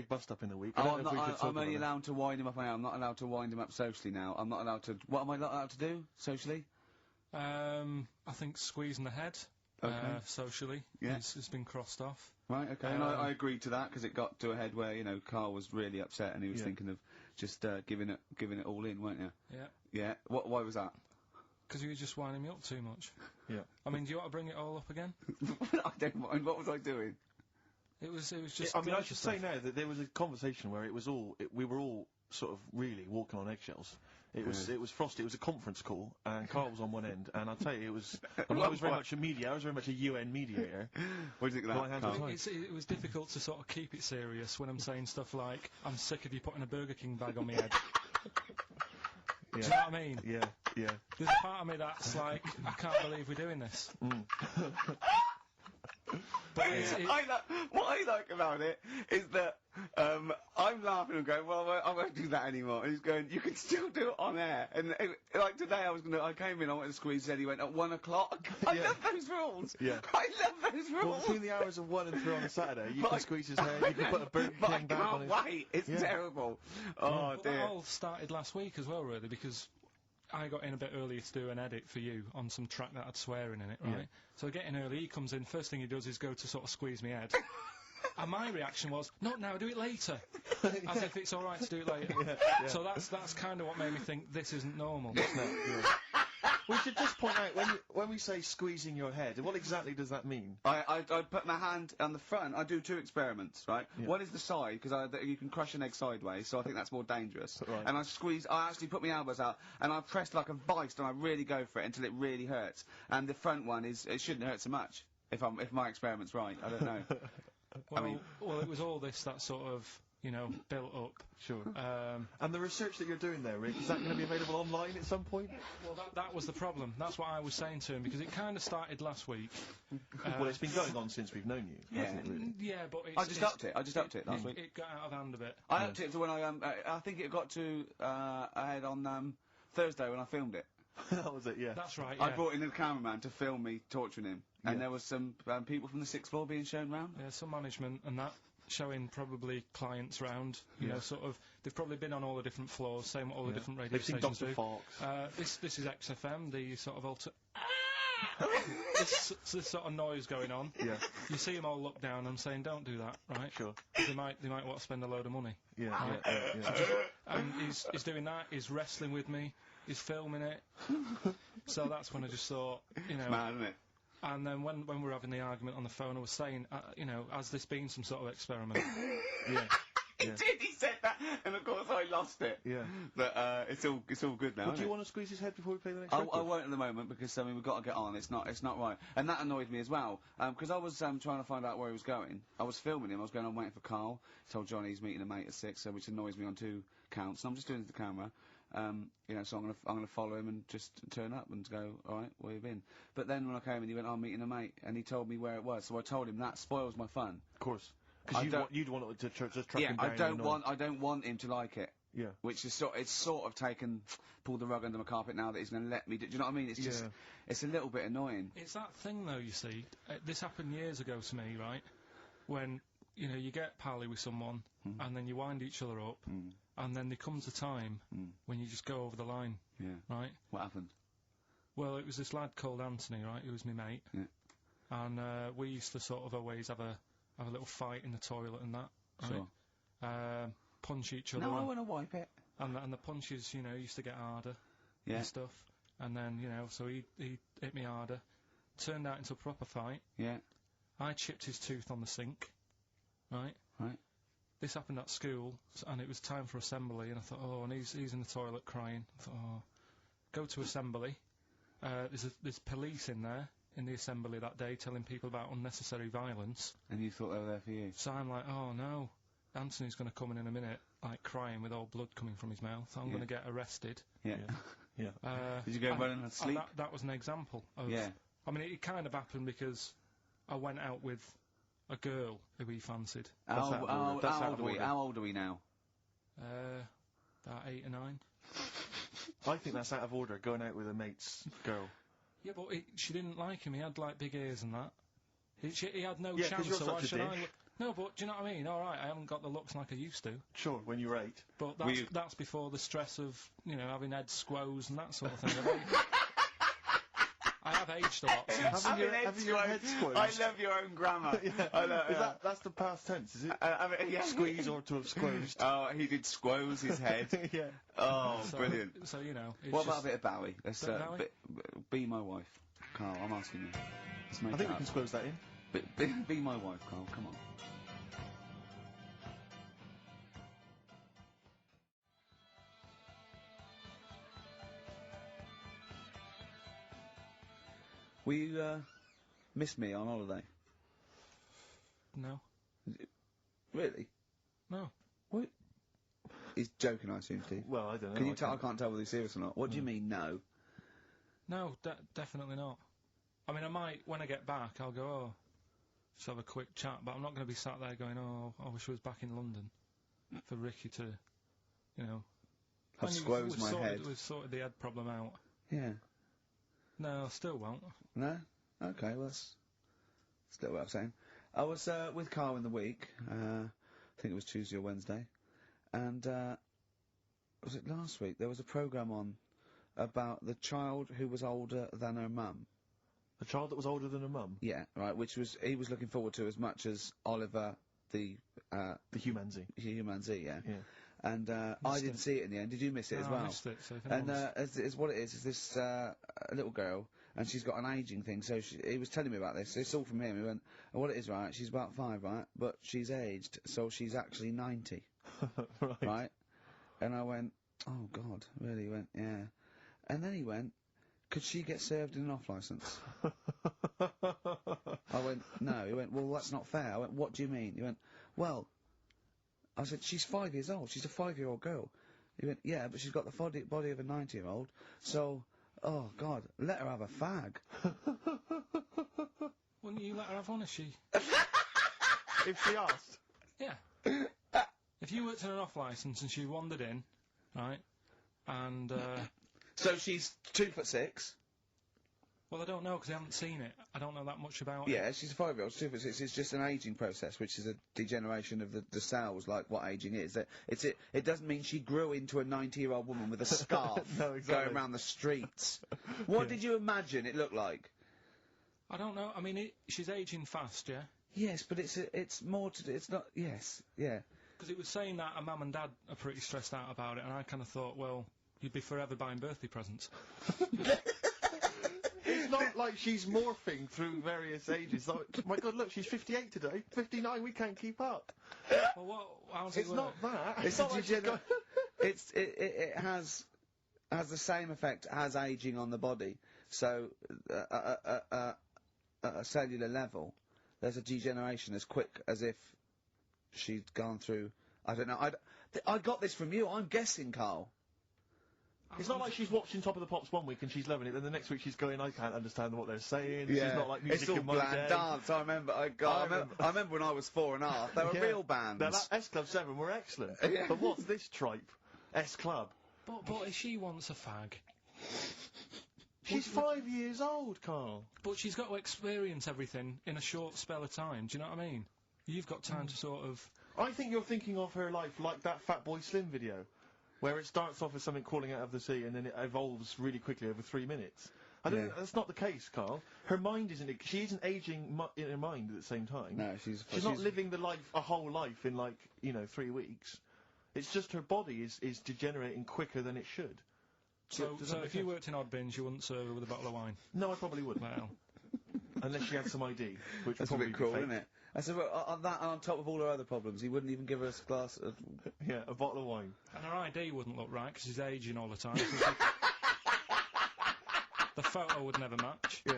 bust-up in the week. I'm only allowed to wind him up now. I'm not allowed to wind him up socially now. I'm not allowed to... What am I not allowed to do, socially? I think squeezing the head, socially, has been crossed off. Right, okay. And I agreed to that, because it got to a head where, you know, Karl was really upset, and he was thinking of just, giving it all in, weren't you? Yeah. Yeah. Why was that? Because you were just winding me up too much. Yeah. I mean, do you want to bring it all up again? I don't mind. What was I doing? It was just... I mean, I should say now that there was a conversation where it was all... we were all sort of really walking on eggshells. It was frosty. It was a conference call, and Karl was on one end, and I'll tell you, it was... I was very much a I was very much a UN mediator. What do you think of that, Karl? It was difficult to sort of keep it serious when I'm saying stuff like, I'm sick of you putting a Burger King bag on my head. Do you know what I mean? Yeah, yeah. There's a part of me that's like, I can't believe we're doing this. But what I like about it is that I'm laughing and going, well, I won't do that anymore. And he's going, you can still do it on air. And like today, I came in, I went to squeeze said he went at 1 o'clock. I love those rules. Yeah. I love those rules. Well, between the hours of 1 and 3 on a Saturday, you can squeeze his hair, you can put a Burger King back on his... Wait, it's terrible. Oh, dear. That all started last week as well, really, because I got in a bit earlier to do an edit for you on some track that had swearing in it, right? Yeah. So I get in early, he comes in, first thing he does is go to sort of squeeze me head. And my reaction was, not now, do it later. As if it's alright to do it later. So that's kind of what made me think this isn't normal. We should just point out, when we say squeezing your head, what exactly does that mean? I put my hand on the front. I do 2 experiments, right? Yeah. One is the side, because you can crush an egg sideways, so I think that's more dangerous. Right. And I actually put my elbows out, and I press like a vice, and I really go for it until it really hurts. And the front one it shouldn't hurt so much, if my experiment's right. I don't know. Well, it was all this that sort of, you know, built up. Sure. And the research that you're doing there, Rick, is that going to be available online at some point? Well, that was the problem. That's what I was saying to him, because it kind of started last week. Well, it's been going on since we've known you, hasn't it, really? Yeah, but I just upped it last week. It got out of hand a bit. I upped it to when I think it got to ahead on Thursday when I filmed it. That was it, yeah. That's right, yeah. I brought in a cameraman to film me torturing him, and there was some people from the 6th floor being shown round. Yeah, some management and that, showing probably clients round, you know, sort of, they've probably been on all the different floors, same what all the different radio stations do. They've seen Dr. Fox. This is XFM, the sort of this sort of noise going on. Yeah. You see them all look down and saying, don't do that, right? Sure. They might want to spend a load of money. Yeah, right? yeah. And he's doing that, he's wrestling with me, he's filming it. So that's when I just thought, you know... It's mad, isn't it? And then when we were having the argument on the phone, I was saying, you know, has this been some sort of experiment? Yeah. He did, he said that, and of course I lost it. Yeah. But, it's all good now, Well, do you want to squeeze his head before we play the next record? I won't at the moment, because, I mean, we've got to get on, it's not right. And that annoyed me as well, because I was, trying to find out where he was going. I was filming him, I was going on waiting for Karl. Told Johnny he's meeting a mate at 6, which annoys me on 2 counts, and I'm just doing it to the camera. You know, so I'm gonna follow him and just turn up and go, alright, where you been? But then when I came in, he went, I'm meeting a mate, and he told me where it was, so I told him that spoils my fun. Of course. Because you'd want to just track him down. I don't want him to like it. Yeah. Which is it's sort of pulled the rug under my carpet now that he's going to let me do you know what I mean? It's just, it's a little bit annoying. It's that thing though, you see, this happened years ago to me, right? When, you know, you get pally with someone, and then you wind each other up, and then there comes a time when you just go over the line. Yeah. Right? What happened? Well, it was this lad called Anthony, right, who was my mate. Yeah. And, we used to sort of always have a little fight in the toilet and that. Right? Sure. Punch each other. No, I want to wipe it. And the punches, you know, used to get harder. Yeah. And stuff. And then, you know, so he hit me harder. Turned out into a proper fight. Yeah. I chipped his tooth on the sink. Right? Right. This happened at school, and it was time for assembly, and I thought, oh, and he's in the toilet crying. I thought, oh, go to assembly. There's police in there, in the assembly that day, telling people about unnecessary violence. And you thought they were there for you? So I'm like, oh no, Anthony's going to come in a minute, like crying with all blood coming from his mouth. I'm going to get arrested. Yeah. Yeah. Did you go running and sleep? That was an example of... Yeah. I mean, it kind of happened because I went out with a girl who he fancied. How old are we now? 8 or 9. I think that's out of order, going out with a mate's girl. Yeah, but she didn't like him. He had, like, big ears and that. He had no Yeah, 'cause chance, you're so such why a should I... dish. No, but do you know what I mean? All right, I haven't got the looks like I used to. Sure, when you were 8. But that's before the stress of, you know, having head squoze and that sort of thing. I have aged a lot since. Having your head squoze. I love your own grammar. That's the past tense, is it? Yeah. Squeeze or to have squozed. Oh, he did squoze his head. Yeah. Oh, brilliant. So, you know... What about a bit of Bowie? Let's, Bowie? be my wife. Carl, I'm asking you. Let's make I think it we can squoze that in. Be my wife, Carl, come on. Will you, miss me on holiday? No. Really? No. What? He's joking, I assume, Steve. Well, I don't know. Can you tell? I can't tell whether he's serious or not. What do you mean, no? No, definitely not. I mean, I might, when I get back, I'll go, oh, just have a quick chat, but I'm not going to be sat there going, oh, I wish I was back in London for Ricky to, you know... I've squozed my head. We've sorted the head problem out. Yeah. No, I still won't. No? Okay, well, that's still what I'm saying. I was, with Carl in the week, I think it was Tuesday or Wednesday, and, was it last week? There was a programme on about the child who was older than her mum. A child that was older than her mum? Yeah, right, which he was looking forward to as much as Oliver, the humanzee. Humanzee, yeah. Yeah. And, I didn't see it in the end. Did you miss it as well? I missed it, so if And, it's what it is this, little girl, and she's got an ageing thing, so he was telling me about this. It's all from him. He went, oh, what it is, right, she's about 5, right, but she's aged, so she's actually 90. Right? And I went, oh, God, really? He went, yeah. And then he went, could she get served in an off-licence? I went, no. He went, well, that's not fair. I went, what do you mean? He went, well... I said, she's 5 years old. She's a 5-year-old girl. He went, yeah, but she's got the body of a 90-year-old. So, oh, God, let her have a fag. Wouldn't you let her have one if she... if she asked? Yeah. If you worked in an off-licence and she wandered in, right, and, So she's 2'6". Well, I don't know, because I haven't seen it. I don't know that much about it. Yeah, she's a 5-year-old, 2'6". It's just an ageing process, which is a degeneration of the cells, like what ageing is. It doesn't mean she grew into a 90-year-old woman with a scarf no, exactly. going around the streets. What did you imagine it looked like? I don't know. I mean, she's ageing fast, yeah? Yes, but it's more to do. It's not... Yes, yeah. Because it was saying that her mum and dad are pretty stressed out about it, and I kind of thought, well, you'd be forever buying birthday presents. It's not like she's morphing through various ages. Like, my God, look, she's 58 today. 59, we can't keep up. Well, how's it It's work? not that. It's not like it has the same effect as aging on the body. So, at a cellular level, there's a degeneration as quick as if she'd gone through... I don't know. I got this from you. I'm guessing, Carl. It's not like she's watching Top of the Pops one week and she's loving it, then the next week she's going, I can't understand what they're saying. Yeah. She's not like music it's all in my bland day. dance. I remember. I remember when I was 4.5. They were real bands. Now, that S Club 7 were excellent. Yeah. But what's this tripe? S Club. But if she wants a fag... She's 5 years old, Carl. But she's got to experience everything in a short spell of time, do you know what I mean? You've got time to sort of... I think you're thinking of her life like that Fatboy Slim video, where it starts off as something crawling out of the sea and then it evolves really quickly over 3 minutes. I don't. That's not the case, Carl. Her mind isn't. She isn't aging in her mind at the same time. No, she's not living a whole life in 3 weeks. It's just her body is degenerating quicker than it should. So if you worked in Odd Bins, you wouldn't serve her with a bottle of wine? No, I probably wouldn't. Well. Unless she had some ID, which That's would probably a bit cruel, be fake. isn't it? I said, well, on that, on top of all her other problems, he wouldn't even give her a glass of... Yeah, a bottle of wine. And her ID wouldn't look right, because she's aging all the time. The photo would never match. Yeah.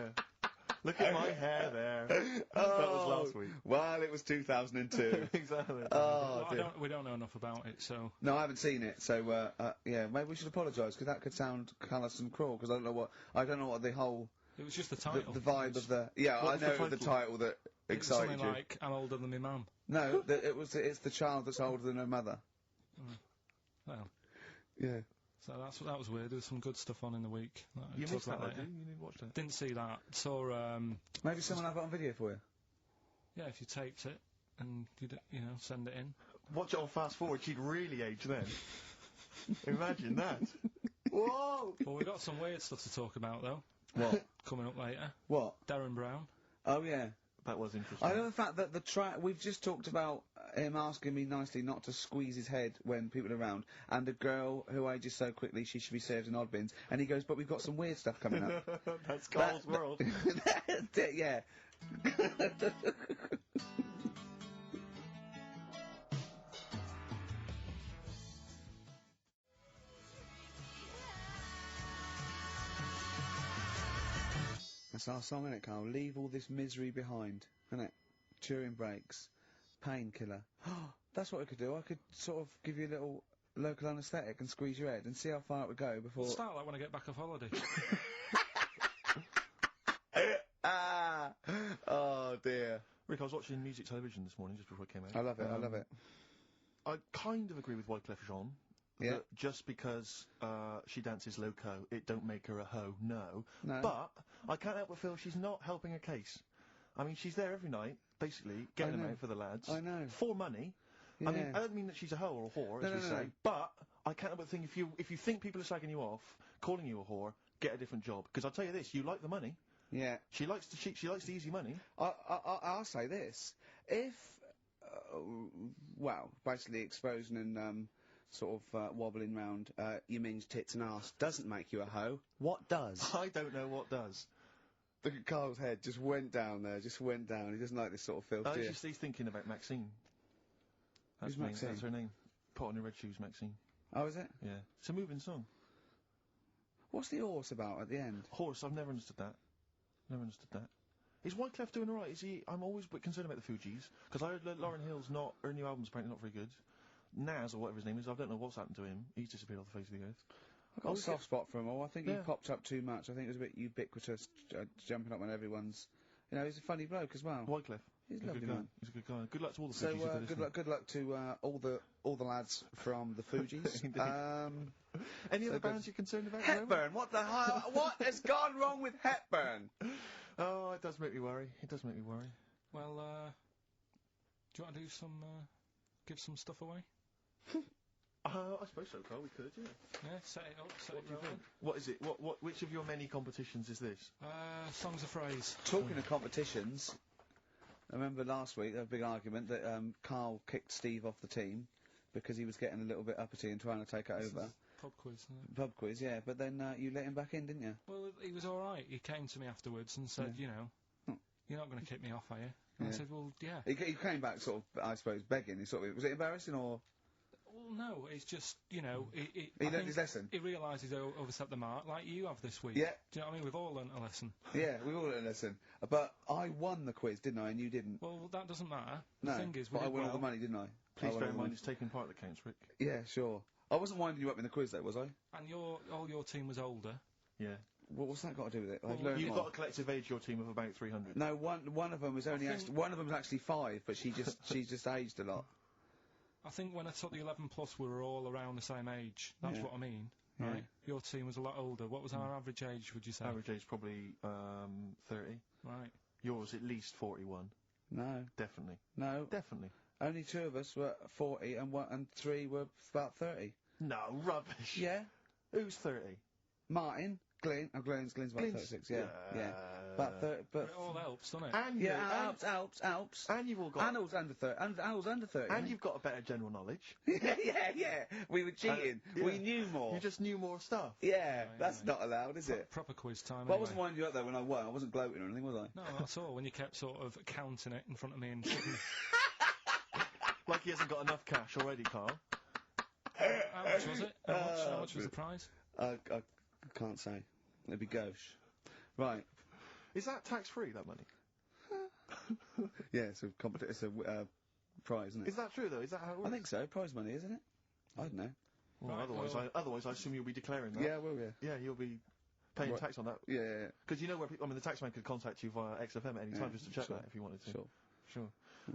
Look at my hair there. That was last week. Well, it was 2002. Exactly. Oh, well, we don't know enough about it, so... No, I haven't seen it, so, yeah, maybe we should apologise, because that could sound callous and cruel, because I don't know what the whole... It was just the title. The vibe of the... Yeah, I know the title that excited you. Something like, I'm older than my mum. No, it's the child that's older than her mother. Well... Yeah. So that was weird. There was some good stuff on in the week. You missed that, didn't you? You didn't watch that? Didn't see that. Saw, Maybe someone have it on video for you. yeah, if you taped it and you know, send it in. Watch it on fast forward, she'd really age then. Imagine that. Whoa! Well, we've got some weird stuff to talk about, though. What? Coming up later. What? Darren Brown. Oh, yeah. That was interesting. I know the fact that we've just talked about him asking me nicely not to squeeze his head when people are around, and a girl who ages so quickly she should be served in odd bins, and he goes, but we've got some weird stuff coming up. That's Carl's world. Yeah. That's our song, isn't it, Carl? Leave all this misery behind, isn't it? Turing breaks. Painkiller. That's what I could do. I could sort of give you a little local anaesthetic and squeeze your head and see how far it would go before... Start like when I get back off holiday. Oh, dear. Rick, I was watching music television this morning just before I came out. I love it, I love it. I kind of agree with Wyclef Jean. Yeah. That just because she dances loco, it don't make her a hoe, no. No. But I can't help but feel she's not helping a case. I mean, she's there every night, basically, getting them out for the lads. I know. For money. Yeah. I mean, I don't mean that she's a hoe or a whore, as we say, but I can't help but think if you think people are slagging you off, calling you a whore, get a different job. Because I'll tell you this, you like the money. Yeah. She likes the easy money. I'll say this. If, well, basically exposing and, sort of, wobbling round, your minge tits and arse doesn't make you a hoe, what does? I don't know what does. Look at Carl's head, just went down there, just went down. He doesn't like this sort of filth, do you? He's thinking about Maxine. Who's Maxine? That's her name. Put on your red shoes, Maxine. Oh, is it? Yeah. It's a moving song. What's the horse about at the end? Horse, I've never understood that. Never understood that. Is Wyclef doing alright? Is he... I'm always a bit concerned about the Fugees, because I heard that Lauryn Hill's not... her new album's apparently not very good. Nas, or whatever his name is, I don't know what's happened to him. He's disappeared off the face of the earth. I've got a soft spot for him all. I think he popped up too much. I think it was a bit ubiquitous, jumping up on everyone's... You know, he's a funny bloke as well. Wyclef. He's a lovely man. He's a good guy. Good luck to all the So, Fugees. good luck to all the lads from the Fugees. Any other bands you're concerned about? Hepburn. What the hell? What has gone wrong with Hepburn? Oh, it does make me worry. It does make me worry. Well, do you want to do some, give some stuff away? I suppose so, Carl. We could, yeah. Yeah, set it up, set it rolling. What is it? Which of your many competitions is this? Songs of Phrase. Talking of competitions, I remember last week there was a big argument that Carl kicked Steve off the team because he was getting a little bit uppity and trying to take it over. Pub quiz, isn't it? Pub quiz, yeah. But then you let him back in, didn't you? Well, he was all right. He came to me afterwards and said, you know, you're not going to kick me off, are you? And I said, well, yeah. He came back sort of, I suppose, begging. He sort of, was it embarrassing or? Well, no, it's just, you know... He learned his lesson? He realised he's overstepped the mark, like you have this week. Yeah. Do you know what I mean? We've all learnt a lesson. Yeah, we've all learnt a lesson. But I won the quiz, didn't I, and you didn't? Well, that doesn't matter. No, the thing is, but I won all the money, didn't I? Please bear in mind it's taking part that counts, Rick. Yeah, sure. I wasn't winding you up in the quiz, though, was I? And all your team was older. Yeah. Well, what's that got to do with it? Well, you've got a collective age, your team, of about 300. No, one of them was only one of them was actually 5, but she just aged a lot. I think when I took the 11 plus, we were all around the same age. That's what I mean, right? Your team was a lot older. What was our average age, would you say? Average age probably 30. Right. Yours at least 41. No. Definitely. No. Definitely. Only 2 of us were 40 and 3 were about 30. No, rubbish. Yeah. Who's 30? Martin. Glenn's about 36, yeah. About 30, but... It all helps, doesn't it? And Helps. And you've all got... Arnold's under 30. Arnold's under 30. And you've got a better general knowledge. yeah. We were cheating. We knew more. You just knew more stuff. Yeah, that's not allowed, is it? Proper quiz time, Well, I wasn't winding you up, though, when I won. I wasn't gloating or anything, was I? No, that's all. When you kept sort of counting it in front of me and suddenly... Like he hasn't got enough cash already, Carl. How much was it? How much was the prize? I can't say. It'd be gauche. Right. Is that tax-free, that money? Yeah, it's a prize, isn't it? Is that true, though? Is that how it works? I think so. Prize money, isn't it? I don't know. Well, otherwise I assume you'll be declaring that. Yeah, I will, yeah. Yeah, you'll be paying tax on that. Yeah. Because you know where people... I mean, the taxman could contact you via XFM at any time just to check that if you wanted to. Sure.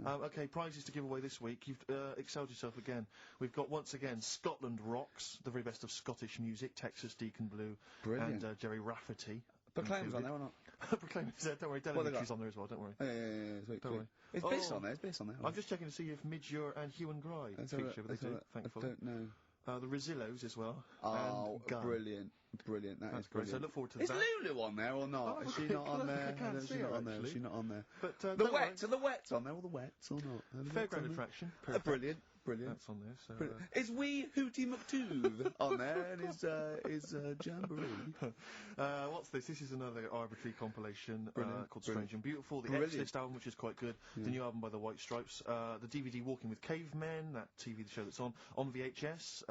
Okay, prizes to give away this week. You've excelled yourself again. We've got, once again, Scotland Rocks, the very best of Scottish music, Texas Deacon Blue, Brilliant. and Jerry Rafferty. Proclaim's on there or not? Proclaim's there, don't worry. Delegate's on there as well, don't worry. Yeah, sweet. Don't worry. It's Biss on there, it's Biss on there. I'm just checking to see if Midge and Hugh and Gry feature, but they do, thankfully. I don't know. The Rosillos as well. Oh, and Gun. brilliant. That's great. brilliant. So look forward to Is that. Lulu on there or not? Oh, Is she not on there? I can't see her, actually. Is she not on there? But, the Wets, are the Wets on there? All the Wets or not? Fairground attraction. Brilliant. That's on there, so... Is Wee Hootie McTooth on there, and is Jamboree? What's this? This is another arbitrary compilation called Strange and Beautiful. The Brilliant. X-List album, which is quite good. The new album by the White Stripes. The DVD Walking with Cavemen, that TV show that's on VHS.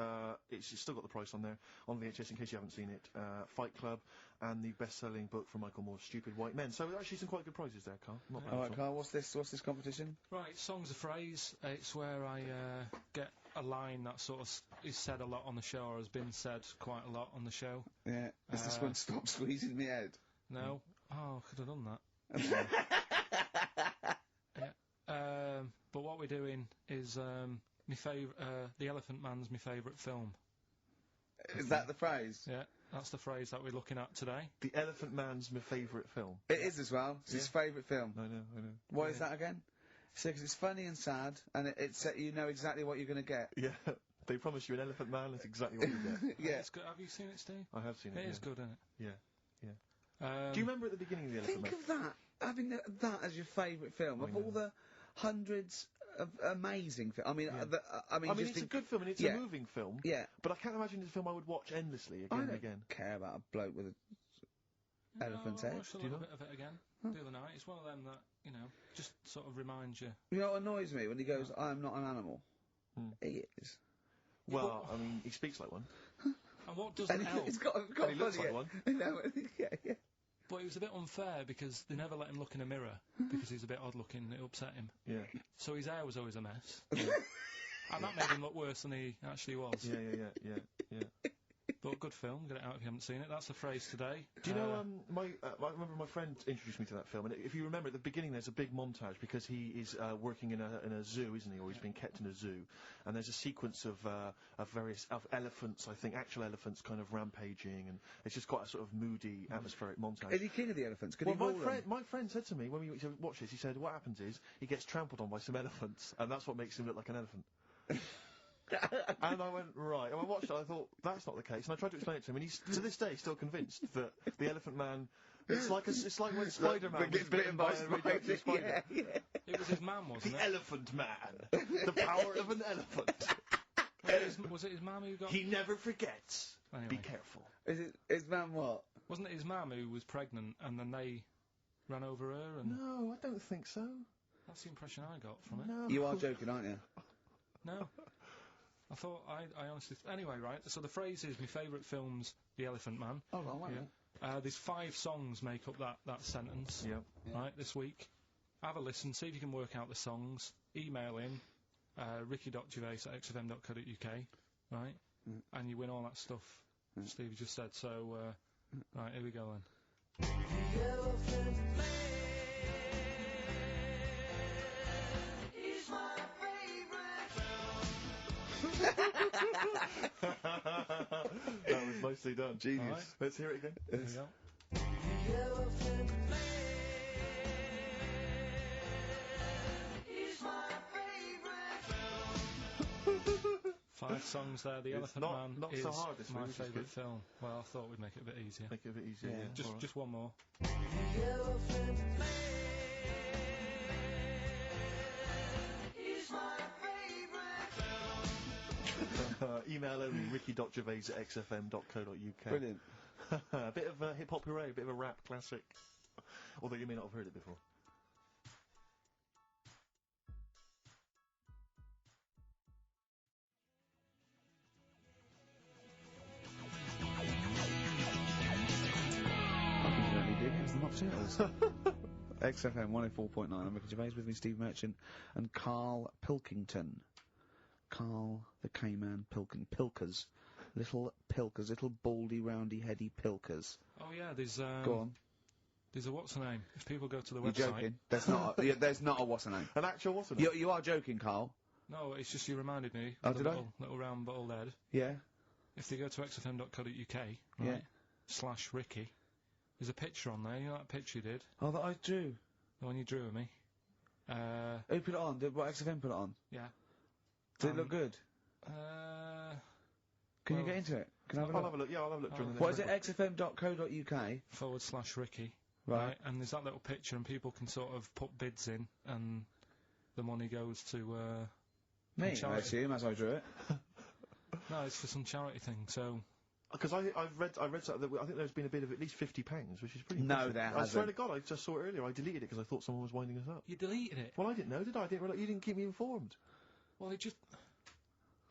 It's still got the price on there. On VHS, in case you haven't seen it. Fight Club, and the best-selling book from Michael Moore's Stupid White Men. So actually some quite good prizes there, Carl. Not bad. All right, Carl, what's this competition? Right, Song's a Phrase. It's where I get a line that sort of is said a lot on the show, or has been said quite a lot on the show. Yeah. Is this one Stop Squeezing Me Head? No. Oh, I could have done that. Yeah. But what we're doing is my favourite. The Elephant Man's my favourite film. Is that the phrase? Yeah. That's the phrase that we're looking at today. The Elephant Man's my favourite film. It is as well. It's his favourite film. I know. Why is that again? Because it's funny and sad, and it's you know exactly what you're going to get. Yeah. They promise you an Elephant Man, that's exactly what you get. Yeah. It's good. Have you seen it, Steve? I have seen it. It is good, isn't it? Yeah. Do you remember at the beginning of the Elephant Man? Think of that. Having that as your favourite film, of all the hundreds of amazing films. I mean, it's a good film and it's a moving film. Yeah. But I can't imagine it's a film I would watch endlessly again and again. I don't care about a bloke with an elephant's head. I watched a little bit of it again the other night. It's one of them that, you know, just sort of reminds you. You know what annoys me? When he goes, I am not an animal. He is. Well, I mean, he speaks like one. And what doesn't help... He's got and he looks like one. No, yeah. But it was a bit unfair because they never let him look in a mirror because he's a bit odd looking and it upset him. Yeah. So his hair was always a mess. And that made him look worse than he actually was. Yeah. But good film, get it out if you haven't seen it. That's the phrase today. Do you know, I remember my friend introduced me to that film, and if you remember at the beginning there's a big montage because he is working in a zoo, isn't he, or he's being kept in a zoo, and there's a sequence of various elephants, I think, actual elephants kind of rampaging, and it's just quite a sort of moody, atmospheric montage. Is he king of the elephants? Could well, he rule my friend said to me, when we watched this, he said, what happens is, he gets trampled on by some elephants, and that's what makes him look like an elephant. And I went, right, and I watched it, I thought, that's not the case, and I tried to explain it to him, and he's, to this day, still convinced that the Elephant Man, it's like when Spider-Man was bitten by a radioactive spider. Yeah. It was his mum, wasn't it? The Elephant Man. The power of an elephant. Was it his mum who got... He never forgets. Anyway. Be careful. Is it his mum what? Wasn't it his mum who was pregnant, and then they ran over her, and... No, I don't think so. That's the impression I got from it. No. You are joking, aren't you? No. I thought, I honestly... Anyway, right, so the phrase is, my favourite film's The Elephant Man. Oh, right, yeah. There's 5 songs make up that sentence. Yeah. Right, this week. Have a listen, see if you can work out the songs. Email in, ricky.gervais@xfm.co.uk, right? And you win all that stuff Steve just said, so, right, here we go then. The Elephant Man. That was nicely done. Genius. Right. Let's hear it again. There we go. The Elephant Man is my favourite. 5 songs there. The Elephant Man not is so hard this my week, favourite film. Well, I thought we'd make it a bit easier. Make it a bit easier. Yeah. Just one more. The Elephant Man is my favourite. Email only, ricky.gervais@xfm.co.uk. Brilliant. A bit of hip-hop hooray, a bit of a rap classic. Although you may not have heard it before. It's the Mocktails. XFM 104.9. I'm Ricky Gervais, with me Steve Merchant and Karl Pilkinton. Karl the K-Man Pilkers. Little Pilkers, little baldy, roundy, heady Pilkers. Oh yeah, there's Go on. There's a what's the name? If people go to the You're website... joking. There's not a, yeah, there's not a what's the name. An actual what's the name? You are joking, Carl. No, it's just you reminded me. Oh, of the did I? little round bottled head. Yeah. If they go to xfm.co.uk, right, Yeah. / Ricky, there's a picture on there. You know that picture you did? Oh, that I drew. The one you drew of me. Who put it on? Did what XFM put it on? Yeah. Did it look good? Can you get into it? Can I have a look? I'll have a look. Yeah, I'll have a look during the What next is it? xfm.co.uk / Ricky. Right. And there's that little picture, and people can sort of put bids in, and the money goes to, me, I charity. assume, as I drew it. No, it's for some charity thing, so... Because I read something that I think there's been a bid of at least £50, which is pretty No, impressive. there I hasn't. swear to God, I just saw it earlier. I deleted it because I thought someone was winding us up. You deleted it? Well, I didn't know, did I? I didn't realise you didn't keep me informed. Well, it just...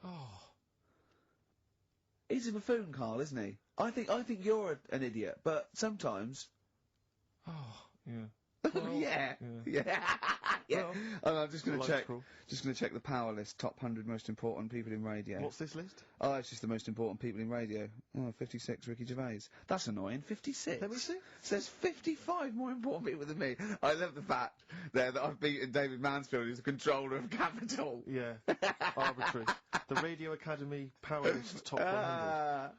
Oh... He's a buffoon, Carl, isn't he? I think you're an idiot, but sometimes... Oh... Yeah. Well, yeah. Yeah. Well, Oh, I'm just gonna life's check. cruel. Just gonna check the power list. Top 100 most important people in radio. What's this list? Oh, it's just the most important people in radio. Oh, 56, Ricky Gervais. That's annoying. 56. Let me see. Says 55 more important people than me. I love the fact there that I've beaten David Mansfield, who's the controller of Capital. Yeah. Arbitrary. The Radio Academy Power List Top 100.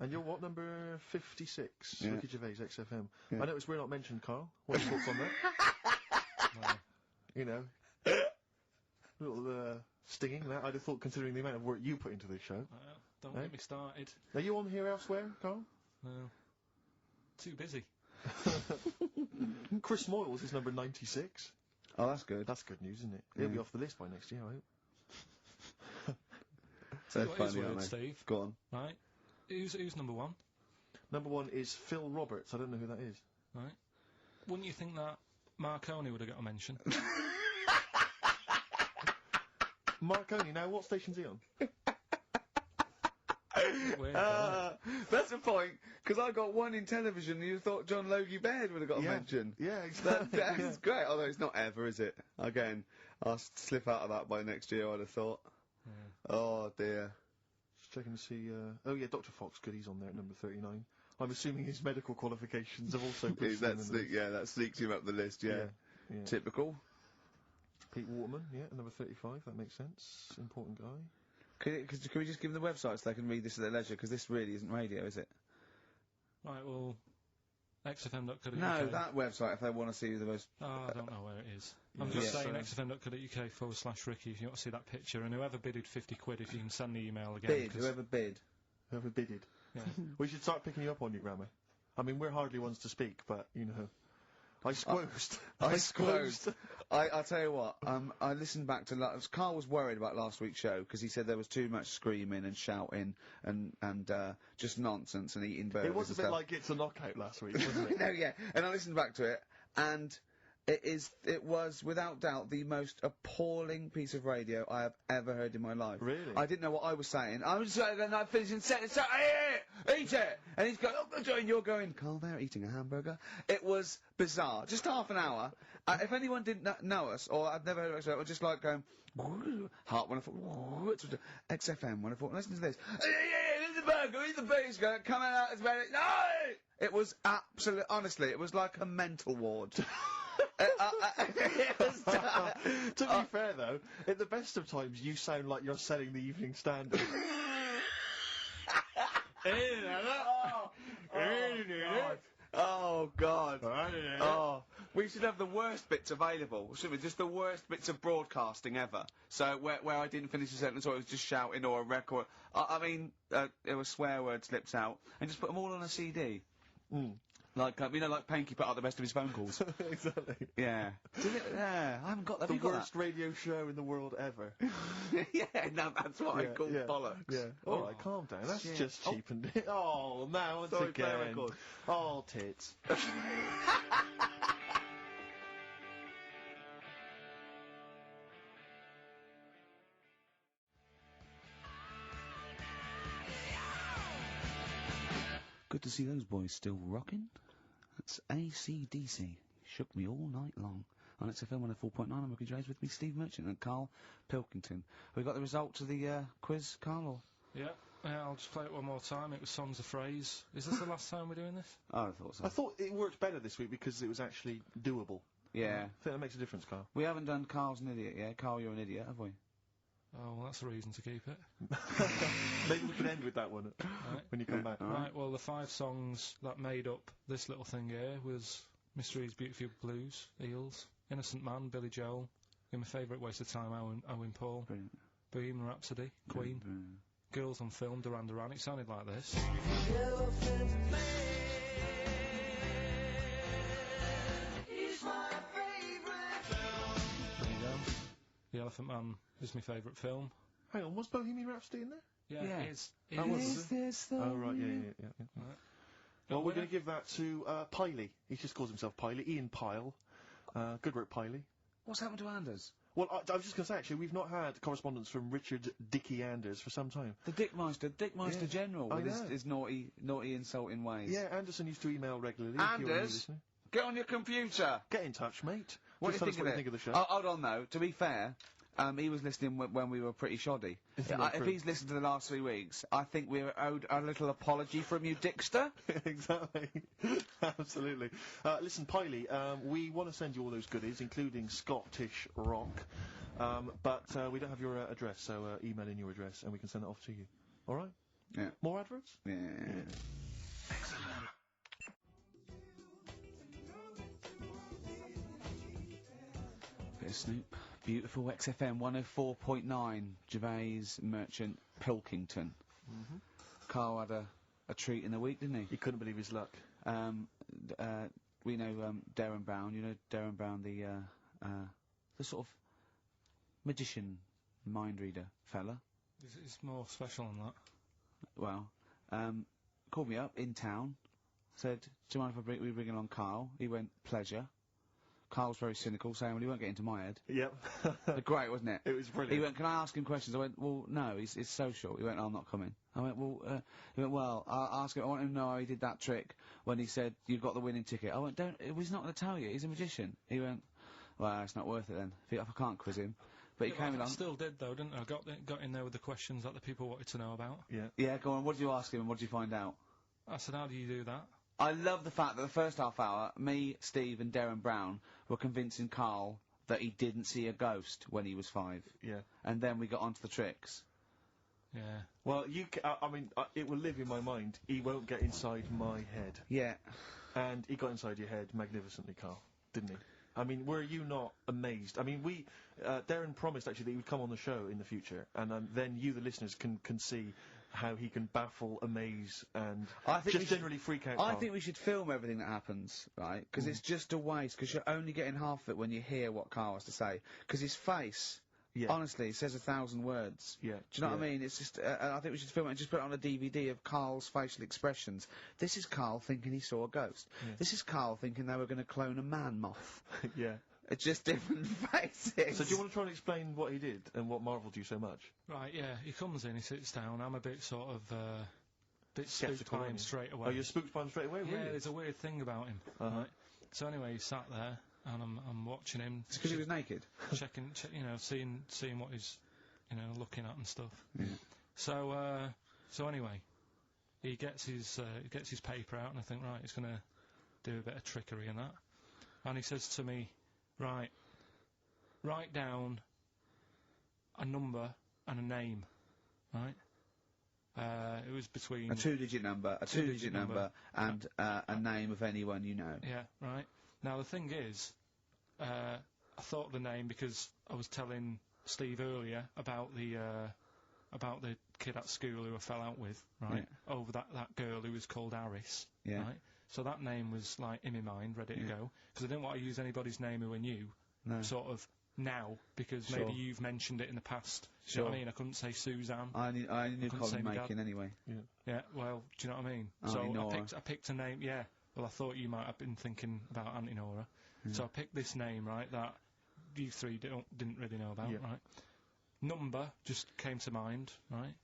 And you're what, number 56? Yeah. Ricky Gervais, XFM. Yeah. I noticed we're not mentioned, Carl. What are your thoughts on that? You know. Little, stinging that. I'd have thought, considering the amount of work you put into this show. Don't get me started. Are you on here elsewhere, Carl? No. Too busy. Chris Moyles is number 96. Oh, that's good. That's good news, isn't it? He'll be off the list by next year, I hope. So What is funny, weird, aren't they? Steve? Go on. Right. Who's number one? Number one is Phil Roberts. I don't know who that is. Right. Wouldn't you think that Marconi would have got a mention? Marconi, now what station's he on? Weird, That's the point, because I got one in television and you thought John Logie Baird would have got a mention. Yeah, exactly. That's great, although it's not ever, is it? Again, I'll slip out of that by next year, I'd have thought. Yeah. Oh, dear. Just checking to see, oh yeah, Dr. Fox, good, he's on there at number 39. I'm assuming his medical qualifications have also pushed him in the list. Yeah, that sneaks him up the list, yeah. Typical. Pete Waterman, yeah, number 35, that makes sense. Important guy. Can we just give them the website so they can read this at their leisure, because this really isn't radio, is it? Right, well, xfm.co.uk. No, that website, if they want to see the most... Oh, I don't know where it is. I'm just saying xfm.co.uk / Ricky if you want to see that picture, and whoever bidded 50 quid, if you can send the email again. Bid, whoever bid. Whoever bidded. Yeah. We should start picking you up on your grammar. I mean, we're hardly ones to speak, but, you know... I squozed. I squozed. I'll tell you what, I listened back to... Carl was worried about last week's show, because he said there was too much screaming and shouting and just nonsense and eating burgers. It was a bit stuff. like It's a Knockout last week, wasn't it? No, yeah. And I listened back to it, and it was, without doubt, the most appalling piece of radio I have ever heard in my life. Really? I didn't know what I was saying. I was saying, and I finished and said, eat it! And he's going, oh, and you're going, Carl, they're eating a hamburger. It was bizarre. Just half an hour. If anyone didn't know us, or I'd never heard of us, I was just like going, Heart 104, XFM 104, listen to this. Eat the burger, eat the beef, coming out as well. No! It was honestly, it was like a mental ward. To be fair, though, at the best of times, you sound like you're selling the Evening Standard. Oh, God. Oh, we should have the worst bits available, shouldn't we? Just the worst bits of broadcasting ever. So, where I didn't finish a sentence, or it was just shouting, or a record. I mean, there were swear word slips out, and just put them all on a CD. Like, you know, like Panky put out the best of his phone calls. Exactly. Yeah. Yeah, I haven't got that. The worst radio show in the world ever. Yeah, no, that's what I call bollocks. Yeah. Alright, calm down. That's just cheapened it. Oh, now once Sorry, again. play record. Oh, tits. Good to see those boys still rocking. That's AC/DC. Shook me all night long. On XFM 104.9, I'm Ricky Gervais, with me, Steve Merchant and Karl Pilkinton. Have we got the results of the quiz, Karl? Or? Yeah. Yeah, I'll just play it one more time. It was Songs of Phrase. Is this the last time we're doing this? Oh, I thought so. I thought it worked better this week because it was actually doable. Yeah. I think that makes a difference, Carl. We haven't done Carl's an idiot yet. Carl, you're an idiot, have we? Oh, well, that's a reason to keep it. Maybe we can end with that one when you come back. Right, well, the 5 songs that made up this little thing here was Mystery's Beautiful Blues, Eels, Innocent Man, Billy Joel, and my favourite Waste of Time, Owen Paul, Brilliant. Bohemian Rhapsody, Queen, Girls on Film, Duran Duran. It sounded like this. There you go. The Elephant Man is my favourite film. Hang on, was Bohemian Rhapsody in there? Yeah, it is. Is this the... Oh, right, yeah. Right. Well, we're going to give that to, Piley. He just calls himself Piley. Ian Pyle. Good work, Piley. What's happened to Anders? Well, I was just going to say, actually, we've not had correspondence from Richard Dickie Anders for some time. The Dickmeister General, with his naughty, insulting ways. Yeah, Anderson used to email regularly. Anders, get on your computer! Get in touch, mate. What do you think of the show? Oh, hold on, though. To be fair, he was listening when we were pretty shoddy. If he's listened to the last 3 weeks, I think we're owed a little apology from you, Dickster. Exactly. Absolutely. Listen, Piley, we want to send you all those goodies, including Scottish rock, but we don't have your address, so email in your address and we can send it off to you. All right? Yeah. More adverts? Yeah. Excellent. Bit of Snoop. Beautiful XFM 104.9. Gervais, Merchant, Pilkington. Carl had a treat in the week, didn't he? He couldn't believe his luck. We know Darren Brown. You know Darren Brown, the sort of magician, mind reader fella. It's more special than that. Well, called me up in town. Said, "Do you mind if we bring along Carl?" He went, "Pleasure." Carl's very cynical, saying, "Well, he won't get into my head." Yep. Great, wasn't it? It was brilliant. He went, "Can I ask him questions?" I went, "Well, no, it's social." He went, "I'm not coming." I went, "Well," he went, "Well, I'll ask him, I want him to know how he did that trick when he said, you've got the winning ticket." I went, he's not going to tell you, he's a magician." He went, "Well, it's not worth it then, if I can't quiz him." But he came along. I still did, though, didn't I? Got in there with the questions that the people wanted to know about. Yeah. Yeah, go on, what did you ask him and what did you find out? I said, how do you do that? I love the fact that the first half hour, me, Steve and Darren Brown were convincing Carl that he didn't see a ghost when he was 5. Yeah. And then we got onto the tricks. Yeah. Well, I mean, it will live in my mind. He won't get inside my head. Yeah. And he got inside your head magnificently, Carl, didn't he? I mean, were you not amazed? I mean, Darren promised actually that he would come on the show in the future, and then you, the listeners, can see how he can baffle, amaze, and just generally freak out. I think we should film everything that happens, right? Because it's just a waste, because you're only getting half of it when you hear what Carl has to say. Because his face, honestly, says 1,000 words. Yeah. Do you know what I mean? It's just, I think we should film it and just put it on a DVD of Carl's facial expressions. This is Carl thinking he saw a ghost. Yeah. This is Carl thinking they were going to clone a man moth. Yeah. It's just different faces. So do you want to try and explain what he did and what marvelled you so much? Right, yeah. He comes in, he sits down. I'm a bit sort of, bit spooked by him straight away. Oh, you're spooked by him straight away? Yeah, really? there's a weird thing about him. Right? So anyway, he sat there, and I'm watching him. It's because he was naked? Checking, seeing what he's, looking at and stuff. Yeah. So anyway, he gets his paper out, and I think, right, he's gonna do a bit of trickery and that. And he says to me, "Right, write down a number and a name," right? It was between... A 2-digit number, a 2-digit number, and a name of anyone you know. Yeah, right. Now, the thing is, I thought the name because I was telling Steve earlier about the kid at school who I fell out with, right? Yeah. Over that girl who was called Aris, right? So that name was, like, in my mind, ready to go. Because I didn't want to use anybody's name who I knew, sort of, now, because maybe you've mentioned it in the past. You know what I mean? I couldn't say Suzanne. I knew Colin Makin anyway. Yeah, well, do you know what I mean? So I picked a name, well, I thought you might have been thinking about Auntie Nora. So I picked this name, right, that you three didn't really know about, right? Number just came to mind, right?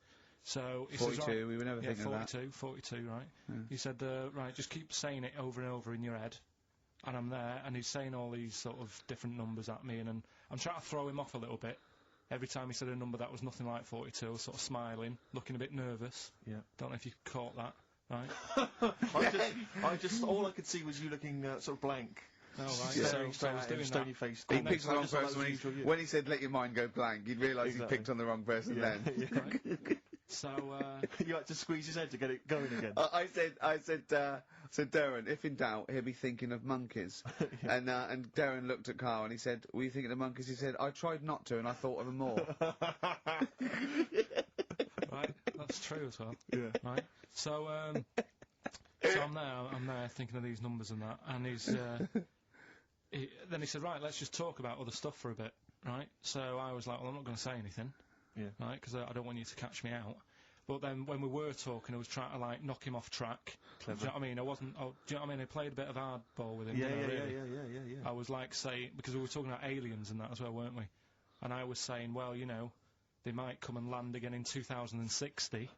So he 42, says, right, we were never thinking of that. 42, right? Yeah. He said, right, just keep saying it over and over in your head. And I'm there, and he's saying all these sort of different numbers at me, and I'm trying to throw him off a little bit, every time he said a number that was nothing like 42, I was sort of smiling, looking a bit nervous. Yeah. Don't know if you caught that, right? All I could see was you looking, sort of blank. Oh, right. Yeah. So I was doing stony that. faced. He picked on the wrong person when he said let your mind go blank. You'd realise he picked on the wrong person then. Right. So, you had to squeeze his head to get it going again. I said, Darren, if in doubt, he'll be thinking of monkeys. And Darren looked at Carl and he said, were you thinking of monkeys? He said, I tried not to and I thought of them more. Right, that's true as well. Yeah. Right. So I'm there thinking of these numbers and that, and then he said, right, let's just talk about other stuff for a bit, right? So I was like, well, I'm not going to say anything. Yeah. Right, because I don't want you to catch me out. But then when we were talking, I was trying to, like, knock him off track. Clever. Do you know what I mean? I wasn't... do you know what I mean? I played a bit of hardball with him, Yeah, didn't I, yeah, really? yeah. I was, like, saying... Because we were talking about aliens and that as well, weren't we? And I was saying, well, you know, they might come and land again in 2060.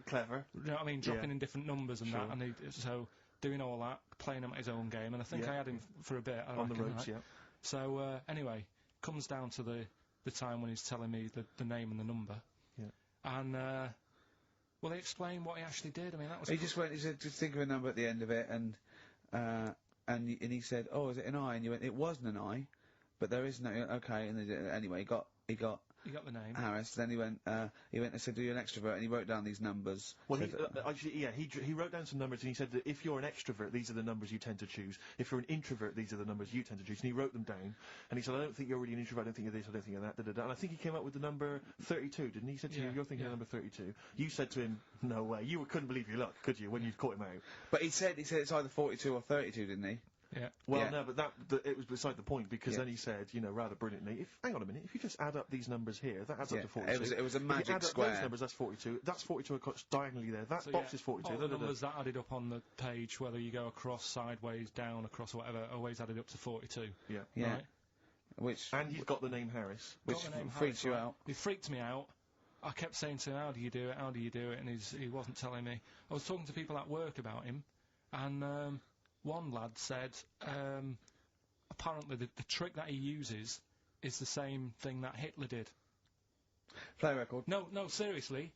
Clever. Do you know what I mean? Dropping in different numbers and that. And so, doing all that, playing him at his own game. And I think I had him for a bit. On the ropes, yeah. So, anyway, comes down to the time when he's telling me the name and the number. And, well, he explained what he actually did. I mean, that was... He said, just think of a number at the end of it, and he said, oh, is it an I? And you went, it wasn't an I, but there is no, okay, and anyway, he got the name. Harris, then he went and said, are you an extrovert? And he wrote down these numbers. Well, he wrote down some numbers and he said that if you're an extrovert, these are the numbers you tend to choose. If you're an introvert, these are the numbers you tend to choose. And he wrote them down. And he said, I don't think you're really an introvert, I don't think you're this, I don't think you're that, da-da-da. And I think he came up with the number 32, didn't he? He said to you, you're thinking of number 32. You said to him, no way. You couldn't believe your luck, could you, when you caught him out? But he said it's either 42 or 32, didn't he? Yeah. Well, no, but it was beside the point, because then he said, you know, rather brilliantly, hang on a minute, if you just add up these numbers here, that adds up to 42. It was a magic if you add square. Up those numbers, that's 42. That's 42 across diagonally there. That box is 42. All the numbers that added up on the page, whether you go across, sideways, down, across, or whatever, always added up to 42. Yeah. Right? And you've got the name Harris. Which freaks you out. He freaked me out. I kept saying to him, how do you do it, how do you do it, and he wasn't telling me. I was talking to people at work about him, and, one lad said, apparently the trick that he uses is the same thing that Hitler did. Play record. No, seriously.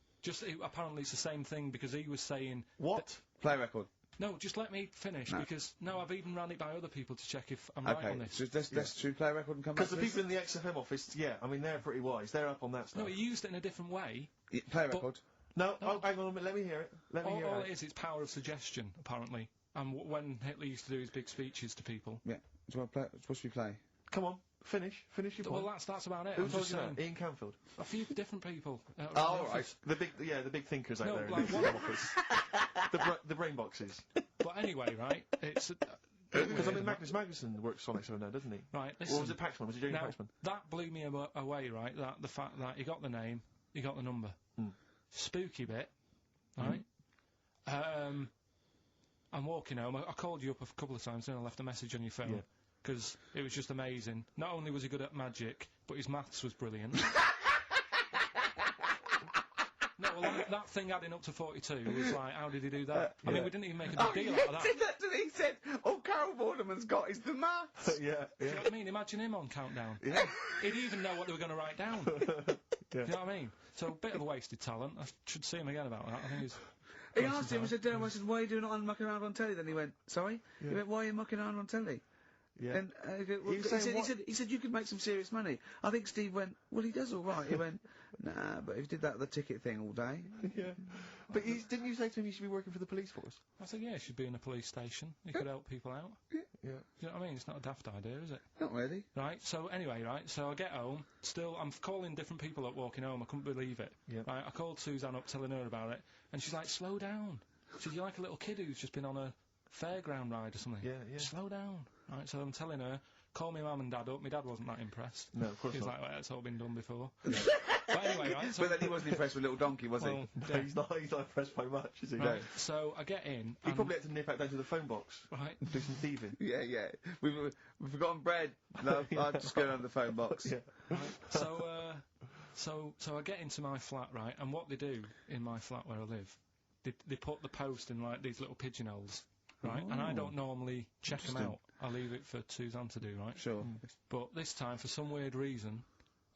Apparently it's the same thing because he was saying... What? Play record. No, just let me finish, because... No, I've even ran it by other people to check if I'm right on this. So let's do play record and come back to Because the people in the XFM office, I mean, they're pretty wise. They're up on that stuff. No, he used it in a different way. Play record. No, hang on a minute, let me hear it. All it is, it's power of suggestion, apparently. And when Hitler used to do his big speeches to people. Yeah. What should we play? Come on, finish your point. Well, that's about it. Who told you that? Ian Canfield? A few different people. Oh, right. The big thinkers out there in the office. The brain boxes. But anyway, right, it's... Because, I mean, Magnus Magnuson works Sonic 7 now, doesn't he? Right, listen. Or was it Paxman? Was it Jamie Paxman? That blew me away, right, the fact that he got the name, he got the number. Spooky bit, right? I'm walking home. I called you up a couple of times and I left a message on your phone. Because it was just amazing. Not only was he good at magic, but his maths was brilliant. No, well, that thing adding up to 42 was like, how did he do that? I mean, we didn't even make a big deal out of that. He said, all Carol Vorderman's got is the maths. Do you know what I mean? Imagine him on Countdown. He'd even know what they were going to write down. Do you know what I mean? So, a bit of a wasted talent. I should see him again about that. I think he's... He asked him, I said, why are you doing it on mucking around on telly? Then he went, sorry? He went, why are you mucking around on telly? Yeah. And he said you could make some serious money. I think Steve went, well, he does all right. He went, nah, but if he did that the ticket thing all day. But didn't you say to him you should be working for the police force? I said, yeah, he should be in a police station. He could help people out. Yeah. Do you know what I mean? It's not a daft idea, is it? Not really. Right, so anyway, right, so I get home, still, I'm calling different people up walking home, I couldn't believe it. Right, I called Suzanne up telling her about it, and she's like, slow down. She said, you're like a little kid who's just been on a fairground ride or something. Slow down. Right, so I'm telling her, call my mum and dad up. My dad wasn't that impressed. No, of course He was not. like, well, it's all been done before. But anyway, right, so... But then he wasn't impressed with Little Donkey, was he? No, he's not impressed by much, is he? Right, so I get in... He probably had to nip out down to the phone box. Right. And do some thieving. Yeah. We've forgotten bread. Love, I'm just going on the phone box. Right, so I get into my flat, right, and what they do in my flat where I live, they put the post in, like, these little pigeonholes, right, and I don't normally check them out. I leave it for Suzanne to do, right? Sure. But this time, for some weird reason,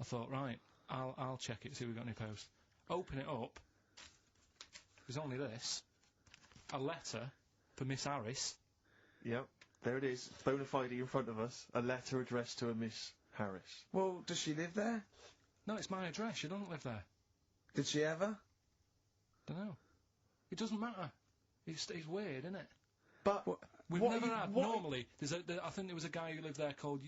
I thought, right, I'll check it, see if we've got any post. Open it up. There's only this. A letter for Miss Harris. Yep, there it is. Bona fide in front of us. A letter addressed to a Miss Harris. Well, does she live there? No, it's my address. She doesn't live there. Did she ever? Dunno. It doesn't matter. It's weird, isn't it? But we've never had. Normally, I think there was a guy who lived there called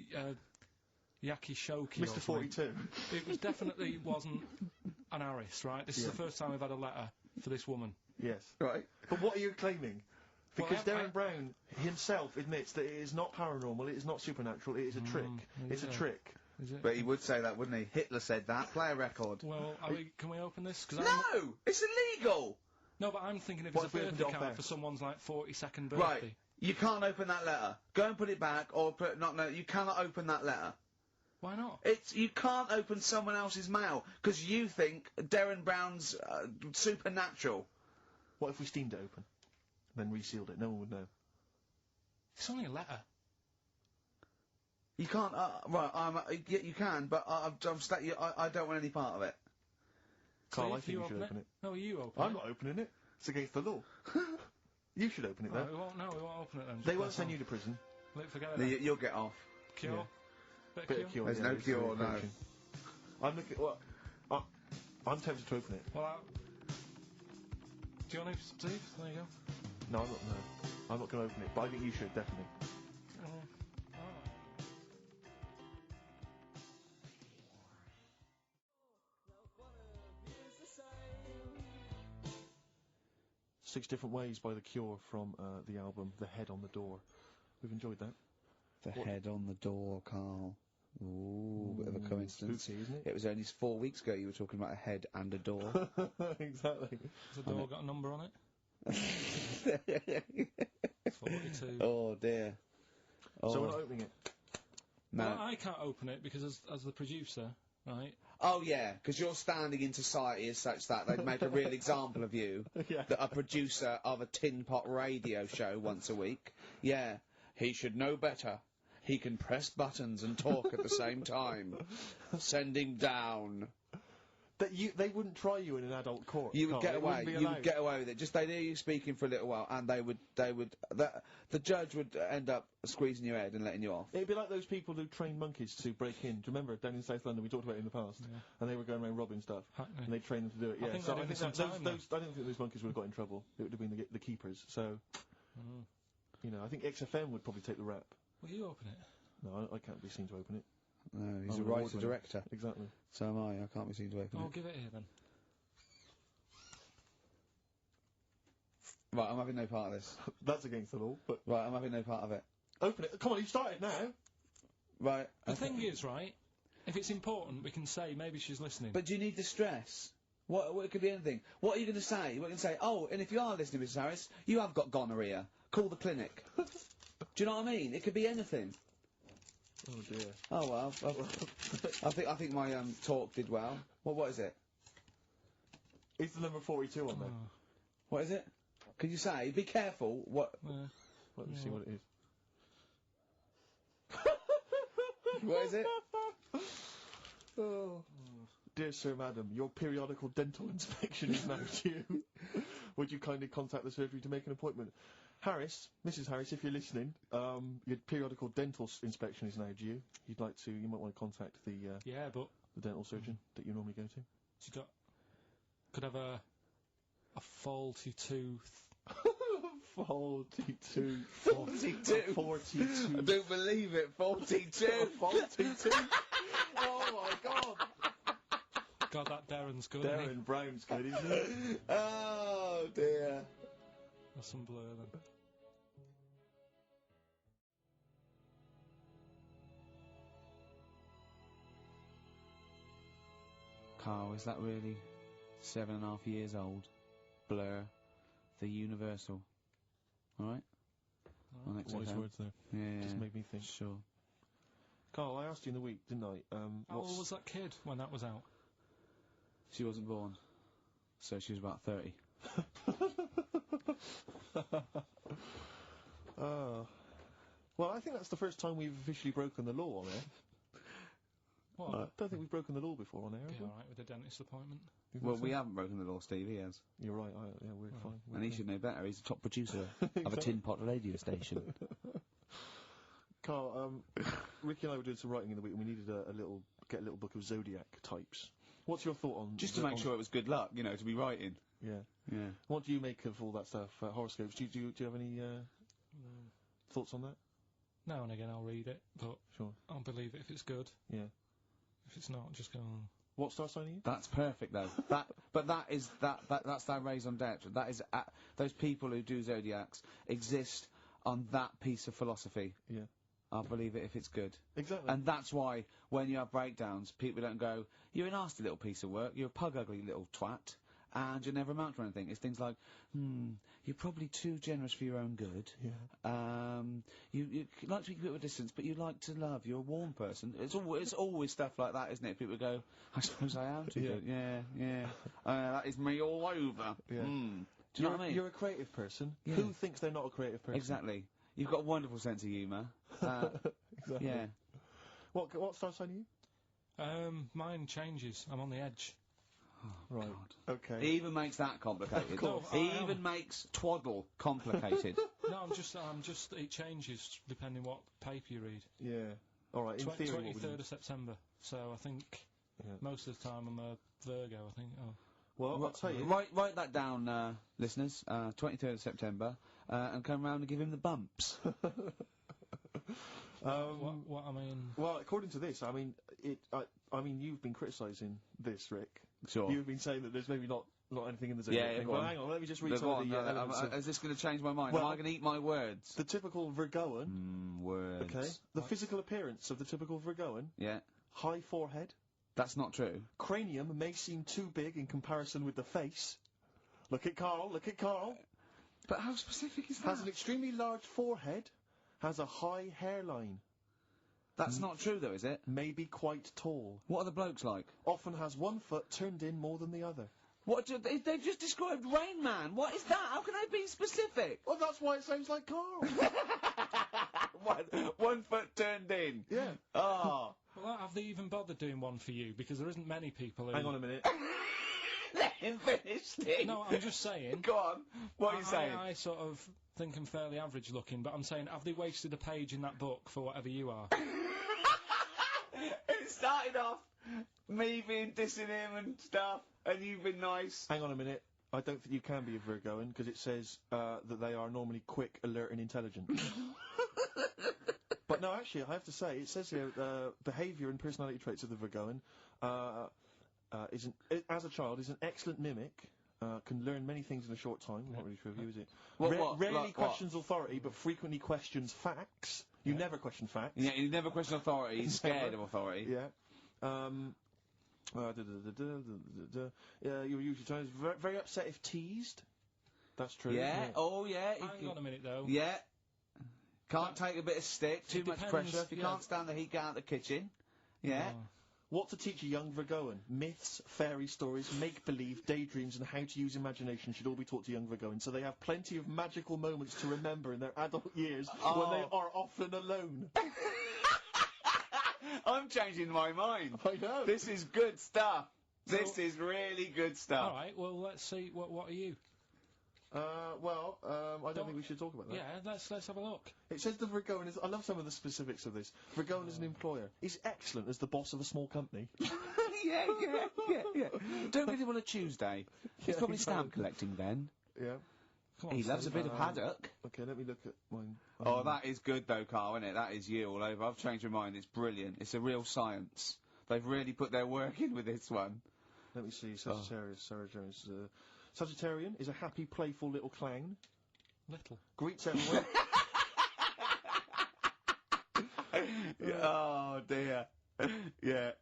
Yaki Shoki. Mr. 42. It was definitely wasn't an Harris, right? This is the first time we've had a letter for this woman. Yes. Right. But what are you claiming? Because Well, Darren Brown himself admits that it is not paranormal, it is not supernatural, it is a trick. It's a trick. Is it? But he would say that, wouldn't he? Hitler said that. Play a record. Well, can we open this? Cause no! It's illegal! No, but I'm thinking if it's a birthday card for someone's, like, 42nd birthday. Right. You can't open that letter. Go and put it back, or put... No, you cannot open that letter. Why not? You can't open someone else's mail, because you think Darren Brown's supernatural. What if we steamed it open? Then resealed it? No one would know. It's only a letter. You can't, yeah, you can, but I don't want any part of it. Carl, I think you should open it. No, you open it. I'm not opening it. It's against the law. You should open it, though. We won't open it then. They won't send you to prison. Forget it then. You'll get off. Cure? Yeah. Bit of cure. There's no cure, no. I'm looking... Well, I'm tempted to open it. Well, do you want to, Steve? There you go. No, I'm not going to open it, but I think you should, definitely. Alright. 6 Different Ways by The Cure from the album The Head on the Door. We've enjoyed that. The head on the door, Carl. Ooh, bit of a coincidence. Spooky, isn't it? It was only 4 weeks ago you were talking about a head and a door. Exactly. Has the door got a number on it? 42. Oh, dear. Oh. So we're not opening it? No. Well, I can't open it because as the producer, right? Oh, yeah, because your standing in society is such that they'd make a real example of you. Yeah. That a producer of a tin pot radio show once a week. Yeah, he should know better. He can press buttons and talk at the same time. Send him down. They wouldn't try you in an adult court. You would get away. You would get away with it. Just they'd hear you speaking for a little while, and the judge would end up squeezing your head and letting you off. It'd be like those people who train monkeys to break in. Do you remember down in South London? We talked about it in the past, and they were going around robbing stuff, and they trained them to do it. Yeah, I don't think those monkeys would have got in trouble. It would have been the keepers. So, you know, I think XFM would probably take the rap. Will you open it? No, I can't be seen to open it. No, he's a writer-director. Exactly. So am I. I can't be seen to open it. Oh, give it here then. Right, I'm having no part of this. That's against the law, but... Right, I'm having no part of it. Open it. Come on, you started now. Right. The thing is, right, if it's important, we can say maybe she's listening. But do you need the stress? What it could be anything. What are you going to say? What are you going to say? Oh, and if you are listening, Mrs. Harris, you have got gonorrhea. Call the clinic. Do you know what I mean? It could be anything. Oh dear. Oh well. I think my talk did well. What is it? Is the number 42 on there? What is it? Can you say? Be careful. What? Let me see what it is. What is it? Oh. Dear Sir, Madam, your periodical dental inspection is now due. Would you kindly contact the surgery to make an appointment? Harris, Mrs. Harris, if you're listening, your periodical dental inspection is now due. You might want to contact the dental surgeon that you normally go to. She could have a faulty tooth. Faulty tooth. 42. 42. I don't believe it. 42. 42. Oh my God. God, that Darren's good. Darren Brown's good, isn't he? Oh dear. That's some blur then. Carl, is that really 7.5 years old? Blur. The Universal. Alright? Wise words there. Yeah. Just made me think. Sure. Carl, I asked you in the week, didn't I? How old was that kid when that was out? She wasn't born. So she was about 30. Well, I think that's the first time we've officially broken the law on it. What? I don't think we've broken the law before on air. Be alright with a dentist appointment. Well, we haven't broken the law, Steve, he has. You're right, yeah, we're fine. And he should know better, he's the top producer of a tin pot radio station. Carl, Ricky and I were doing some writing in the week and we needed get a little book of zodiac types. What's your thought on... Just to make sure it was good luck, you know, to be writing. Yeah. Yeah. What do you make of all that stuff, horoscopes? Do you have any, thoughts on that? Now and again I'll read it, but sure. I'll believe it if it's good. Yeah. If it's not, just go on. What star sign are you? That's perfect, though. That's their raison d'etre. That is, those people who do zodiacs exist on that piece of philosophy. Yeah. I'll believe it if it's good. Exactly. And that's why, when you have breakdowns, people don't go, you're a nasty little piece of work, you're a pug-ugly little twat, and you never amount to anything. It's things like, you're probably too generous for your own good. Yeah. You like to keep a bit of a distance, but you like to love. You're a warm person. It's always stuff like that, isn't it? People go, I suppose I am too good. Yeah. That is me all over. Yeah. Do you know what I mean? You're a creative person. Yeah. Who thinks they're not a creative person? Exactly. You've got a wonderful sense of humour. Exactly. Yeah. What star sign are you? Mine changes. I'm on the edge. Oh, right. God. Okay. He even makes that complicated. Of course. He even makes twaddle complicated. No, I'm just, it changes depending what paper you read. Yeah. Alright, in theory, 23rd of September. So I think most of the time I'm a Virgo, I think. Oh. Well, I'll tell you. Write that down, listeners. 23rd of September, and come round and give him the bumps. What I mean... Well, according to this, I mean, you've been criticising this, Rick. Sure. You've been saying that there's maybe not anything in the zodiac thing. Well, hang on, let me just read some of the elements of... Is this going to change my mind? Well, Am I going to eat my words? The typical Virgoan... words. Okay. The physical appearance of the typical Virgoan... Yeah. High forehead. That's not true. Cranium may seem too big in comparison with the face. Look at Carl, look at Carl. But how specific is that? Has an extremely large forehead. Has a high hairline. That's not true, though, is it? Maybe quite tall. What are the blokes like? Often has one foot turned in more than the other. What? They've just described Rain Man. What is that? How can they be specific? Well, that's why it sounds like Carl. one foot turned in. Yeah. Oh. Well, have they even bothered doing one for you? Because there isn't many people who... Hang on a minute. Let him finish thing. No, I'm just saying... Go on. What are you saying? I sort of think I'm fairly average looking, but I'm saying, have they wasted a page in that book for whatever you are? It started off me being dissing him and stuff, and you've been nice. Hang on a minute. I don't think you can be a Virgoan, because it says that they are normally quick, alert and intelligent. But no, actually, I have to say, it says here, behaviour and personality traits of the Virgoan, as a child, is an excellent mimic, can learn many things in a short time. Not really true of you, is it? Rarely questions authority, but frequently questions facts. You never question facts. Yeah, you never question authority. He's scared of authority. Yeah. You're usually times very upset if teased. That's true. Yeah. Oh, yeah. Hang on a minute, though. Yeah. Can't take a bit of stick. Too much pressure. If you can't stand the heat, get out of the kitchen. Yeah. Oh. What to teach a young Virgoan? Myths, fairy stories, make-believe, daydreams, and how to use imagination should all be taught to young Virgoans, so they have plenty of magical moments to remember in their adult years when they are often alone. I'm changing my mind. I know. This is good stuff. This is really good stuff. Alright, well, let's see, what are you? I don't think we should talk about that. Yeah, let's have a look. It says the Virgoan is... I love some of the specifics of this. Virgoan is an employer. He's excellent as the boss of a small company. yeah. Don't get him on a Tuesday. He's probably stamp collecting then. Yeah. Come on, he loves a bit of haddock. Okay, let me look at mine. Oh, that is good though, Carl, isn't it? That is you all over. I've changed my mind. It's brilliant. It's a real science. They've really put their work in with this one. Let me see. Sagittarian is a happy, playful little clown. Little. Greets everyone. Oh dear. Yeah.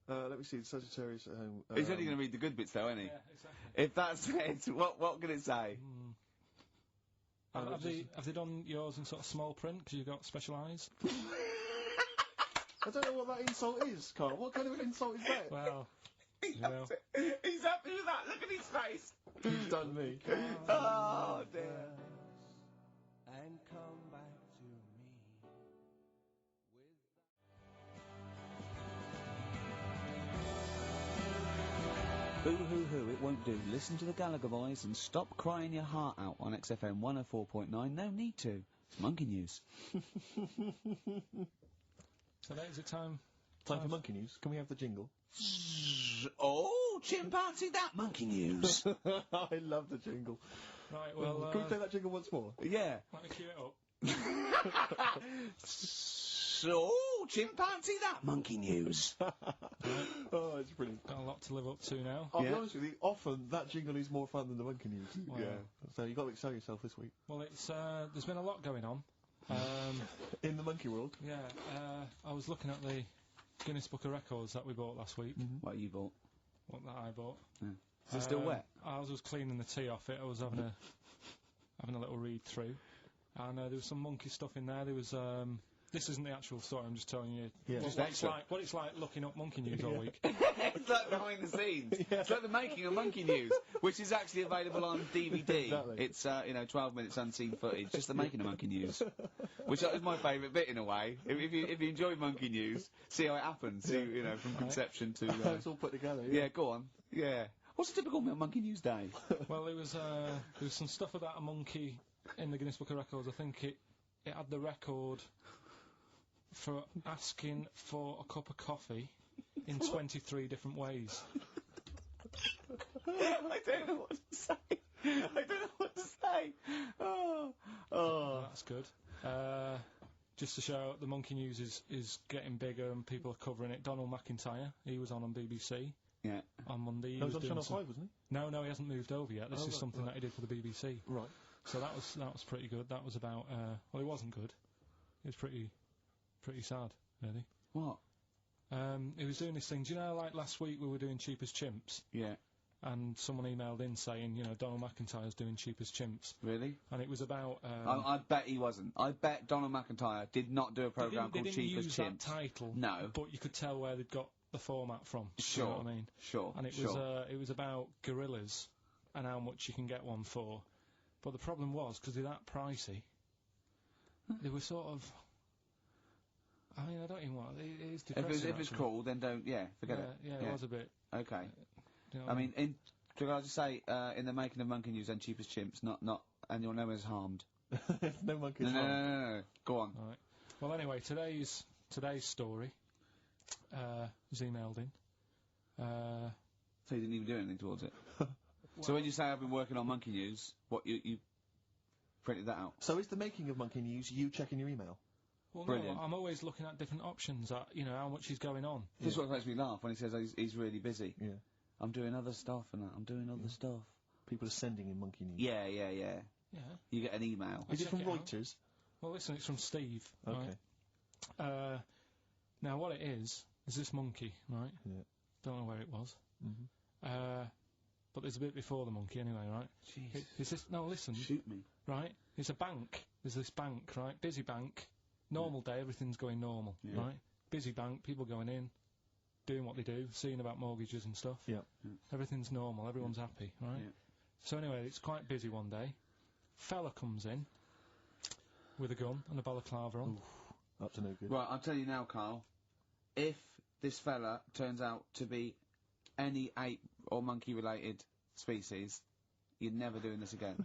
Let me see. Sagittarius at home. He's only going to read the good bits, though, isn't he? Yeah, exactly. If that's it, what can it say? Have they done yours in sort of small print because you've got special eyes? I don't know what that insult is, Carl. What kind of an insult is that? Well, He's happy with that. Look at his face. He's done me. Oh dear. And come back to me Boo-hoo-hoo, it won't do. Listen to the Gallagher Boys and stop crying your heart out on XFM 104.9. No need to. It's Monkey News. So is it time? Time for Monkey News. Can we have the jingle? Oh, chimpanzee, that Monkey News. I love the jingle. Right, well, Can we play that jingle once more? Yeah. Let me cue it up. So, chimpanzee, that Monkey News. Oh, it's brilliant. Got a lot to live up to now. I'll be honest with you, often that jingle is more fun than the Monkey News. Wow. Yeah. So you've got to excel yourself this week. Well, it's there's been a lot going on. In the monkey world? Yeah, I was looking at the Guinness Book of Records that we bought last week. What you bought? What that I bought. Yeah. Is it still wet? I was cleaning the tea off it. I was having a little read through, and there was some monkey stuff in there. There was this isn't the actual story. I'm just telling you what it's like looking up monkey news all week. It's like behind the scenes. It's like the making of Monkey News, which is actually available on DVD. Exactly. It's 12 minutes unseen footage, just the making of Monkey News, which is my favourite bit in a way. If you enjoy Monkey News, see how it happens. See, from conception to. It's all put together. Yeah, go on. Yeah. What's a typical Monkey News day? Well, there was some stuff about a monkey in the Guinness Book of Records. I think it had the record for asking for a cup of coffee in 23 different ways. I don't know what to say. I don't know what to say. Oh. That's good. Just to show the Monkey News is getting bigger and people are covering it. Donald McIntyre, he was on BBC. Yeah. On Monday. He was on Channel 5, wasn't he? No, he hasn't moved over yet. This is something that he did for the BBC. Right. So that was pretty good. That was about well, it wasn't good. It was pretty sad, really. What? He was doing this thing. Do you know, like last week we were doing Cheap as Chimps? Yeah. And someone emailed in saying, Donald McIntyre's doing Cheap as Chimps. Really? And it was about. I bet he wasn't. I bet Donald McIntyre did not do a programme called Cheap as Chimps. They didn't use that title. No. But you could tell where they'd got the format from. Sure. You know what I mean? Sure. And it was about gorillas and how much you can get one for. But the problem was, because they're that pricey, they were sort of. I mean, I don't even want. It is depressing. If it's cool, then don't. Yeah, forget it. Yeah, it was a bit. Okay. You know I mean, can I just say, in the making of Monkey News and Cheap as Chimps, not, and you'll know who's harmed. No monkey's harmed. No. Go on. All right. Well, anyway, today's story was emailed in. So you didn't even do anything towards it. So when you say I've been working on Monkey News, what you printed that out? So is the making of Monkey News you checking your email? Well, Brilliant. no, I'm always looking at different options, how much is going on. This is what makes me laugh when he says he's really busy. Yeah. I'm doing other stuff and that. I'm doing other stuff. People are sending in Monkey News. Yeah. Yeah. You get an email. Is it from Reuters? Well, listen, it's from Steve. Okay. Right? Now, what it is this monkey, right? Yeah. Don't know where it was. Mm-hmm. But there's a bit before the monkey anyway, right? Jeez. No, listen. Shoot me. Right? It's a bank. There's this bank, right? Busy bank. Normal day, everything's going normal, right? Busy bank, people going in, doing what they do, seeing about mortgages and stuff. Yeah. Everything's normal, everyone's happy, right? Yeah. So anyway, it's quite busy one day. Fella comes in with a gun and a balaclava on. Ooh, up to no good. Right, I'll tell you now, Carl. If this fella turns out to be any ape or monkey-related species, you're never doing this again.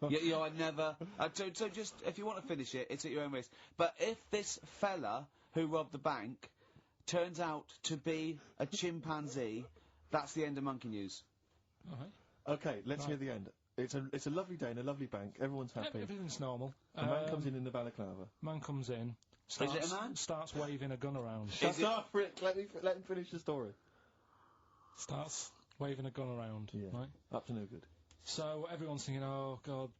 I'd never. So just, if you want to finish it, it's at your own risk. But if this fella who robbed the bank turns out to be a chimpanzee, that's the end of Monkey News. All right. Okay, let's hear the end. It's a lovely day in a lovely bank. Everyone's happy. Everything's normal. A man comes in the balaclava. Man comes in. Is it a man? Starts waving a gun around. Shut up, Rick. Let him finish the story. Starts waving a gun around. Yeah. Right. Up to no good. So everyone's thinking, oh God,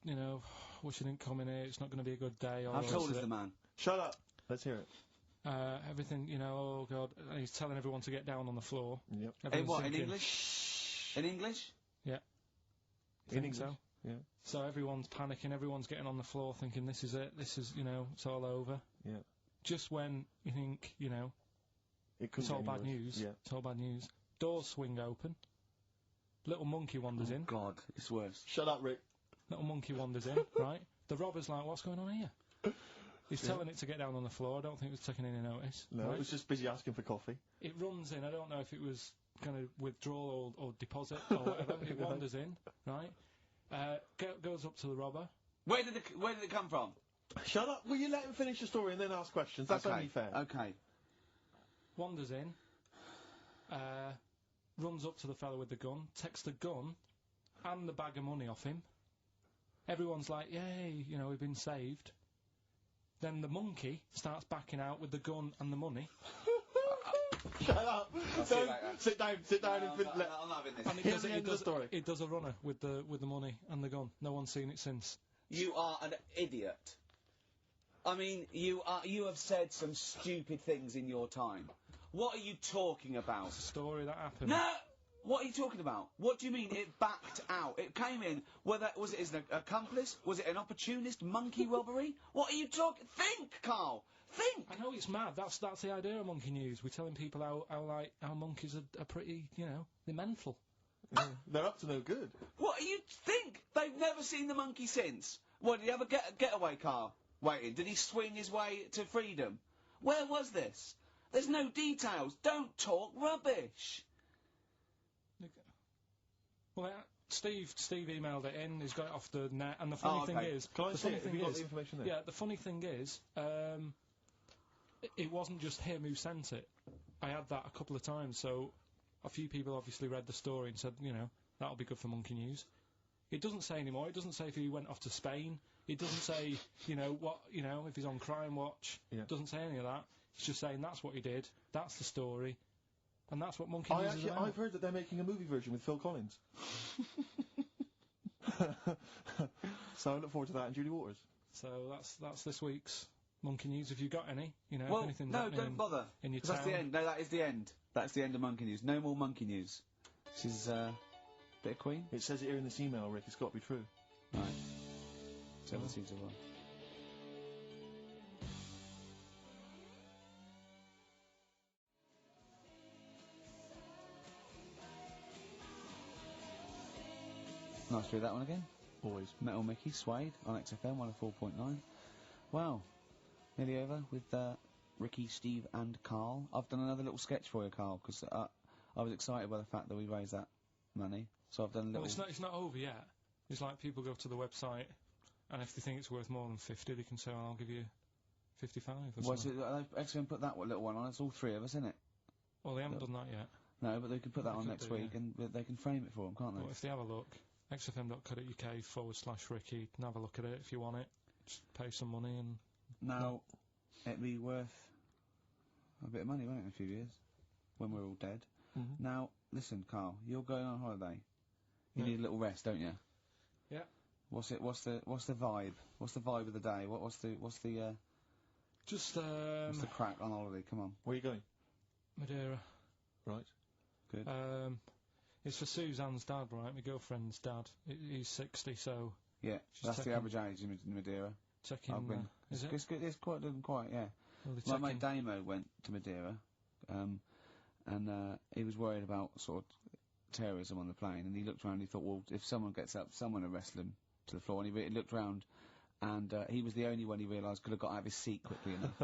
wish he didn't come in here. It's not going to be a good day. How tall is the man? Shut up. Let's hear it. Everything, oh God, and he's telling everyone to get down on the floor. Yep. In what? In English? In English? Yeah. In English? So. Yeah. So everyone's panicking. Everyone's getting on the floor, thinking this is it. This is, it's all over. Yeah. Just when you think, it's all bad news. Yeah. It's all bad news. Doors swing open. Little monkey wanders in. God, it's worse. Shut up, Rick. Little monkey wanders in, right? The robber's like, what's going on here? He's telling it to get down on the floor. I don't think it was taking any notice. No, right? it was just busy asking for coffee. It runs in. I don't know if it was gonna withdraw or deposit or whatever. It wanders in, right? Goes up to the robber. Where did it come from? Shut up! Will you let him finish the story and then ask questions? That's only fair. Okay. Wanders in. Runs up to the fella with the gun, takes the gun and the bag of money off him. Everyone's like, yay, you know, we've been saved. Then the monkey starts backing out with the gun and the money. Shut up! Sit down and I'm having this. And it does a runner with the money and the gun. No one's seen it since. You are an idiot. I mean, you have said some stupid things in your time. What are you talking about? It's a story that happened. No! What are you talking about? What do you mean it backed out? It came in, was it as an accomplice? Was it an opportunist monkey robbery? What are you talking? Think, Carl! Think! I know it's mad, that's the idea of Monkey News. We're telling people how monkeys are pretty, you know, they're mental. Yeah. They're up to no good. What do you think? They've never seen the monkey since. What, did he have a getaway car waiting? Did he swing his way to freedom? Where was this? There's no details. Don't talk rubbish. Well, Steve emailed it in. He's got it off the net, and the funny thing is, can I see it? Have you got the information there? Yeah, the funny thing is, it wasn't just him who sent it. I had that a couple of times, so a few people obviously read the story and said, you know, that'll be good for Monkey News. It doesn't say anymore. It doesn't say if he went off to Spain. It doesn't say, you know, if he's on Crime Watch. Yeah. It doesn't say any of that. It's just saying that's what he did. That's the story. And that's what Monkey News is about. I've heard that they're making a movie version with Phil Collins. So I look forward to that, and Julie Waters. So that's this week's Monkey News. If you got any, you know, anything. No, don't bother. In your town. That's the end. No, that is the end. That's the end of Monkey News. No more Monkey News. This is bit of Queen. It says it here in this email, Rick. It's got to be true. Right. 17 to 1. Nice to do that one again. Always. Metal Mickey, Suede, on XFM 104.9. Wow. Nearly over with Ricky, Steve and Carl. I've done another little sketch for you, Carl, because I was excited by the fact that we raised that money. So I've done a little... Well, it's not over yet. It's like people go to the website, and if they think it's worth more than 50, they can say, well, I'll give you 55 or something. Well, they haven't done that yet. No, but they could put that on next week, and they can frame it for them, can't they? Well, if they have a look, xfm.co.uk/Ricky, and have a look at it if you want it. Just pay some money and... Now, it'd be worth a bit of money, won't it, in a few years? When we're all dead. Mm-hmm. Now, listen, Carl, you're going on holiday. You need a little rest, don't you? Yeah. What's the vibe? What's the vibe of the day? What's the Just, what's the crack on holiday? Come on. Where are you going? Madeira. Right. Good. It's for Suzanne's dad, right? My girlfriend's dad. He's 60, so... Yeah, that's the average age in Madeira. Checking... Is it? It's quite, yeah. Well, my mate Damo went to Madeira, and he was worried about sort of terrorism on the plane, and he looked around and he thought, well, if someone gets up, someone will wrestle him to the floor, and he looked around, and he was the only one he realised could have got out of his seat quickly enough.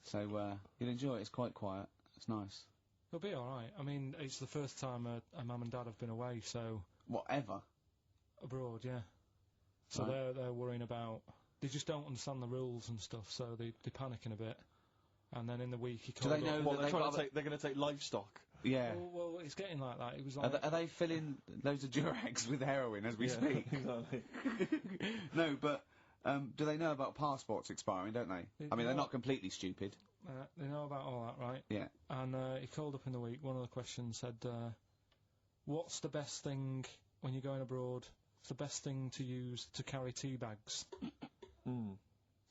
So, you'll enjoy it. It's quite quiet. It's nice. It'll be alright. I mean, it's the first time a mum and dad have been away, so... Whatever? Abroad, yeah. So they're worrying about... They just don't understand the rules and stuff, so they're panicking a bit. And then in the week he called Do they know well, that they're going to take livestock? Yeah. Well, it's getting like that. It was like... Are they filling loads of Durags with heroin as we speak? Exactly. No, but... do they know about passports expiring, don't they? I mean, they're not completely stupid. They know about all that, right? Yeah. And he called up in the week, one of the questions said, what's the best thing, when you're going abroad, what's the best thing to use to carry tea bags?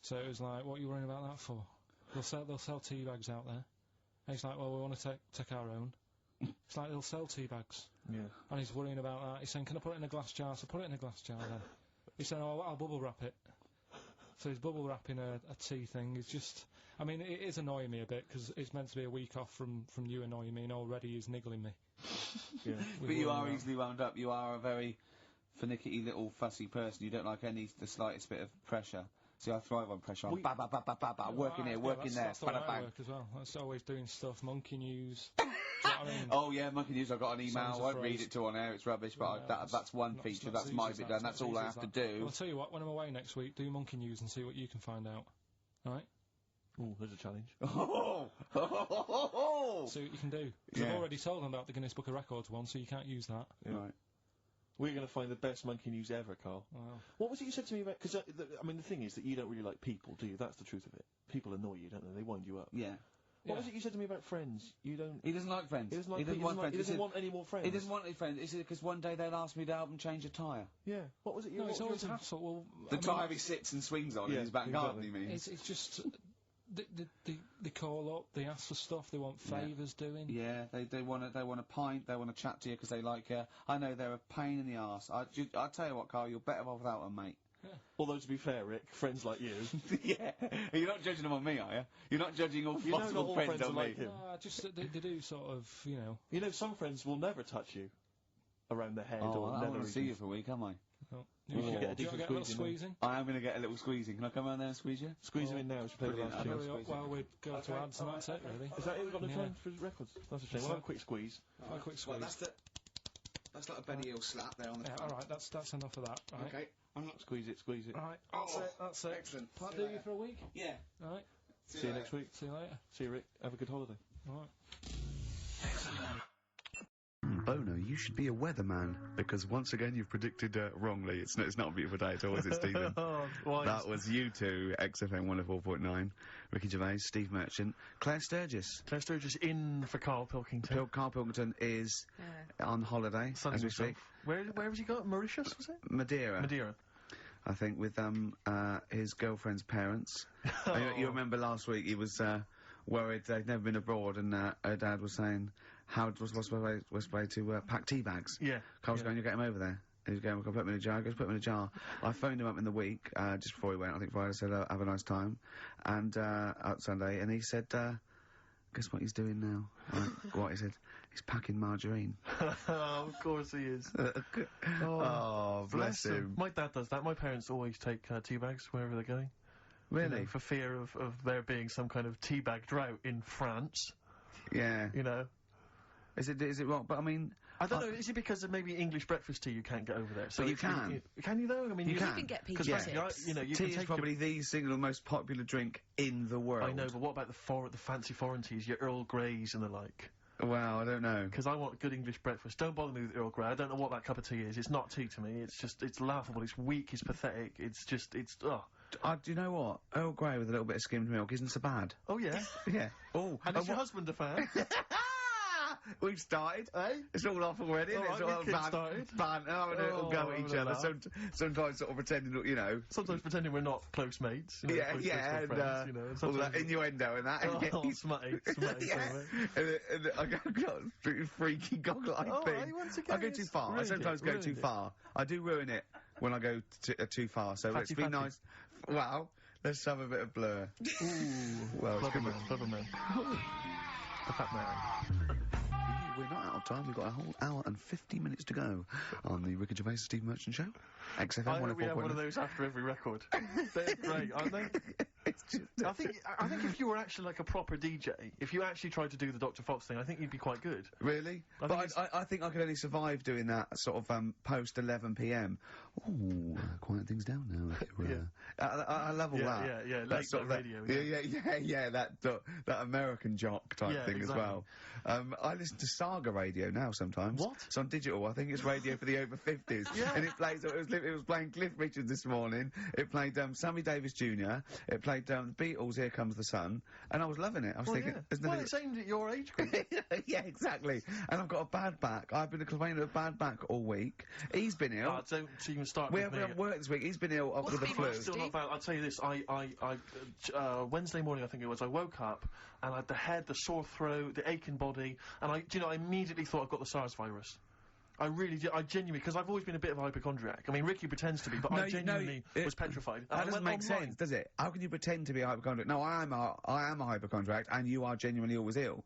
So it was like, what are you worrying about that for? They'll sell tea bags out there. And he's like, well, we want to take our own. It's like, they'll sell tea bags. Yeah. And he's worrying about that. He's saying, can I put it in a glass jar? So put it in a glass jar then. He's saying, oh, I'll bubble wrap it. So he's bubble wrapping a tea thing. It's just... I mean, it is annoying me a bit, because it's meant to be a week off from you annoying me, and already he's niggling me. Yeah. But you are easily wound up. You are a very finicky little fussy person. You don't like the slightest bit of pressure. See, I thrive on pressure. I'm ba ba ba ba ba ba, working here, working there, that's the way bada I bang. work as well. That's always doing stuff, monkey news. Do you know what I mean? Oh yeah, monkey news. I got an email. Songs I are won't read phrased. it to on air. It's rubbish, but that's one feature. That's my bit done. That's all I have to do. Well, I'll tell you what. When I'm away next week, do monkey news and see what you can find out. All right. Oh, there's a challenge. See what you can do. 'Cause I've already told them about the Guinness Book of Records one, so you can't use that. Yeah. Right. We're going to find the best monkey news ever, Carl. Wow. What was it you said to me about... Because, I mean, the thing is that you don't really like people, do you? That's the truth of it. People annoy you, don't they? They wind you up. Yeah. What was it you said to me about friends? You don't... He doesn't like friends. He doesn't like He doesn't want friends. He doesn't want any more friends. He doesn't want any friends. It's because one day they'll ask me to help them change a tyre. Yeah. What was it you... No, it's always a hassle. Well, the tyre he sits and swings on in his back garden, he means. It's just... They call up, they ask for stuff, they want favours doing. Yeah, they want a pint, they want to chat to you because they like you. I know they're a pain in the arse. I'll tell you what, Carl, you're better off without them, mate. Yeah. Although, to be fair, Rick, friends like you... Yeah. You're not judging them on me, are you? You're not judging all you possible know all friends on me. like him. Just they do sort of, you know... You know, some friends will never touch you around the head or I nether want to see you for a week, am I? Oh. You should get a decent squeezing. I am going to get a little squeezing. Can I come around there and squeeze you? Squeeze him in now. We should play the last tune. Well, we'd go to ads and that's it, really. Is that it? We've got no time for records. That's a shame. We'll have a quick squeeze. A quick squeeze. Well, that's like a Benny Hill slap there on the front. All right, that's enough of that. Right. Okay. I'm not... Squeeze it. All right, that's it. Excellent. I'll do you for a week? Yeah. All right. See you next week. See you later. See you, Rick. Have a good holiday. All right. Bono, you should be a weatherman, because once again you've predicted wrongly. It's not a beautiful day at all, is it, Stephen? That was you two, XFM 104.9. Ricky Gervais, Steve Merchant, Claire Sturgis. Claire Sturgis in for Karl Pilkinton. Karl Pilkinton is on holiday, as we speak. Where has he got? Mauritius, was it? Madeira. I think, with his girlfriend's parents. You remember last week he was worried they'd never been abroad, and her dad was saying, what's the way to pack tea bags? Yeah. Carl's going, you get him over there. He was going, we'll put him in a jar. He goes, put him in a jar. I phoned him up in the week, just before he went, I think Friday, said, have a nice time. And, Sunday, and he said, guess what he's doing now? What he said? He's packing margarine. Of course he is. Oh, bless him. My dad does that. My parents always take tea bags wherever they're going. Really? You know, for fear of there being some kind of tea bag drought in France. Yeah. You know. Is it wrong? But I mean, I don't know. Is it because of maybe English breakfast tea you can't get over there? So but you can. Can you though? I mean, you can get pizza tips. You know, you tea can is probably the single most popular drink in the world. I know, but what about the fancy foreign teas, your Earl Greys and the like? Well, I don't know. Because I want good English breakfast. Don't bother me with Earl Grey. I don't know what that cup of tea is. It's not tea to me. It's laughable. It's weak. It's pathetic. Do you know what? Earl Grey with a little bit of skimmed milk isn't so bad. Oh, yeah? Yeah. Oh. And is your husband a fan? We've started. It's all off already. All right, it's all started. We'll go at each other. Sometimes sort of pretending, you know. Sometimes pretending we're not close mates. You know, close and friends, you know, and all that innuendo and that. Smutty. And I got a freaky goggle-eyed thing. I go too far. I sometimes go too far. I do ruin it when I go too far. So let's be nice. Wow. Let's have a bit of Blur. Ooh. Well, it's good. Clever man. The fat man. We're not out of time. We've got a whole hour and 50 minutes to go on the Ricky Gervais Steve Merchant Show. XFM 104.9. I hope we have one of those after every record. They're great, aren't they? I think if you were actually like a proper DJ, if you actually tried to do the Dr. Fox thing, I think you'd be quite good. Really? I think I could only survive doing that sort of post 11 p.m. Ooh, quiet things down now. I love all that. Yeah, late sort of radio. That American jock type thing as well. I listen to Saga radio now sometimes. What? It's on digital. I think it's radio for the over 50s. And it plays. It was playing Cliff Richards this morning. It played Sammy Davis Jr. It played the Beatles' "Here Comes the Sun," and I was loving it. I was thinking, it's aimed at your age group. Yeah, exactly. And I've got a bad back. I've been complaining of a bad back all week. He's been ill. Don't even start. We haven't worked this week. He's been ill with the flu. Still not bad. I'll tell you this. Wednesday morning, I think it was. I woke up and I had the head, the sore throat, the aching body, and I immediately thought I've got the SARS virus. I really did. I genuinely, because I've always been a bit of a hypochondriac. I mean, Ricky pretends to be, but I genuinely was petrified. That doesn't make sense, does it? How can you pretend to be a hypochondriac? No, I am a hypochondriac, and you are genuinely always ill.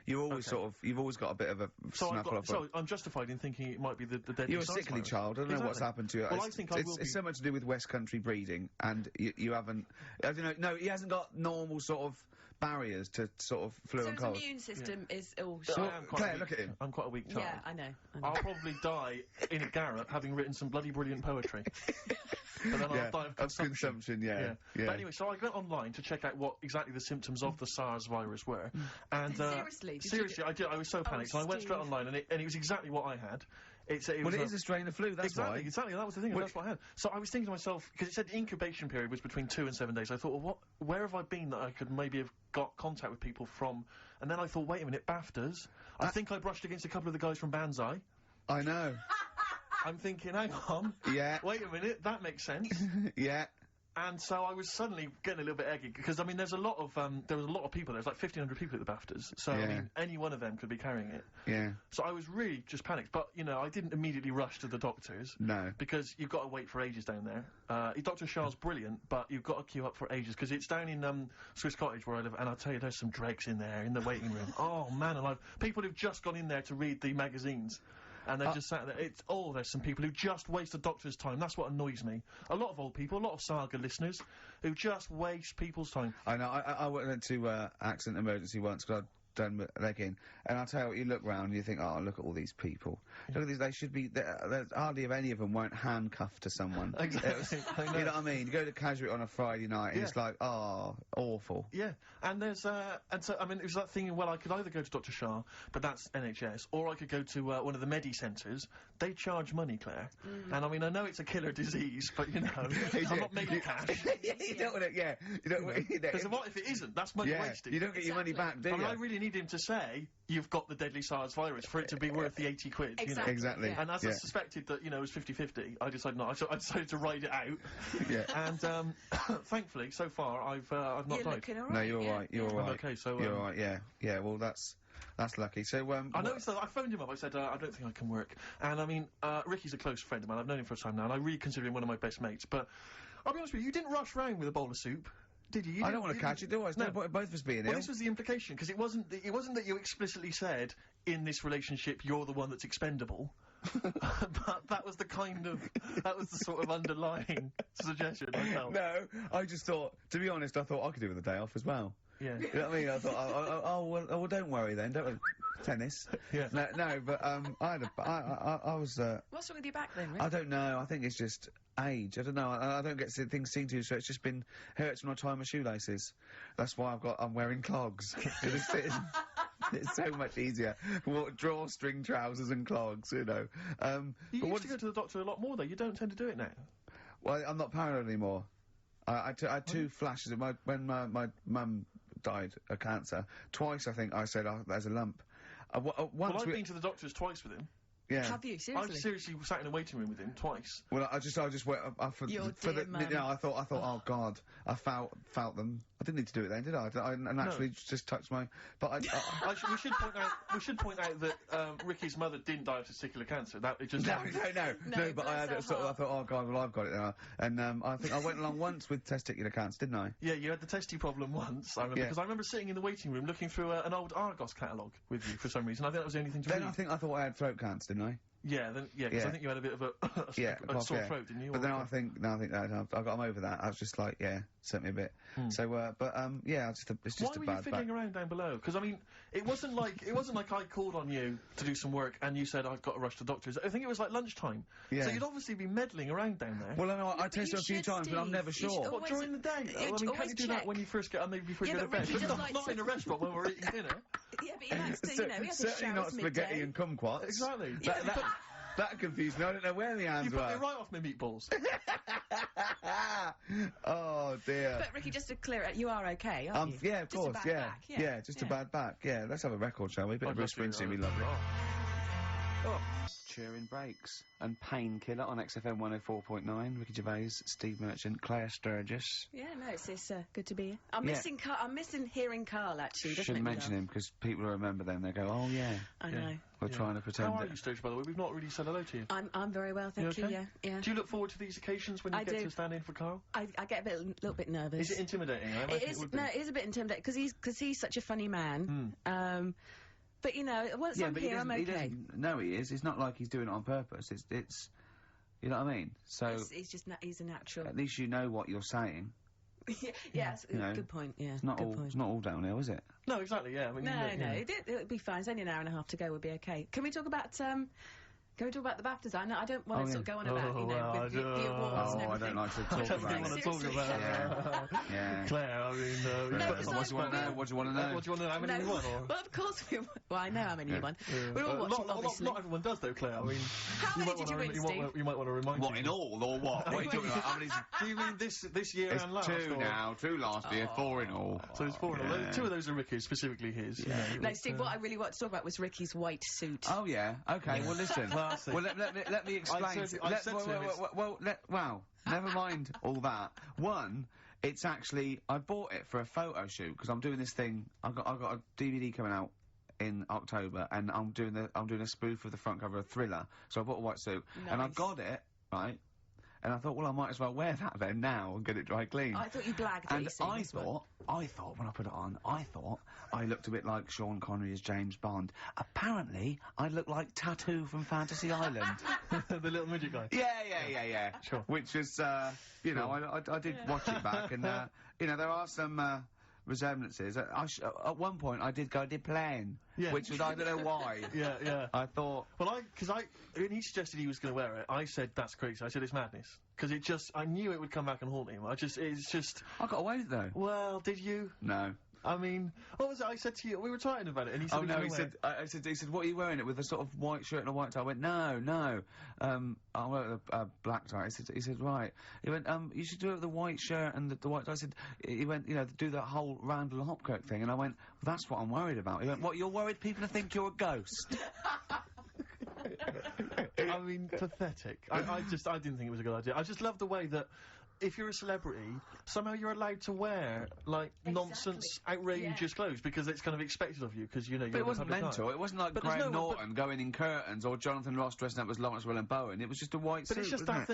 you always you've always got a bit of a snaffle off. So I'm justified in thinking it might be the deadly You're a SARS sickly virus. child. I don't know what's happened to you. Well, I think it's so much to do with West Country breeding, and you haven't. I don't know. No, he hasn't got normal sort of barriers to sort of flu and cold. His immune system is all Claire, look at him. I'm quite a weak child. Yeah, I know. I'll probably die in a garret having written some bloody brilliant poetry. But then I'll die of consumption. Yeah. But anyway, so I went online to check out what exactly the symptoms of the SARS virus were. And seriously, I did. I was so panicked. So I went straight online, and it was exactly what I had. It is a strain of flu, that's why. Exactly, that was the thing, that's what I had. So I was thinking to myself, because it said the incubation period was between 2 and 7 days, I thought, well, where have I been that I could maybe have got contact with people from? And then I thought, wait a minute, BAFTAs? I think I brushed against a couple of the guys from Banzai. I know. I'm thinking, hang on. Yeah. Wait a minute, that makes sense. Yeah. And so I was suddenly getting a little bit eggy, because, I mean, there was a lot of people, there's like 1,500 people at the BAFTAs, so, I mean, any one of them could be carrying it. Yeah. So I was really just panicked, but, you know, I didn't immediately rush to the doctors. No. Because you've got to wait for ages down there. Dr. Shah's brilliant, but you've got to queue up for ages, because it's down in, Swiss Cottage where I live, and I'll tell you, there's some dregs in there, in the waiting room. Oh, man alive. People who've just gone in there to read the magazines. And they've just sat there. There's some people who just waste the doctor's time. That's what annoys me. A lot of old people, a lot of Saga listeners, who just waste people's time. I know. I went to accident emergency once because I'd done my leg in, and I'll tell you what, you look round and you think, oh, look at all these people. Look at these, they should be, there's hardly any of them weren't handcuffed to someone. Exactly. You know what I mean? You go to Casual on a Friday night and it's like, oh, awful. Yeah, and there's, and so, I mean, it was that thing, well, I could either go to Dr. Shah, but that's NHS, or I could go to one of the Medi-centres. They charge money, Claire. And I mean, I know it's a killer disease, but, you know, I'm not making cash. You don't want to, Because what if it isn't? That's money wasted. You don't get your money back, do you? I mean, I really need him to say, you've got the deadly SARS virus, for it to be worth the 80 quid, exactly. you know? Exactly. And as I suspected that, you know, it was 50-50, I decided not. I decided to ride it out. Yeah. And, thankfully, so far, I've not died. No, you're all right. You're all right. Okay, so, you're all right, yeah. Yeah, well, that's lucky. So, I noticed that I phoned him up, I said, I don't think I can work. And, I mean, Ricky's a close friend of mine, I've known him for a time now, and I really consider him one of my best mates, but I'll be honest with you, you didn't rush round with a bowl of soup. Did you? I don't want to catch it, do I? It's no point of both of us being ill. Well, this was the implication, because it wasn't that you explicitly said, in this relationship, you're the one that's expendable. But that was the sort of underlying suggestion I felt. No, I just thought, to be honest, I thought I could do with a day off as well. Yeah. You know what I mean? I thought, well, don't worry then, don't worry. Tennis. Yeah. No, but, I was, What's wrong with your back then, Rick? I don't know, I think it's just age. I don't know, I don't get things seen to, so it's just been hurts when I tie my shoelaces. That's why I'm wearing clogs. It's so much easier. Drawstring trousers and clogs, you know. You used to go to the doctor a lot more, though. You don't tend to do it now. Well, I'm not paranoid anymore. I had two flashes of when my mum died of cancer. Twice, I think, I said, oh, there's a lump. Once I've been to the doctors twice with him. Yeah. Have you, seriously? I seriously sat in a waiting room with him twice. Well, I just went for the I thought, oh God, I felt them. I didn't need to do it then, did I? I naturally just touched my. But we should point out that Ricky's mother didn't die of testicular cancer. That it just no. But I had I thought, oh God, well I've got it now. And I think I went along once with testicular cancer, didn't I? Yeah, you had the testy problem once. I remember because I remember sitting in the waiting room looking through an old Argos catalogue with you for some reason. I think that was the only thing to read. I thought I had throat cancer, didn't I? Yeah, because I think you had a bit of a sore throat, didn't you? But then I think that I'm over that. I was just like, sent me a bit. So, it's just a bad back. Why were you fiddling around down below? Because I mean, it wasn't like I called on you to do some work and you said I've got to rush to the doctors. I think it was like lunchtime. Yeah. So you'd obviously be meddling around down there. Well, I know I tested a few times, but I'm never sure. What, during the day? I mean, can't you do that when you first get, maybe before you go to bed? Not in a restaurant when we're eating dinner. Yeah, but he likes to, he has to certainly not spaghetti and kumquats. Exactly. That confused me. I don't know where the hands were. You put me right off my meatballs. Oh dear. But Ricky, just to clear it, you are okay, aren't you? Yeah, of course. Yeah, just a bad back. Yeah, let's have a record, shall we? Bit of Bruce Springsteen, we love it. Oh. Cheering breaks and Painkiller on XFM 104.9. Ricky Gervais, Steve Merchant, Claire Sturgis. Yeah, no, it's good to be here. I'm missing hearing Karl, actually. Shouldn't mention him, because people will remember them. They go, oh, yeah. I know. We're trying to pretend. How are you, Sturgis, by the way? We've not really said hello to you. I'm very well, thank you, okay? yeah. Do you look forward to these occasions when you get to stand in for Karl? I get a little bit nervous. Is it intimidating? It is a bit intimidating, because he's such a funny man. But, you know, once I'm here, I'm okay. No, he is. It's not like he's doing it on purpose. It's you know what I mean? So... He's a natural. At least you know what you're saying. Yes, good point, yeah. It's not all downhill, is it? No, exactly, yeah. I mean, no, it'll be fine. It's only an hour and a half to go, we'll be okay. Can we talk about, Can we talk about the BAFTAs? I don't want to sort of go on about, you know, with the awards and everything. I don't like to talk about it. I don't want to talk about it. Yeah. Claire, I mean... what do you want to know? What do you want to know? What do you want to know? How many you won? Well, of course we... Well, I know how many you won. We're all watching, obviously. Not everyone does, though, Claire. I mean... How many did you win, Steve? You might want to remind me. What, in all, or what? What are you talking about? How many... Do you mean this year and last? It's 2 now. 2 last year, 4 in all. So it's 4 in all. 2 of those are Ricky's, specifically his. No, Steve, what I really want to talk about was Ricky's white suit. Oh, yeah. OK, well, listen. Well, let me explain. Wow. Never mind all that. One, it's actually... I bought it for a photo shoot, because I'm doing this thing... I've got a DVD coming out in October, and I'm doing a spoof of the front cover of Thriller, so I bought a white suit. Nice. And I got it, right? And I thought, well, I might as well wear that then now and get it dry clean. I thought you blagged and it, I thought when I put it on, I looked a bit like Sean Connery as James Bond. Apparently, I looked like Tattoo from Fantasy Island. The little midget guy? Yeah. Sure. Which was, you know, I did watch it back, and, you know, there are some, resemblances. At one point, I did playing, which was, I don't know why. Yeah. I thought... Well, when he suggested he was going to wear it, I said, that's crazy. I said, it's madness. Because I knew it would come back and haunt him. I got away with it, though. Well, did you? No. I mean, what was it I said to you? We were talking about it, and he said... Oh, no, he said, what are you wearing it with, a sort of white shirt and a white tie? I went, no. I wear a black tie. He said, right. He went, you should do it with the white shirt and the white tie. He went, you know, do that whole Randall Hopkirk thing, and I went, well, that's what I'm worried about. He went, what, you're worried people think you're a ghost? I mean, pathetic. I didn't think it was a good idea. I just love the way that if you're a celebrity, somehow you're allowed to wear, like, nonsense, outrageous clothes, because it's kind of expected of you, because, you know, you're... But it wasn't mental. It wasn't like Graham Norton going in curtains, or Jonathan Ross dressing up as Lawrence Bowen. It was just a white suit, But it's just that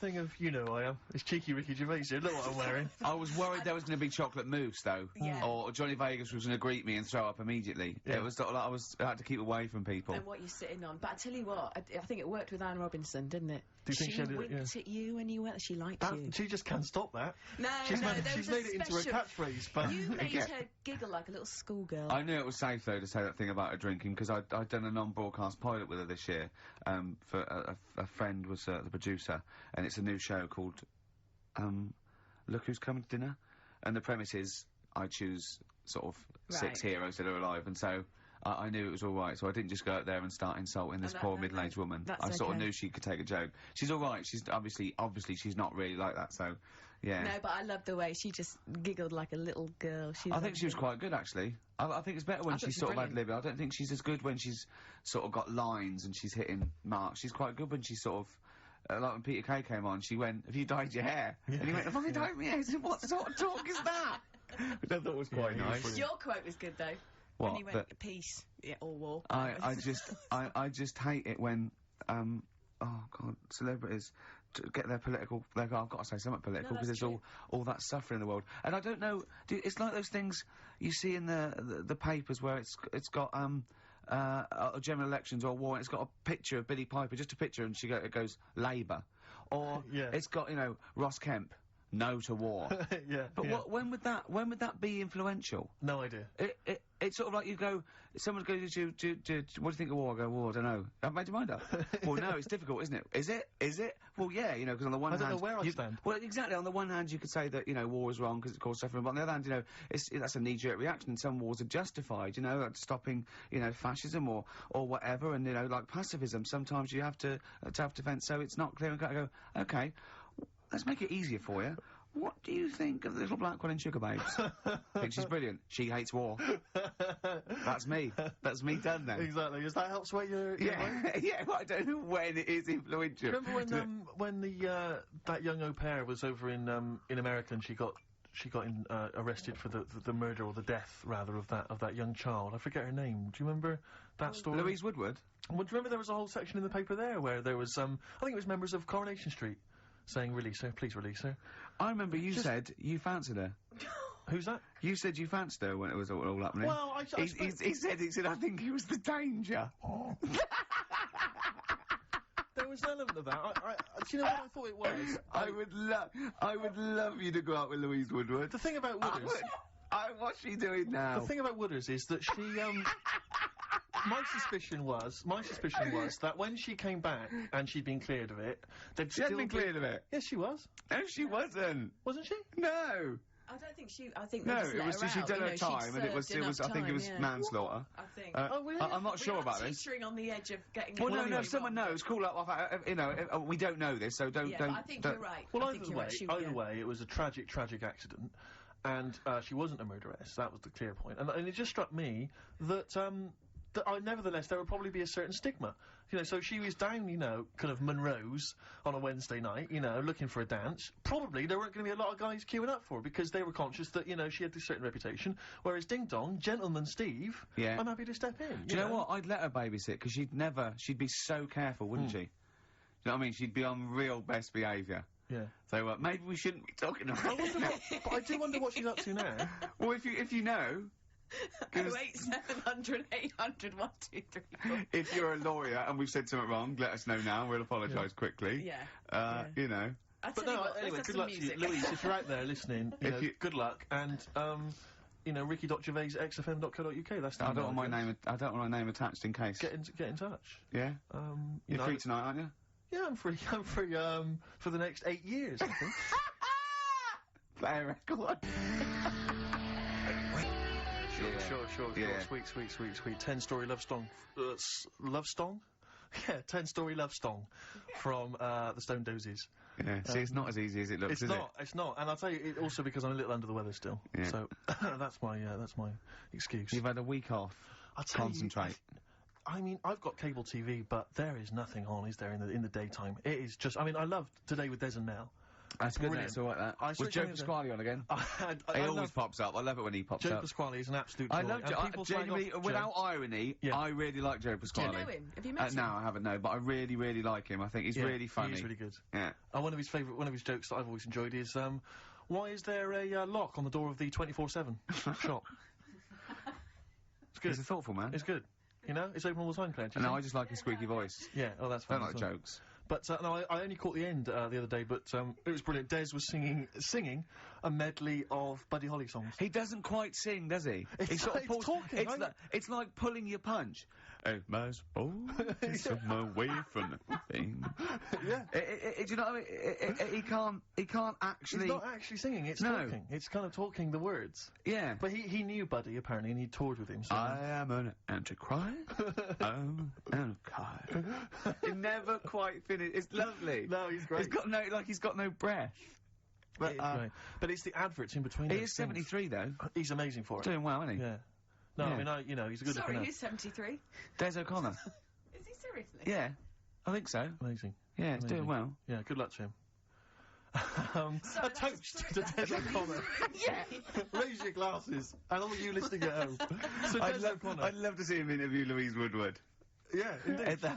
thing of, you know, I am. It's cheeky Ricky Gervais here. Look what I'm wearing. I was worried there was going to be chocolate mousse, though. Yeah. Or Johnny Vegas was going to greet me and throw up immediately. Yeah. It was sort of like I had to keep away from people. And what you're sitting on. But I tell you what, I think it worked with Anne Robinson, didn't it? Do you think she winked at you when you went... She liked you. She just can't stop that. No, she's made it into a catchphrase, but... You made her giggle like a little schoolgirl. I knew it was safe, though, to say that thing about her drinking, because I'd done a non-broadcast pilot with her this year. For a friend was the producer, and it's a new show called Look Who's Coming to Dinner. And the premise is I choose sort of 6 heroes that are alive, and so... I knew it was all right, so I didn't just go out there and start insulting this poor middle-aged woman. I sort of knew she could take a joke. She's all right. She's obviously she's not really like that. So, yeah. No, but I love the way she just giggled like a little girl. I think she was quite good, actually. I think it's better when she's sort of ad-libbed. I don't think she's as good when she's sort of got lines and she's hitting marks. She's quite good when she's sort of. Like when Peter Kay came on, she went, "Have you dyed your hair?" Yeah. And he went, "Have I dyed my hair?" I said, "What sort of talk is that?" Which I thought was quite nice. Your quote was good, though. What? When he went, peace, or war. I just hate it when, oh God, celebrities get their political, I've got to say something political, because there's all that suffering in the world. And I don't know, it's like those things you see in the papers where it's got, general elections or war, and it's got a picture of Billie Piper, just a picture, and it goes, Labour. Or, it's got, you know, Ross Kemp. No to war. But when would that be influential? No idea. It's sort of like you go, someone goes, what do you think of war? I go, war, I don't know. I've made your mind up. Well, no, it's difficult, isn't it? Is it? Well, yeah, you know, because on the one hand... I don't know where I stand. Well, exactly, on the one hand you could say that, you know, war is wrong because it causes suffering, but on the other hand, you know, that's a knee-jerk reaction, and some wars are justified, you know, like stopping, you know, fascism or whatever, and, you know, like pacifism, sometimes you have to have defence, so it's not clear and cut. I go, okay, let's make it easier for you. What do you think of the little black one in Sugar Babes? I think she's brilliant. She hates war. That's me. That's me done then. Exactly. Does that help sway your yeah, well, I don't know when it is influential. Remember when that young au pair was over in America and she got arrested for the murder or the death rather of that young child? I forget her name. Do you remember that story? Louise Woodward. Well, do you remember there was a whole section in the paper there where there was I think it was members of Coronation Street saying, "Release her, please release her." I remember you said you fancied her. Who's that? You said you fancied her when it was all happening. Well, he said I think he was the danger. There was an element of that. Do you know what I thought it was? I would love you to go out with Louise Woodward. The thing about Wooders... what's she doing now? The thing about Wooders is that she, my suspicion was that when she came back and she'd been cleared of it, she hadn't been cleared of it. Yes, she was. No, she wasn't. Wasn't she? No. I don't think she. I think no, they just it was let her she'd out, done you her know, time, and it was. I think it was manslaughter. I think. Oh, really? I'm not sure about this. Teetering on the edge of getting. Well, no, if someone knows, call up. You know, we don't know this, so don't. Yeah, but I think you're right. Well, either way, it was a tragic accident, and she wasn't a murderess. That was the clear point, and it just struck me that nevertheless, there would probably be a certain stigma. You know, so she was down, you know, kind of Monroe's on a Wednesday night, you know, looking for a dance. Probably there weren't going to be a lot of guys queuing up for her because they were conscious that, you know, she had this certain reputation. Whereas Ding Dong, Gentleman Steve, I'm happy to step in. Do you know what? I'd let her babysit because she'd be so careful, wouldn't she? Do you know what I mean? She'd be on real best behaviour. Yeah. So maybe we shouldn't be talking about it. But I do wonder what she's up to now. Well, if you know. 08700 800 1234. If you're a lawyer and we've said something wrong, let us know now. We'll apologise quickly. Yeah. You know. But no, anyway, good luck to you, Louise. If you're out there listening, good luck. And you know, ricky.gervais@xfm.co.uk. That's the I don't want my name attached in case. Get in touch. Yeah. You're free tonight, aren't you? Yeah, I'm free. I'm free. For the next 8 years, I think. Play a record. Sure. Sweet. 10-story love song. Love song? Yeah, 10-story love song from the Stone Dozes. Yeah, see, it's not as easy as it looks, It's not, and I'll tell you, also because I'm a little under the weather still. Yeah. So, that's my excuse. You've had a week off. I'll tell Concentrate. I mean, I've got cable TV, but there is nothing on, is there, in the daytime? It is just, I mean, I loved Today with Des and Mel. That's good, it's all like that. Was Joe Pasquale on again? He always pops up. I love it when he pops up. Joe Pasquale is an absolute joy. I love Joe. Genuinely, without irony, I really like Joe Pasquale. Do you know him? Have you met him? No, I haven't, no, but I really, really like him. I think he's really funny. He's really good. Yeah. One of his jokes that I've always enjoyed is, why is there a lock on the door of the 24/7 shop? It's good. He's a thoughtful man. It's good. You know, it's open all the time, Claire. No, I just like his squeaky voice. Yeah, that's fine. I don't like jokes. But, no, I only caught the end, the other day, but, it was brilliant. Des was singing a medley of Buddy Holly songs. He doesn't quite sing, does he? He's sort of talking. It's like pulling your punch. Oh, my it's away from the thing. Yeah. Do you know what I mean? He can't actually... He's not actually singing, it's talking. It's kind of talking the words. Yeah. But he knew Buddy, apparently, and he toured with him, so... I am an antichrist. I'm an antichrist. He never quite finished. It's lovely. No, he's great. He's got no breath. But, but it's the adverts in between. He is 73, though. He's amazing for it. Doing well, isn't he? Yeah. No, I mean, you know, he's a good looking. Sorry, who's 73? Des O'Connor. Is he seriously? Yeah, I think so. Amazing. Yeah, he's doing well. Yeah, good luck to him. A toast to Des O'Connor. Yeah. Raise your glasses, and all you listening at home. So I'd love to see him interview Louise Woodward. Yeah, indeed. Do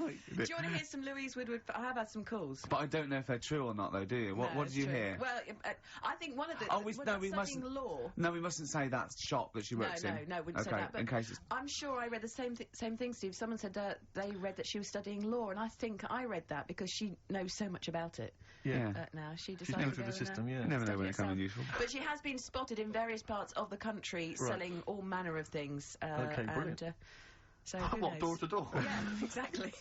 you want to hear some Louise Woodward? I have had some calls. But I don't know if they're true or not, though, do you? What did you hear? Well, I think one of the... we mustn't... law. No, we mustn't say that shop that she works in. No, wouldn't say that. But in case it's... I'm sure I read the same thing, Steve. Someone said they read that she was studying law, and I think I read that because she knows so much about it. Yeah. Now she decided she's to new to the system, yeah. You never know when it comes useful. But she has been spotted in various parts of the country selling all manner of things. Okay, brilliant. So what, door to door? Yeah, exactly.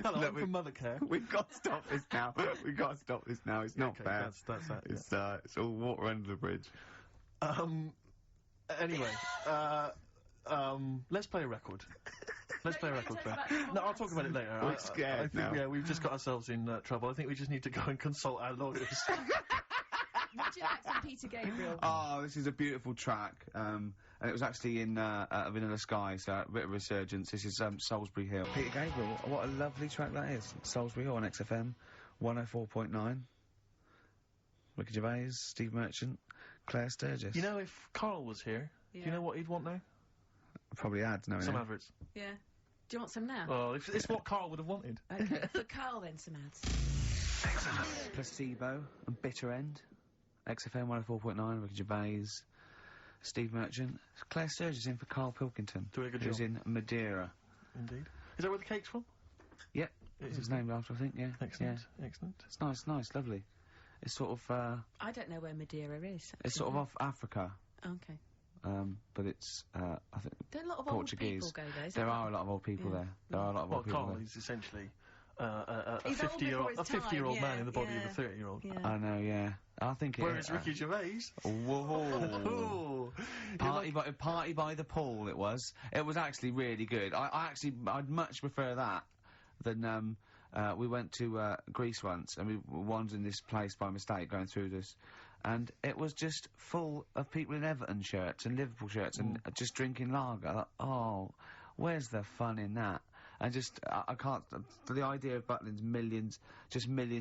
Hello, I'm from Mothercare. We've got to stop this now. It's not fair. That's that. It's all water under the bridge. Anyway, let's play a record. Let's play a record, Claire. No, I'll talk about it later. We're scared I think, now. Yeah, we've just got ourselves in trouble. I think we just need to go and consult our lawyers. Would you like some Peter Gabriel? Oh, this is a beautiful track. And it was actually in Vanilla Sky, so a bit of resurgence. This is Salisbury Hill. Peter Gabriel, what a lovely track that is. Salisbury Hill on XFM 104.9. Ricky Gervais, Steve Merchant, Claire Sturgis. You know, if Karl was here, do you know what he'd want now? Probably ads, no. Some adverts. Yeah. Do you want some now? Well, it's what Karl would have wanted. Okay. For Karl, then, some ads. Excellent. Placebo and Bitter End. XFM 104.9, Ricky Gervais. Steve Merchant. Claire Sturgis in for Karl Pilkinton. Doing a good who's job. in Madeira. Indeed. Is that where the cake's from? Yep. It's named after, I think, yeah. Excellent, yeah. excellent. It's nice, lovely. It's sort of, I don't know where Madeira is. It's sort of off Africa. Okay. But it's, I think, there are a lot of Portuguese. old people go there. There are a lot of old people there. There are a lot of old people Karl there. is essentially a 50-year-old man in the body of a 30-year-old. Yeah. I know, yeah. I think it Whereas Ricky Gervais... Whoa! Party by the pool, it was. It was actually really good. I'd much prefer that than, we went to, Greece once, and we wandered in this place by mistake, going through this, and it was just full of people in Everton shirts and Liverpool shirts and just drinking lager. Like, oh, where's the fun in that? And just, I can't, the idea of Butlins, millions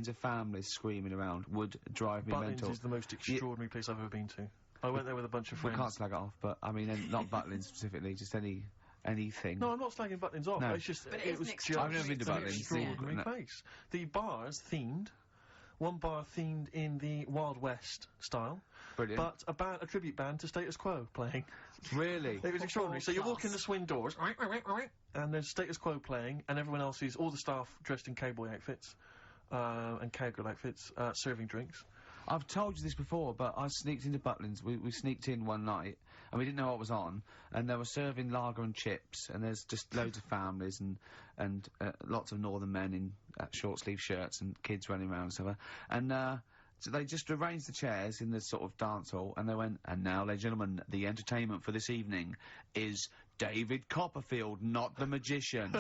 of families screaming around would drive me mental. Butlins is the most extraordinary place I've ever been to. I went there with a bunch of friends. We can't slag it off, but, I mean, not Butlins specifically, just anything. No, I'm not slagging Butlins off. No. It's just, it was just I've never been to Butlins. An extraordinary place. The bars themed. One bar themed in the Wild West style. Brilliant. But a tribute band to Status Quo playing. Really? It was extraordinary. So you walk in the swing doors, and there's Status Quo playing, and everyone else is, all the staff dressed in cowboy outfits, and cowgirl outfits, serving drinks. I've told you this before, but I sneaked into Butlins. We sneaked in one night, and we didn't know what was on, and they were serving lager and chips, and there's just loads of families and lots of northern men in short-sleeve shirts and kids running around and stuff. And, so they just arranged the chairs in the sort of dance hall, and they went, and now, ladies and gentlemen, the entertainment for this evening is David Copperfield, not the magician.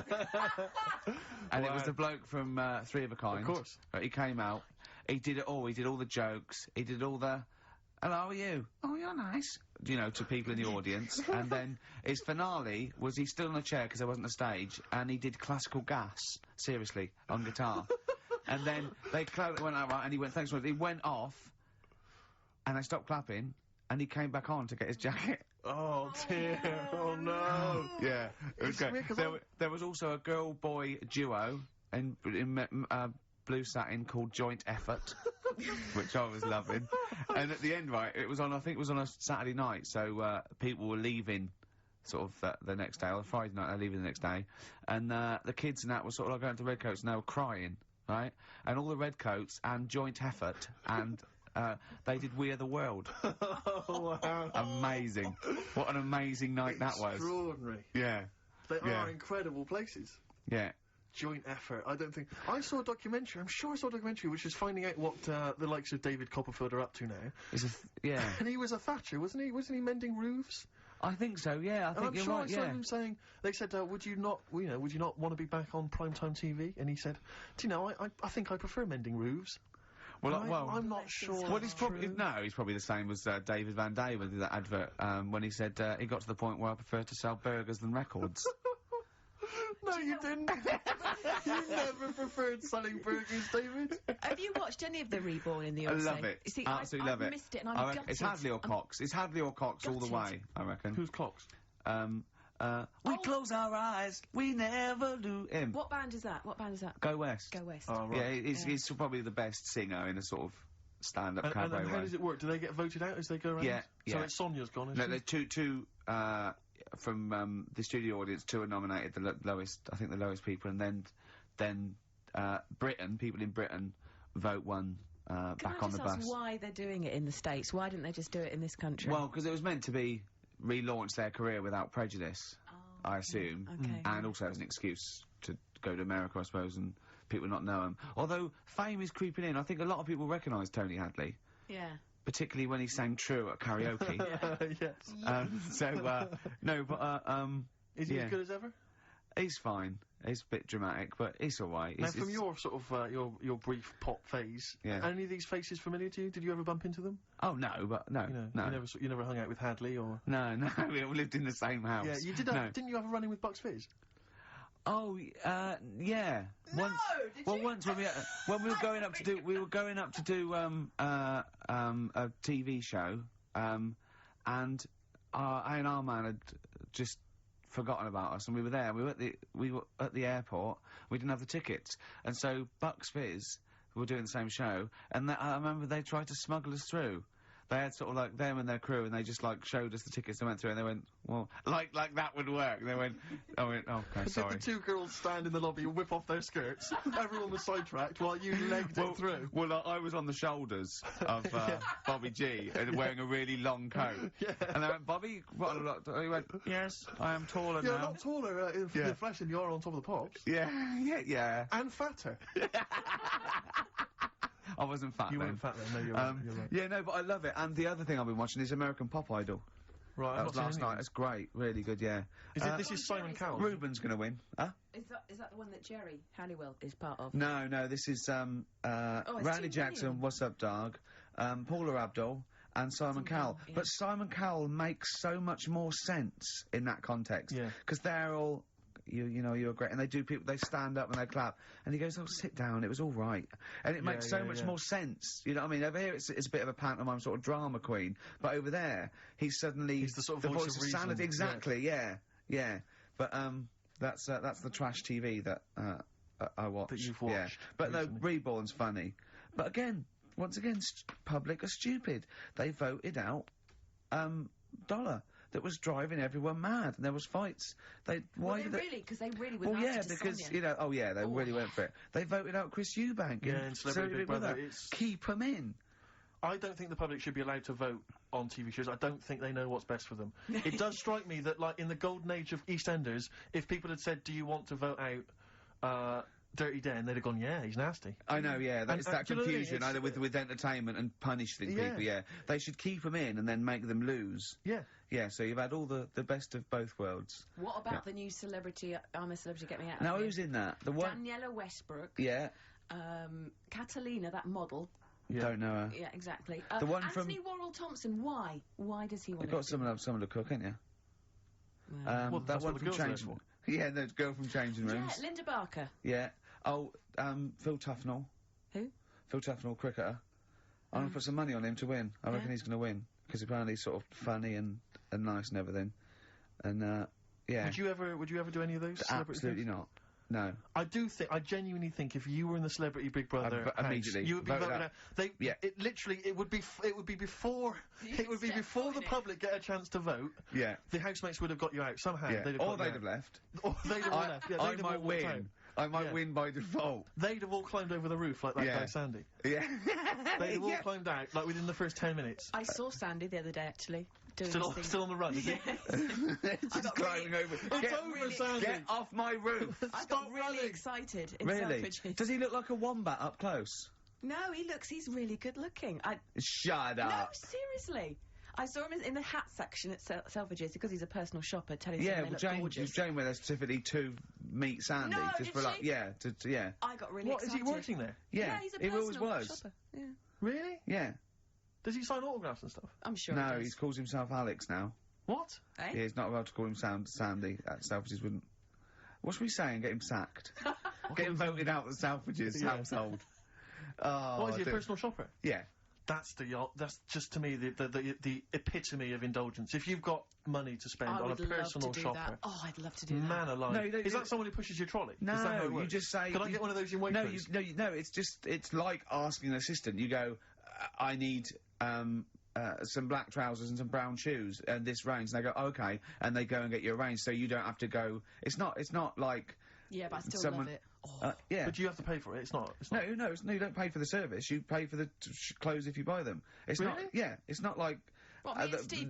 And it was the bloke from Three of a Kind. Of course. He came out. He did it all. He did all the jokes. He did all the, hello, how are you? Oh, you're nice. You know, to people in the audience. And then his finale was he stood on a chair because there wasn't a stage, and he did classical gas, seriously, on guitar. And then they went out, right, and he went, thanks for it. He went off, and they stopped clapping, and he came back on to get his jacket. Oh, dear. Oh, no. Yeah. It was great. There was also a girl-boy duo in blue satin called Joint Effort, which I was loving. And at the end, right, it was on, I think it was on a Saturday night, so, people were leaving sort of the next day, or Friday night, they're leaving the next day, and, the kids and that were sort of like going to Redcoats, and they were crying, right? And all the Redcoats and Joint Effort, and, they did We Are the World. Oh, wow. Amazing. What an amazing night that was. Extraordinary. Yeah. They are incredible places. Yeah. Joint Effort. I don't think... I saw a documentary, I'm sure I saw a documentary, which is finding out what, the likes of David Copperfield are up to now. Yeah. And he was a thatcher, wasn't he? Wasn't he mending roofs? I think so, yeah, I think you're right, yeah. I'm sure I saw him saying, they said, would you not want to be back on primetime TV? And he said, do you know, I think I prefer mending roofs. Well, I'm not sure. Well, he's probably he's probably the same as David Van Day with that advert when he said he got to the point where I prefer to sell burgers than records. No, you didn't. You never preferred selling burgers, David. Have you watched any of the Reborn in the USA? I love it. See, absolutely love it. I missed it, and I'm gutted. It's Hadley or Cox. It's Hadley or Cox all the way, I reckon. Who's Cox? We close our eyes, we never do him. What band is that? Go West. Go West. Oh, right. Yeah, he's probably the best singer in a sort of stand-up cabaret and how does it work? Do they get voted out as they go around? Yeah, So it's Sonia's gone, isn't No, there's two, from, the studio audience, two are nominated, the lowest, I think the lowest people, and then, Britain, people in Britain, vote one, back on the bus. Can I just ask why they're doing it in the States? Why didn't they just do it in this country? Well, because it was meant to be relaunch their career without prejudice, I assume. Okay. And also as an excuse to go to America, I suppose, and people not know him. Although, fame is creeping in. I think a lot of people recognise Tony Hadley. Yeah. Particularly when he sang True at karaoke. Yes. No, but, Is he as good as ever? He's fine. He's a bit dramatic, but he's alright. Now, from your sort of, your brief pop phase, are any of these faces familiar to you? Did you ever bump into them? Oh, no, but no, no. You never hung out with Hadley, or...? No, we all lived in the same house. Yeah, you did, didn't you have a run-in with Bucks Fizz? Oh, yeah. No, Once when we were going up to do, a TV show, and A&R man had just forgotten about us, and we were there, we were at the airport, we didn't have the tickets, and so Bucks Fizz were doing the same show, and I remember they tried to smuggle us through. they had sort of like them and their crew, and they just like showed us the tickets they went through, and they went, well, like that would work. They went, I went, oh, okay, sorry. Did the two girls stand in the lobby and whip off their skirts? Everyone was sidetracked while you legged it through. Well, I was on the shoulders of Bobby G and wearing a really long coat. Yeah. And they went, Bobby, what a lot. He went, yes, I am taller now. You're not taller in the flesh than you are on top of the pops. Yeah. And fatter. I wasn't fat You then. weren't fat then, no, you're right. Yeah, no, but I love it. And the other thing I've been watching is American Pop Idol. Right, that was last night. It's great, really good, yeah. This is Simon Cowell? Ruben's going to win. Huh? Is that the one that Jerry Halliwell is part of? No, this is Randy Jackson, What's Up Dog, Paula Abdul, and Simon Cowell. Yeah. But Simon Cowell makes so much more sense in that context. Yeah. Because they're all... You know, you're great, and they stand up and they clap, and he goes, oh, sit down, it was all right, and it makes so much more sense, you know what I mean? Over here it's a bit of a pantomime sort of drama queen, but over there, he's the sort of voice of sanity, exactly, yeah, but that's the trash TV that I watch. That you've watched. Yeah. But no, Reborn's funny, but once again, public are stupid. They voted out, Dollar. That was driving everyone mad, and there was fights. Really? Because they really were nasty to because, Sonia. you know, they really went for it. They voted out Chris Eubank. Yeah, in Celebrity Big Brother. Keep him in. I don't think the public should be allowed to vote on TV shows. I don't think they know what's best for them. It does strike me that, like, in the golden age of EastEnders, if people had said, do you want to vote out, Dirty Den, they'd have gone, yeah, he's nasty. I know, yeah, it's that confusion, either with entertainment and punishing people, yeah. They should keep them in and then make them lose. Yeah. Yeah, so you've had all the best of both worlds. What about the new celebrity, I'm a Celebrity, Get Me Out? Now, who's in that? The one... Daniela Westbrook. Yeah. Catalina, that model. Yeah. Don't know her. Yeah, exactly. The one Anthony Worrell Thompson, why? Why does he want to... You've got someone to cook, ain't you? Well, that one from Changing... Yeah, no, girl from Changing Rooms. Yeah, Linda Barker. Yeah. Oh, Phil Tufnell. Who? Phil Tufnell, cricketer. I'm going to put some money on him to win. I reckon he's going to win. Because apparently he's sort of funny and nice and everything. And, yeah. Would you ever do any of those? Absolutely not. No. I genuinely think if you were in the Celebrity Big Brother immediately, you would be voted out. It would be before the public get a chance to vote. Yeah. The housemates would have got you out somehow. Yeah. They'd have left. Or they'd have left. Yeah, I might win. I might win by default. They'd have all climbed over the roof like that guy Sandy. Yeah. They'd have all climbed out, like, within the first 10 minutes. I saw Sandy the other day, actually. Still on the run, is he? Just climbing over. It's over, Sandy! Get off my roof! I got really excited in Selfridges. Does he look like a wombat up close? No, he's really good looking. Shut up! No, seriously. I saw him in the hat section at Selfridges because he's a personal shopper telling they look gorgeous. Jane went there specifically to meet Sandy. No, just for like, yeah. I got really excited. Is he working there? Yeah, he's a personal always was. shopper. Yeah. Really? Yeah. Does he sign autographs and stuff? I'm sure No, he he calls himself Alex now. What? Yeah, he's not allowed to call him Sandy. Selfridges wouldn't... What should we say and get him sacked? Get him voted out of Selfridges household. Oh, what, is he a personal shopper? Yeah. That's just to me the epitome of indulgence. If you've got money to spend on a personal shopper, I'd love to do that. Man alive! No, is that someone who pushes your trolley? No, is that how it works? You just say. Can I get one of those in Waitrose? No. It's like asking an assistant. You go, I need some black trousers and some brown shoes and this range. And they go, okay, and they go and get you a range, so you don't have to go. It's not like. Yeah, but I still love it. Yeah. But you have to pay for it. It's not. No, you don't pay for the service. You pay for the clothes if you buy them. It's really? Not. Yeah, it's not like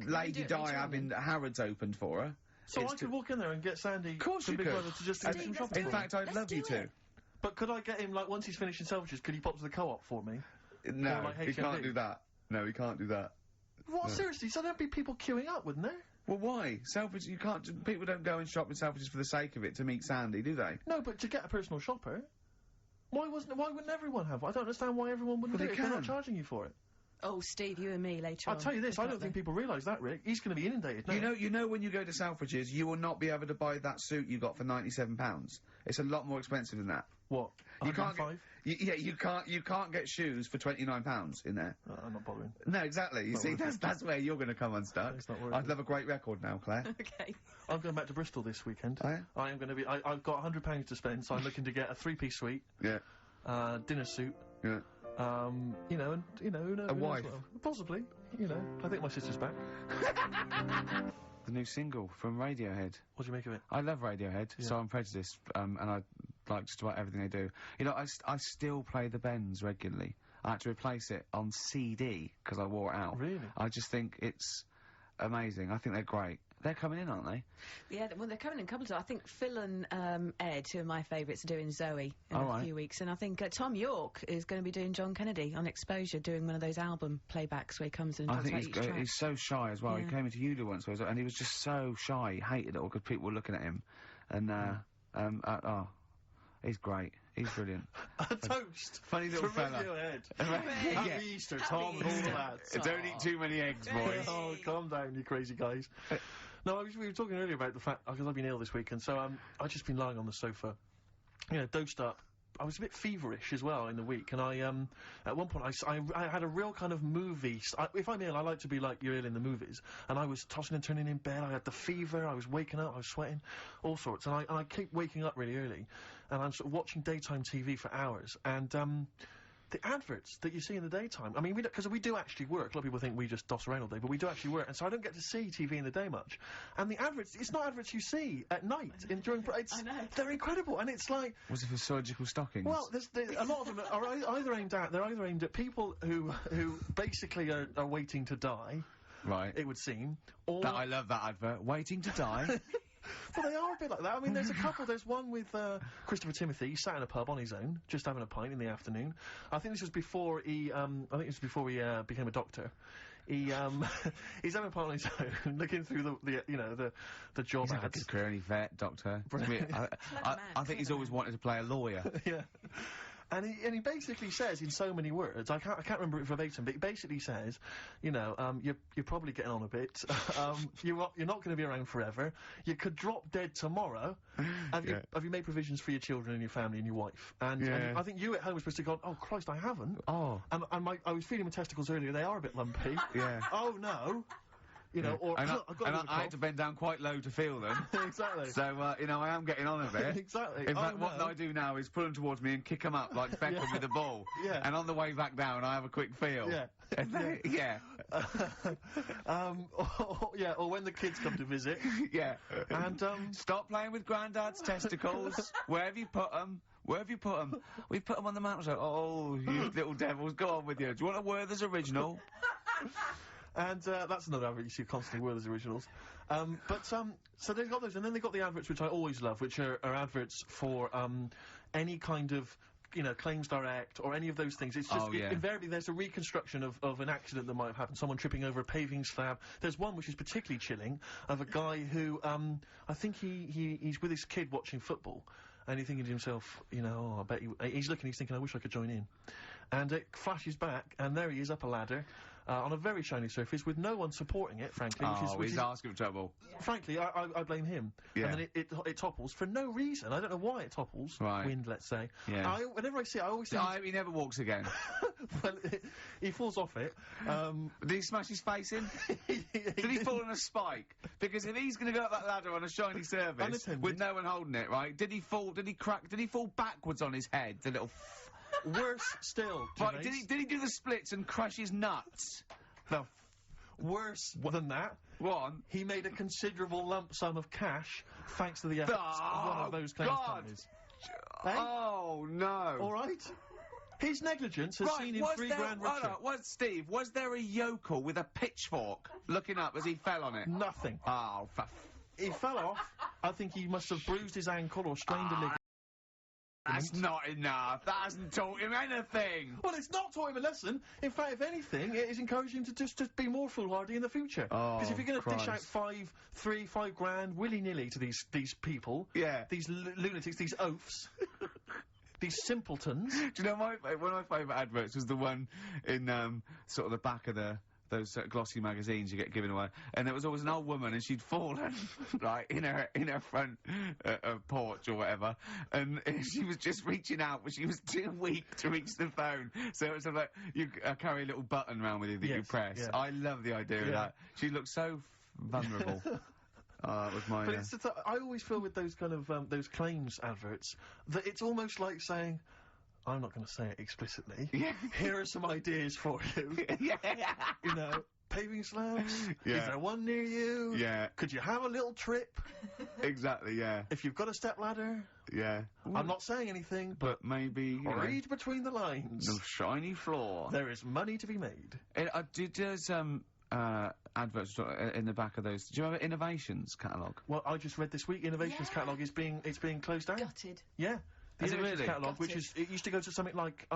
Lady Di having Harrods opened for her. So I could walk in there and get Sandy. Of course you Big could. Brother to just do some shopping. In fact, I'd love you to. But could I get him, like, once he's finished in Selfridges, could he pop to the Co-op for me? No, like he can't do that. No, he can't do that. What? No. Seriously? So there'd be people queuing up, wouldn't there? Well, why? Selfridges, you can't... People don't go and shop in Selfridges for the sake of it to meet Sandy, do they? No, but to get a personal shopper... Why wouldn't everyone have one? I don't understand why everyone wouldn't do it if they're not charging you for it. Oh, Steve, you and me later on. I'll tell you this, I don't think people realise that, Rick. He's going to be inundated now. You know when you go to Selfridges, you will not be able to buy that suit you got for £97. It's a lot more expensive than that. What? You can't you can't get shoes for £29 in there. I'm not bothering. No, exactly. You see, that's where you're going to come unstuck. It's not worth I'd love a great record now, Claire. Okay. I'm going back to Bristol this weekend. Oh, yeah? I am going to be... I've got £100 to spend, so I'm looking to get a 3-piece suite. Yeah. Dinner suit. Yeah. You know, and, you know, who knows? A wife? Well. Possibly. You know, I think my sister's back. The new single from Radiohead. What do you make of it? I love Radiohead, so I'm prejudiced, and I like just about everything they do. You know, I still play the Bends regularly. I had to replace it on CD, because I wore it out. Really? I just think it's amazing. I think they're great. They're coming in, aren't they? Yeah, well, they're coming in a couple of times. I think Phil and Ed, two of my favourites, are doing Zoe in a few weeks. And I think Tom York is going to be doing John Kennedy on Exposure, doing one of those album playbacks where he comes and talks about each track. He's so shy as well. Yeah. He came into Uli once, and he was just so shy. He hated it all because people were looking at him. And, he's great. He's brilliant. A toast. Funny little fella. Happy Easter, Tom, and all the lads. Don't eat too many eggs, boys. Oh, calm down, you crazy guys. No, we were talking earlier about the fact, because I've been ill this week, and so I've just been lying on the sofa, you know, dosed up. I was a bit feverish as well in the week, and at one point I had a real kind of movie. If I'm ill, I like to be like you're ill in the movies, and I was tossing and turning in bed. I had the fever. I was waking up. I was sweating, all sorts, and I keep waking up really early, and I'm sort of watching daytime TV for hours, and the adverts that you see in the daytime, I mean, because we do actually work. A lot of people think we just doss around all day, but we do actually work, and so I don't get to see TV in the day much. And the adverts, it's not adverts you see at night, I know. They're incredible, and it's like... Was it for surgical stockings? Well, a lot of them are either aimed at people who basically are waiting to die. Right. It would seem. Or... I love that advert. Waiting to die. Well, they are a bit like that. I mean, there's a couple. There's one with Christopher Timothy. He sat in a pub on his own, just having a pint in the afternoon. I think this was before he. Became a doctor. He's having a pint on his own, looking through the job ads. He's had a good career, any vet, doctor. I think he's always wanted to play a lawyer. Yeah. And he basically says in so many words, I can't remember it verbatim, but he basically says, you know, you're probably getting on a bit. You're not going to be around forever. You could drop dead tomorrow. Have you made provisions for your children and your family and your wife? And I think you at home were supposed to go, oh Christ, I haven't. Oh. And I was feeling my testicles earlier. They are a bit lumpy. Yeah. Oh no. You know, or I had to bend down quite low to feel them. Exactly. So, you know, I am getting on a bit. Exactly. In fact, what I do now is pull them towards me and kick them up like Beckham with the ball. Yeah. And on the way back down, I have a quick feel. Yeah. Yeah. Or when the kids come to visit. Yeah. And, stop playing with Grandad's testicles. Where have you put them? Where have you put them? We've put them on the mountain. Oh, you little devils, go on with you. Do you want a Werther's original? And that's another advert you see constantly, Werther's Originals. So they've got those, and then they've got the adverts, which I always love, which are adverts for any kind of, you know, Claims Direct or any of those things. It's just, invariably there's a reconstruction of an accident that might have happened, someone tripping over a paving slab. There's one which is particularly chilling, of a guy who, I think he's with his kid watching football, and he's thinking to himself, you know, oh, I bet he's thinking, I wish I could join in. And it flashes back, and there he is up a ladder, on a very shiny surface with no one supporting it, frankly. Which is asking for trouble. Frankly, I blame him. Yeah. And then it topples for no reason. I don't know why it topples. Right. Wind, let's say. Yeah. Whenever I see it, I always think... I hope he never walks again. Well, he falls off it. Did he smash his face in? Did he fall on a spike? Because if he's going to go up that ladder on a shiny surface with no one holding it, right? Did he fall backwards on his head? The little... Worse still, right, did he do the splits and crush his nuts? Worse than that. One. He made a considerable lump sum of cash thanks to the efforts of one of those claims companies. Oh, no. All right. His negligence has seen him £3 richer. Steve, was there a yokel with a pitchfork looking up as he fell on it? Nothing. Oh, he fell off. I think he must have bruised his ankle or strained a ligament. That's not enough. That hasn't taught him anything. Well, it's not taught him a lesson. In fact, if anything, it is encouraging him to just be more foolhardy in the future. Because if you're going to dish out $5 grand willy-nilly to these people, these lunatics, these oafs, these simpletons. Do you know one of my favourite adverts was the one in sort of the back of those glossy magazines you get given away, and there was always an old woman, and she'd fallen right in her front porch or whatever, and she was just reaching out, but she was too weak to reach the phone. So it was sort of like you carry a little button around with you that you press. Yeah. I love the idea of that. She looked so vulnerable. That was my. But I always feel with those kind of those claims adverts that it's almost like saying, I'm not going to say it explicitly. Yeah. Here are some ideas for you. Yeah. You know, paving slabs. Yeah. Is there one near you? Yeah. Could you have a little trip? Exactly, yeah. If you've got a stepladder. Yeah. I'm not saying anything, but maybe, read between the lines. The shiny floor. There is money to be made. There's, adverts in the back of those. Do you remember Innovations catalogue? Well, I just read this week, Innovations catalogue is being closed down. Gutted. Yeah. The Is it Innovations really? catalogue, which is, it used to go to something like,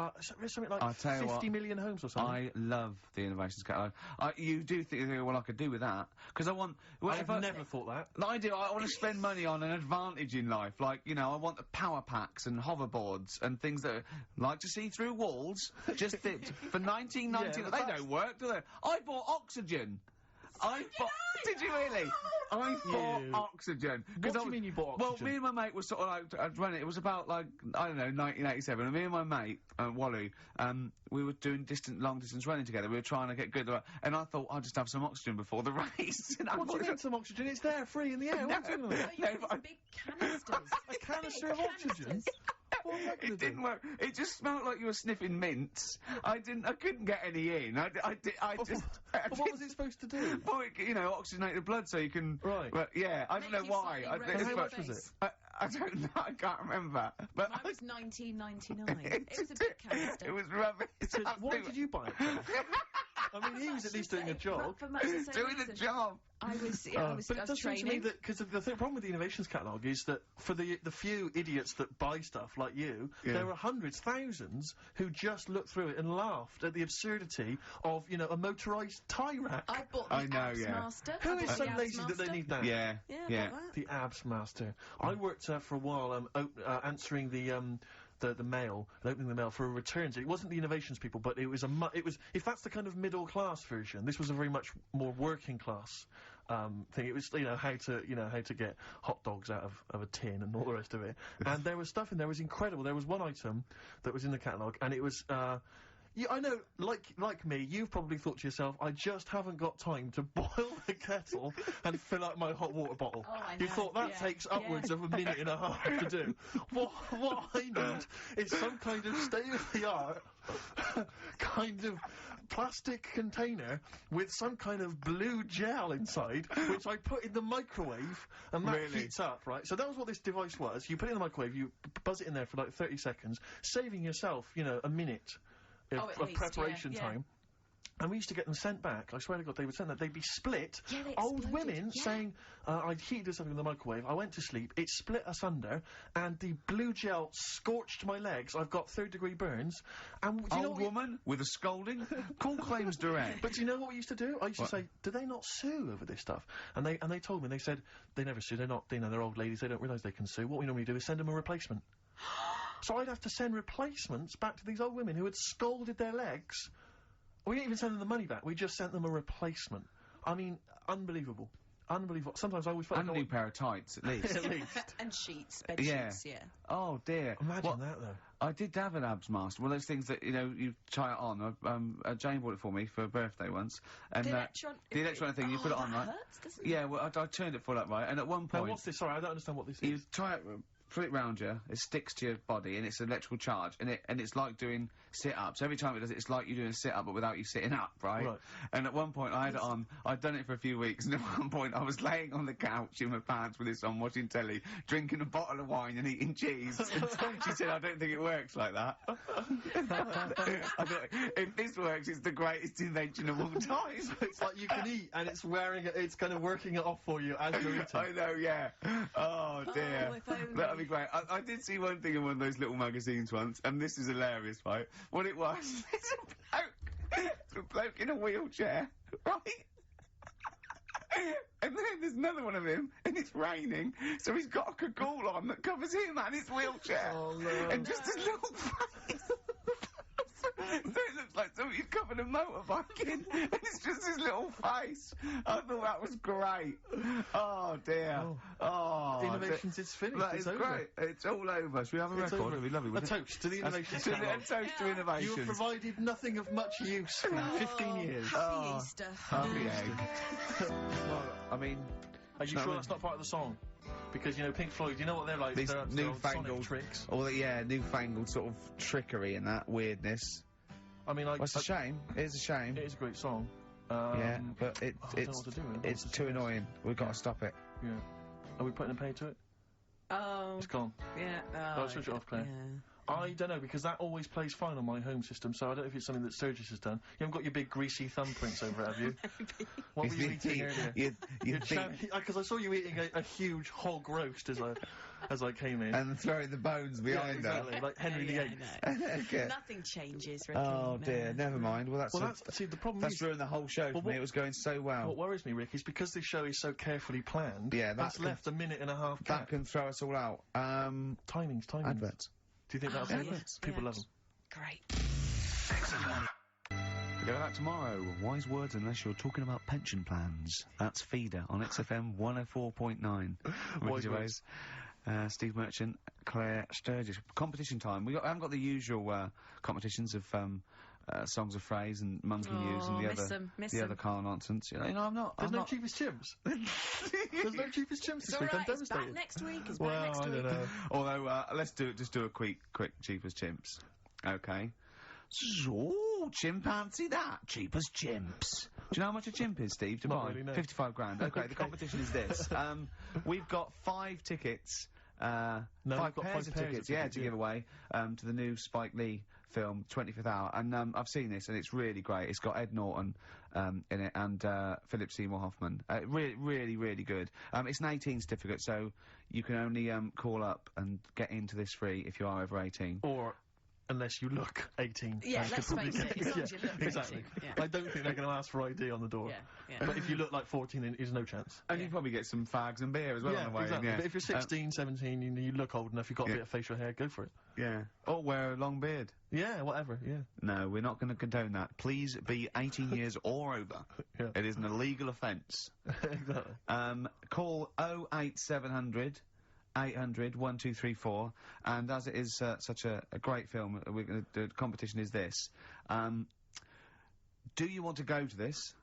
something like I'll tell you 50 what, million homes or something. I love the Innovations catalogue. You do think, well, I could do with that. Because I want... Well, I've never thought that. I do. I want to spend money on an advantage in life. Like, you know, I want the power packs and hoverboards and things that like to see through walls. Just for 1990. They don't work, do they? I bought oxygen. Did you really? I bought oxygen. What do you mean you bought oxygen? Well, me and my mate were sort of like running. It was about like I don't know 1987. And me and my mate Wally, we were doing long distance running together. We were trying to get good. And I thought I'd just have some oxygen before the race. What do you mean some oxygen? It's there, free in the air. What's in it? Big canisters. A canister of oxygen. It didn't work. It just smelled like you were sniffing mints. I couldn't get any in. What was it supposed to do? Well, you know, oxygenate the blood so you can... Right. But, yeah, I don't know why. How much was it? I don't know, I can't remember. But Mine was 1999. It was a big canister. It was rubbish. Why did you buy it? I mean, he was at least doing a job. Doing a job. I was but it does seem to me that, because the problem with the Innovations catalogue is that for the few idiots that buy stuff like you, there are hundreds, thousands who just look through it and laughed at the absurdity of, you know, a motorised tie rack. I bought the Abs Master. Who is so lazy that they need that? Yeah. The Abs Master. I worked for a while answering the mail and opening the mail for returns. It wasn't the Innovations people, but it was if that's the kind of middle class version, this was a very much more working class thing. It was, you know, how to get hot dogs out of a tin and all the rest of it. And there was stuff in there was incredible. There was one item that was in the catalogue, and it was yeah, I know, like me, you've probably thought to yourself, I just haven't got time to boil the kettle and fill up my hot water bottle. Oh, I know. You thought that takes upwards of a minute and a half to do. What I need is some kind of state-of-the-art kind of plastic container with some kind of blue gel inside, which I put in the microwave, and that heats up, right? So that was what this device was. You put it in the microwave, you buzz it in there for like 30 seconds, saving yourself, you know, a minute of preparation time. And we used to get them sent back. I swear to God, they would send that. They'd be split. Yeah, they Old exploded. women saying, I'd heated something in the microwave, I went to sleep, it split asunder, and the blue gel scorched my legs. I've got third-degree burns. And do you know Old woman with a scolding? Call claims direct. But do you know what we used to do? I used to say, do they not sue over this stuff? And they told me, they said, they never sue, they're not, you know, they're old ladies, they don't realise they can sue. What we normally do is send them a replacement. So I'd have to send replacements back to these old women who had scalded their legs. We didn't even send them the money back, we just sent them a replacement. I mean, unbelievable. Unbelievable. Sometimes I always felt like a new pair of tights, at least. At least. And sheets, bed sheets, yeah. Oh, dear. Imagine that, though. I did have an Abs Master, one of those things that, you know, you try it on. Jane bought it for me for a birthday once. And, the electronic thing, you put it on, right? Hurts, doesn't it? Yeah, well, I turned it full up, right? And at one point... Now, what's this? Sorry, I don't understand what this is. You try it... Put it round you, it sticks to your body, and it's an electrical charge, and it's like doing sit-ups. Every time it does it, it's like you're doing a sit-up, but without you sitting up, right? And at one point, I had it on, I'd done it for a few weeks, and at one point, I was laying on the couch in my pants with this on, watching telly, drinking a bottle of wine and eating cheese. She said, I don't think it works like that. I thought, if this works, it's the greatest invention of all time. So it's like you can eat, and it's it's kind of working it off for you as you're eating. I know, yeah. Oh, dear. That'd be great. I did see one thing in one of those little magazines once, and this is hilarious, right? What it was, it's a bloke in a wheelchair, right? And then there's another one of him, and it's raining, so he's got a cagoule on that covers him and his wheelchair. Oh, no. And just his little face. So it looks like somebody's covered a motorbike in, and it's just his little face. I thought that was great. Oh, dear. Oh. Innovations is finished. That is great. It's all over. Should we have a record? It'd be lovely. A toast to the Innovations. A toast to Innovations. You have provided nothing of much use for 15 years. Happy Easter. Happy egg. Well, I mean... Are you sure that's not part of the song? because, you know, Pink Floyd, you know what they're like? These they're newfangled tricks. Newfangled sort of trickery and that weirdness. I mean, like... Well, it's a shame. It is a shame. It is a great song. Yeah, but it's too annoying. We've got to stop it. Yeah. Are we putting a pay to it? It's gone. Yeah. Oh, switch it off, Claire. Yeah. I don't know, because that always plays fine on my home system, so I don't know if it's something that Sturgis has done. You haven't got your big greasy thumbprints over it, have you? What were you eating earlier? Because I saw you eating a huge hog roast as I came in. And throwing the bones behind her. Exactly, like Henry VIII. Okay. Nothing changes, Ricky. Oh dear, never mind. Well, see, the problem that's ruined the whole show for me. It was going so well. What worries me, Rick, is because this show is so carefully planned, yeah, that's left a minute and a half gap. That can throw us all out. Timings. Adverts. Do you think that's adverts? People love them. Great. Excellent. We go back tomorrow. Wise words unless you're talking about pension plans. That's Feeder on XFM 104.9. Ricky Gervais, Steve Merchant, Claire Sturgis. Competition time. I haven't got the usual competitions of songs of phrase and monkey news and the other Carl nonsense. You know, I'm not. There's no cheapest chimps. There's no cheapest chimps this week. I'm devastated. It's back next week. It's back next week. I don't know. Although let's do a quick cheapest chimps. Okay. So chimpanzee that cheapest chimps. Do you know how much a chimp is, Steve? To buy? Really, no. 55 grand. Okay. The competition is this. We've got 5 tickets. No, 5 pairs of tickets, to give away to the new Spike Lee film, 25th Hour. And I've seen this, and it's really great. It's got Ed Norton in it, and Philip Seymour Hoffman. Really, really good. It's an 18 certificate, so you can only call up and get into this free if you are over 18. Or... unless you look 18. Yeah, let's face it, as long as you look 18. Exactly. Yeah. I don't think they're going to ask for ID on the door. Yeah. But if you look like 14, then there's no chance. And you probably get some fags and beer as well on the way. Exactly. But if you're 16, 17, you look old enough, you've got a bit of facial hair, go for it. Yeah. Or wear a long beard. Yeah, whatever, yeah. No, we're not going to condone that. Please be 18 years or over. Yeah. It is an illegal offence. Exactly. Call 08700 800 1234, and as it is such a great film, we're going to do the competition is this. Do you want to go to this?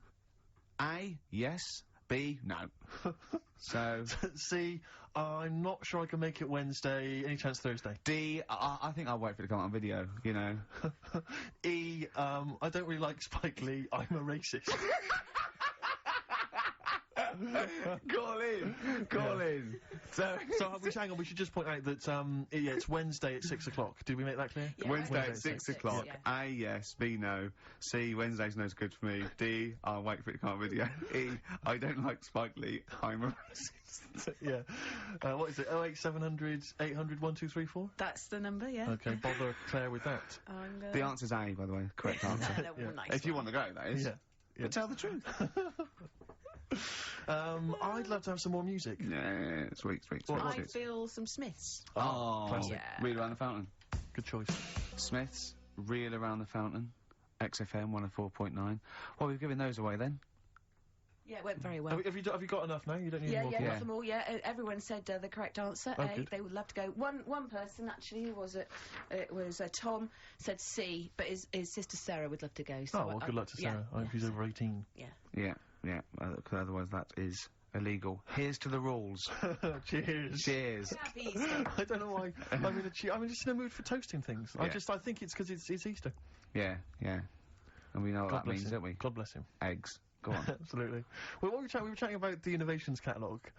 A, yes. B, no. So C, I'm not sure I can make it Wednesday. Any chance Thursday? D, I think I'll wait for it to come out on video, you know. E, I don't really like Spike Lee. I'm a racist. Call in. So hang on, we should just point out that, it's Wednesday at 6 o'clock. Did we make that clear? Yeah, Wednesday at 6 o'clock. Yeah. A, yes. B, no. C, Wednesday's no good for me. D, I'll wait for it to come on video. E, I don't like Spike Lee. I'm a racist. Yeah. What is it? 08700 800 1234? That's the number, yeah. Okay, bother Claire with that. The answer's A, by the way. Correct answer. Nice if you want to go, that is. Yeah. But tell the truth. I'd love to have some more music. Yeah, sweet. I feel some Smiths. Classic. Reel Around the Fountain. Good choice. Smiths, Reel Around the Fountain, XFM 104.9. Well, we've given those away then. Yeah, it went very well. Have you got enough now? You don't need more? Yeah, got them all, everyone said the correct answer, A. They would love to go. One person, actually, who was it? It was Tom, said C, but his sister Sarah would love to go. So well, good luck to Sarah. I hope she's over 18. Yeah, because otherwise that is illegal. Here's to the rules. Cheers. I don't know why. I'm just in a mood for toasting things. I think it's because it's Easter. Yeah. And we know what that means, don't we? God bless him. Eggs. Go on. Absolutely. Well, we were chatting about the Innovations catalogue,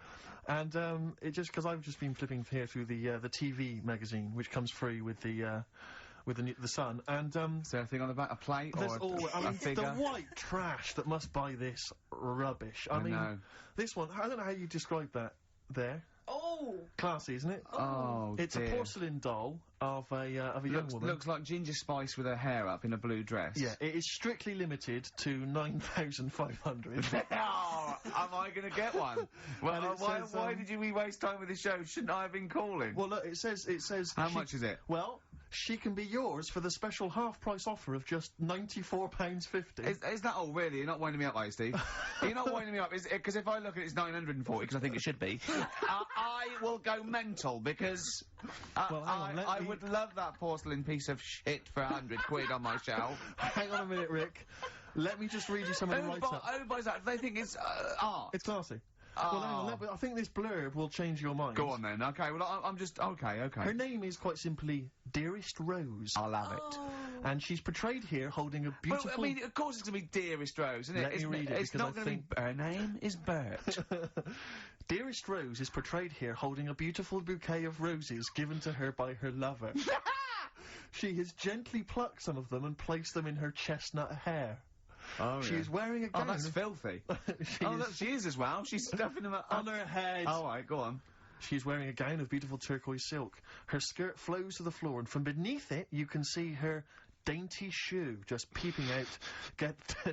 and it just because I've just been flipping here through the TV magazine, which comes free with the Sun, and is there anything on the back? A plate or a figure? The white trash that must buy this rubbish. I mean, this one. I don't know how you describe that. There. Oh, classy, isn't it? Oh, it's dear. A porcelain doll of a young woman. Looks like Ginger Spice with her hair up in a blue dress. Yeah, it is strictly limited to 9,500. Oh, am I going to get one? Well, why did we waste time with this show? Shouldn't I have been calling? Well, look, it says. How much is it? Well, she can be yours for the special half-price offer of just £94.50. Is that all, really? You're not winding me up, are you, Steve? You're not winding me up, because if I look at it, it's 940, because I think it should be. I will go mental, because I would love that porcelain piece of shit for £100 on my shelf. Hang on a minute, Rick. Let me just read you some of the write-up. Who buys that? They think it's art. It's classy. Well, hang on, I think this blurb will change your mind. Go on then. Okay, well, I'm just... Okay. Her name is quite simply Dearest Rose. I'll have it. And she's portrayed here holding a beautiful... Well, I mean, of course it's going to be Dearest Rose, isn't it? Let me read it, it's not going to be... Her name is Bert. Dearest Rose is portrayed here holding a beautiful bouquet of roses given to her by her lover. She has gently plucked some of them and placed them in her chestnut hair. Oh, she is wearing a gown. Oh, that's filthy. She is as well. She's stuffing them on her head. All right, go on. She is wearing a gown of beautiful turquoise silk. Her skirt flows to the floor, and from beneath it, you can see her dainty shoe just peeping out,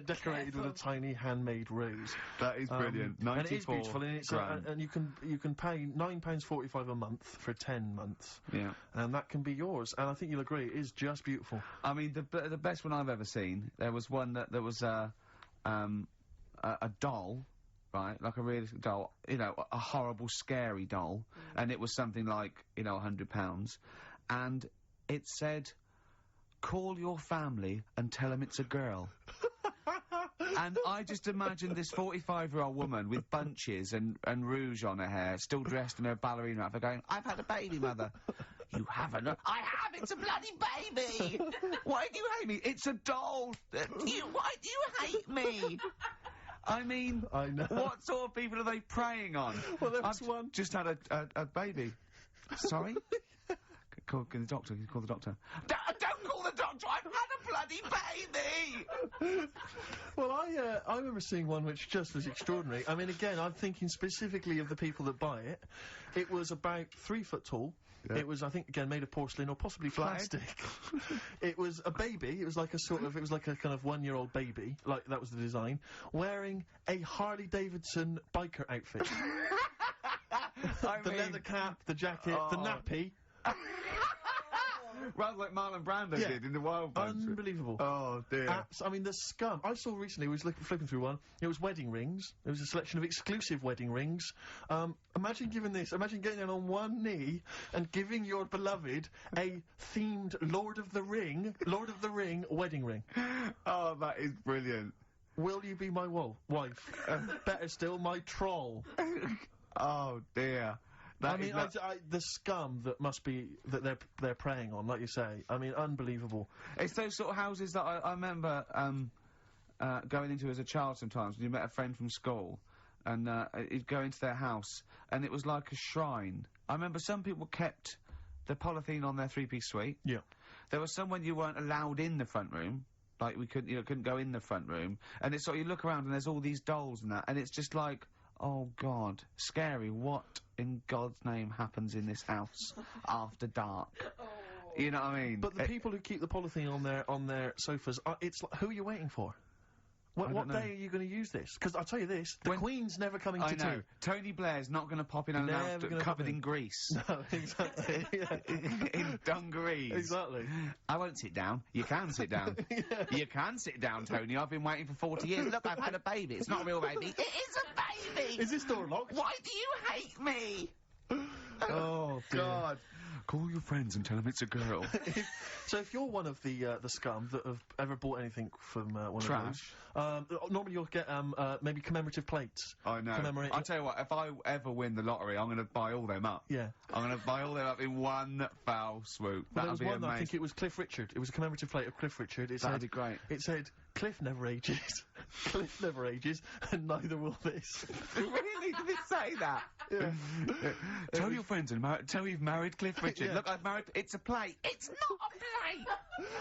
decorated with a tiny handmade rose. That is brilliant. 94 and it is beautiful, and it's and you can pay £9.45 a month for 10 months. Yeah, and that can be yours. And I think you'll agree, it is just beautiful. I mean, the best one I've ever seen. There was one that was a doll. Right, like a realistic doll, you know, a horrible, scary doll, and it was something like, you know, £100, and it said, "Call your family and tell them it's a girl." And I just imagined this 45-year-old woman with bunches and rouge on her hair, still dressed in her ballerina outfit, going, "I've had a baby, mother." "You haven't." "I have, it's a bloody baby." "Why do you hate me?" "It's a doll." "Why do you hate me?" I mean, I know. What sort of people are they preying on? Well, there was one. Just had a baby. Sorry? Call the doctor. You call the doctor. Don't call the doctor. I've had a bloody baby. Well, I remember seeing one which just was extraordinary. I mean, again, I'm thinking specifically of the people that buy it. It was about 3 foot tall. Yeah. It was, I think, again, made of porcelain or possibly plastic. It was a baby. It was like a kind of 1-year-old baby. Like, that was the design. Wearing a Harley Davidson biker outfit. The leather cap, the jacket, the nappy. Rather like Marlon Brando did in The Wild Bunch. Unbelievable. Oh, dear. I mean, the scum. I saw recently, flipping through one, it was wedding rings. It was a selection of exclusive wedding rings. Imagine getting down on one knee and giving your beloved a themed Lord of the Ring wedding ring. Oh, that is brilliant. Will you be my wife? Better still, my troll. Oh, dear. The scum that they're preying on, like you say. I mean, unbelievable. It's those sort of houses that I remember going into as a child sometimes when you met a friend from school, and you'd go into their house, and it was like a shrine. I remember some people kept the polythene on their 3-piece suite. Yeah. There was some when you weren't allowed in the front room. Like, we couldn't go in the front room, and it's sort of, you look around and there's all these dolls and that, and it's just like, oh God, scary. What in God's name happens in this house after dark? You know what I mean? But the people who keep the polythene on their sofas, it's like, who are you waiting for? What day are you going to use this? Because I'll tell you this, the Queen's never coming to tea. Tony Blair's not going to pop in unannounced, covered in grease. No, exactly. In dungarees. Exactly. I won't sit down. You can sit down. Yeah. You can sit down, Tony. I've been waiting for 40 years. Look, I've had a baby. It's not a real baby. It is a baby! Is this door locked? Why do you hate me? Oh, God. Call your friends and tell them it's a girl. So if you're one of the scum that have ever bought anything from one Trash. of those, normally you'll get maybe commemorative plates. I know. I'll tell you what, if I ever win the lottery, I'm going to buy all them up. Yeah. I'm going to buy all them up in one foul swoop. Well, That'd be there was one, amazing. I think it was Cliff Richard. It was a commemorative plate of Cliff Richard. That'd be great. It said, Cliff never ages. Cliff never ages, and neither will this. Really? Did it say that? Yeah. Tell your friends and tell you've married Cliff Richard. Yeah. Look, I've married... It's a plate. It's not a plate!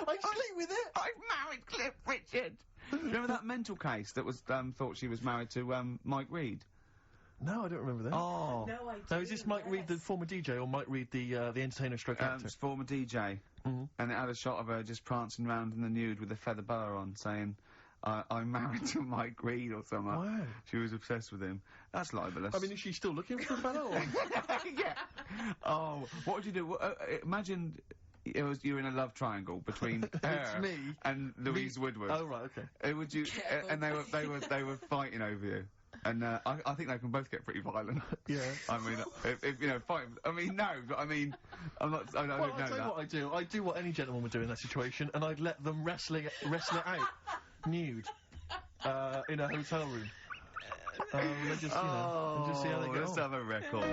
I sleep with it! I've married Cliff Richard! Remember that mental case that was, thought she was married to, Mike Reed? No, I don't remember that. Oh. No, I do. Now, is this Mike Reed, the former DJ, or Mike Reed, the entertainer stroke actor? It's former DJ. Mm-hmm. And it had a shot of her just prancing around in the nude with a feather boa on, saying... I'm married to Mike Reed or something. Wow. She was obsessed with him. That's libelous. I mean, is she still looking for a fellow? Or? Yeah. Oh, what would you do? Imagine you were in a love triangle between her me and Louise Woodward. Oh right, okay. Would you? And they were fighting over you. And I think they can both get pretty violent. Yeah. I mean, if you know, fighting. I mean, no, but I mean, I'm not. I don't know I'll tell you what I do. I do what any gentleman would do in that situation, and I'd let them wrestle it out. Nude. In a hotel room. Let's just, you know, we'll just see how they go. Let's have a record.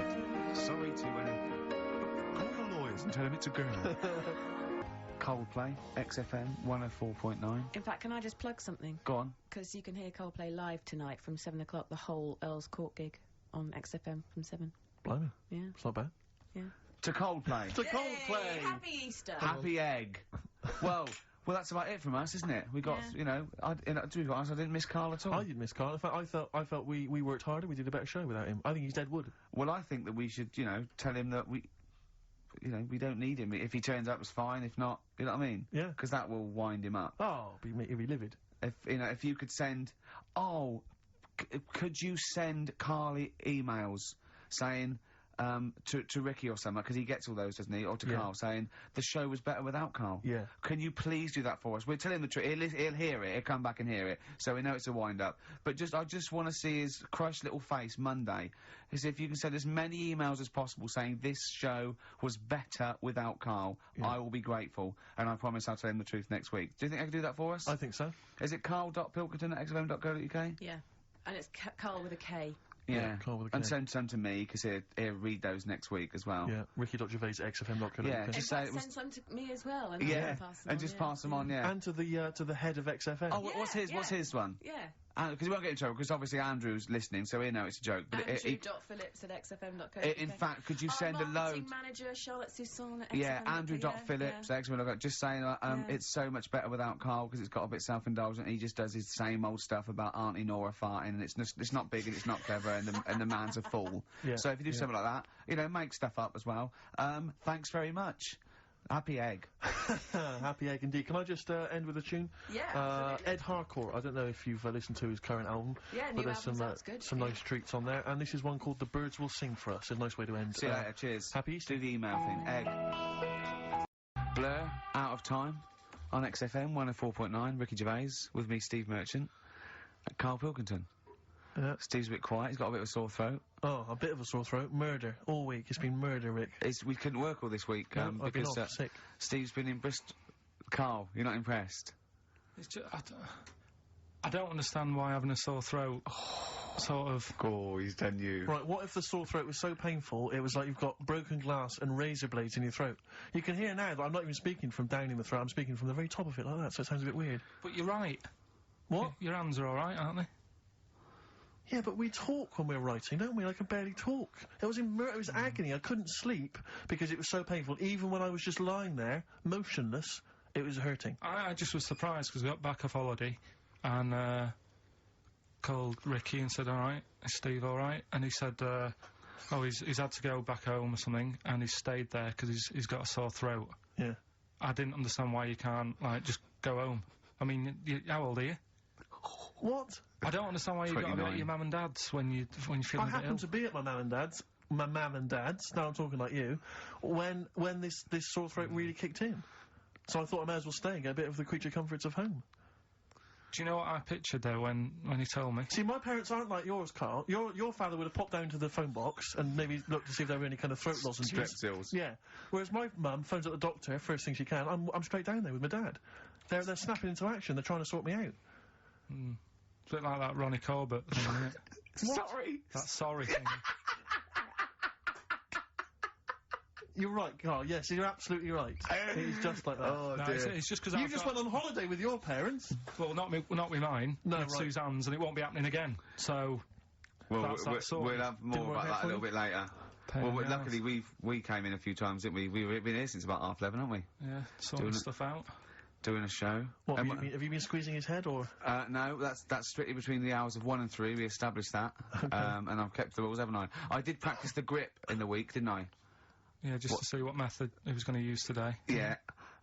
Sorry to call the lawyers and tell them it's a girl. Coldplay, XFM 104.9. In fact, can I just plug something? Go on. Because you can hear Coldplay live tonight from 7 o'clock, the whole Earl's Court gig on XFM from 7. Blimey. Yeah. It's not bad. Yeah. To Coldplay. To Coldplay. Happy Easter. Happy egg. well, that's about it from us, isn't it? We got, you know, to be honest, I didn't miss Karl at all. I didn't miss Karl. In fact, I felt we worked harder. We did a better show without him. I think he's dead wood. Well, I think that we should, you know, tell him that we we don't need him. If he turns up, it's fine. If not, you know what I mean? Yeah. Because that will wind him up. Oh, he'll be livid. If you could send, could you send Carly emails saying, to Ricky or something, because he gets all those, doesn't he? Or to Karl, saying, the show was better without Karl. Yeah. Can you please do that for us? We'll tell him the truth. He'll hear it. He'll come back and hear it. So we know it's a wind-up. But I just want to see his crushed little face Monday. As if you can send as many emails as possible saying this show was better without Karl. Yeah. I will be grateful. And I promise I'll tell him the truth next week. Do you think I can do that for us? I think so. Is it karl.pilkinton@xfm.co.uk? Yeah. And it's Karl with a K. Yeah, and send some to me, because he'll read those next week as well. Yeah, ricky.gervais@xfm.co.uk. Yeah, just send some to me as well, and pass them on, yeah. And to the head of XFM. Oh, what's his one? Yeah. Because he won't get in trouble, because obviously Andrew's listening, so he'll know it's a joke. But Andrew.phillips@xfm.co.uk. In fact, could you send a load... Marketing manager, Charlotte Susan at XFM. Yeah, Andrew.phillips@xfm.co.uk. Just saying, it's so much better without Karl, because it's got a bit self-indulgent. He just does his same old stuff about Auntie Nora farting, and it's not big and it's not clever, and the man's a fool. Yeah, so if you do something like that, you know, make stuff up as well. Thanks very much. Happy egg. Happy egg indeed. Can I just end with a tune? Yeah. Ed Harcourt. I don't know if you've listened to his current album. Yeah, but there's some nice treats on there. And this is one called The Birds Will Sing For Us. A nice way to end. See you later. Cheers. Happy Easter. Do the email thing. Egg. Blur, Out of Time, on XFM 104.9. Ricky Gervais, with me, Steve Merchant. Karl Pilkinton. Yeah. Steve's a bit quiet, he's got a bit of a sore throat. Oh, a bit of a sore throat. Murder. All week. It's been murder, Rick. We couldn't work all this week, no, I've because been off sick. Steve's been in Bristol. Karl, you're not impressed? It's just, I don't understand why having a sore throat sort of... Oh, he's done you. Right, what if the sore throat was so painful, it was like you've got broken glass and razor blades in your throat? You can hear now that I'm not even speaking from down in the throat, I'm speaking from the very top of it like that, so it sounds a bit weird. But you're right. What? Your hands are alright, aren't they? Yeah, but we talk when we're writing, don't we? I can barely talk. It was agony. I couldn't sleep because it was so painful. Even when I was just lying there, motionless, it was hurting. I just was surprised because I got back off holiday and called Ricky and said, alright, is Steve alright? And he said, he's had to go back home or something, and he's stayed there because he's got a sore throat. Yeah. I didn't understand why you can't, like, just go home. I mean, how old are you? What? I don't understand why you got to be at your mum and dad's when you're feeling a bit ill. I happened to be at my mum and dad's. Now I'm talking like you. When this sore throat really kicked in, so I thought I may as well stay and get a bit of the creature comforts of home. Do you know what I pictured though when he told me? See, my parents aren't like yours, Karl. Your father would have popped down to the phone box and maybe looked to see if there were any kind of throat lozenges. Strepsils. Yeah. Whereas my mum phones up the doctor first thing she can. I'm straight down there with my dad. They're snapping into action. They're trying to sort me out. It's a bit like that Ronnie Corbett thing, isn't it? Sorry. That sorry thing. You're right, Karl. Yes, you're absolutely right. It's just like that. Oh, no, dear. It's just because you just went on holiday with your parents. Well, not with mine. No, with right. Suzanne's, and it won't be happening again. So. Well, we'll have more about that a little bit later. Well, luckily we came in a few times, didn't we? We've been here since about 11:30, haven't we? Yeah, sorting stuff out. Doing a show. What, have you been squeezing his head, or...? No, that's strictly between the hours of 1 and 3, we established that. Okay. And I've kept the rules, haven't I? I did practice the grip in the week, didn't I? Yeah, just to see what method he was going to use today. Yeah.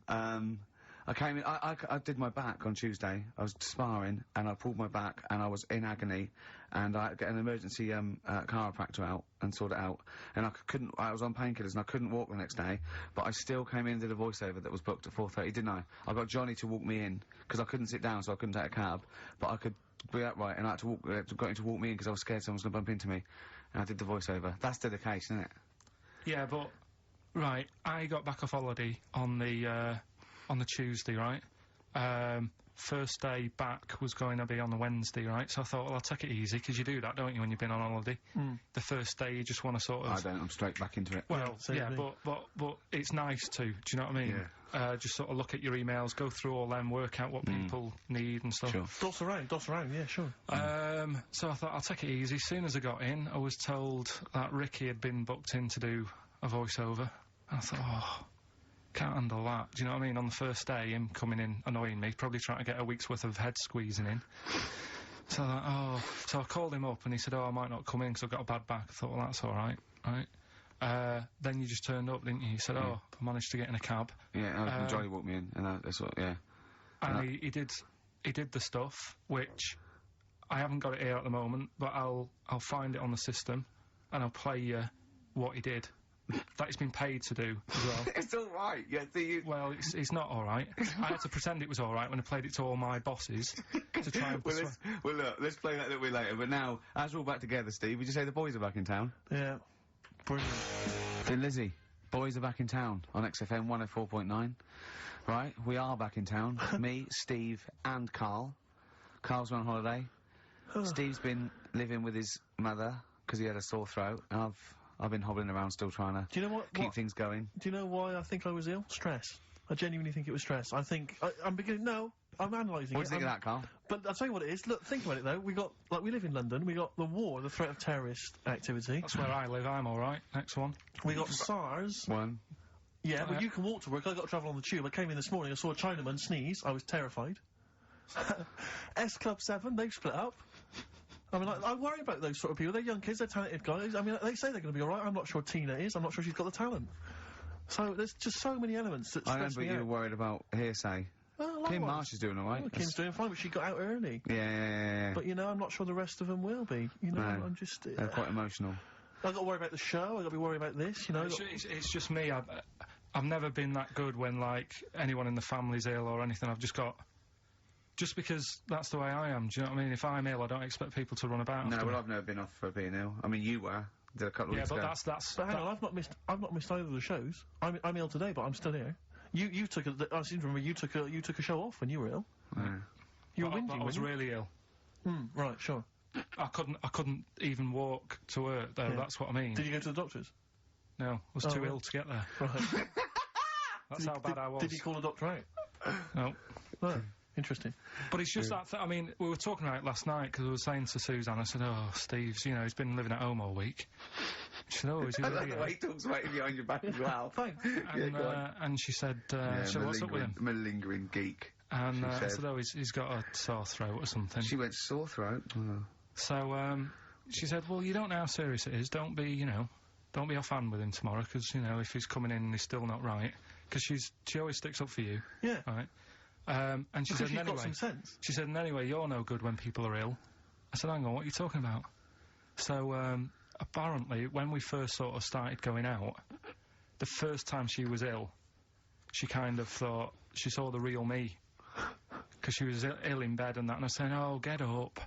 I came in, I did my back on Tuesday. I was sparring, and I pulled my back, and I was in agony, and I had to get an emergency chiropractor out and sort it out. And I was on painkillers, and I couldn't walk the next day, but I still came in and did a voiceover that was booked at 4:30, didn't I? I got Johnny to walk me in, because I couldn't sit down, so I couldn't take a cab, but I could be upright, and I had to got him to walk me in, because I was scared someone was going to bump into me. And I did the voiceover. That's dedication, isn't it? Yeah, but... Right, I got back off holiday on the Tuesday, right? first day back was going to be on the Wednesday, right? So I thought, well, I'll take it easy, because you do that, don't you, when you've been on holiday? The first day you just want to sort of... I don't, I'm straight back into it. Well, yeah, but it's nice to, do you know what I mean? Yeah. Just sort of look at your emails, go through all them, work out what people need and stuff. Sure. Doss around, yeah, sure. So I thought, I'll take it easy. As soon as I got in, I was told that Ricky had been booked in to do a voiceover. And I thought, oh... can't handle that, do you know what I mean? On the first day, him coming in annoying me, probably trying to get a week's worth of head squeezing in. So I thought, so I called him up and he said, oh, I might not come in because I've got a bad back. I thought, well, that's alright, right? Then you just turned up, didn't you? He said, oh, I managed to get in a cab. Yeah, Johnny walked me in, and that's what, yeah. And he did the stuff, which I haven't got it here at the moment, but I'll find it on the system, and I'll play you what he did. That he's been paid to do as well. It's alright, yeah, Well, it's not alright. I had to pretend it was alright when I played it to all my bosses to try and persuade... Well, look, let's play that a little bit later, but now, as we're all back together, Steve, would you say the boys are back in town? Yeah. Brilliant. Then Lizzie, boys are back in town on XFM 104.9. Right, we are back in town. Me, Steve, and Karl. Karl's on holiday. Steve's been living with his mother, because he had a sore throat. I've been hobbling around still trying to keep things going. Do you know why I think I was ill? Stress. I genuinely think it was stress. I think... I'm beginning... No, I'm analysing it. What do you think of that, Karl? But I'll tell you what it is. Look, think about it, though. We got... Like, we live in London. We got the war, the threat of terrorist activity. That's where I live. I'm alright. Next one. We got SARS. One. Yeah, but you can walk to work. I got to travel on the tube. I came in this morning. I saw a Chinaman sneeze. I was terrified. S Club 7, they've split up. I mean, I worry about those sort of people. They're young kids, they're talented guys. I mean, they say they're going to be alright. I'm not sure Tina is. I'm not sure she's got the talent. So there's just so many elements that stress me out. I remember you were worried about hearsay. Well, Kim Marsh is doing alright. Well, Kim's doing fine, but she got out early. Yeah. But, you know, I'm not sure the rest of them will be. You know, I'm just... they're quite emotional. I've got to worry about the show. I've got to be worried about this, you know. It's just me. I've never been that good when, like, anyone in the family's ill or anything. I've just got... Just because that's the way I am, do you know what I mean? If I'm ill, I don't expect people to run about. No, well, I've never been off for being ill. I mean, you were. Did a couple of weeks ago. Yeah, but But hang on, I've not missed either of the shows. I'm ill today, but I'm still here. You took I seem to remember you took a show off when you were ill. Yeah. You were whinging. I was really ill. Right, sure. I couldn't even walk to work though. Yeah. That's what I mean. Did you go to the doctors? No, I was too ill to get there. Right. That's how bad I was. Did you call the doctor out? No. No. Interesting. But it's just that, I mean, we were talking about it last night, because I was saying to Suzanne, I said, oh, Steve's, you know, he's been living at home all week. She said, oh, is he really? I like the way he talks about you behind your back as well. Fine. And she said, what's up with him? Malingering geek. And I said, oh, he's got a sore throat or something. She went, sore throat? Oh. So, she said, well, you don't know how serious it is. Don't be offhand with him tomorrow, because, you know, if he's coming in and he's still not right. Because she always sticks up for you. Yeah. Right? And she said, and anyway, got some sense. She said, and anyway, you're no good when people are ill. I said, hang on, what are you talking about? So, apparently, when we first sort of started going out, the first time she was ill, she kind of thought she saw the real me. Because she was ill in bed and that, and I was saying, oh, get up.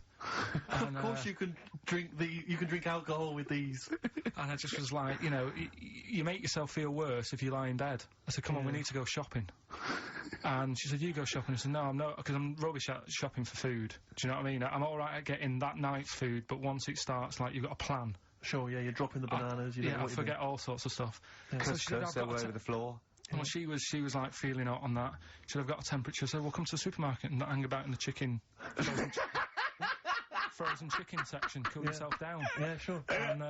And, of course you can drink alcohol with these. And I just was like, you know, you make yourself feel worse if you lie in bed. I said, come on, we need to go shopping. And she said, you go shopping. I said, no, I'm not, because I'm rubbish at shopping for food. Do you know what I mean? I'm alright at getting that night's food, but once it starts, like, you've got a plan. Sure, yeah, you're dropping the bananas, I forget all sorts of stuff. Yeah. So she said, all over the floor. Well, she was like feeling out on that. She said, I've got a temperature, so we'll come to the supermarket and not hang about in the chicken... frozen chicken section, cool yourself down. Yeah, sure. And,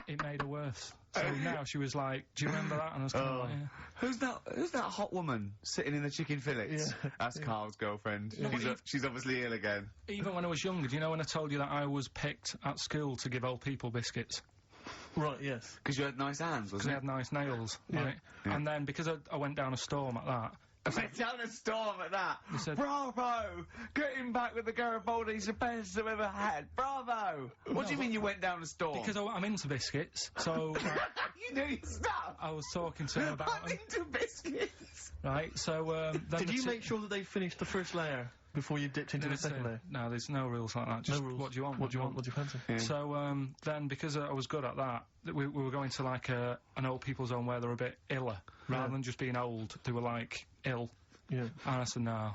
it made her worse. So now she was like, do you remember that? And I was kind of like, yeah. Who's that hot woman sitting in the chicken fillets? Yeah. That's Karl's girlfriend. Yeah. She's obviously ill again. Even when I was younger, do you know when I told you that I was picked at school to give old people biscuits? Right, yes. Because you had nice hands, wasn't it? Because I had nice nails, right? Yeah. And then, because I went down a storm at that, went down a storm at that. Said, bravo! Getting back with the Garibaldi's the best I've ever had. Bravo! What do you mean you went down a storm? Because I'm into biscuits, so... you know your stuff! I was talking to him about... I'm into biscuits! Right, so, Did you make sure that they finished the first layer before you dipped into the second layer? No, there's no rules like that. Just no rules. What do you want? What do you want? What do you fancy? Yeah. So, then, because I was good at that, we were going to, like, an old people's home where they're a bit iller. Rather than just being old, they were, like, ill. Yeah. And I said, no.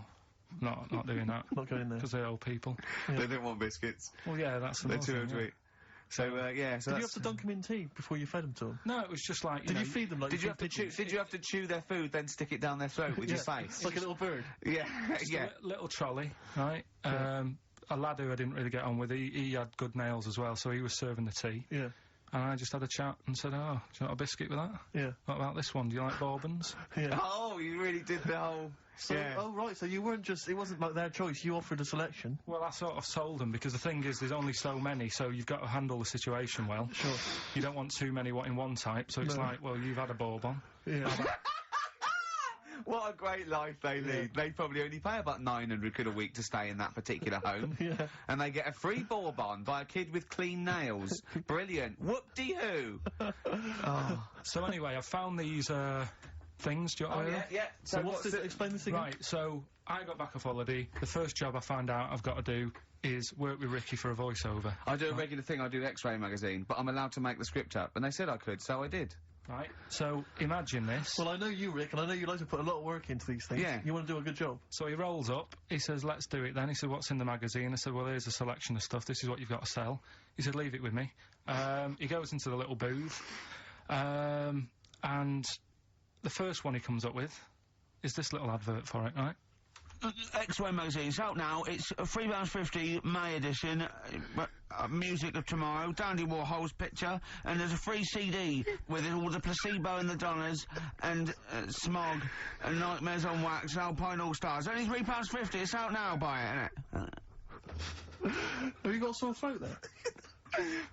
not doing that. Not going there. Because they're old people. Yeah. They don't want biscuits. Well, yeah, that's the They're too old to eat. So, yeah, so did you have to dunk them in tea before you fed them to them? No, it was just like, Did you feed them like did you have to chew their food, then stick it down their throat with your face? Like a little bird? Yeah, yeah. Little trolley, right? A lad who I didn't really get on with, he had good nails as well, so he was serving the tea. Yeah. And I just had a chat and said, oh, do you want a biscuit with that? Yeah. What about this one? Do you like bourbons? Yeah. Oh, you really did the whole... So, oh, right, so you weren't just... It wasn't like their choice, you offered a selection. Well, I sort of sold them, because the thing is, there's only so many, so you've got to handle the situation well. Sure. You don't want too many in one type, so it's like, well, you've had a bourbon. Yeah. What a great life they lead. They probably only pay about 900 quid a week to stay in that particular home. Yeah. And they get a free bourbon by a kid with clean nails. Brilliant. Whoop-de-hoo. Oh. So anyway, I found these, things. Do you want to yeah. So what's this? Explain this again. Right, so I got back off holiday. The first job I found out I've got to do is work with Ricky for a voiceover. I do a regular thing, I do X-Ray magazine, but I'm allowed to make the script up. And they said I could, so I did. Right, so imagine this. Well, I know you, Rick, and I know you like to put a lot of work into these things. Yeah. You want to do a good job. So he rolls up, he says, let's do it then. He said, what's in the magazine? I said, well, here's a selection of stuff, this is what you've got to sell. He said, leave it with me. He goes into the little booth, and the first one he comes up with is this little advert for it, right? X-Ray magazine, it's out now. It's £3.50 May edition. Music of Tomorrow, Dandy Warhol's picture, and there's a free CD with all the Placebo and the Donners, and Smog, and Nightmares on Wax, and Alpine All Stars. Only £3.50. It's out now. Buy it, innit? Have you got a sore throat there?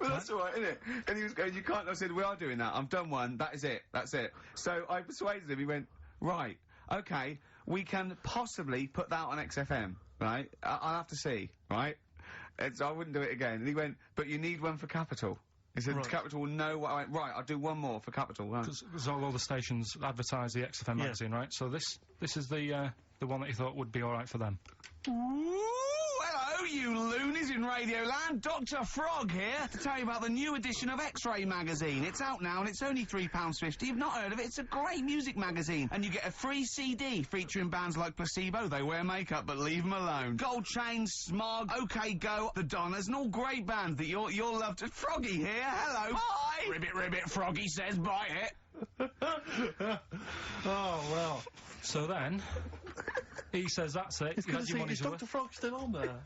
Well, that's all right, isn't it? And he was going, you can't. I said, we are doing that. I've done one. That is it. That's it. So I persuaded him. He went, right, okay, we can possibly put that on XFM, right? I'll have to see, right? I wouldn't do it again. And he went, but you need one for Capital. He said, Capital will know what I went, right, I'll do one more for Capital. Because all the stations advertise the XFM magazine, right? So this is the one that you thought would be alright for them. Hello, you loonies in Radioland. Dr. Frog here to tell you about the new edition of X-Ray magazine. It's out now and it's only £3.50. You've not heard of it? It's a great music magazine. And you get a free CD featuring bands like Placebo. They wear makeup, but leave them alone. Gold Chain, Smog, OK Go, The Donners, and all great bands that you'll love to... Froggy here. Hello. Bye. Ribbit, ribbit, Froggy says buy it. Oh, well. So then... He says, that's it. It's good to see, is Dr. Frog still on there?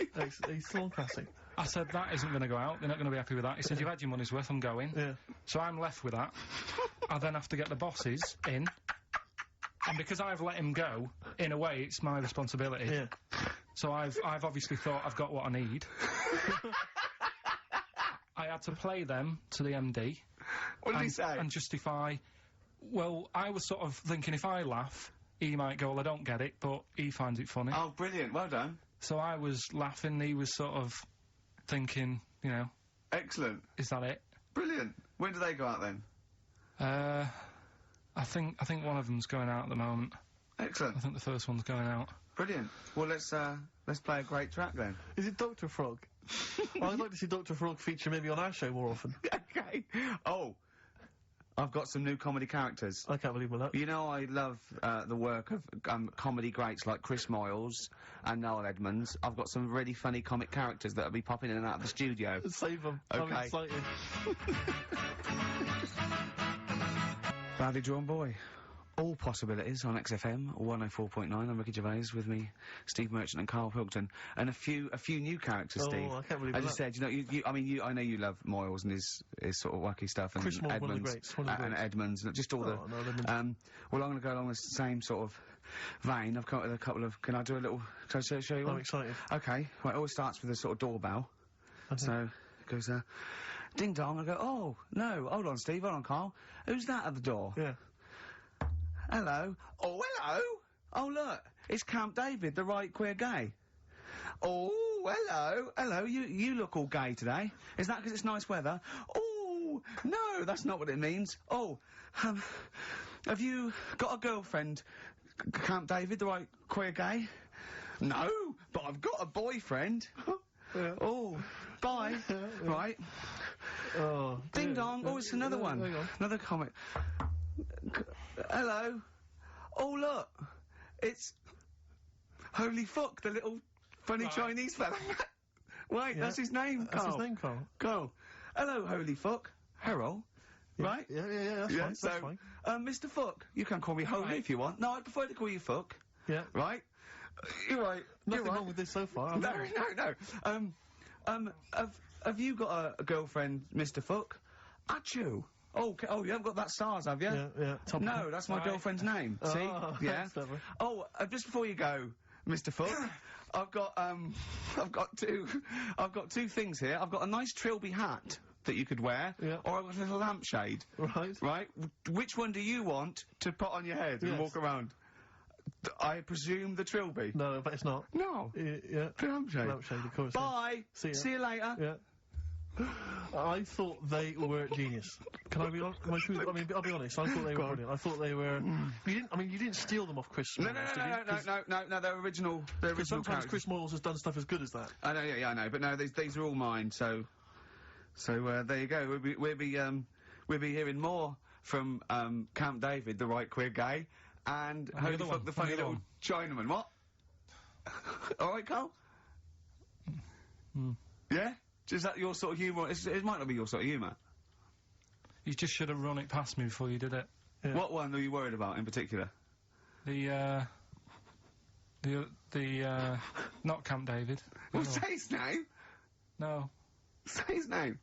He's still on Classic. I said, that isn't going to go out. They're not going to be happy with that. He said, you've had your money's worth, I'm going. Yeah. So I'm left with that. I then have to get the bosses in. And because I've let him go, in a way, it's my responsibility. Yeah. So I've obviously thought I've got what I need. I had to play them to the MD. What did he say? And justify... Well, I was sort of thinking if I laugh... He might go, well, I don't get it, but he finds it funny. Oh, brilliant. Well done. So I was laughing, he was sort of thinking, you know... Excellent. Is that it? Brilliant. When do they go out, then? I think one of them's going out at the moment. Excellent. I think the first one's going out. Brilliant. Well, let's play a great track, then. Is it Dr. Frog? I'd like to see Dr. Frog feature maybe on our show more often. Okay. Oh... I've got some new comedy characters. I can't believe that. You know, I love the work of comedy greats like Chris Moyles and Noel Edmonds. I've got some really funny comic characters that'll be popping in and out of the studio. Save them. Okay. I'm excited. Badly Drawn Boy. All possibilities on XFM 104.9. I'm Ricky Gervais, with me, Steve Merchant and Karl Pilkinton, and a few new characters. Steve. I can't believe As you said, you know, I know you love Moyles and his sort of wacky stuff, and Chris Moyles, Edmonds, one of the greats, and Edmonds, and just all the. Well, I'm going to go along the same sort of vein. I've come up with a couple of. Can I do a little? Can I show you one? I'm excited. Okay. Well, it always starts with a sort of doorbell. Okay. So it goes ding dong. I go, oh no, hold on, Steve, hold on, Karl. Who's that at the door? Yeah. Hello. Oh, hello. Oh, look. It's Camp David, the right queer gay. Oh, hello. Hello. You look all gay today. Is that because it's nice weather? Oh, no, that's not what it means. Oh, have you got a girlfriend, Camp David, the right queer gay? No, but I've got a boyfriend. Yeah. Oh, bye. Right. Oh. Ding dong. Oh, it's another one. Hang on. Another comic. Hello. Oh, look. It's... Holy fuck, the little funny Chinese fella. Wait, that's his name, Carl. That's his name, Carl. Carl. Hello, holy fuck. Harold. Yeah. Right? Yeah, that's fine, that's fine. Mr. Fuck, you can call me Holy if you want. No, I'd prefer to call you Fuck. Yeah. Right? You're right. Nothing wrong with this so far. No. Have you got a girlfriend, Mr. Fuck? Achoo. Oh, you haven't got that SARS, have you? Yeah. No, that's my girlfriend's name. See? Yeah. Oh, just before you go, Mr. Fuck, I've got two things here. I've got a nice Trilby hat that you could wear, or I've got a little lampshade. Right? Which one do you want to put on your head and walk around? I presume the Trilby. No, but it's not. No. Yeah. Lampshade. Lampshade, of course. Bye. See you later. Yeah. I thought they were genius. Can I be honest? I'll be honest. I thought they were brilliant. I thought they were. You didn't steal them off Chris Moyles, No, they're original. They're original. Sometimes characters. Chris Moyles has done stuff as good as that. I know, I know. But no, these are all mine. So there you go. We'll be hearing more from Camp David, the right queer gay, and Holy Fuck, the funny little Chinaman. What? All right, Carl. Yeah. Is that your sort of humour? It might not be your sort of humour. You just should have run it past me before you did it. Yeah. What one are you worried about in particular? The not Camp David. Well, say his name. No. Say his name.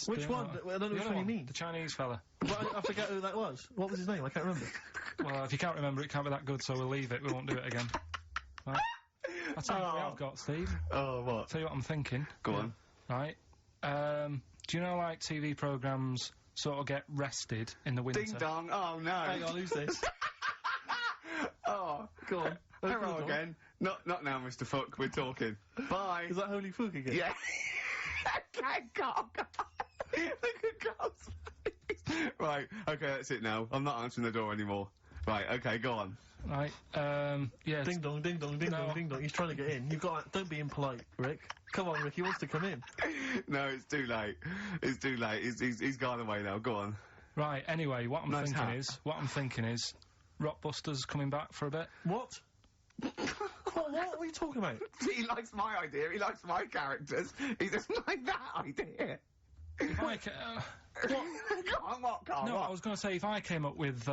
Which one? I don't know which one you mean. The Chinese fella. Well, I forget who that was. What was his name? I can't remember. Well, if you can't remember, it can't be that good, so we'll leave it. We won't do it again. Right? I'll tell you what I've got, Steve. Oh, what? I'll tell you what I'm thinking. Go on. Right. Do you know, like, TV programmes sort of get rested in the winter? Ding dong. Oh, no. Hang on, who's this? Oh. Go on. Hello again. Not now, Mr. Fuck. We're talking. Bye. Is that Holy Fuck again? Yeah. Look at Carl's face. Right. Okay, that's it now. I'm not answering the door anymore. Right. Okay, go on. Right, yeah. Ding dong, ding dong, ding dong, ding dong. He's trying to get in. You've got. Don't be impolite, Rick. Come on, Rick. He wants to come in. No, it's too late. It's too late. He's gone away now. Go on. Right. Anyway, what I'm thinking is, Rockbusters coming back for a bit. What? What are you talking about? He likes my idea. He likes my characters. He doesn't like that idea. If I what? Go on, what, Carl? No, what? I was going to say if I came up with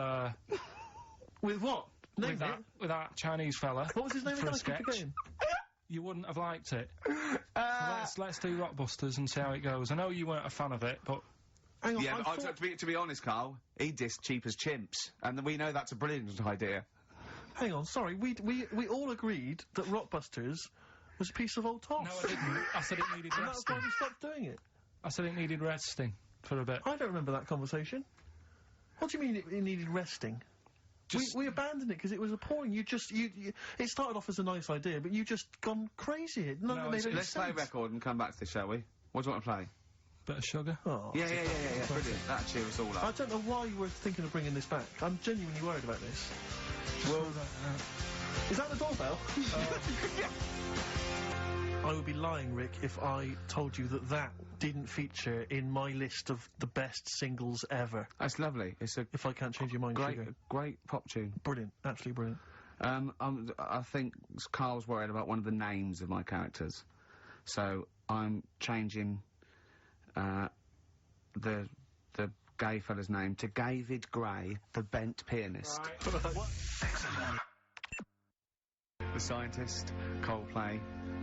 with what? With that Chinese fella. What was his name? For a sketch. You wouldn't have liked it. So let's do Rockbusters and see how it goes. I know you weren't a fan of it, but. Hang on, yeah, but to be honest, Carl, he dissed Cheap as Chimps, and we know that's a brilliant idea. Hang on, sorry, we all agreed that Rockbusters was a piece of old toss. No, I didn't. I said it needed resting. And that's why we stopped doing it. I said it needed resting for a bit. I don't remember that conversation. What do you mean it needed resting? We abandoned it because it was appalling. It started off as a nice idea, but you just gone crazy. Let's play a record and come back to this, shall we? What do you want to play? Bit of sugar. Oh, yeah. Brilliant. That'll cheer us all up. I don't know why you were thinking of bringing this back. I'm genuinely worried about this. Well, is that the doorbell? I would be lying, Rick, if I told you that didn't feature in my list of the best singles ever. That's lovely. If I can't change your mind, great pop tune. Brilliant, absolutely brilliant. I think Carl's worried about one of the names of my characters, so I'm changing the gay fella's name to David Gray, the bent pianist. Right. The Scientist, Coldplay,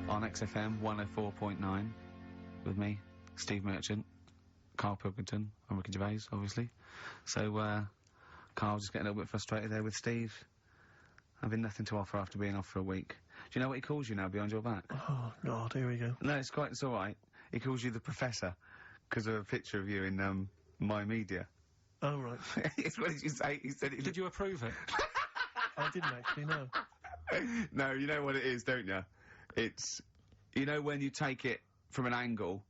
on XFM 104.9, with me, Steve Merchant, Karl Pilkinton, and Ricky Gervais, obviously. So, Carl's just getting a little bit frustrated there with Steve, having nothing to offer after being off for a week. Do you know what he calls you now behind your back? Oh, God, here we go. No, it's alright. He calls you the Professor, because of a picture of you in, My Media. Oh, right. What did you say? He said Did you approve it? I didn't actually, no. No, you know what it is, don't you? It's, you know when you take it from an angle,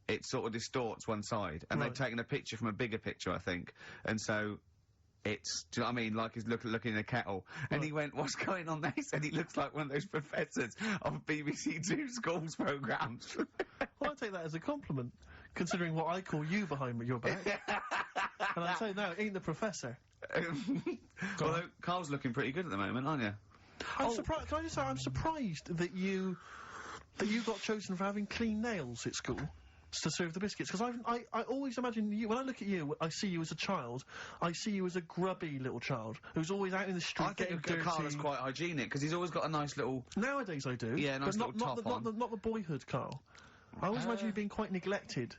it sort of distorts one side, and they've taken a picture from a bigger picture, I think, and so it's, do you know what I mean, like he's looking in a kettle, and he went, what's going on there? He said he looks like one of those professors of BBC Two schools programmes. Well, I take that as a compliment, considering what I call you behind your back. And I say, no, it ain't the Professor. Although, Carl's looking pretty good at the moment, aren't you? I'm surprised. Can I just say, I'm surprised that you got chosen for having clean nails at school to serve the biscuits, because I always imagine you, when I look at you, I see you as a child, I see you as a grubby little child who's always out in the street getting dirty. I think Carl is quite hygienic, because he's always got a nice little... Nowadays I do. Yeah, nice little top on. Not the boyhood Carl. I always imagine you being quite neglected.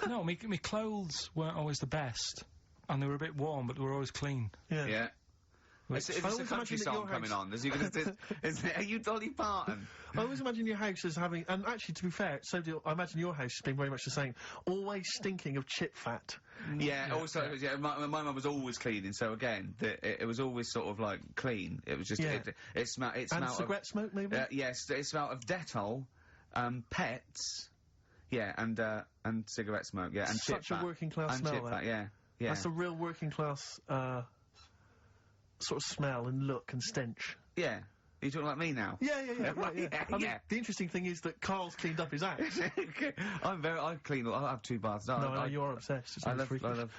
No, me clothes weren't always the best, and they were a bit warm, but they were always clean. Yeah. It's a country song coming on. Are you Dolly Parton? I always imagine your house as having, and actually, to be fair, I imagine your house has been very much the same. Always stinking of chip fat. Yeah. Also, my mum was always cleaning. So again, it was always sort of like clean. It was just it smelled. And cigarette smoke, maybe. Yes, it smelled of Dettol, pets. Yeah, and cigarette smoke. Yeah, and chip fat. Such a working class smell. Chip fat. Yeah. That's a real working class. Sort of smell and look and stench. Yeah. Are you talking like me now? Yeah. I mean, the interesting thing is that Carl's cleaned up his act. I clean. I have 2 baths. No, you are obsessed. I love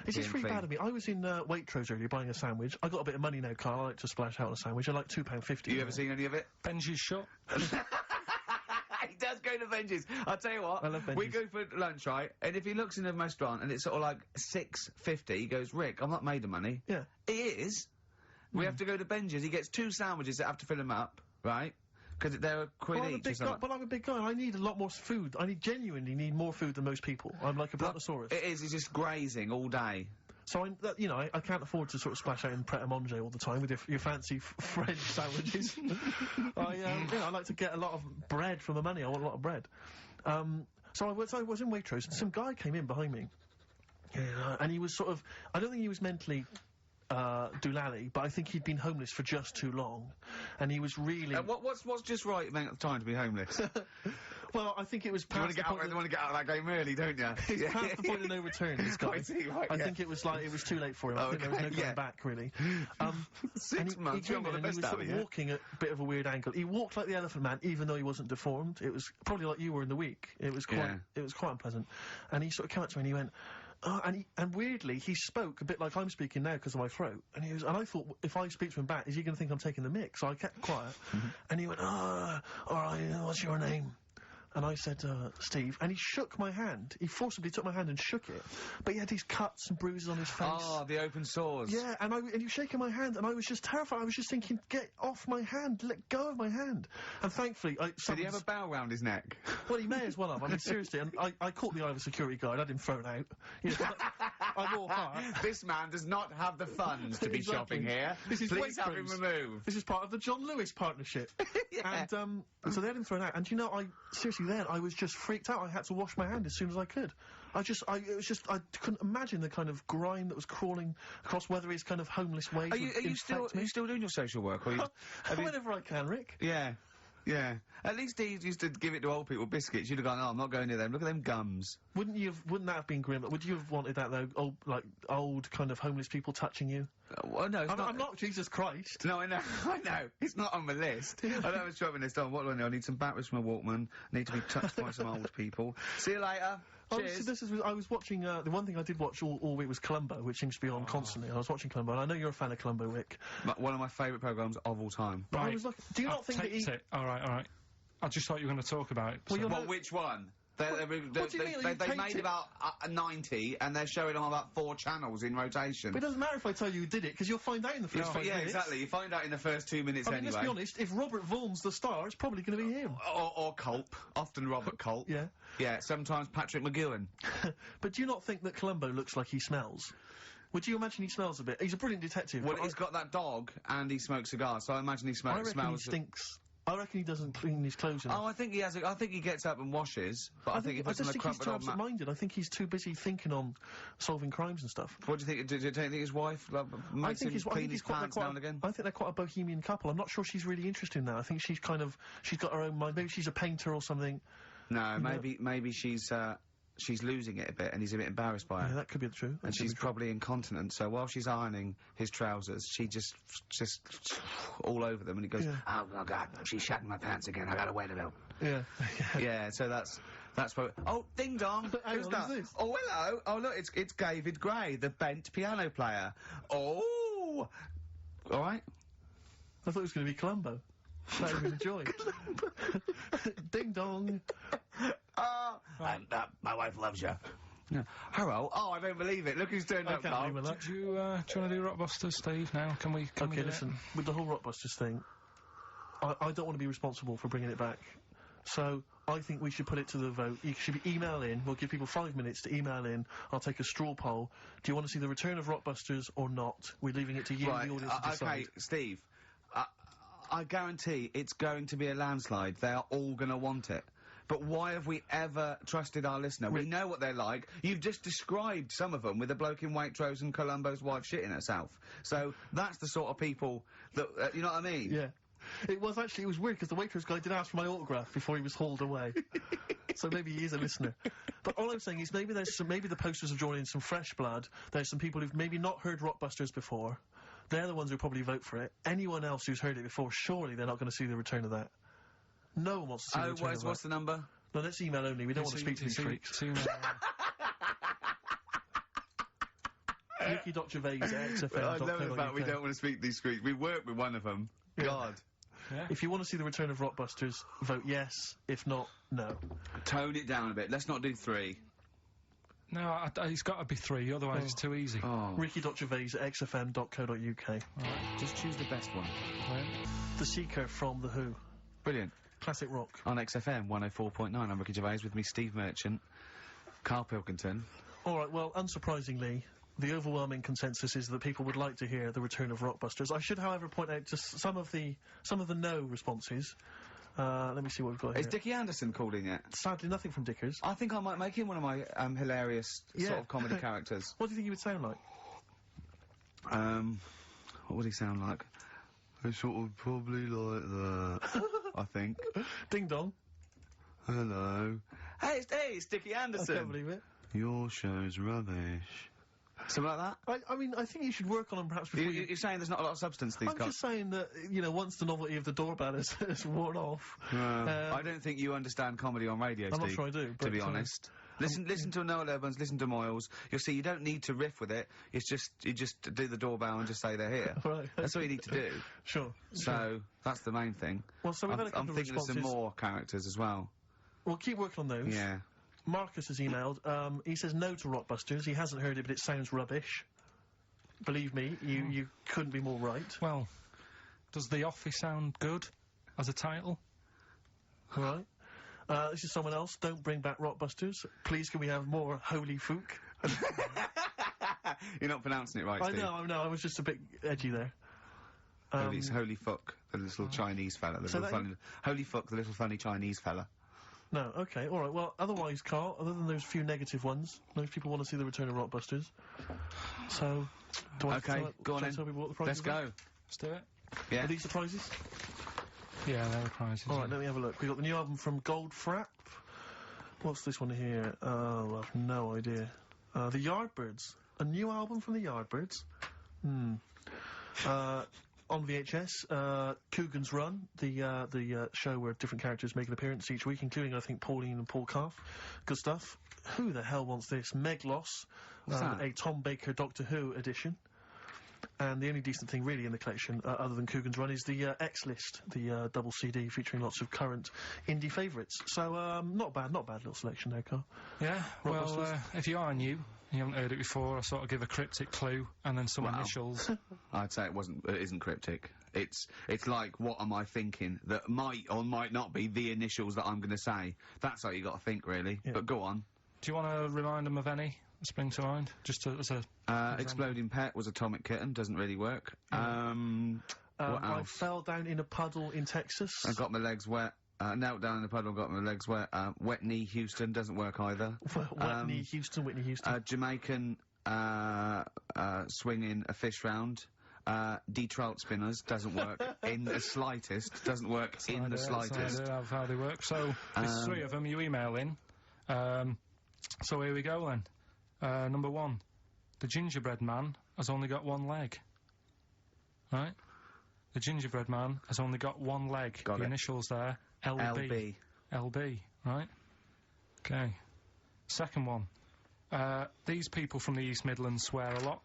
Is this really bad of me? I was in Waitrose earlier buying a sandwich. I got a bit of money now, Carl. I like to splash out on a sandwich. I like £2.50. You ever seen any of it? Benji's shop. He does go to Benji's. I'll tell you what. I love Benji's. We go for lunch, right? And if he looks in a restaurant and it's sort of like $6.50, he goes, Rick, I'm not made of money. Yeah. He is. We have to go to Benji's. He gets 2 sandwiches that have to fill him up, right? Because they're a quid each or something. But I'm a big guy. I need a lot more food. I genuinely need more food than most people. I'm like a brontosaurus. It is. He's just grazing all day. So, I can't afford to sort of splash out in Pret a Manger all the time with your fancy French sandwiches. I like to get a lot of bread for my money. I want a lot of bread. So I was in Waitrose, and some guy came in behind me. And he was sort of... I don't think he was mentally... doolally, but I think he'd been homeless for just too long, and he was really... What's just right amount of time to be homeless? Well, I think it was past you want to get out of that game early, don't you? It's past the point of no return, this guy. I think it was like, it was too late for him. I think there was no going back, really. 6 months, you got the best out of it. He was walking at a bit of a weird angle. He walked like the Elephant Man, even though he wasn't deformed. It was probably like you were in the week. It was quite unpleasant. And he sort of came up to me and he went... and weirdly, he spoke a bit like I'm speaking now because of my throat. And I thought, if I speak to him back, is he going to think I'm taking the mick? So I kept quiet. And he went, all right, what's your name? And I said, Steve. And he shook my hand. He forcibly took my hand and shook it. But he had these cuts and bruises on his face. Oh, the open sores. Yeah, and he was shaking my hand, and I was just terrified. I was just thinking, get off my hand, let go of my hand. And thankfully, did he have a bow round his neck? Well, he may as well have. I mean, seriously, and I caught the eye of a security guard. I had him thrown out. I'm all heart. This man does not have the funds to be shopping here. Please have him removed. This is part of the John Lewis partnership. Yeah. And so they had him thrown out. And seriously, then I was just freaked out. I had to wash my hand as soon as I could. I couldn't imagine the kind of grime that was crawling across whether his kind of homeless ways. Are you still doing your social work? Or whenever I can, Rick. Yeah. Yeah. At least he used to give it to old people biscuits. You'd have gone, oh, I'm not going near them. Look at them gums. Wouldn't that have been grim? Would you have wanted that, though? Old kind of homeless people touching you? Well, no, I'm not Jesus Christ. No, I know. It's not on the list. I know I was dropping this down. What do I know? I need some batteries from a Walkman. I need to be touched by some old people. See you later. Cheers. I was watching, the one thing I did watch all week was Columbo, which seems to be on constantly. I was watching Columbo, and I know you're a fan of Columbo, Rick. One of my favourite programmes of all time. But I was like, do you not think that All right. I just thought you were going to talk about it. Well, which one? They made about 90, and they're showing on about 4 channels in rotation. But it doesn't matter if I tell you who did it, because you'll find out in the first 5 minutes. Yeah, exactly. You find out in the first 2 minutes anyway. Let's be honest, if Robert Vaughan's the star, it's probably going to be him. Or Culp. Often Robert Culp. Yeah. Yeah, sometimes Patrick McGowan. But do you not think that Columbo looks like he smells? Would you imagine he smells a bit? He's a brilliant detective. Well, he's got that dog, and he smokes cigars, so I imagine he smells... I reckon he stinks. I reckon he doesn't clean his clothes enough. Oh, I think he has. I think he gets up and washes. But I think if it's he's too absent-minded. I think he's too busy thinking on solving crimes and stuff. What do you think? Do you think his wife makes him clean his pants now and again? I think they're quite a bohemian couple. I'm not sure she's really interested in that. I think she's got her own mind. Maybe she's a painter or something. No, maybe she's losing it a bit, and he's a bit embarrassed by it. Yeah, that could be true. And she's probably incontinent, so while she's ironing his trousers, she just all over them, and he goes, oh, God, she's shatting my pants again, I gotta wait a little. Yeah. Yeah, so that's what... Oh, ding dong! Who's that? Who's this? Oh, hello! Oh, look, it's David Gray, the bent piano player. Oh! Alright. I thought it was going to be Columbo. That would be the joy. Ding dong. And my wife loves you. Yeah. Hello. Oh, I don't believe it. Look who's turned up, Carl. Did you, do you want to do Rockbusters, Steve, now? Can we do listen, it? with the whole Rockbusters thing, I don't want to be responsible for bringing it back. So, I think we should put it to the vote. You should email in. We'll give people 5 minutes to email in. I'll take a straw poll. Do you want to see the return of Rockbusters or not? We're leaving it to you, the audience, to decide. Okay, Steve. I guarantee it's going to be a landslide. They are all going to want it. But why have we ever trusted our listener? We know what they're like. You've just described some of them with a bloke in Waitrose and Columbo's wife shitting herself. So that's the sort of people that, you know what I mean? Yeah. It was weird, because the Waitrose guy did ask for my autograph before he was hauled away. So maybe he is a listener. But all I'm saying is maybe maybe the posters have drawn in some fresh blood. There's some people who've maybe not heard Rockbusters before. They're the ones who probably vote for it. Anyone else who's heard it before, surely they're not going to see the return of that. No one wants to see the return of that. What's the number? No, that's email only. We don't want to speak to these freaks. Nicky.gervais@xfm.co.uk. I love the fact we don't want to speak to these freaks. We work with one of them. Yeah. God. Yeah. If you want to see the return of Rockbusters, vote yes. If not, no. Tone it down a bit. Let's not do 3. No, it's got to be 3, otherwise it's too easy. Oh. Ricky.gervais@xfm.co.uk. Right. Just choose the best one. Right. The Seeker from The Who. Brilliant. Classic rock. On XFM 104.9, I'm Ricky Gervais, with me Steve Merchant, Karl Pilkinton. Alright, well, unsurprisingly, the overwhelming consensus is that people would like to hear the return of Rockbusters. I should, however, point out just some of the no responses. Let me see what we've got here. Is Dickie Anderson called in yet? Sadly, nothing from Dickers. I think I might make him one of my hilarious sort of comedy characters. What do you think he would sound like? What would he sound like? It's sort of probably like that, I think. Ding dong. Hello. Hey, it's Dickie Anderson. I can't believe it. Your show's rubbish. Something like that? I mean, I think you should work on them perhaps before You're saying there's not a lot of substance to these I'm just saying that, you know, once the novelty of the doorbell has worn off... I don't think you understand comedy on radio, Steve. I'm not sure I do, to be honest. Listen to Noel Evans, listen to Moyles. You'll see you don't need to riff with it. It's just, you just do the doorbell and just say they're here. Right. That's all you need to do. Sure. So, that's the main thing. Well, so we've had a couple I'm thinking of some more characters as well. Well, keep working on those. Yeah. Marcus has emailed. He says no to Rockbusters. He hasn't heard it, but it sounds rubbish. Believe me, you couldn't be more right. Well, does The Office sound good as a title? Right. This is someone else. Don't bring back Rockbusters. Please, can we have more Holy Fook? You're not pronouncing it right, Steve. I know. I was just a bit edgy there. It's Holy Fuck, the little Chinese fella. Holy Fuck, the little funny Chinese fella. No, okay, alright. Well, otherwise, Carl, other than those few negative ones, most people want to see the return of Rockbusters. So, do I go on then. tell people what the prizes Let's are? go. Let's do it. Yeah. Are these the prizes? Yeah, they're the prizes. Alright, let me have a look. We've got the new album from Goldfrapp. What's this one here? Oh, I've no idea. The Yardbirds. A new album from the Yardbirds. On VHS, Coogan's Run, the show where different characters make an appearance each week, including, I think, Pauline and Paul Calf. Good stuff. Who the hell wants this? Meglos, a Tom Baker Doctor Who edition. And the only decent thing really in the collection, other than Coogan's Run, is the X-List, the double CD featuring lots of current indie favourites. So, not bad little selection there, Carl. Yeah, well, if you are new, you haven't heard it before, I sort of give a cryptic clue, and then some initials. I'd say it isn't cryptic. It's like, what am I thinking? That might or might not be the initials that I'm going to say. That's how you got to think, really. Yeah. But go on. Do you want to remind them of any that spring to mind? Just as a... Exploding Pet was Atomic Kitten, doesn't really work. What else? I fell down in a puddle in Texas. I got my legs wet. Knelt down in the puddle, got my legs wet. Wet Knee Houston doesn't work either. Wet Knee Houston, Whitney Houston. Jamaican swinging a fish round. D-trout spinners doesn't work in the slightest. Doesn't work in the slightest. That's how they work. So, there's 3 of them, you email in. So here we go then. Number 1. The gingerbread man has only got 1 leg. Right? The gingerbread man has only got 1 leg. Got the it. initials there. LB. LB, right? Okay. Second one. These people from the East Midlands swear a lot.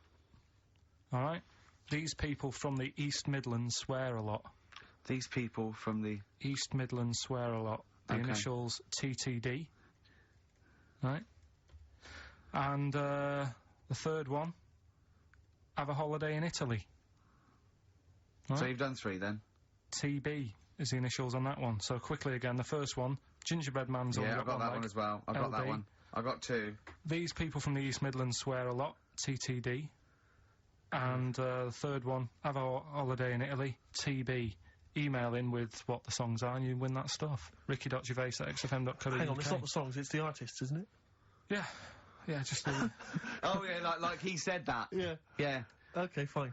Alright? These people from the East Midlands swear a lot. These people from the East Midlands swear a lot. The initials TTD. Right? And, the third one, have a holiday in Italy. Right? So you've done 3 then? TB is the initials on that one. So quickly again, the first one, Gingerbread Man's only got I've got that one as well. I've got that one. I got 2. These people from the East Midlands swear a lot, TTD. And, the third one, have a holiday in Italy, TB. Email in with what the songs are and you win that stuff. ricky.gervais@xfm.co.uk. Hang on, it's not the songs, it's the artists, isn't it? Yeah. Yeah, just the... Oh, yeah, like he said that. Yeah. Yeah. Okay, fine.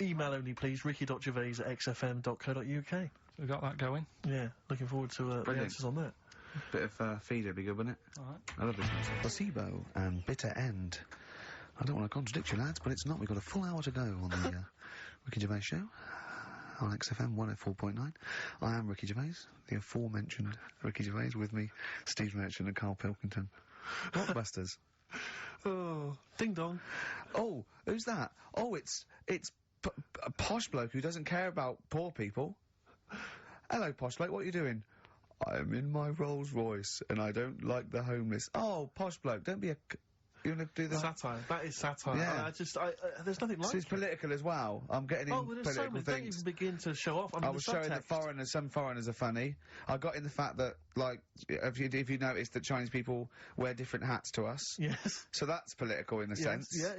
Email only, please, ricky.gervais@xfm.co.uk. We got that going. Yeah, looking forward to the answers on that. Bit of feeder would be good, wouldn't it? Alright. I love this music. Placebo and Bitter End. I don't want to contradict you, lads, but it's not. We've got a full hour to go on the Ricky Gervais show on XFM 104.9. I am Ricky Gervais, the aforementioned Ricky Gervais, with me, Steve Merchant and Karl Pilkinton. Blockbusters. Oh, ding dong. Oh, who's that? Oh, it's a posh bloke who doesn't care about poor people. Hello, posh bloke, what are you doing? I'm in my Rolls Royce and I don't like the homeless. Oh, posh bloke, don't be a... You want to do the... Satire. That is satire. Yeah. There's nothing like it. It's political as well. I'm getting in political so many, things. Don't even begin to show off. I was showing that some foreigners are funny. I got in the fact that, like, if you notice that Chinese people wear different hats to us. Yes. So that's political in a sense. Yeah.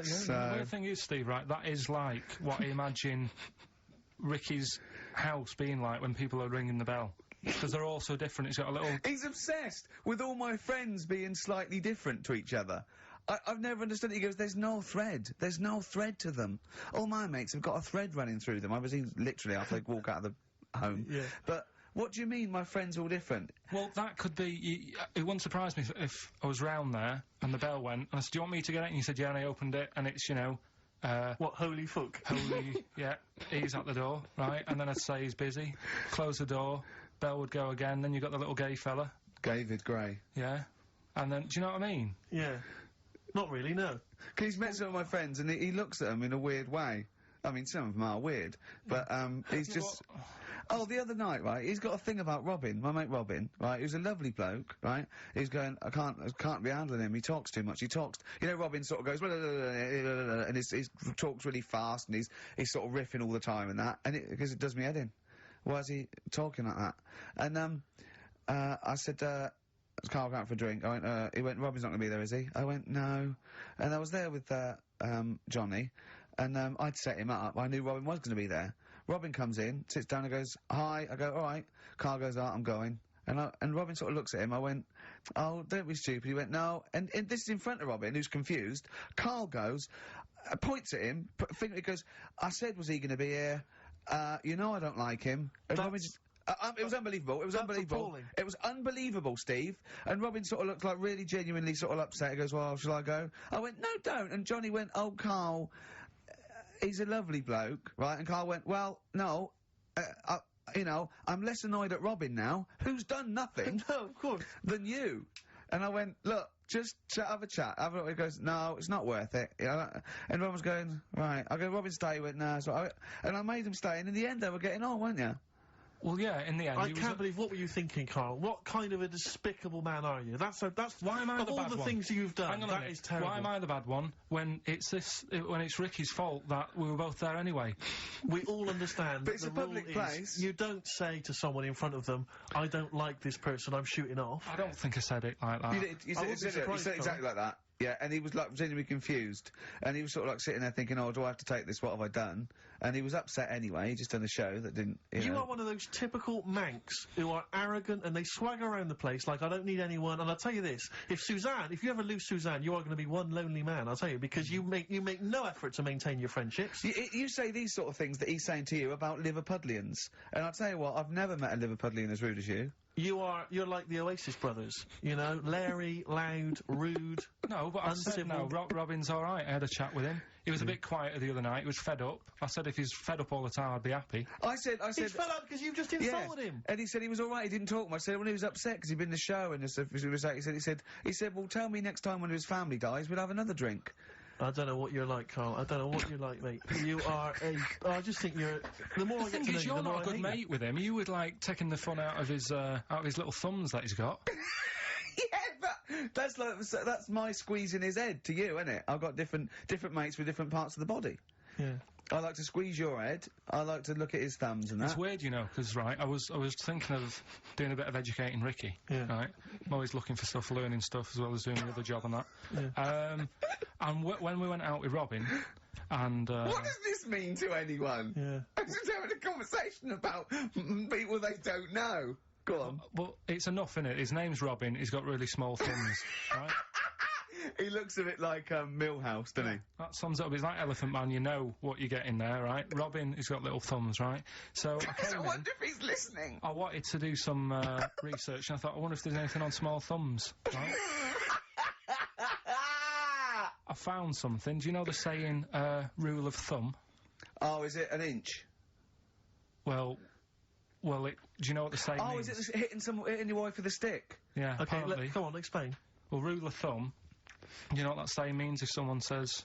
So the weird thing is, Steve, right, that is like what I imagine Ricky's house being like when people are ringing the bell. Because they're all so different, it's got a little... He's obsessed with all my friends being slightly different to each other. I've never understood it. He goes, there's no thread. There's no thread to them. All my mates have got a thread running through them. I was literally after they walk out of the home. Yeah. But what do you mean my friends are all different? Well, that could be... it wouldn't surprise me if I was round there and the bell went, and I said, do you want me to get it? And you said, yeah, and I opened it, and it's, you know... what, holy fuck? Holy... yeah, he's at the door, right? And then I'd say he's busy. Close the door. Bell would go again, then you got the little gay fella. David Gray. Yeah. And then, do you know what I mean? Yeah. Not really, no. Because he's met some of my friends, and he looks at them in a weird way. I mean, some of them are weird, but, he's just... Oh, the other night, right, he's got a thing about Robin, my mate Robin, right, who's a lovely bloke, right, he's going, I can't be handling him, he talks too much, you know, Robin sort of goes, and he talks really fast, and he's sort of riffing all the time and that, and because it does me head in. Why is he talking like that? And, I said, Carl going out for a drink. I went, he went, Robin's not going to be there, is he? I went, no. And I was there with, Johnny, and, I'd set him up. I knew Robin was going to be there. Robin comes in, sits down and goes, hi. I go, all right. Carl goes, I'm going. And Robin sort of looks at him. I went, oh, don't be stupid. He went, no. And this is in front of Robin, who's confused. Carl goes, points at him, he goes, I said, was he going to be here? You know I don't like him. And Robin just... it was unbelievable. It was unbelievable. Appalling. It was unbelievable, Steve. And Robin sort of looked like really genuinely sort of upset. He goes, well, shall I go? I went, no, don't. And Johnny went, oh, Carl, he's a lovely bloke, right? And Carl went, well, no, you know, I'm less annoyed at Robin now, who's done nothing no, of course. than you. And I went, look, just have a chat. He goes, no, it's not worth it. You know, and Robin was going, right. I go, Robin, stay. He went, no. So and I made him stay. And in the end, they were getting on, weren't you? Well, yeah, in the end... I can't believe... What were you thinking, Carl? What kind of a despicable man are you? That's... Why am I the bad one? Of all the things you've done, that is terrible. Why am I the bad one when it's when it's Ricky's fault that we were both there anyway? We all understand but it's a public place. You don't say to someone in front of them, I don't like this person, I'm shooting off. I don't think I said it like that. You said exactly like that. Yeah, and he was, like, genuinely confused. And he was sort of, like, sitting there thinking, oh, do I have to take this? What have I done? And he was upset anyway. He just done a show that didn't, you know. are one of those typical Mancs who are arrogant and they swagger around the place like, I don't need anyone. And I'll tell you this, if you ever lose Suzanne, you are going to be one lonely man, I'll tell you, because you make no effort to maintain your friendships. You say these sort of things that he's saying to you about Liverpudlians. And I'll tell you what, I've never met a Liverpudlian as rude as you. You're like the Oasis brothers, you know, Larry, loud, rude. No, but I said no, Robin's alright. I had a chat with him. He was a bit quieter the other night. He was fed up. I said if he's fed up all the time, I'd be happy. I said... He's fed up because you've just insulted him. And he said he was alright, he didn't talk much. I said when he was upset because he'd been in the show and he said, well, tell me next time when his family dies, we'll have another drink. I don't know what you're like, Carl. I don't know what you're like, mate. You are I just think you're... The more I get to know you, the more you're not a good mate with him. You would like taking the fun out of his little thumbs that he's got. Yeah, but that's my squeezing his head to you, isn't it? I've got different mates with different parts of the body. Yeah. I like to squeeze your head. I like to look at his thumbs and that. It's weird, you know, because, right, I was thinking of doing a bit of educating Ricky, right? I'm always looking for stuff, learning stuff, as well as doing the other job and that. Yeah. And when we went out with Robin, and... what does this mean to anyone? Yeah. I'm just having a conversation about people they don't know. Go on. Well, it's enough, innit? His name's Robin, he's got really small thumbs, right? He looks a bit like Millhouse, doesn't he? That sums it up. He's like Elephant Man, you know what you're getting there, right? Robin, he's got little thumbs, right? So I wonder if he's listening. I wanted to do some research, and I thought, I wonder if there's anything on small thumbs, right? I found something. Do you know the saying, rule of thumb? Oh, is it an inch? Well, do you know what the saying means? Oh, is it hitting your wife with a stick? Yeah, okay, apparently. Come on, explain. Well, rule of thumb, do you know what that saying means if someone says...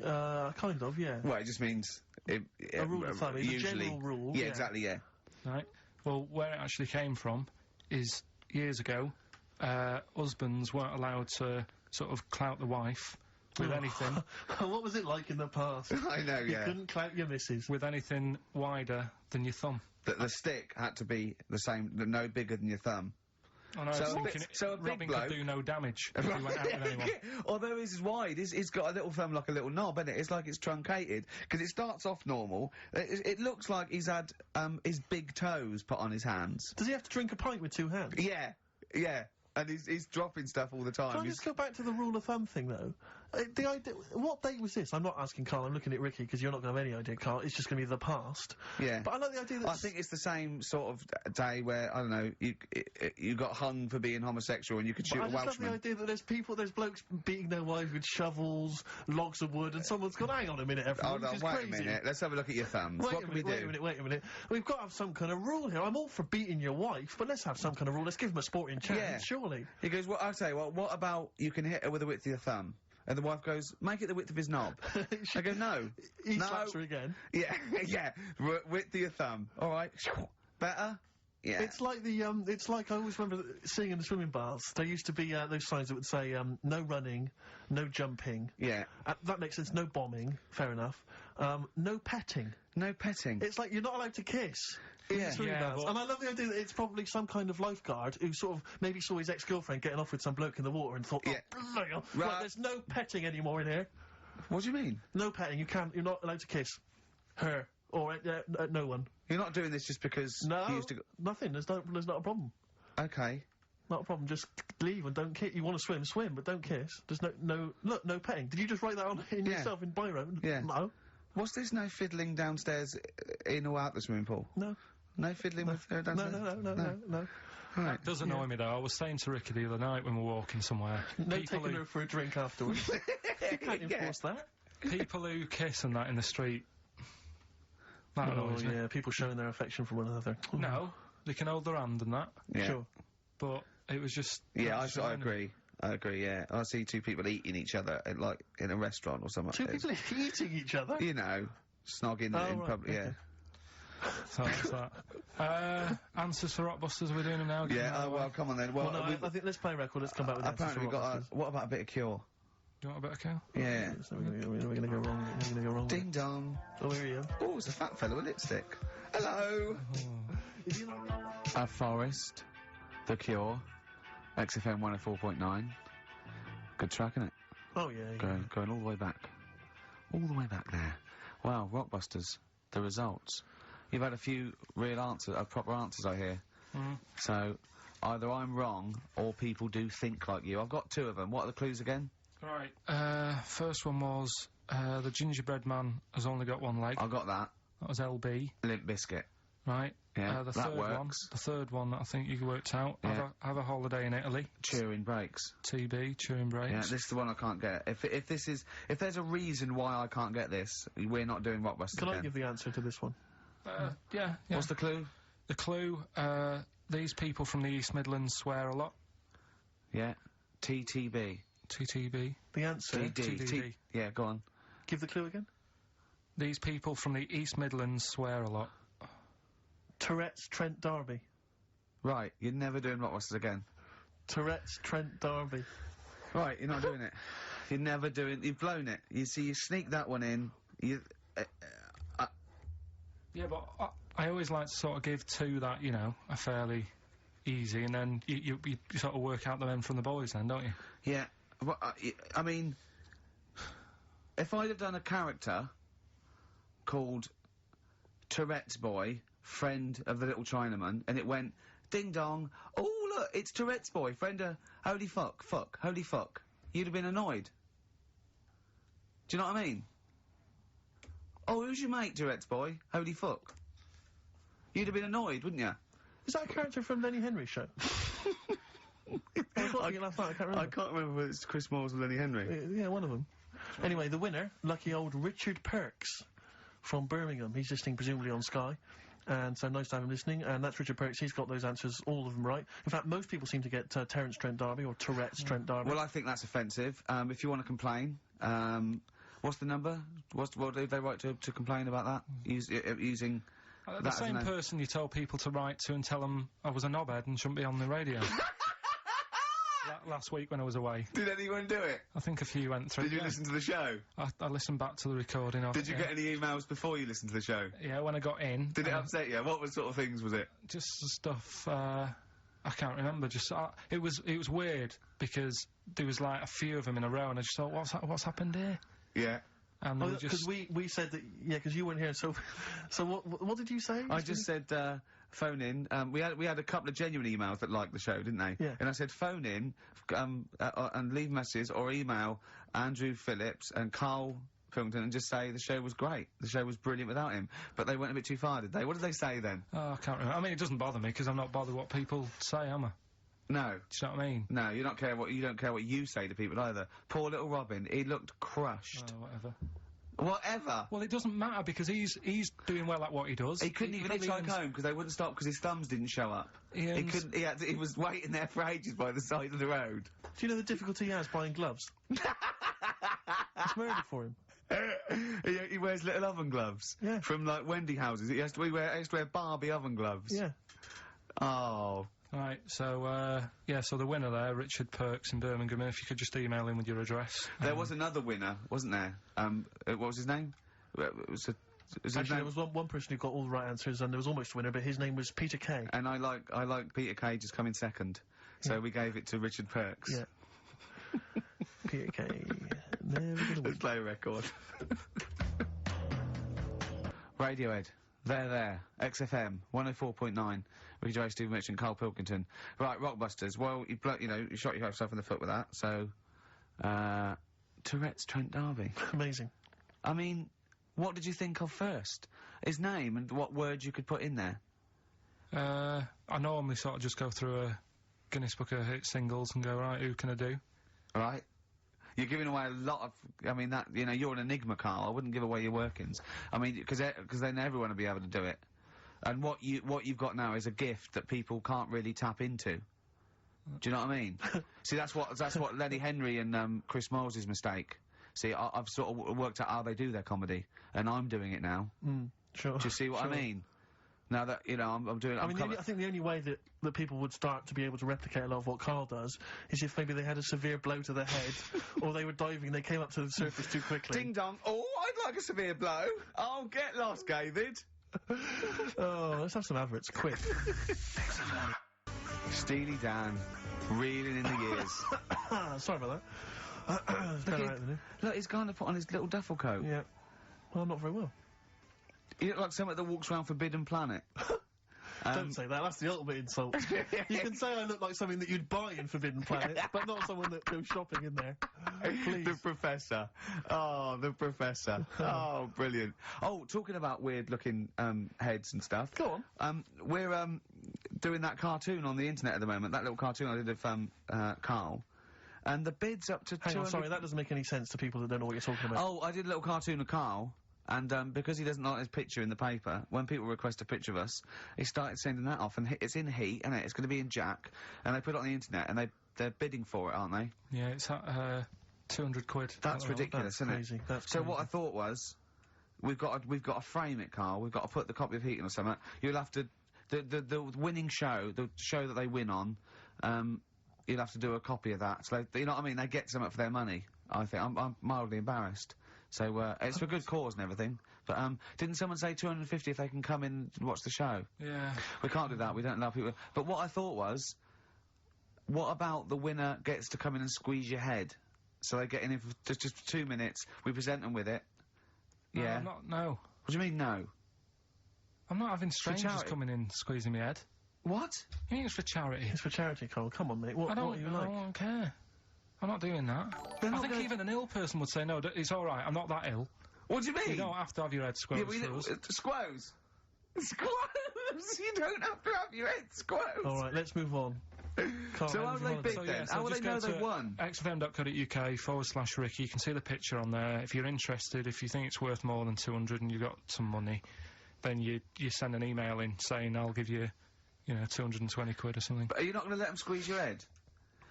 kind of, yeah. Well, it just means... a rule of thumb, usually, a general rule. Yeah, exactly, yeah. Right. Well, where it actually came from is, years ago, husbands weren't allowed to sort of clout the wife with anything. What was it like in the past? I know, yeah. You couldn't clout your missus. With anything wider than your thumb. The stick had to be the same, no bigger than your thumb. I know, so a big Robin could do no damage if he went out with anyone. Although his is wide, he's got a little thumb like a little knob, isn't it? It's like it's truncated, because it starts off normal. It looks like he's had, his big toes put on his hands. Does he have to drink a pint with two hands? Yeah, yeah. And he's dropping stuff all the time. Can I just go back to the rule of thumb thing, though? The idea... What date was this? I'm not asking Carl, I'm looking at Ricky, because you're not going to have any idea, Carl. It's just going to be the past. Yeah. But I like the idea that... I think it's the same sort of day where, I don't know, you got hung for being homosexual and you could shoot a Welshman. I just love the idea that there's blokes beating their wives with shovels, logs of wood, and someone's gone, hang on a minute, everyone, Hold on, wait a minute. Let's have a look at your thumbs. What can we do? Wait a minute. We've got to have some kind of rule here. I'm all for beating your wife, but let's have some kind of rule. Let's give him a sporting chance, surely. He goes, well, I'll tell you what about you can hit her with the width of your thumb? And the wife goes, make it the width of his knob. I go, no. He slaps her again. Yeah, yeah. Width of your thumb. All right. Better? Yeah. It's like it's like I always remember seeing in the swimming baths, there used to be those signs that would say, no running, no jumping. Yeah. That makes sense. No bombing. Fair enough. No petting. No petting. It's like you're not allowed to kiss. Yeah. And I love the idea that it's probably some kind of lifeguard who sort of maybe saw his ex-girlfriend getting off with some bloke in the water and thought, right, there's no petting anymore in here. What do you mean? No petting. You're not allowed to kiss her or no one. You're not doing this just because you used to nothing. There's not a problem. Okay. Not a problem. Just leave and don't kiss. You want to swim, but don't kiss. There's no petting. Did you just write that on yourself in biro? Yeah. No. What's this no fiddling downstairs in or out the swimming pool? No. No fiddling with her downstairs? No. Right. That does annoy me, though. I was saying to Ricky the other night when we were walking somewhere... No taking her for a drink afterwards. You can't enforce that. People who kiss and that in the street... That annoys me. Yeah, people showing their affection for one another. No, they can hold their hand and that. Yeah. Sure. But it was just... Yeah, I agree. I agree, yeah. I see two people eating each other, like, in a restaurant or something. Two people eating each other? You know, snogging in public, yeah. So that's that. Answers for Rockbusters, are we doing them now? Yeah, well, come on then. Well, no, I think let's play a record, let's come back with apparently we've got what about a bit of Cure? Do you want a bit of Cure? Yeah. So we're gonna go wrong. We're gonna go wrong. Ding dong. Oh, here you are. Oh, it's a fat fella with lipstick. Hello. A Forest, The Cure, XFM 104.9. Good track, isn't it? Oh yeah. Going all the way back. All the way back there. Wow, Rockbusters. The results. You've had a few real answers, proper answers, I hear. So, either I'm wrong, or people do think like you. I've got two of them. What are the clues again? Right. First one was, the gingerbread man has only got one leg. I got that. That was LB. Limp Bizkit. Right. Yeah, that works. The third one that I think you worked out. Yeah. Have a holiday in Italy. Chewing Breaks. TB, Chewing Breaks. Yeah, this is the one I can't get. If there's a reason why I can't get this, we're not doing Rockbusters Can again. I give the answer to this one? Yeah. What's the clue? The clue, these people from the East Midlands swear a lot. Yeah. TTB. TTB. The answer? TDD. Yeah, go on. Give the clue again. These people from the East Midlands swear a lot. Tourette's Trent D'Arby. Right, you're never doing Blockbusters again. Tourette's Trent D'Arby. Right, you're not doing it. You're never doing... You've blown it. You see, you sneak that one in, you... Yeah, but I always like to sort of give two that, you know, are fairly easy, and then you sort of work out the men from the boys then, don't you? Yeah. Well, I mean... If I'd have done a character called Tourette's Boy, friend of the little Chinaman, and it went, ding dong, oh look, it's Tourette's Boy, friend of, holy fuck, holy fuck, you'd have been annoyed. Do you know what I mean? Oh, who's your mate, Tourette's Boy? Holy fuck. You'd have been annoyed, wouldn't you? Is that a character from Lenny Henry's show? I can't remember whether it's Chris Moores or Lenny Henry. Yeah, one of them. Anyway, the winner, lucky old Richard Perks from Birmingham. He's listening presumably on Sky. And so nice to have him listening. And that's Richard Perks. He's got those answers, all of them right. In fact, most people seem to get Terence Trent D'Arby or Tourette's Trent D'Arby. Well, I think that's offensive. If you want to complain, what's the number? What did they write to complain about that? Using... the same person you told people to write to and tell them I was a knobhead and shouldn't be on the radio. Last week when I was away. Did anyone do it? I think a few went through. Did you listen to the show? I listened back to the recording of it. Did you get any emails before you listened to the show? Yeah, when I got in. Did it upset you? What sort of things was it? Just stuff, I can't remember, just, it was weird, because there was like a few of them in a row, and I just thought, what's happened here? Yeah. And because we said that, yeah, because you weren't here, so what did you say? I just said, phone in. We had a couple of genuine emails that liked the show, didn't they? Yeah. And I said, phone in, and leave messages or email Andrew Phillips and Karl Pilkinton and just say the show was great. The show was brilliant without him. But they went a bit too far, did they? What did they say then? Oh, I can't remember. I mean, it doesn't bother me, because I'm not bothered what people say, am I? No. Do you know what I mean? No, you don't care what you say to people either. Poor little Robin, he looked crushed. Oh, whatever. Whatever? Well, it doesn't matter, because he's doing well at what he does. He couldn't even hitchhike home, because they wouldn't stop, because his thumbs didn't show up. He was waiting there for ages by the side of the road. Do you know the difficulty he has buying gloves? It's murder for him. He wears little oven gloves. Yeah. From, like, Wendy houses. He has to wear Barbie oven gloves. Yeah. Oh. Right, so, yeah, so the winner there, Richard Perks in Birmingham, and if you could just email him with your address. There was another winner, wasn't there? What was his name? Actually, there was one person who got all the right answers, and there was almost a winner, but his name was Peter Kay. And I like Peter Kay just coming second. So we gave it to Richard Perks. Yeah. Peter Kay. Never gonna win. Let's play a record. Radiohead. There. XFM 104.9. Ricky Gervais, Stephen Mitchell and Karl Pilkinton. Right, Rockbusters. Well, you shot yourself in the foot with that, so... Tourette's Trent D'Arby. Amazing. I mean, what did you think of first? His name and what words you could put in there? I normally sort of just go through a Guinness Book of Hit singles and go, right, who can I do? Right. You're giving away a lot of... I mean, that, you know, you're an enigma, Karl. I wouldn't give away your workings. I mean, because then everyone will be able to do it. And what you've got now is a gift that people can't really tap into. Do you know what I mean? See, that's what Lenny Henry and Chris Moles' mistake. See, I've sort of worked out how they do their comedy, and I'm doing it now. Sure. Do you see what I mean? Now that, you know, I'm doing it... I think the only way that people would start to be able to replicate a lot of what Karl does is if maybe they had a severe blow to the head, or they were diving and they came up to the surface too quickly. Ding dong. Oh, I'd like a severe blow. Oh, get lost, David. Oh, let's have some adverts, quick. Steely Dan, reeling in the years. Sorry about that. Look, he's going to put on his little duffel coat. Yeah. Well, not very well. You look like someone that walks around Forbidden Planet. Don't say that, that's the ultimate insult. You can say I look like something that you'd buy in Forbidden Planet, but not someone that goes shopping in there. Please. The Professor. Oh, the Professor. Oh, brilliant. Oh, talking about weird-looking, heads and stuff. Go on. We're, doing that cartoon on the internet at the moment, that little cartoon I did of, Karl. And the bid's up to Hang on, sorry, that doesn't make any sense to people that don't know what you're talking about. Oh, I did a little cartoon of Karl. And, because he doesn't like his picture in the paper, when people request a picture of us, he started sending that off, and it's in Heat, and it's going to be in Jack, and they put it on the internet, and they they're bidding for it, aren't they? Yeah, it's at 200 quid. That's ridiculous, isn't crazy. it? That's so crazy. what I thought was, we've got to frame it, Carl. We've got to put the copy of Heaton or something. You'll have to the winning show, the show that they win on. You'll have to do a copy of that. So you know what I mean? They get something for their money. I think I'm mildly embarrassed. So it's for good cause and everything. But didn't someone say 250 if they can come in and watch the show? Yeah. We can't do that. We don't allow people. But what I thought was, what about the winner gets to come in and squeeze your head? So they get in for just 2 minutes. We present them with it. No, yeah. No. What do you mean no? I'm not having strangers coming in squeezing my head. What? You mean it's for charity? It's for charity, Carl. Come on, mate. What are you like? I don't care. I'm not doing that. I think even an ill person would say, no, it's all right, I'm not that ill. What do you mean? You don't have to have your head squoze for us. Squoze? Squoze? You don't have to have your head squoze. All right, let's move on. So how do they bid then? How will they know they've won? xfm.co.uk/Ricky. You can see the picture on there. If you're interested, if you think it's worth more than 200 and you've got some money, then you send an email in saying I'll give you, 220 quid or something. But are you not going to let them squeeze your head?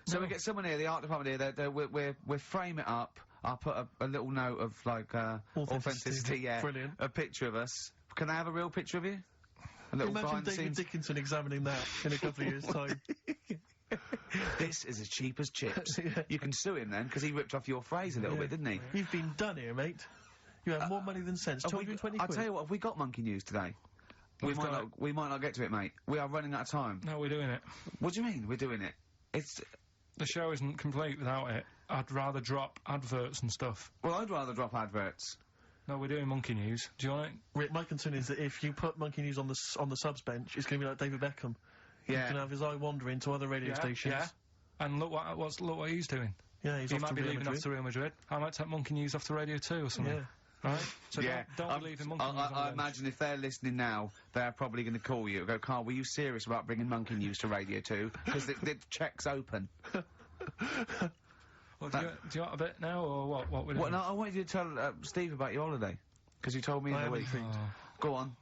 So we get someone here, the art department here, we'll frame it up. I'll put a little note of, like, authenticity, yeah. Brilliant. A picture of us. Can I have a real picture of you? A little Imagine David Dickinson examining that in a couple of years' time. This is as cheap as chips. Yeah. You can sue him then, because he ripped off your phrase a little bit, didn't he? You've been done here, mate. You have more money than sense. 220 quid. I'll tell you what, have we got monkey news today? We might not get to it, mate. We are running out of time. No, we're doing it. What do you mean, we're doing it? The show isn't complete without it. I'd rather drop adverts and stuff. Well, I'd rather drop adverts. No, we're doing monkey news. Do you want it? Rick, my concern is that if you put monkey news on the subs bench, it's going to be like David Beckham. Yeah. He's going to have his eye wandering to other radio stations. Yeah. And look what he's doing. Yeah, he might be leaving off to Real Madrid. I might take monkey news off to Radio 2 or something. Yeah. Right? So don't believe in monkey news. I imagine if they're listening now, they're probably going to call you and go, Carl, were you serious about bringing monkey news to Radio 2? Because the check's open. Well, do you want a bit now, or what we're doing? Well, no, I wanted you to tell Steve about your holiday. Because you told me in the week. Go on.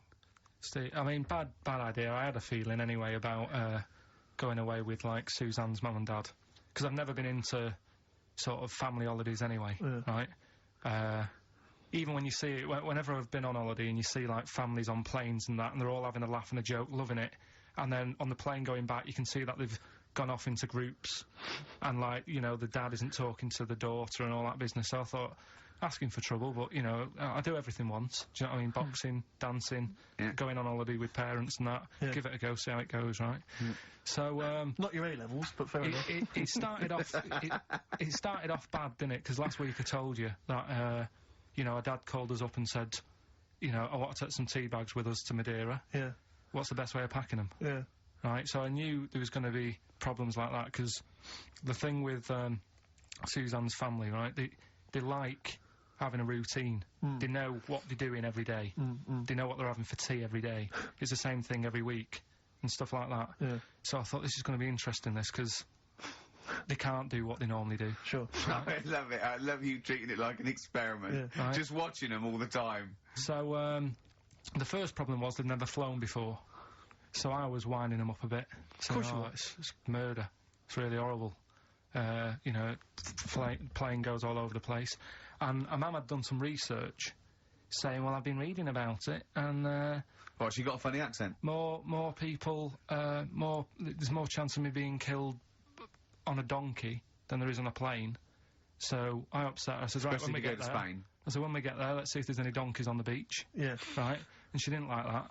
Steve, I mean, bad idea. I had a feeling anyway about going away with, like, Suzanne's mum and dad. Because I've never been into sort of family holidays anyway, right? Even when you see it, whenever I've been on holiday and you see, like, families on planes and that, and they're all having a laugh and a joke, loving it, and then on the plane going back, you can see that they've gone off into groups, and, like, the dad isn't talking to the daughter and all that business. So I thought, asking for trouble, but, I do everything once. Do you know what I mean? Boxing, dancing, going on holiday with parents and that. Yeah. Give it a go, see how it goes, right? So, not your A-levels, but fair enough. It started off, it started off bad, didn't it? Because last week I told you that, our dad called us up and said, I want to take some tea bags with us to Madeira. Yeah. What's the best way of packing them? Yeah. Right, so I knew there was going to be problems like that, because the thing with Suzanne's family, right, they like having a routine. They know what they're doing every day. They know what they're having for tea every day. It's the same thing every week, and stuff like that. Yeah. So I thought this is going to be interesting, because they can't do what they normally do. Sure. Right? I love it. I love you treating it like an experiment. Yeah. Right. Just watching them all the time. So, the first problem was they'd never flown before. So I was winding them up a bit. Saying, it's murder. It's really horrible. Plane goes all over the place. And a mum had done some research saying, well, I've been reading about it, and, What, she got a funny accent? More people, there's more chance of me being killed on a donkey than there is on a plane. So I upset her. I said, right, when we get there, Spain. I said, when we get there, let's see if there's any donkeys on the beach. Yeah. Right? And she didn't like that.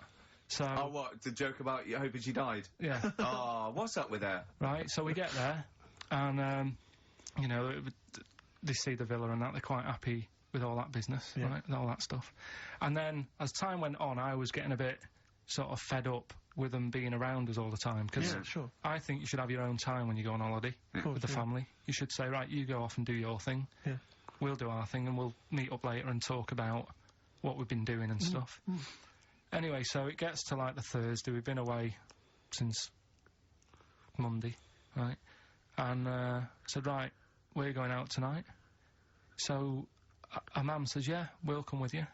So... Oh, what? The joke about you hoping she died? Yeah. Oh, what's up with her? Right, so we get there, and, they see the villa and that, they're quite happy with all that business, right, and all that stuff. And then, as time went on, I was getting a bit sort of fed up with them being around us all the time, because I think you should have your own time when you go on holiday with the family. You should say, right, you go off and do your thing. Yeah. We'll do our thing, and we'll meet up later and talk about what we've been doing and stuff. Anyway, so it gets to, like, the Thursday. We've been away since Monday, right? And I said, right, we're going out tonight. So our mum says, yeah, we'll come with you.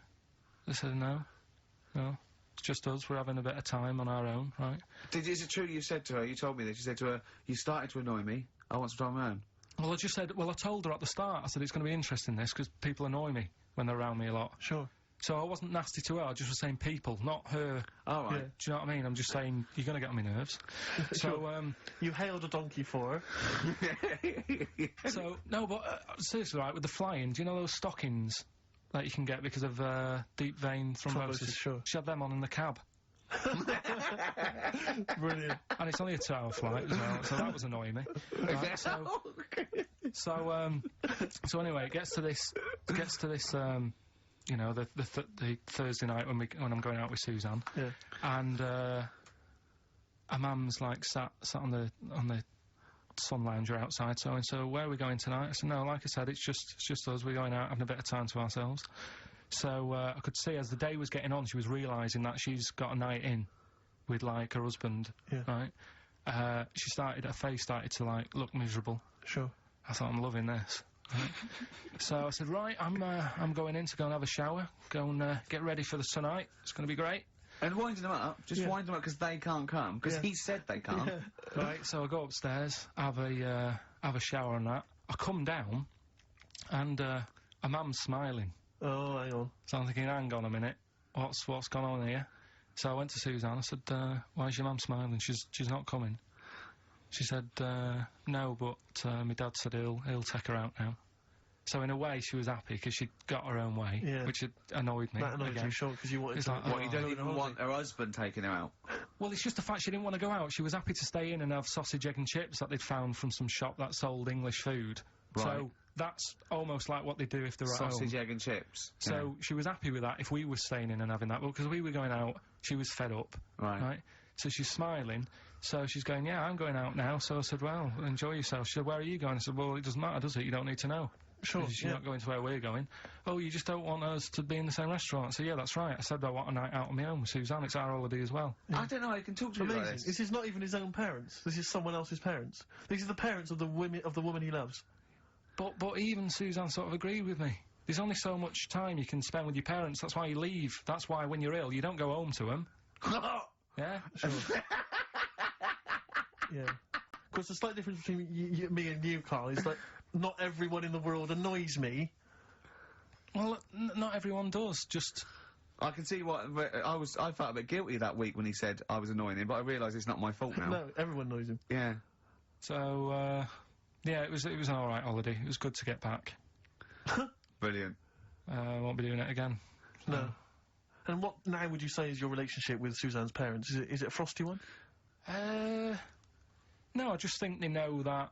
I said, no, it's just us. We're having a bit of time on our own, right? Is it true you said to her, you told me this, you said to her, you started to annoy me, I want some time on my own. Well, I just said, well, I told her at the start, I said, it's going to be interesting, this, because people annoy me when they're around me a lot. Sure. So I wasn't nasty to her, I just was saying people, not her. Oh, right. Yeah. Do you know what I mean? I'm just saying, you're going to get on my nerves. So, You hailed a donkey for her. So, no, but, seriously, right, with the flying, do you know those stockings that you can get because of, deep vein thrombosis? Sure. She had them on in the cab. Brilliant. And it's only a 2-hour flight as well, so that was annoying me. Right, so anyway, it gets to this, you know, the Thursday night when I'm going out with Suzanne. Yeah. And, her mum's, like, sat on the sun lounger outside, so where are we going tonight? I said, no, like I said, it's just us, we're going out, having a bit of time to ourselves. So, I could see as the day was getting on, she was realising that she's got a night in with, like, her husband, right? Her face started to, like, look miserable. Sure. I thought, I'm loving this. Right? So I said, right, I'm going in to go and have a shower, go and, get ready for the tonight, it's gonna be great. And winding them up, wind them up because they can't come, because he said they can't. Right, so I go upstairs, have a shower and that. I come down, and, a mum's smiling. Oh, hang on. So I'm thinking, hang on a minute, what's gone on here? So I went to Suzanne, I said, why is your mum smiling? She's not coming. She said, no, but, my dad said he'll take her out now. So in a way, she was happy, because she'd got her own way, which had annoyed me. That annoyed you, sure, because you wanted to... Like, what, you don't even want her husband taking her out? Well, it's just the fact she didn't want to go out. She was happy to stay in and have sausage, egg and chips that they'd found from some shop that sold English food. Right. So that's almost like what they do if they're at home. Sausage, egg and chips. So she was happy with that if we were staying in and having that, but because we were going out, she was fed up. Right? So she's smiling, so she's going, yeah, I'm going out now. So I said, well, enjoy yourself. She said, where are you going? I said, well, it doesn't matter, does it? You don't need to know. Sure, you're not going to where we're going. Oh, you just don't want us to be in the same restaurant. So yeah, that's right. I said I want a night out on my own with Suzanne. It's our holiday as well. Yeah. I don't know how you can talk to me like this. This is not even his own parents. This is someone else's parents. These are the parents of the woman he loves. But even Suzanne sort of agreed with me. There's only so much time you can spend with your parents. That's why you leave. That's why when you're ill, you don't go home to them. Yeah? Sure. Yeah. Of course, the slight difference between me and you, Carl, is that not everyone in the world annoys me. Well, not everyone does, just... I can see what... I felt a bit guilty that week when he said I was annoying him, but I realise it's not my fault now. No, everyone annoys him. Yeah. So, yeah, it was an alright holiday. It was good to get back. Brilliant. Won't be doing it again. No. And what now would you say is your relationship with Suzanne's parents? Is it a frosty one? No, I just think they know that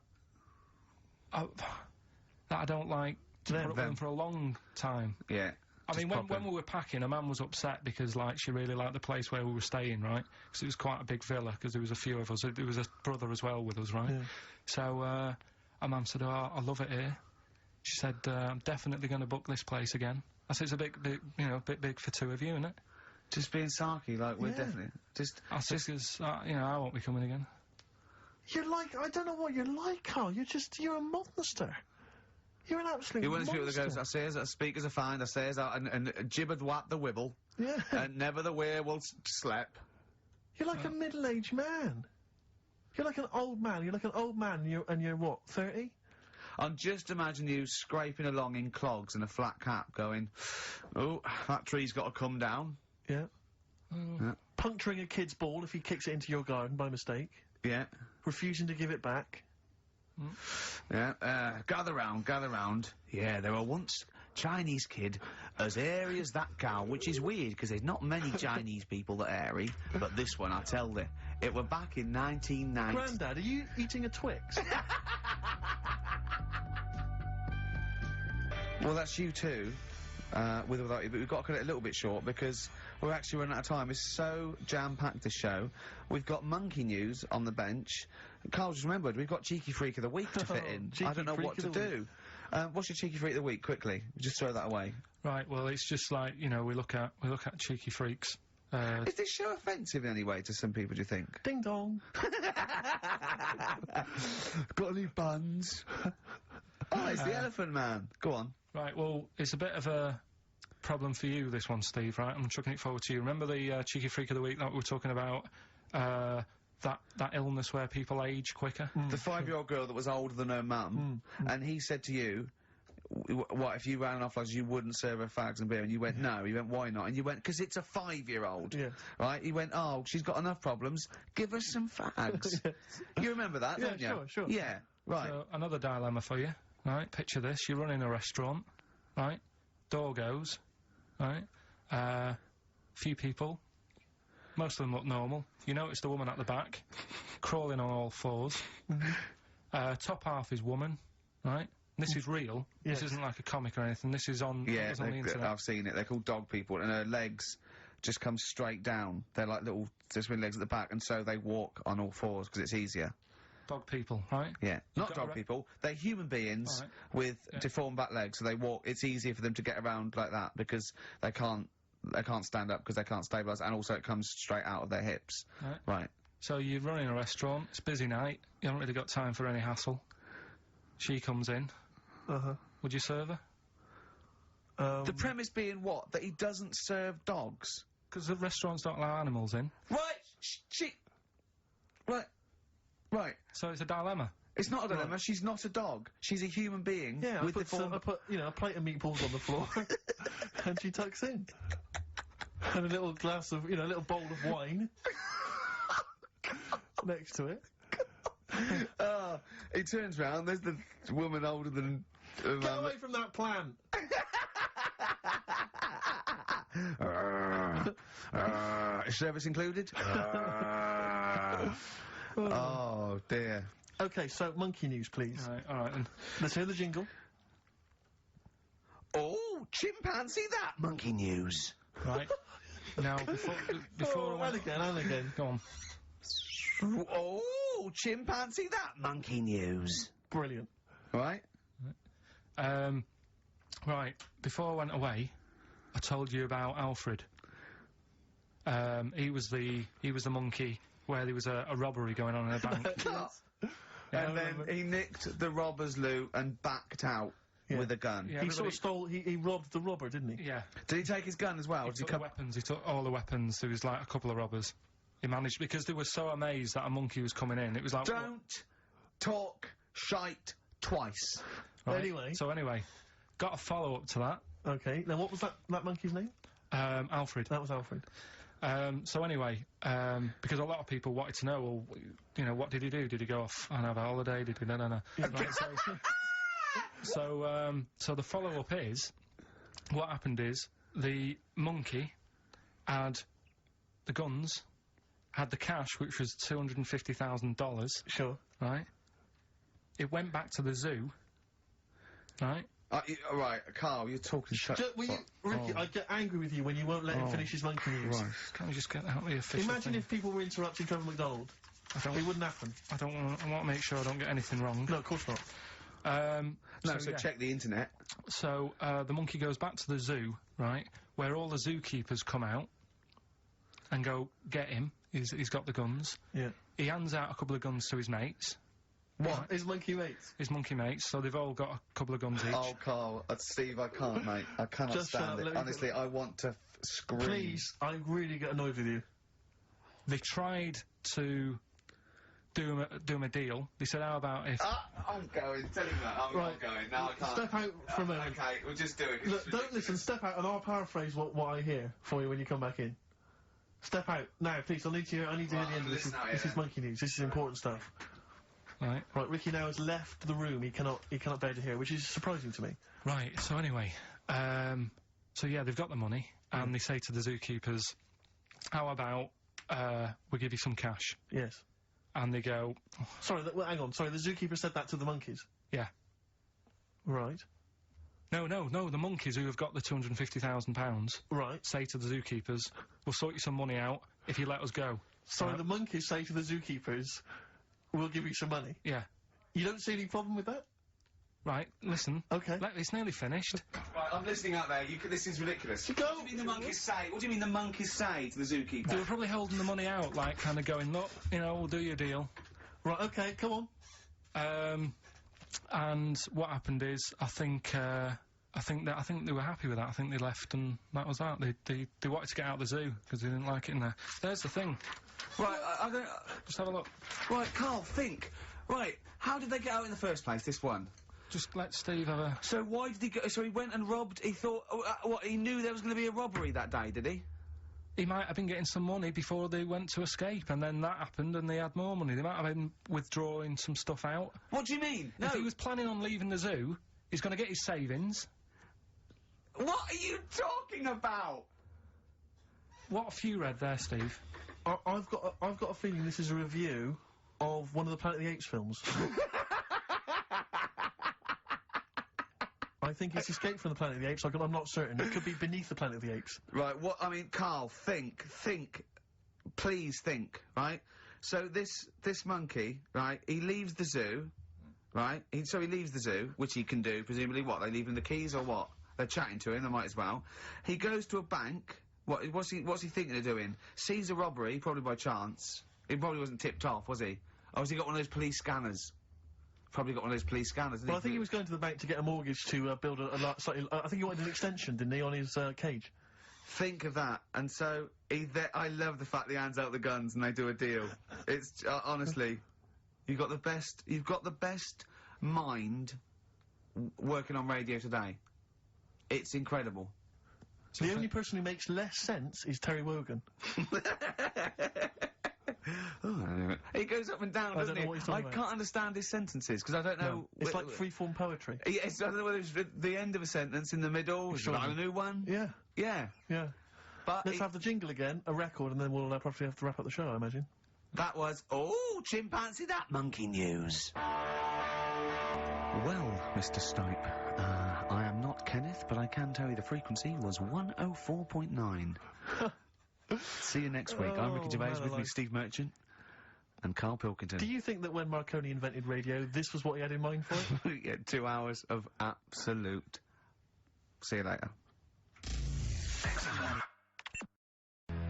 I don't like to put up with them for a long time. Yeah. I mean, when we were packing, her mum was upset because, like, she really liked the place where we were staying, right? Because it was quite a big villa, because there was a few of us. There was a brother as well with us, right? Yeah. So, her mum said, oh, I love it here. She said, I'm definitely going to book this place again. I said, it's a bit, you know, a bit big for two of you, isn't it? Just being sarky, like, we're definitely... I said, because, you know, I won't be coming again. You're like, I don't know what you're like, Carl. You're a monster. You're an absolute monster. You're one of those people that goes, I says that speakers are fine, I says that, and gibbered what the wibble. Yeah. And never the werewolf slept. You're like a middle-aged man. You're like an old man. You're like an old man, and you're what, 30? I'm just imagine you scraping along in clogs and a flat cap going, oh, that tree's got to come down. Yeah. Puncturing a kid's ball if he kicks it into your garden by mistake. Yeah. Refusing to give it back. Yeah, gather round. Yeah, there were once Chinese kid as hairy as that cow, which is weird, because there's not many Chinese people that are hairy, but this one, I tell you, it were back in 1990. Grandad, are you eating a Twix? Well, that's you too, with or without you, but we've got to cut it a little bit short, because we're actually running out of time. It's so jam-packed, this show. We've got monkey news on the bench. Carl just remembered, we've got Cheeky Freak of the Week to fit in. I don't know what to do. What's your Cheeky Freak of the Week, quickly? Just throw that away. Right, well, it's just like, you know, we look at Cheeky Freaks. Is this show offensive in any way to some people, do you think? Ding dong. Got any buns? Oh, it's the Elephant Man. Go on. Right, well, it's a bit of a problem for you, this one, Steve, right? I'm chucking it forward to you. Remember the Cheeky Freak of the Week that we were talking about that illness where people age quicker. The 5-year-old girl that was older than her mum, and he said to you, what, if you ran off like you wouldn't serve her fags and beer, and you went, no, he went, why not? And you went, because it's a 5-year-old. Yeah. Right? He went, oh, she's got enough problems, give us some fags. You remember that, don't you? Sure. Yeah, right. So, another dilemma for you, right? Picture this, you're running a restaurant, right? Door goes, right? Few people, most of them look normal. You notice the woman at the back, crawling on all fours. Top half is woman, right? This is real. Yes. This isn't like a comic or anything. This is on, yeah, on the internet. I've seen it. They're called dog people, and her legs just come straight down. They're like little twin legs at the back, and so they walk on all fours because it's easier. Dog people, right? Yeah, not dog people. They're human beings with deformed back legs, so they walk. It's easier for them to get around like that because they can't stand up because they can't stabilise, and also it comes straight out of their hips. Right. So you're running a restaurant. It's a busy night. You haven't really got time for any hassle. She comes in. Would you serve her? The premise being what? That he doesn't serve dogs? Because the restaurants don't allow animals in. Right. Right. So it's a dilemma. It's not a dilemma. She's not a dog. She's a human being. Yeah, with I put, you know, a plate of meatballs on the floor, and she tucks in. And a little glass of, you know, a little bowl of wine next to it. He turns round, there's the woman older than... Get away from that plant! Is service included? Oh, dear. Okay, so monkey news, please. All right then. Let's hear the jingle. Oh, chimpanzee that! Monkey news. Right. Now, before and again. Go on. Oh, chimpanzee that! Monkey news. Brilliant. Right? Right, before I went away, I told you about Alfred. He was the monkey where there was a robbery going on in a bank. And then he nicked the robber's loot and backed out with a gun. Yeah, he sort of stole, he robbed the robber, didn't he? Yeah. Did he take his gun as well? He took the weapons, he took all the weapons. There was like a couple of robbers. He managed, because they were so amazed that a monkey was coming in, it was like... Don't talk shite twice. Right? Anyway. So anyway, got a follow-up to that. Okay, now what was that monkey's name? Alfred. That was Alfred. So anyway, because a lot of people wanted to know, well, you know, what did he do? Did he go off and have a holiday? Did he... No. Yeah. Right, so the follow-up is, what happened is, the monkey had the guns, had the cash, which was $250,000. Sure. Right? It went back to the zoo. Right? Right, Carl, you're talking shit. Ricky, I get angry with you when you won't let him finish his monkey news. Right. Can't we just get out the official Imagine thing? if people were interrupting Trevor McDonald. It wouldn't happen. I want to make sure I don't get anything wrong. No, of course not. So check the internet. So, the monkey goes back to the zoo, right, where all the zookeepers come out and go, get him. He's got the guns. Yeah. He hands out a couple of guns to his mates. What? His monkey mates? His monkey mates, so they've all got a couple of guns each. Oh, Carl, Steve, I can't, mate. I cannot stand it. Honestly, I want to scream. Please, I really get annoyed with you. They tried to do him a deal. They said, how about if... I'm going. Tell him that. I'm not going. No, I can't. Step out for a minute. Okay, we'll just do it. Look, don't listen. Step out and I'll paraphrase what I hear for you when you come back in. Step out. Now, please, I need to hear the end of this. This is monkey news. This is important stuff. Right. Right, Ricky now has left the room. He cannot bear to hear, which is surprising to me. Right, so anyway, so yeah, they've got the money, and they say to the zookeepers, how about, we give you some cash? Yes. And they go... Sorry, hang on, sorry, the zookeeper said that to the monkeys? Yeah. Right. No, the monkeys who have got the £250,000... Right. ...say to the zookeepers, we'll sort you some money out if you let us go. Sorry, the monkeys say to the zookeepers... We'll give you some money. Yeah. You don't see any problem with that? Right, listen. Okay. It's nearly finished. Right, I'm listening out there. This is ridiculous. What do you mean the monkeys say? What do you mean the monkeys say to the zookeeper? They were probably holding the money out, like, kind of going, look, you know, we'll do your deal. Right, okay, come on. And what happened is, I think I think they were happy with that. I think they left and that was that. They wanted to get out of the zoo because they didn't like it in there. There's the thing. Right, I don't... Just have a look. Right, Carl, think. Right, how did they get out in the first place, this one? Just let Steve have a... So why did he go... So he went and robbed... He thought... what, he knew there was going to be a robbery that day, did he? He might have been getting some money before they went to escape, and then that happened and they had more money. They might have been withdrawing some stuff out. What do you mean? No. If he was planning on leaving the zoo, he's going to get his savings. What are you talking about? What have you read there, Steve? I've got a feeling this is a review of one of the Planet of the Apes films. I think it's Escape from the Planet of the Apes. I'm not certain. It could be Beneath the Planet of the Apes. Right, what, I mean, Carl, think, please think, right? So this monkey, right, he leaves the zoo, right? So he leaves the zoo, which he can do, presumably, what, they leave him the keys or what? They're chatting to him, they might as well. He goes to a bank, what's he thinking of doing? Sees a robbery, probably by chance. He probably wasn't tipped off, was he? Or has he got one of those police scanners? Probably got one of those police scanners. Well, I think he was going to the bank to get a mortgage to build a slightly. I think he wanted an extension, didn't he, on his cage? Think of that. And so I love the fact that he hands out the guns and they do a deal. It's honestly, you've got the best mind working on radio today. It's incredible. So the only person who makes less sense is Terry Wogan. Oh, he goes up and down, doesn't he? I can't understand his sentences, because I don't know... No, it's like free-form poetry. Yes, I don't know whether it's the end of a sentence, in the middle, is that a new one? Yeah. Yeah. Yeah. But let's have the jingle again, a record, and then we'll probably have to wrap up the show, I imagine. That was... Oh, chimpanzee that monkey news. Well, Mr. Stipe, I am not Kenneth, but I can tell you the frequency was 104.9. See you next week. I'm Ricky Gervais, with me Steve Merchant and Karl Pilkinton. Do you think that when Marconi invented radio, this was what he had in mind for it? Yeah, 2 hours of absolute... See you later.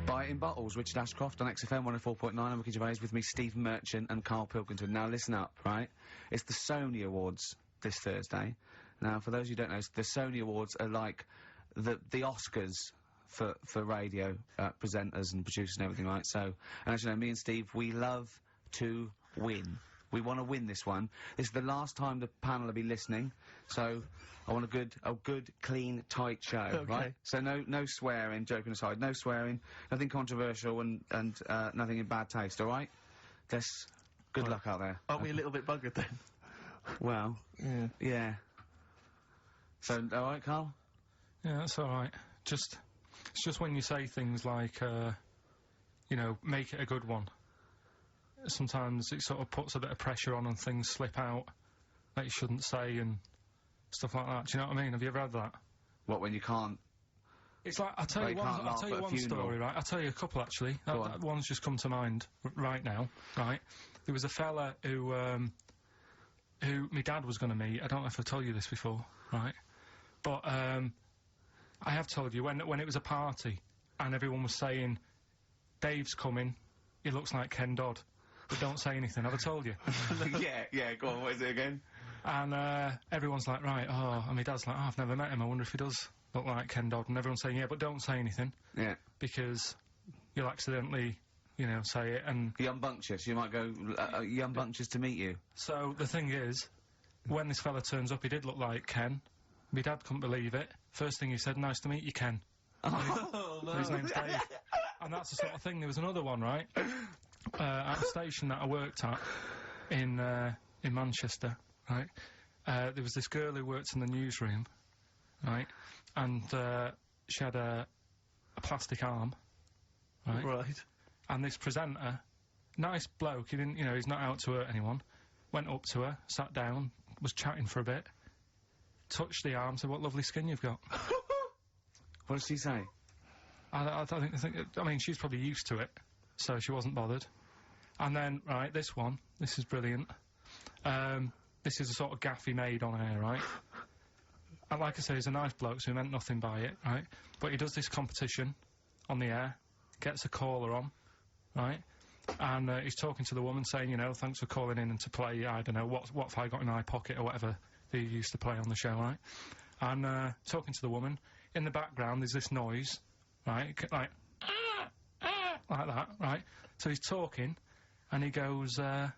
Buy it in bottles, Richard Ashcroft on XFM 104.9. I'm Ricky Gervais, with me Steve Merchant and Karl Pilkinton. Now listen up, right? It's the Sony Awards this Thursday. Now, for those who don't know, the Sony Awards are like the Oscars for radio presenters and producers and everything, right? So, and as you know, me and Steve, we love to win. We want to win this one. This is the last time the panel will be listening, so I want a good, clean, tight show, okay. Right? So no swearing, joking aside, no swearing, nothing controversial and nothing in bad taste, all right? Good luck out there. Aren't we a little bit buggered then? Well, yeah. So, all right, Carl? Yeah, that's all right. It's just when you say things like, you know, make it a good one. Sometimes it sort of puts a bit of pressure on and things slip out that you shouldn't say and stuff like that. Do you know what I mean? Have you ever had that? What, when you can't... It's like, I'll tell you one story, right? I'll tell you a couple, actually. That one's just come to mind right now, right? There was a fella who my dad was going to meet. I don't know if I told you this before, right? But, I have told you, when it was a party, and everyone was saying, Dave's coming, he looks like Ken Dodd, but don't say anything, have I told you? yeah, go on, what is it again? And, everyone's like, right, and my dad's like, I've never met him, I wonder if he does look like Ken Dodd, and everyone's saying, yeah, but don't say anything. Yeah. Because you'll accidentally, you know, say it, and... You're unbunctious, you might go, you're unbunctious to meet you. So, the thing is, when this fella turns up, he did look like Ken. My dad couldn't believe it. First thing he said, nice to meet you, Ken. Oh, no. His name's Dave. And that's the sort of thing. There was another one, right? At a station that I worked at in Manchester, right? There was this girl who worked in the newsroom, right? And she had a plastic arm, right? Right. And this presenter, nice bloke, he didn't, you know, he's not out to hurt anyone, went up to her, sat down, was chatting for a bit, touched the arm, said, what lovely skin you've got. What did she say? I mean, she's probably used to it, so she wasn't bothered. And then, right, this is brilliant. This is a sort of gaff he made on air, right? And like I say, he's a nice bloke, so he meant nothing by it, right? But he does this competition on the air, gets a caller on, right? And he's talking to the woman saying, you know, thanks for calling in and to play, I don't know, what have I got in my pocket or whatever they used to play on the show, right? and talking to the woman. In the background, there's this noise, right? Like that, right? So he's talking, and he goes, "Have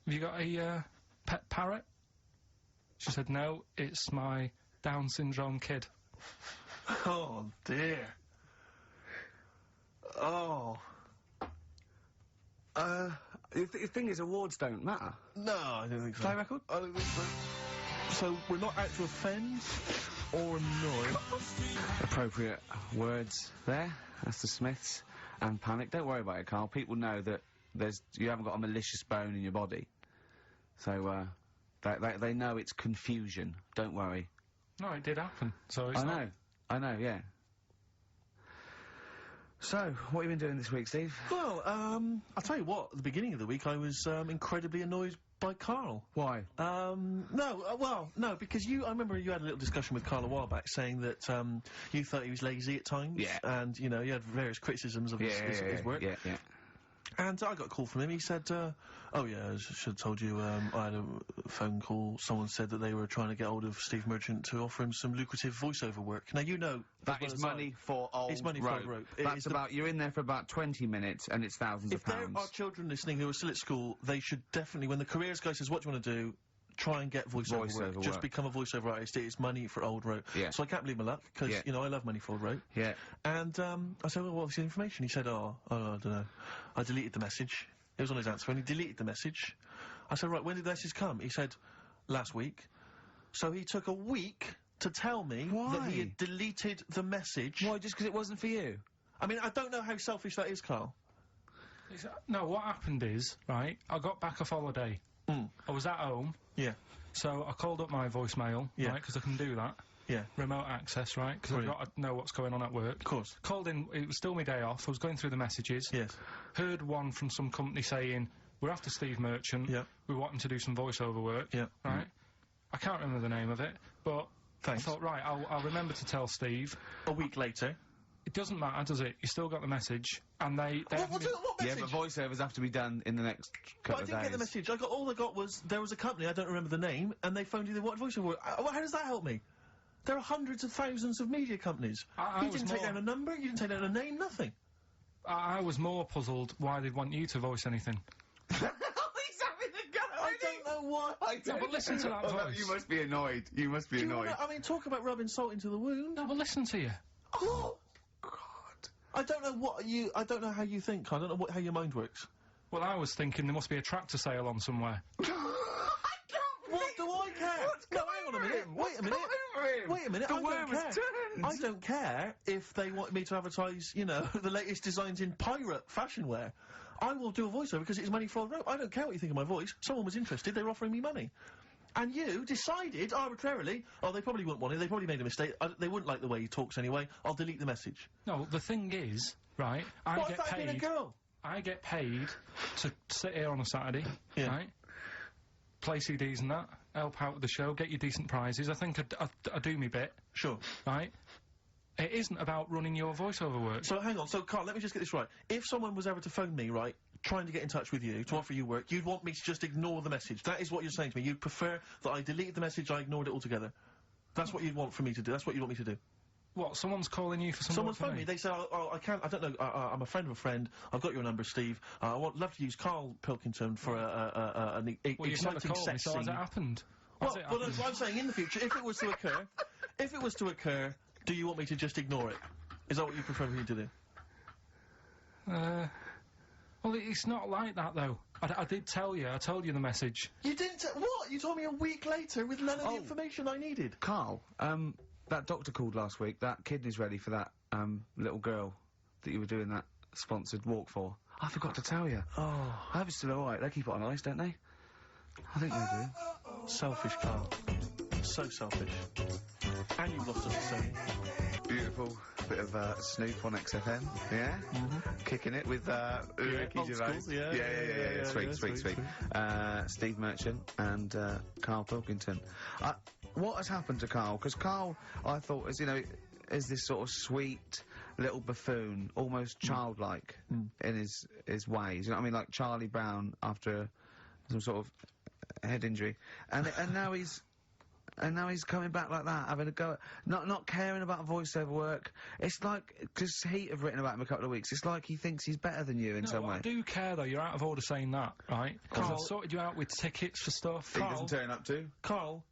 you got a pet parrot?" She said, "No, it's my Down syndrome kid." Oh dear. Oh. The thing is, awards don't matter. No, I don't think so. Play record? I don't think so. So we're not out to offend or annoy. Appropriate words there. That's the Smiths. And Panic. Don't worry about it, Carl. People know that you haven't got a malicious bone in your body. So, they know it's confusion. Don't worry. No, it did happen. So it's I know, yeah. So, what have you been doing this week, Steve? Well, I'll tell you what, at the beginning of the week I was, incredibly annoyed by Karl. Why? No, because I remember you had a little discussion with Karl a while back saying that, you thought he was lazy at times. Yeah. And, you know, you had various criticisms of his work. Yeah. And I got a call from him. He said, "Oh yeah, I should have told you. I had a phone call. Someone said that they were trying to get hold of Steve Merchant to offer him some lucrative voiceover work. Now you know that is money for old rope. It's money for old rope. That's you're in there for about 20 minutes, and it's thousands of pounds. If there are children listening who are still at school, they should definitely, when the careers guy says, "What do you want to do?" Try and get voiceover work. Just become a voiceover artist. It is money for old rope. Yeah. So I can't believe my luck, because, you know, I love money for old rope. Yeah. And, I said, "Well, what's the information?" He said, I don't know. I deleted the message. It was on his answer, and he deleted the message. I said, "Right, when did the message come?" He said, "Last week." So he took a week to tell me that he had deleted the message. Why, just because it wasn't for you? I mean, I don't know how selfish that is, Karl. No, what happened is, right, I got back off holiday. I was at home. Yeah. So I called up my voicemail, right, because I can do that. Yeah. Remote access, right, because I've got to know what's going on at work. Of course. Called in, it was still my day off, I was going through the messages. Yes. Heard one from some company saying, "We're after Steve Merchant. Yeah. We want him to do some voiceover work." Yeah. Right? I can't remember the name of it, but Thanks. I thought, right, I'll remember to tell Steve. A week later. It doesn't matter, does it? You still got the message, and they What message? Yeah, but voiceovers have to be done in the next couple of days. I didn't get the message. All I got was, there was a company, I don't remember the name, and they phoned you, they wanted voiceover work. How does that help me? There are hundreds of thousands of media companies. You didn't take down a number, you didn't take down a name, nothing. I was more puzzled why they'd want you to voice anything. He's having a go! I don't know what. No, but listen to that voice. You must be annoyed. You must be annoyed. I mean, talk about rubbing salt into the wound. No, but listen to you. Oh, God. I don't know how you think. I don't know how your mind works. Well, I was thinking there must be a tractor sale on somewhere. What do I care? No, hang on a minute. Wait a minute. Wait a minute. I don't care. I don't care if they want me to advertise, you know, the latest designs in pirate fashion wear. I will do a voiceover because it's money for old rope. I don't care what you think of my voice. Someone was interested. They were offering me money. And you decided arbitrarily, oh, they probably wouldn't want it. They probably made a mistake. They wouldn't like the way he talks anyway. I'll delete the message. No, the thing is, right, I get paid. Been a girl? I get paid to sit here on a Saturday, right? Play CDs and that, help out with the show, get you decent prizes. I think I do me bit. Sure. Right? It isn't about running your voiceover work. So, hang on. So, Karl, let me just get this right. If someone was ever to phone me, right, trying to get in touch with you, to offer you work, you'd want me to just ignore the message. That is what you're saying to me. You'd prefer that I deleted the message, I ignored it altogether. That's what you'd want for me to do. That's what you'd want me to do. What, someone's calling you for some Someone's phoned me. They say, oh, I can't, I don't know, I'm a friend of a friend, I've got your number, Steve, I would love to use Karl Pilkinton for an exciting sex scene. So has it happened? Well, that's what I'm saying, in the future, if it was to occur, do you want me to just ignore it? Is that what you prefer me to do? Well, it's not like that, though. I did tell you, I told you the message. You didn't what? You told me a week later with none of the information I needed. Karl, that doctor called last week, that kidney's ready for that, little girl that you were doing that sponsored walk for. I forgot to tell you. Oh. I hope it's still alright. They keep it on ice, don't they? I think they do. Selfish, Karl. So selfish. And you lost us the same. Beautiful bit of Snoop on XFM, yeah? Kicking it with Ricky Gervais. Yeah. Sweet. Steve Merchant and Karl Pilkinton. What has happened to Karl? Because Karl, I thought, is this sort of sweet little buffoon, almost childlike in his ways. You know what I mean? Like Charlie Brown after some sort of head injury, and now he's And now he's coming back like that, having a go at, not caring about voiceover work. It's like, because Heat have written about him a couple of weeks, it's like he thinks he's better than you in some way. I do care, though. You're out of order saying that, right? Carl, I've sorted you out with tickets for stuff. He doesn't turn up to. Carl,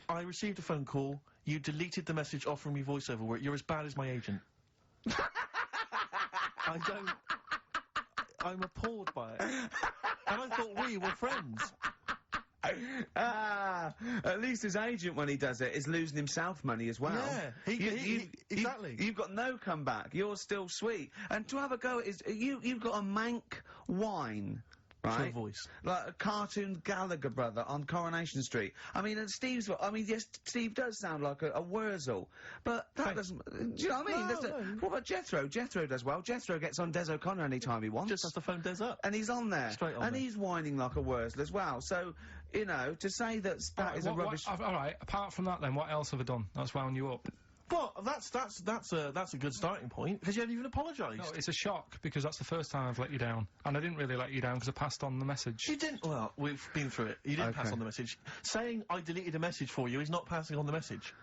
I received a phone call. You deleted the message offering me voiceover work. You're as bad as my agent. I'm appalled by it. And I thought we were friends. At least his agent, when he does it, is losing himself money as well. Yeah, exactly. You've got no comeback. You're still sweet. And to have a go at you've got a mank whine. Right? Voice. Like a cartoon Gallagher brother on Coronation Street. I mean, and yes, Steve does sound like a Wurzel, but that doesn't... Do you know what I mean? What about Jethro? Jethro does well. Jethro gets on Des O'Connor any time he wants. Just has to phone Des up. And he's on there. Straight on and there. he's whining like a Wurzel as well. So, you know, to say that that is a rubbish... Alright, apart from that then, what else have I done that's wound you up? Well, that's a good starting point, because you haven't even apologised. No, it's a shock, because that's the first time I've let you down. And I didn't really let you down, because I passed on the message. You didn't? Well, we've been through it. You didn't pass on the message. Saying I deleted a message for you is not passing on the message.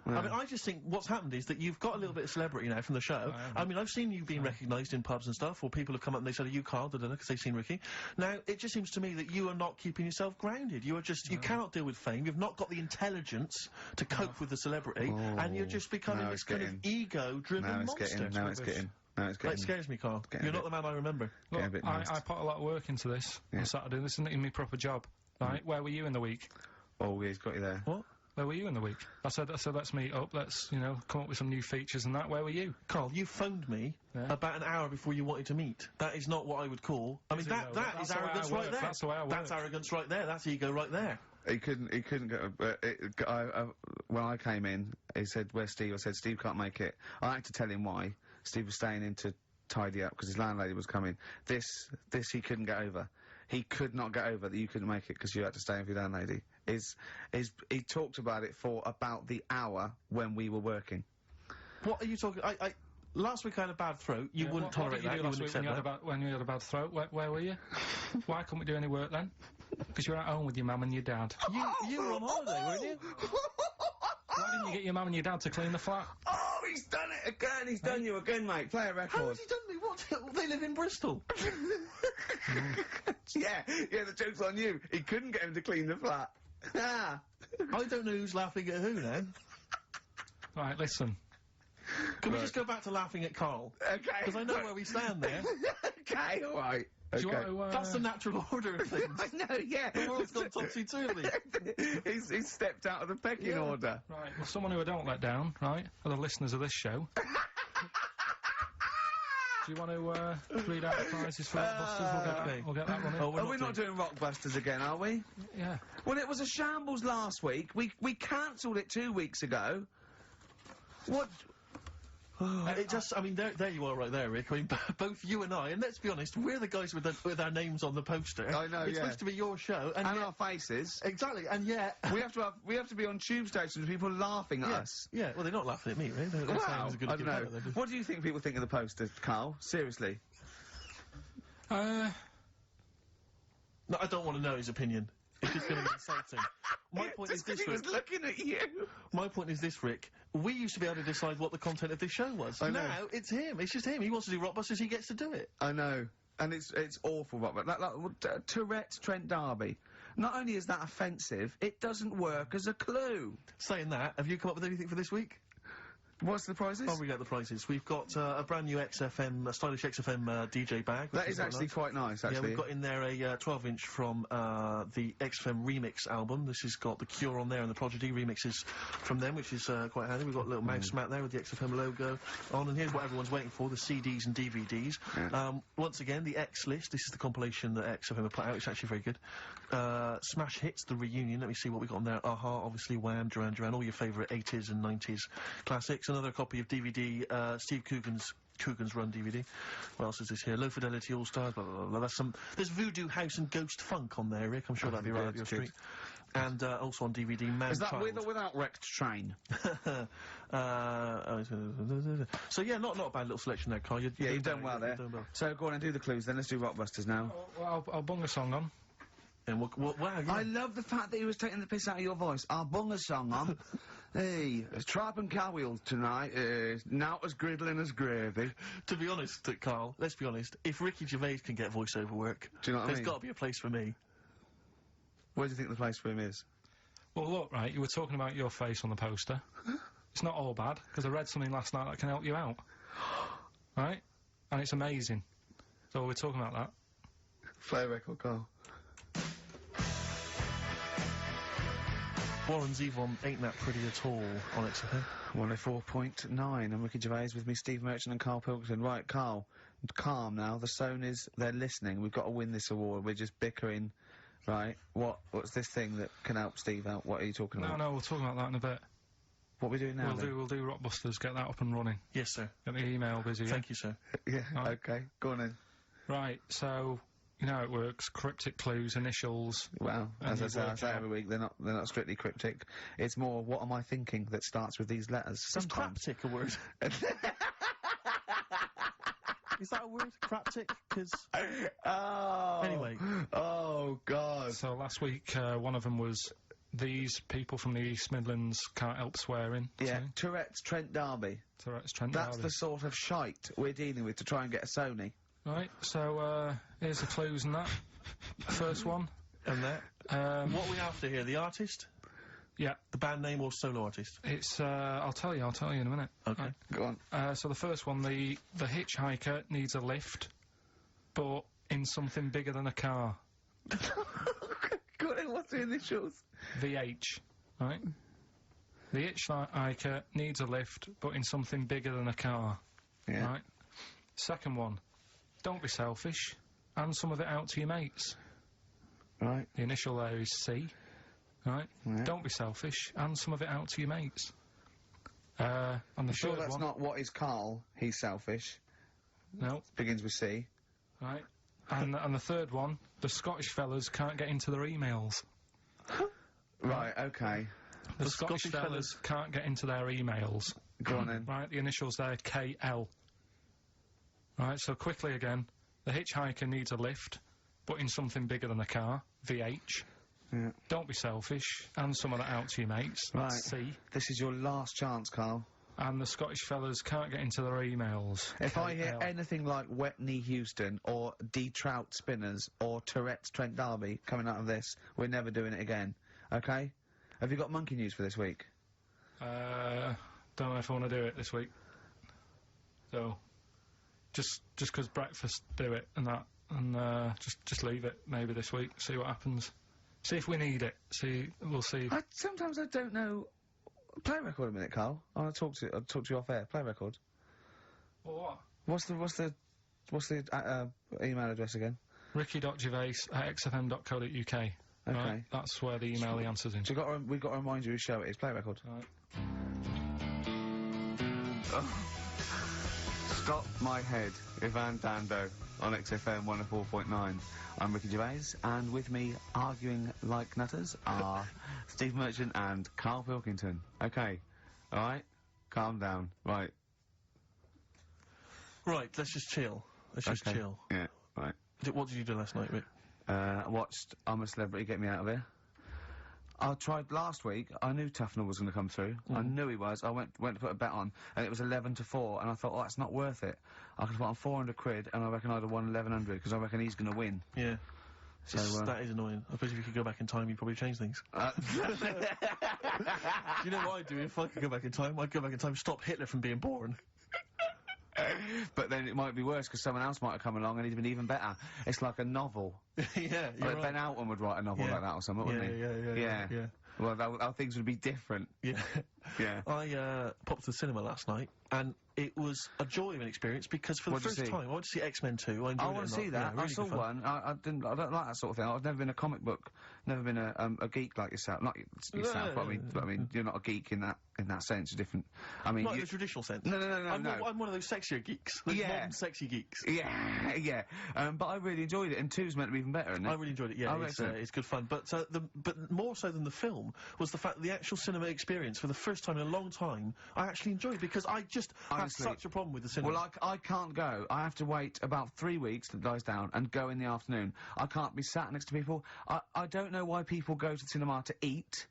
I mean, I just think what's happened is that you've got a little bit of celebrity now from the show. I mean, I've seen you being recognised in pubs and stuff, or people have come up and they said, are you Carl? Because they've seen Ricky. Now, it just seems to me that you are not keeping yourself grounded. You are just, you cannot deal with fame. You've not got the intelligence to cope with the celebrity, and you're just becoming this kind of ego-driven monster. Now it's getting. That scares me, Carl. You're not the man I remember. Look, I put a lot of work into this on Saturday. This isn't even my proper job, right? Where were you in the week? Oh, he's got you there. What? Where were you in the week? I said, let's meet up, let's, you know, come up with some new features and that. Where were you? Carl, you phoned me about an hour before you wanted to meet. That is not what I would call... I mean, that is arrogance right there. That's the way I work. That's arrogance right there. That's ego right there. He couldn't go, when I came in, he said, where's Steve? I said, Steve can't make it. I had to tell him why. Steve was staying in to tidy up, because his landlady was coming. This he couldn't get over. He could not get over that you couldn't make it because you had to stay with your landlady. He talked about it for about the hour when we were working. What are you talking... last week I had a bad throat. You wouldn't tolerate that. You wouldn't accept that. When you had a bad throat, where were you? Why couldn't we do any work then? Because you were at home with your mum and your dad. You were on holiday, weren't you? Why didn't you get your mum and your dad to clean the flat? Oh, he's done it again! He's done you again, mate. Play a record. How has he done me? What? They live in Bristol. Yeah, the joke's on you. He couldn't get him to clean the flat. I don't know who's laughing at who now. Right, listen. Can we just go back to laughing at Carl? Okay. Because I know where we stand there. Okay, alright. Do you want to, That's the natural order of things. I know, yeah. The world's gone topsy-turvy. He's stepped out of the pecking order. Right, well, someone who I don't let down, right, are the listeners of this show. Do you want to read out the prizes for Rockbusters? We'll get that one in. Are we not doing Rockbusters again, are we? Yeah. Well, it was a shambles last week. We cancelled it 2 weeks ago. What... I mean, there you are right there, Rick. I mean, both you and I, and let's be honest, we're the guys with our names on the poster. I know, It's supposed to be your show. And our faces. Exactly, and yet... we have to be on tube stations with people laughing at us. Yeah, well, they're not laughing at me, right? They're saying it was a good I don't know. What do you think people think of the poster, Carl? Seriously? No, I don't want to know his opinion. It's just going to be insulting. My point is this, Rick. He was looking at you. My point is this, Rick. We used to be able to decide what the content of this show was. I know. Now, it's him. It's just him. He wants to do Rockbusters, he gets to do it. I know. And it's awful, Robert. Like Tourette's Trent D'Arby. Not only is that offensive, it doesn't work as a clue. Saying that, have you come up with anything for this week? What's the prizes? Oh, we got the prizes. We've got a brand new XFM, stylish XFM DJ bag. That is actually quite nice, actually. Yeah, we've got in there a 12-inch from the XFM remix album. This has got The Cure on there and the Prodigy remixes from them, which is quite handy. We've got a little mouse mat there with the XFM logo on, and here's what everyone's waiting for, the CDs and DVDs. Yeah. Once again, the X List. This is the compilation that XFM have put out. It's actually very good. Smash Hits, the reunion. Let me see what we got on there. Aha, obviously, Wham, Duran Duran, all your favourite 80s and 90s classics. Another copy of DVD, Steve Coogan's Run DVD. What else is this here? Low Fidelity All Stars, blah, blah, blah, blah. There's Voodoo House and Ghost Funk on there, Rick. I'm sure that'd be right up your street. And also on DVD, Man Is that Child. with or without Wrecked Train? So yeah, not a bad little selection there, Carl. You've done well there. So go on and do the clues then. Let's do Rockbusters now. Well, I'll bung a song on. And wow, yeah. I love the fact that he was taking the piss out of your voice. I'll bung a song on. Hey, it's Trap and Car Wheels tonight. Now as griddling as gravy. To be honest, Carl, let's be honest, if Ricky Gervais can get voiceover work, do you know what there's got to be a place for me. Where do you think the place for him is? Well, look, right, you were talking about your face on the poster. It's not all bad, because I read something last night that can help you out. Right? And it's amazing. So we're talking about that. Play a record, Carl. Warren Zevon ain't that pretty at all on XFM. 104.9. I'm Ricky Gervais with me, Steve Merchant and Karl Pilkinton. Right, Carl, calm now. The Sonys, they're listening. We've got to win this award. We're just bickering. Right, what's this thing that can help Steve out? What are you talking about? No, we'll talk about that in a bit. What are we doing now? We'll do Rockbusters, get that up and running. Yes, sir. Get the email busy. Thank you, sir. Yeah, okay. Go on then. Right, so, you know how it works. Cryptic clues, initials. Well, as I say every week, they're not strictly cryptic. It's more, what am I thinking that starts with these letters. Sometimes. Is craptic a word? Is that a word? Craptic? Because... Oh! Anyway. Oh, God. So last week, one of them was, these people from the East Midlands can't help swearing. Yeah, Tourette's Trent D'Arby. Tourette's Trent D'Arby. That's the sort of shite we're dealing with to try and get a Sony. Right, so, here's the clues and that. First one. And that. What are we after here? The artist? Yeah. The band name or solo artist? It's, I'll tell you in a minute. Okay. Right. Go on. So the first one, the hitchhiker needs a lift, but in something bigger than a car. Go on, what's the initials? VH, right? The hitchhiker needs a lift, but in something bigger than a car. Yeah. Right? Second one, don't be selfish, and some of it out to your mates. Right. The initial there is C. Right? Yeah. Don't be selfish, and some of it out to your mates. And the sure third that's one... not what is Carl? He's selfish. No. Begins with C. Right. And the third one, the Scottish fellas can't get into their emails. Right, okay. The Scottish fellas can't get into their emails. Go on then. Right, the initials there, KL. Right, so quickly again, the hitchhiker needs a lift, but in something bigger than a car, VH. Yeah. Don't be selfish, and some of that out to your mates, right. C. This is your last chance, Carl. And the Scottish fellas can't get into their emails. If I hear anything like Wet Knee Houston, or D Trout Spinners, or Tourette's Trent D'Arby coming out of this, we're never doing it again. Okay? Have you got monkey news for this week? Don't know if I want to do it this week. So, just 'cause breakfast do it and that, and just leave it maybe this week. See what happens. See if we need it. We'll see. Sometimes I don't know. Play a record a minute, Carl. I'll talk to you off air. Play a record. Well, what? What's the email address again? ricky.gervais@xfm.co.uk. Okay. Right? That's where the email the answers in. So we've got to remind you whose show it is. Play a record. Right. Stop My Head, Ivan Dando, on XFM 104.9. I'm Ricky Gervais, and with me, arguing like nutters, are Steve Merchant and Karl Pilkinton. Okay, alright? Calm down. Right. Right, let's just chill. Let's just chill. Yeah, right. What did you do last night, Rick? I watched I'm a Celebrity, Get Me Out of Here. I tried last week. I knew Tufnell was going to come through. I knew he was. I went to put a bet on, and it was 11-4, and I thought, oh, that's not worth it. I could put on 400 quid, and I reckon I'd have won 1100, because I reckon he's going to win. Yeah. So, that is annoying. I suppose if you could go back in time, you'd probably change things. You know what I'd do if I could go back in time? I'd go back in time, stop Hitler from being born. But then it might be worse, because someone else might have come along and he'd been even better. It's like a novel. Yeah, like right. Ben Alton would write a novel like that or something, wouldn't he? Yeah. Well, our things would be different. Yeah. Yeah. I popped to the cinema last night, and it was a joy of an experience, because for the first time, I went to see X-Men 2. I want to see that. Yeah, really I saw one. I don't like that sort of thing. I've never been a comic book, never been a geek like yourself. Not yourself, but I mean, you're not a geek in that sense. You're different. I mean, not in the traditional sense. No. I'm one of those sexier geeks. Those modern sexy geeks. Yeah. But I really enjoyed it, and 2's meant to be even better, isn't it? I really enjoyed it. Yeah, it's good fun. But more so than the film was the fact that the actual cinema experience for the first first time in a long time I actually enjoyed it, because I just have such a problem with the cinema. Well, I can't go. I have to wait about 3 weeks till it dies down and go in the afternoon. I can't be sat next to people. I don't know why people go to the cinema to eat.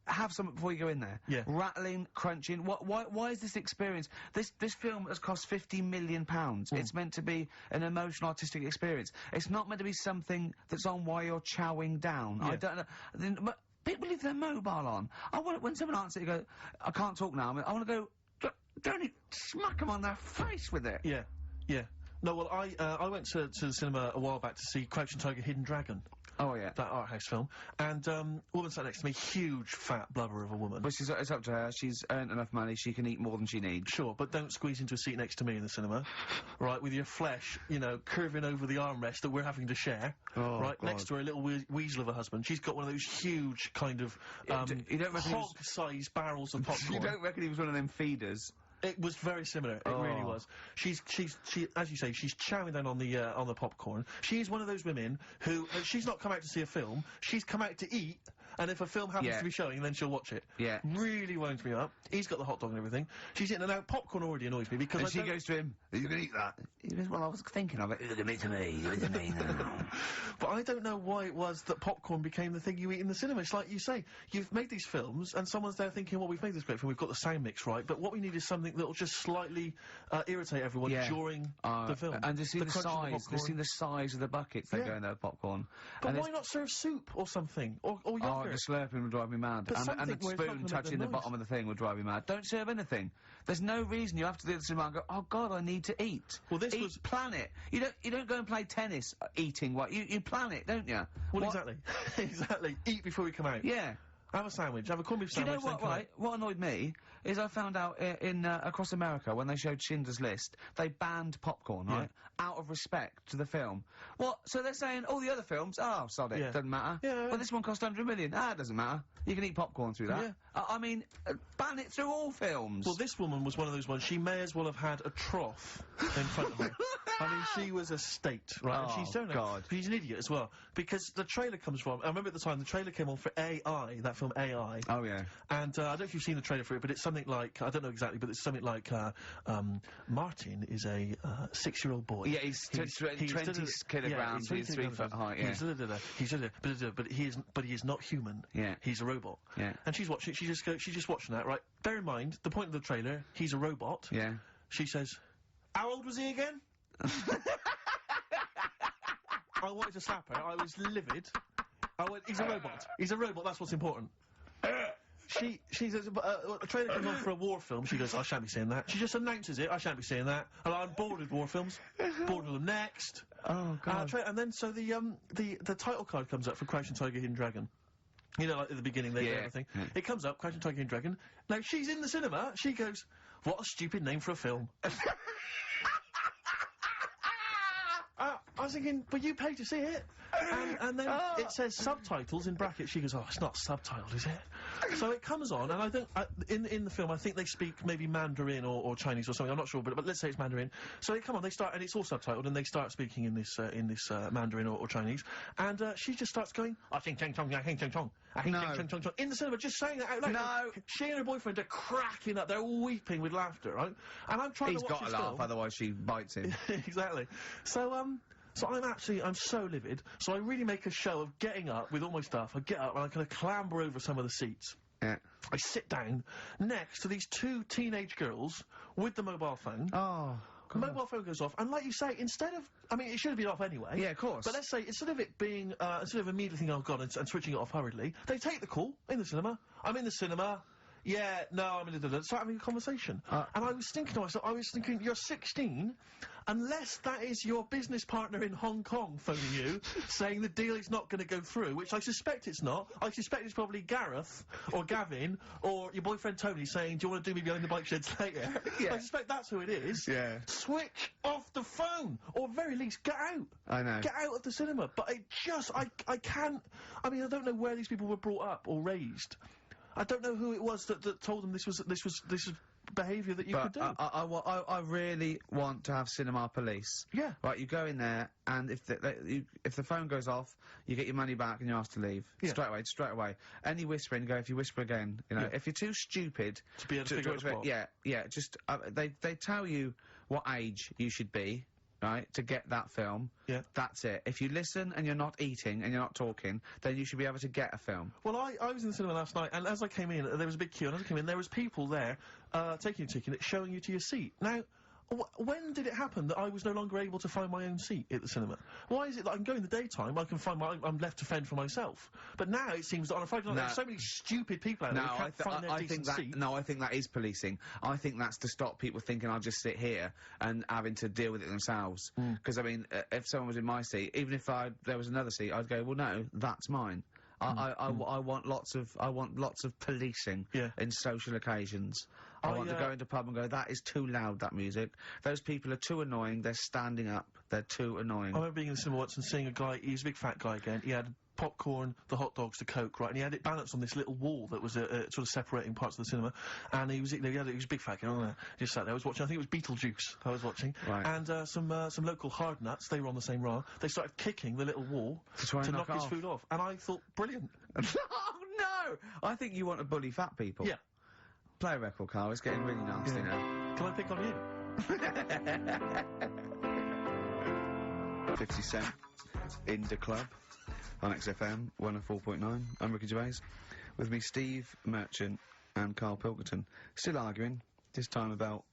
Have something before you go in there. Yeah. Rattling, crunching. Why is this experience? This film has cost £50 million. It's meant to be an emotional, artistic experience. It's not meant to be something that's on while you're chowing down. Yeah. I don't know. But people leave their mobile on. I want, when someone answers it, go, I can't talk now. I want to go, don't smack them on their face with it. Yeah, yeah. No, well, I went to the cinema a while back to see Crouching Tiger, Hidden Dragon. Oh, yeah. That art house film. And, a woman sat next to me, huge, fat blubber of a woman. But it's up to her. She's earned enough money, she can eat more than she needs. Sure, but don't squeeze into a seat next to me in the cinema, right, with your flesh, you know, curving over the armrest that we're having to share, right, God. next to her, a little weasel of a husband. She's got one of those huge, kind of, you don't reckon hog-sized barrels of popcorn. You don't reckon he was one of them feeders? It was very similar. It really was. She, as you say, she's chowing down on the popcorn. She's one of those women who, she's not come out to see a film. She's come out to eat, and if a film happens to be showing, then she'll watch it. Yeah. Really winds me up. He's got the hot dog and everything. She's eating, and now popcorn already annoys me because she goes to him, are you going to eat that? He goes, well, I was thinking of it. You're going to eat to me. You're going to me now. But I don't know why it was that popcorn became the thing you eat in the cinema. It's like you say, you've made these films, and someone's there thinking, well, we've made this great film, we've got the sound mix right, but what we need is something that'll just slightly irritate everyone during the film. And just see the size of the buckets they go in their popcorn. But why not serve soup or something? Or yogurt? Oh, the slurping would drive me mad. And the spoon touching the bottom of the thing would drive me mad. Don't serve anything. There's no reason you have to do the cinema and go, oh God, I need to eat. Well, this was... plan it. You don't go and play tennis eating what you plan it, don't you? Well, exactly. Exactly. Eat before we come out. Yeah. Have a sandwich. Have a corned beef sandwich. Do you know what, right? What annoyed me is I found out across America, when they showed Schindler's List, they banned popcorn, right? Out of respect to the film. What? So they're saying, all the other films, oh, sod it, doesn't matter. Yeah. Well, this one cost $100 million. Ah, it doesn't matter. You can eat popcorn through that. Yeah. I mean, ban it through all films. Well, this woman was one of those ones, she may as well have had a trough in front of her. I mean, she was a state, right? Oh, and she's God. She's an idiot as well. Because the trailer comes from, I remember at the time, the trailer came on for AI, that film AI. Oh, yeah. And, I don't know if you've seen the trailer for it, but it's something like, I don't know exactly, but it's something like, Martin is a 6-year-old boy. Yeah, he's 20 kilograms, he's 3 foot high, yeah. But he is not human. Yeah. He's a robot. Yeah. And she's watching, she's just watching that, right? Bear in mind, the point of the trailer, he's a robot. Yeah. She says, how old was he again? I wanted to slap her. I was livid. I went, he's a robot. He's a robot, that's what's important. She says, a trailer comes on for a war film. She goes, I shan't be seeing that. She just announces it, I shan't be seeing that. And I'm bored with war films. Bored with them. Next. Oh, God. And then, so the title card comes up for Crouching Tiger, Hidden Dragon. You know, like at the beginning, they do everything. Yeah. It comes up, Crouching Tiger, Hidden Dragon. Now, she's in the cinema. She goes, what a stupid name for a film. I was thinking, but you paid to see it. And then it says subtitles in brackets. She goes, oh, it's not subtitled, is it? So it comes on, and I think, in the film, I think they speak maybe Mandarin or Chinese or something, I'm not sure, but let's say it's Mandarin. So they come on, they start, and it's all subtitled, and they start speaking in this Mandarin or Chinese, and she just starts going, I think chang chong, I think chang chong, I think chang chong chong, in the cinema, just saying that out loud. No! She and her boyfriend are cracking up, they're weeping with laughter, right? And I'm trying to watch He's got to laugh, otherwise she bites him. Exactly. So I'm so livid, so I really make a show of getting up with all my stuff. I get up and I kind of clamber over some of the seats. Yeah. I sit down next to these 2 teenage girls with the mobile phone. Oh, God. Mobile phone goes off, and like you say, instead of, I mean, it should have been off anyway. Yeah, of course. But let's say, instead of it being, instead of immediately thinking, oh God, and switching it off hurriedly, they take the call in the cinema. I'm in the cinema. Yeah, no, I'm in the... Start having a conversation. And I was thinking to myself, you're 16, unless that is your business partner in Hong Kong phoning you, saying the deal is not going to go through, which I suspect it's not. I suspect it's probably Gareth, or Gavin, or your boyfriend Tony saying, do you want to do me behind the bike sheds later? Yeah. I suspect that's who it is. Yeah. Switch off the phone! Or at very least, get out! I know. Get out of the cinema. But it just, I can't... I mean, I don't know where these people were brought up or raised. I don't know who it was that told them this was behaviour that you could do. I really want to have cinema police. Yeah. Right, you go in there, and if the phone goes off, you get your money back and you're asked to leave. Yeah. Straight away. Any whispering, go, if you whisper again, you know, if you're too stupid... To be able to figure out the plot. Yeah, just, they tell you what age you should be, right, to get that film. Yeah. That's it. If you listen and you're not eating and you're not talking, then you should be able to get a film. Well, I was in the cinema last night, and as I came in, there was a big queue, and as I came in, there was people there, taking your ticket, showing you to your seat. Now, when did it happen that I was no longer able to find my own seat at the cinema? Why is it that I can go in the daytime, I can find I'm left to fend for myself? But now it seems that on a Friday night, there's so many stupid people out there who can't find their decent seat. No, I think that is policing. I think that's to stop people thinking I'll just sit here and having to deal with it themselves. Because, I mean, if someone was in my seat, even if there was another seat, I'd go, well, no, that's mine. I want lots of policing in social occasions. I want to go into a pub and go, that is too loud, that music. Those people are too annoying, they're standing up, they're too annoying. I remember being in the cinema once and seeing a guy, he was a big fat guy again, he had popcorn, the hot dogs, the Coke, right, and he had it balanced on this little wall that was sort of separating parts of the cinema, and he was a big fat guy, just sat there, I was watching, I think it was Beetlejuice I was watching, right. And some local hard nuts, they were on the same row, they started kicking the little wall to knock his food off, and I thought, brilliant. Oh, no! I think you want to bully fat people. Yeah. Play a record, Carl, it's getting really nasty now. Can I pick on you? 50 Cent, in the club, on XFM 104.9. I'm Ricky Gervais. With me, Steve Merchant and Karl Pilkinton. Still arguing, this time about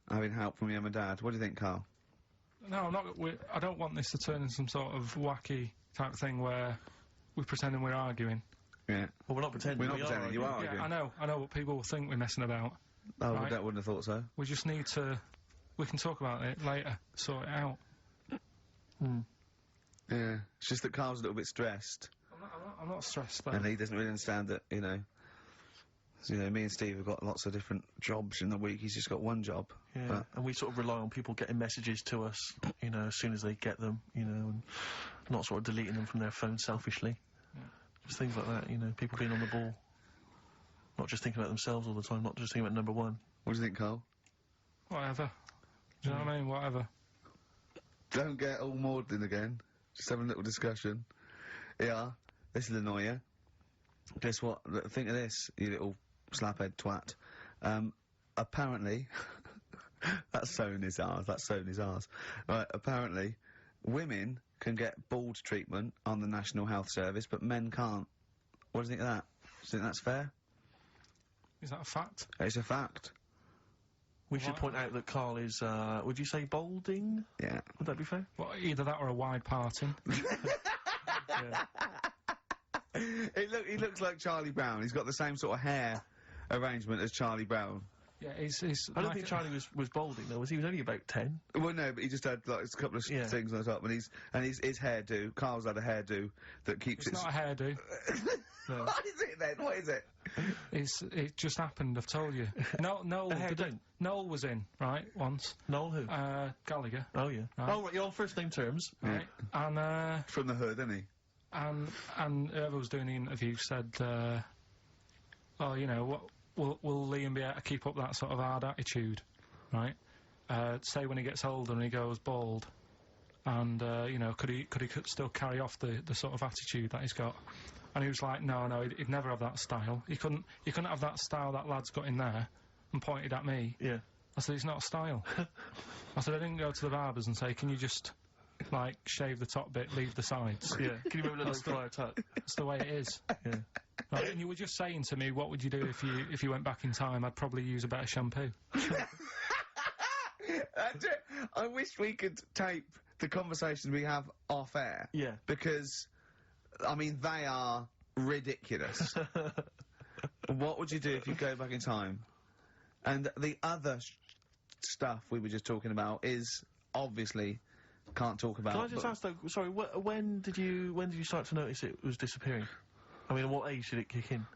having help from your mum and dad. What do you think, Karl? No, I'm not. I don't want this to turn into some sort of wacky type thing where we're pretending we're arguing. Yeah. Well, we're not pretending. We're not pretending. You are arguing. Yeah, I know what people will think we're messing about. Oh, right? That wouldn't have thought so. We just need to... We can talk about it later, sort it out. Yeah. It's just that Carl's a little bit stressed. I'm not stressed, though. And he doesn't really understand that, you know... So, you know, me and Steve have got lots of different jobs in the week. He's just got one job. Yeah, and we sort of rely on people getting messages to us, you know, as soon as they get them, you know, and not sort of deleting them from their phone selfishly. Yeah. Just things like that, you know, people being on the ball. Not just thinking about themselves all the time, not just thinking about number one. What do you think, Karl? Whatever. Do you know what I mean? Whatever. Don't get all maudlin again. Just having a little discussion. Yeah, this will annoy you. Guess what? Think of this, you little slaphead twat. Apparently... that's so in his arse, Right, apparently, women can get bald treatment on the National Health Service, but men can't. What do you think of that? Do you think that's fair? Is that a fact? It's a fact. We should point out that Karl is, would you say balding? Yeah. Would that be fair? Well, either that or a wide parting. He looks like Charlie Brown. He's got the same sort of hair arrangement as Charlie Brown. Yeah, I don't think Charlie was balding though. He was only about 10. Well, no, but he just had like a couple of things on top, and his hairdo. Carl's had a hairdo that keeps. It's not a hairdo. No. What is it then? What is it? It just happened. I've told you. Noel was in right once. Noel who? Gallagher. Oh yeah. Right. Oh right, you're on first name terms. Right. And from the hood, isn't he? And whoever was doing the interview said, oh, you know what. Will Liam be able to keep up that sort of hard attitude, right? Say when he gets older and he goes bald, and you know, could he still carry off the sort of attitude that he's got? And he was like, no, he'd never have that style. He couldn't have that style that lad's got in there, and pointed at me. Yeah. I said, it's not a style. I said, I didn't go to the barbers and say, can you just like shave the top bit, leave the sides? Yeah. Can you remember the fly tuck? That's the way it is. Yeah. Right, and you were just saying to me, what would you do if you went back in time? I'd probably use a better shampoo. I wish we could tape the conversations we have off air. Yeah. Because, I mean, they are ridiculous. What would you do if you go back in time? And the other stuff we were just talking about is obviously can't talk about. Can I just ask though? Sorry, when did you start to notice it was disappearing? I mean, at what age did it kick in?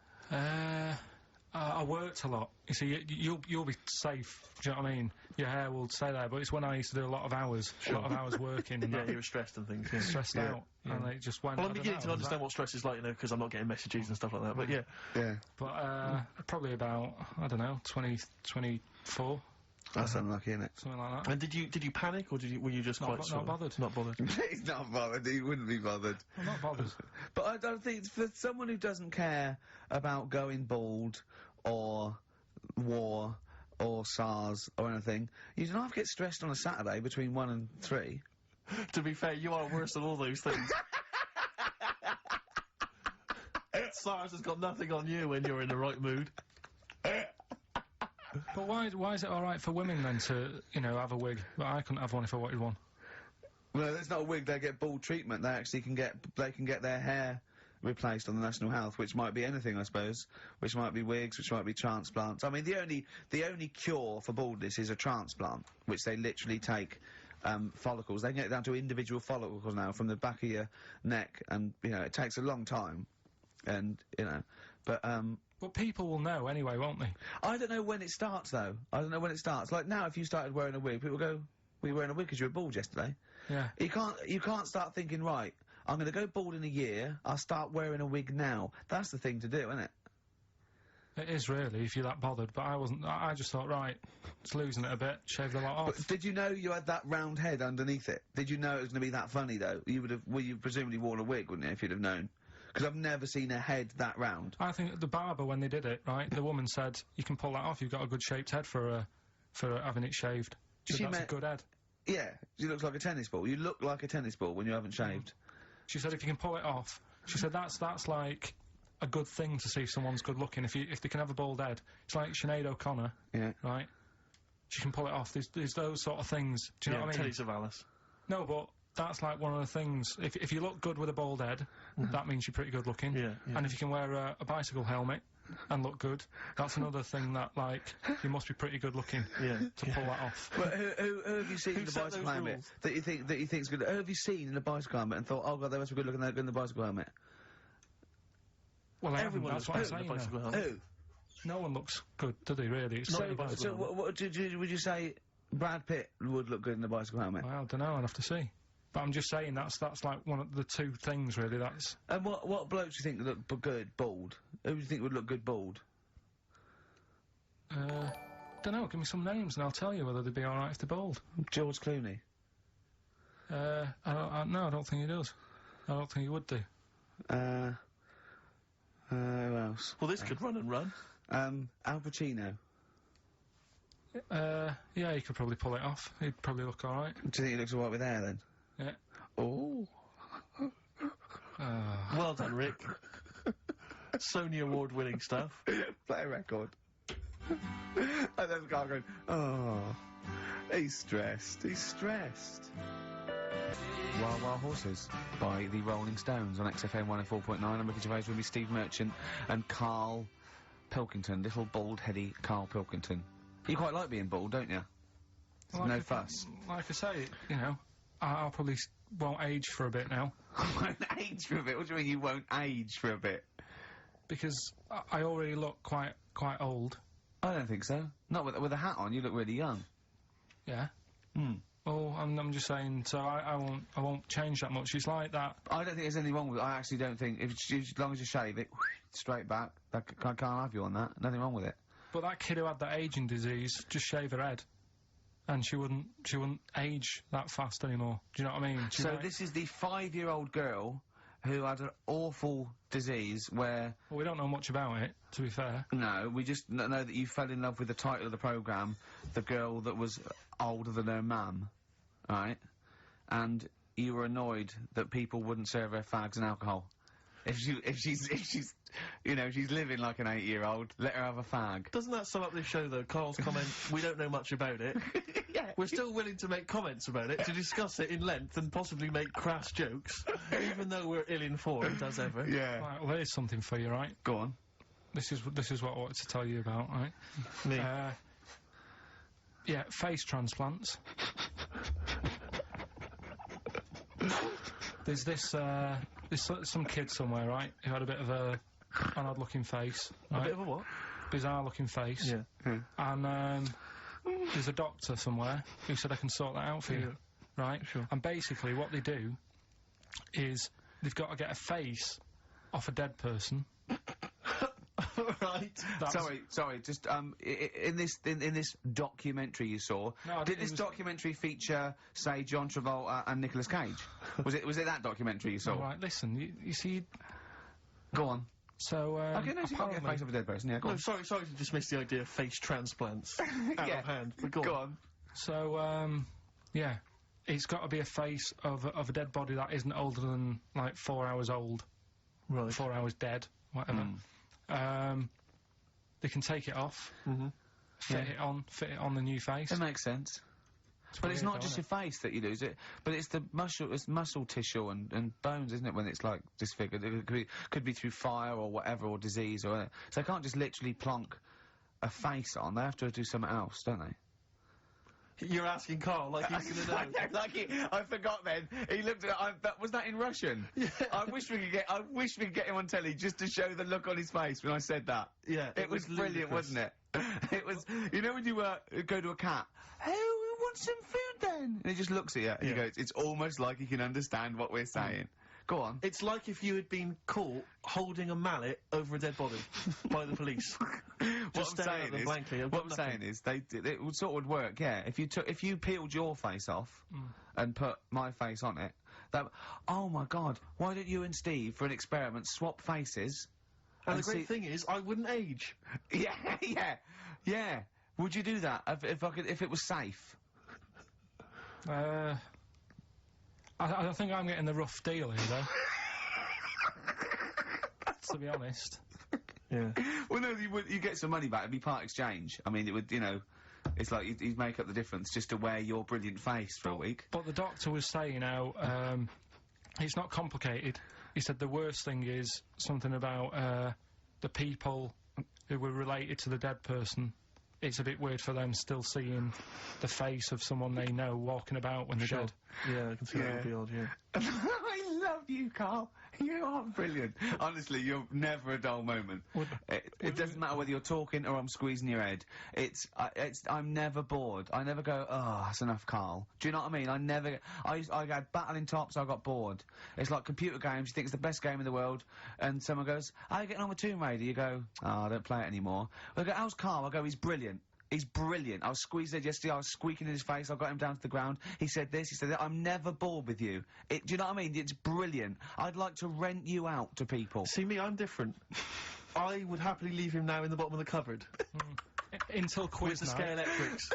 I worked a lot. You see, you'll be safe. Do you know what I mean? Your hair will stay there. But it's when I used to do a lot of hours, working. And yeah, you were stressed and things. Yeah. Stressed out, and it just went. Well, I'm beginning to understand what stress is like, you know, because I'm not getting messages and stuff like that. But yeah. But probably about, I don't know, 24. That's unlucky, isn't it? Something like that. And did you panic, or were you just not bothered? Not bothered. He's not bothered. He wouldn't be bothered. I'm not bothered. But I don't think for someone who doesn't care about going bald or war or SARS or anything, you don't have to get stressed on a Saturday between 1 and 3. To be fair, you are worse than all those things. SARS has got nothing on you when you're in the right mood. But why is it alright for women then to, you know, have a wig? But I couldn't have one if I wanted one. Well, it's not a wig, they get bald treatment. They actually can get their hair replaced on the National Health, which might be anything, I suppose. Which might be wigs, which might be transplants. I mean, the only cure for baldness is a transplant, which they literally take follicles. They can get it down to individual follicles now from the back of your neck, and, you know, it takes a long time. And, you know, but people will know anyway, won't they? I don't know when it starts, though. I don't know when it starts. Like, now, if you started wearing a wig, people go, were you wearing a wig because you were bald yesterday? Yeah. You can't start thinking, right, I'm gonna go bald in a year, I'll start wearing a wig now. That's the thing to do, isn't it? It is, really, if you're that bothered, but I wasn't. I just thought, right, it's losing it a bit, shave the lot off. But did you know you had that round head underneath it? Did you know it was gonna be that funny, though? Well, you presumably worn a wig, wouldn't you, if you'd have known? Because I've never seen a head that round. I think the barber, when they did it, right, the woman said, you can pull that off, you've got a good shaped head for having it shaved. She said, that's a good head. Yeah, she looks like a tennis ball. You look like a tennis ball when you haven't shaved. She said if you can pull it off, she said that's like a good thing to see if someone's good looking. If they can have a bald head. It's like Sinead O'Connor, right? She can pull it off. There's those sort of things. Do you know what I mean? Telly Savalas. No, but that's like one of the things. If you look good with a bald head, that means you're pretty good looking. Yeah. And if you can wear a bicycle helmet and look good, that's another thing that, like, you must be pretty good looking to pull that off. Well, who have you seen in the bicycle helmet that you think's good? Who have you seen in a bicycle helmet and thought, oh god, they must be good looking, they're good in the bicycle helmet? Well, everyone. That's what I'm saying. Who? No one looks good, do they? Really? It's so would you say Brad Pitt would look good in a bicycle helmet? Well, I don't know. I'll have to see. But I'm just saying that's like one of the two things, really. That's. And what blokes do you think look good bald? Who do you think would look good bald? Don't know. Give me some names and I'll tell you whether they'd be all right if they're bald. George Clooney. No, I don't think he does. I don't think he would do. Who else? Well, this could run and run. Al Pacino. Yeah, he could probably pull it off. He'd probably look all right. Do you think he looks all right with hair then? Yeah. Oh. Well done, Rick. Sony Award-winning stuff. Play a record. And then the guy going, oh, he's stressed. He's stressed. Wild Wild Horses by the Rolling Stones on XFM 104.9. I'm Ricky Gervais with me, Steve Merchant and Karl Pilkinton, little bald-heady Karl Pilkinton. You quite like being bald, don't you? Well, no fuss. Like I say, you know, I'll probably won't age for a bit now. Won't age for a bit? What do you mean you won't age for a bit? Because I already look quite old. I don't think so. Not with a hat on, you look really young. Yeah. Oh, I'm just saying, so I won't change that much. It's like that. I don't think there's anything wrong with it. I actually don't think, as long as you shave it, straight back, I can't have you on that. Nothing wrong with it. But that kid who had that aging disease, just shave her head. And she wouldn't age that fast anymore. Do you know what I mean? So this is the 5-year-old girl who had an awful disease where... Well, we don't know much about it, to be fair. No, we just know that you fell in love with the title of the programme, the girl that was older than her mum, right? And you were annoyed that people wouldn't serve her fags and alcohol. If she's, you know, she's living like an 8-year-old, let her have a fag. Doesn't that sum up this show, though? Carl's comment, we don't know much about it. Yeah. We're still willing to make comments about it, to discuss it in length and possibly make crass jokes, even though we're ill-informed, as ever. Yeah. Right, well, there's something for you, right? Go on. This is what I wanted to tell you about, right? Me? Yeah, face transplants. There's this, there's some kid somewhere, right, who had a bit of an odd-looking face. Right? A bit of a what? bizarre-looking face. Yeah. And, there's a doctor somewhere who said I can sort that out for you. Right? Sure. And basically what they do is they've got to get a face off a dead person. Right. Sorry, just, in this documentary you saw, did this documentary feature, say, John Travolta and Nicolas Cage? was it that documentary you saw? All right, listen, you see... Go on. So, okay, no, you can't get a face of a dead person, yeah, go on. Sorry to dismiss the idea of face transplants out of hand, but go on. So, yeah, it's got to be a face of a dead body that isn't older than, like, 4 hours old. Right. 4 hours dead, whatever. They can take it off, fit it on the new face. It makes sense. But it's not just your face that you lose it, but it's the muscle tissue and bones, isn't it, when it's, like, disfigured? It could be through fire or whatever, or disease or whatever. So they can't just literally plonk a face on, they have to do something else, don't they? You're asking Karl, like he's gonna know. I forgot then. He looked at it, was that in Russian? Yeah. I wish we could get him on telly just to show the look on his face when I said that. Yeah. It was brilliant, wasn't it? It was, you know when you, go to a cat, hey, we want some food then? And he just looks at you and he goes, it's almost like he can understand what we're saying. Go on. It's like if you had been caught holding a mallet over a dead body by the police. What I'm saying is, it would sort of work, yeah. If you peeled your face off and put my face on it, oh my God, why don't you and Steve, for an experiment, swap faces? And the great thing is, I wouldn't age. Yeah. Would you do that if it was safe? I think I'm getting the rough deal here, though. To be honest. Yeah. Well, no, you get some money back. It'd be part exchange. I mean, it would, you know, it's like you'd make up the difference just to wear your brilliant face for a week. But the doctor was saying how, it's not complicated. He said the worst thing is something about, the people who were related to the dead person. It's a bit weird for them still seeing the face of someone they know walking about when they're dead. Yeah, I can see that would be odd, yeah. I love you, Karl. You are brilliant. Honestly, you're never a dull moment. It doesn't matter whether you're talking or I'm squeezing your head. I'm never bored. I never go, oh, that's enough, Karl. Do you know what I mean? I had battling tops, I got bored. It's like computer games, you think it's the best game in the world, and someone goes, how are you getting on with Tomb Raider? You go, oh, I don't play it anymore. I go, how's Karl? I go, he's brilliant. He's brilliant. I was squeezed it yesterday, I was squeaking in his face, I got him down to the ground, he said this, he said that. I'm never bored with you. Do you know what I mean? It's brilliant. I'd like to rent you out to people. See me, I'm different. I would happily leave him now in the bottom of the cupboard. Until quiz night. With the Scare-Electrics.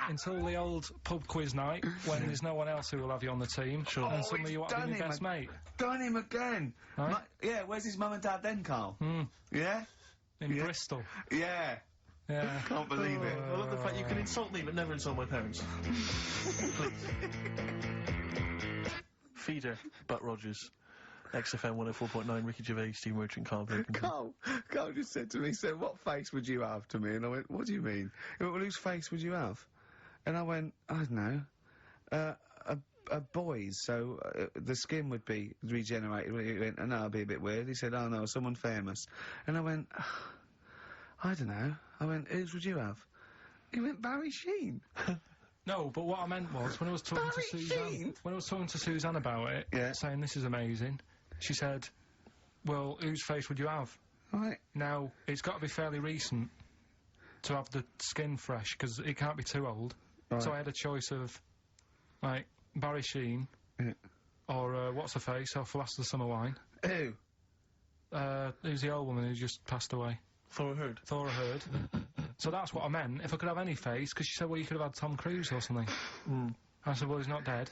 Until the old pub quiz night, when there's no one else who will have you on the team. Sure. And suddenly you want to be your best mate. Done him again. Right? Yeah, where's his mum and dad then, Karl? Yeah? In Bristol. Yeah. Yeah. Can't believe it. I love the fact you can insult me but never insult my parents. Please. Feeder, Butt Rogers. XFM 104.9, Ricky Gervais, Steve Merchant, Karl Pilkinton. Carl just said to me, so what face would you have to me? And I went, what do you mean? He went, well, whose face would you have? And I went, I don't know. A boy's, so the skin would be regenerated. He went, oh, no, it'd be a bit weird. He said, oh no, someone famous. And I went, I don't know. I went, whose would you have? He went, Barry Sheen. No, but what I meant was, when I was talking to Suzanne about it, saying this is amazing, she said, well, whose face would you have? Right. Now, it's got to be fairly recent to have the skin fresh, because it can't be too old. Right. So I had a choice of, like, Barry Sheen, or, what's her face, off Last of the Summer Wine. Who? Who's the old woman who just passed away? Thora Hird. Thora Hird. So that's what I meant, if I could have any face, because she said, well, you could have had Tom Cruise or something. I said, well, he's not dead.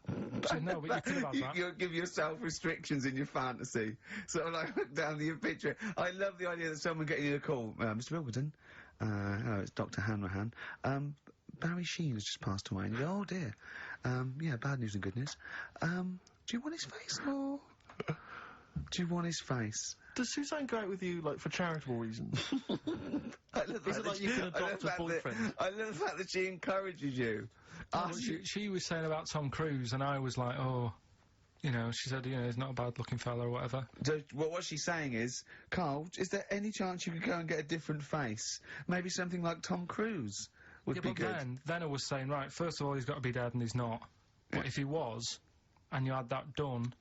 She said, no, but you could have had that. You give yourself restrictions in your fantasy. So when I look down your picture, I love the idea that someone getting you a call. Mr. Pilkinton, hello, it's Dr. Hanrahan. Barry Sheen has just passed away. And you go, oh dear. Yeah, bad news and good news. Do you want his face, or do you want his face? Does Suzanne go out with you, like, for charitable reasons? Is it like you can adopt a boyfriend? I love the fact that she encourages you. She was saying about Tom Cruise, and I was like, oh, you know, she said, you know, he's not a bad-looking fella or whatever. Well, what she's saying is, Carl, is there any chance you could go and get a different face? Maybe something like Tom Cruise would be good. Then I was saying, right, first of all, he's got to be dead and he's not. But if he was, and you had that done,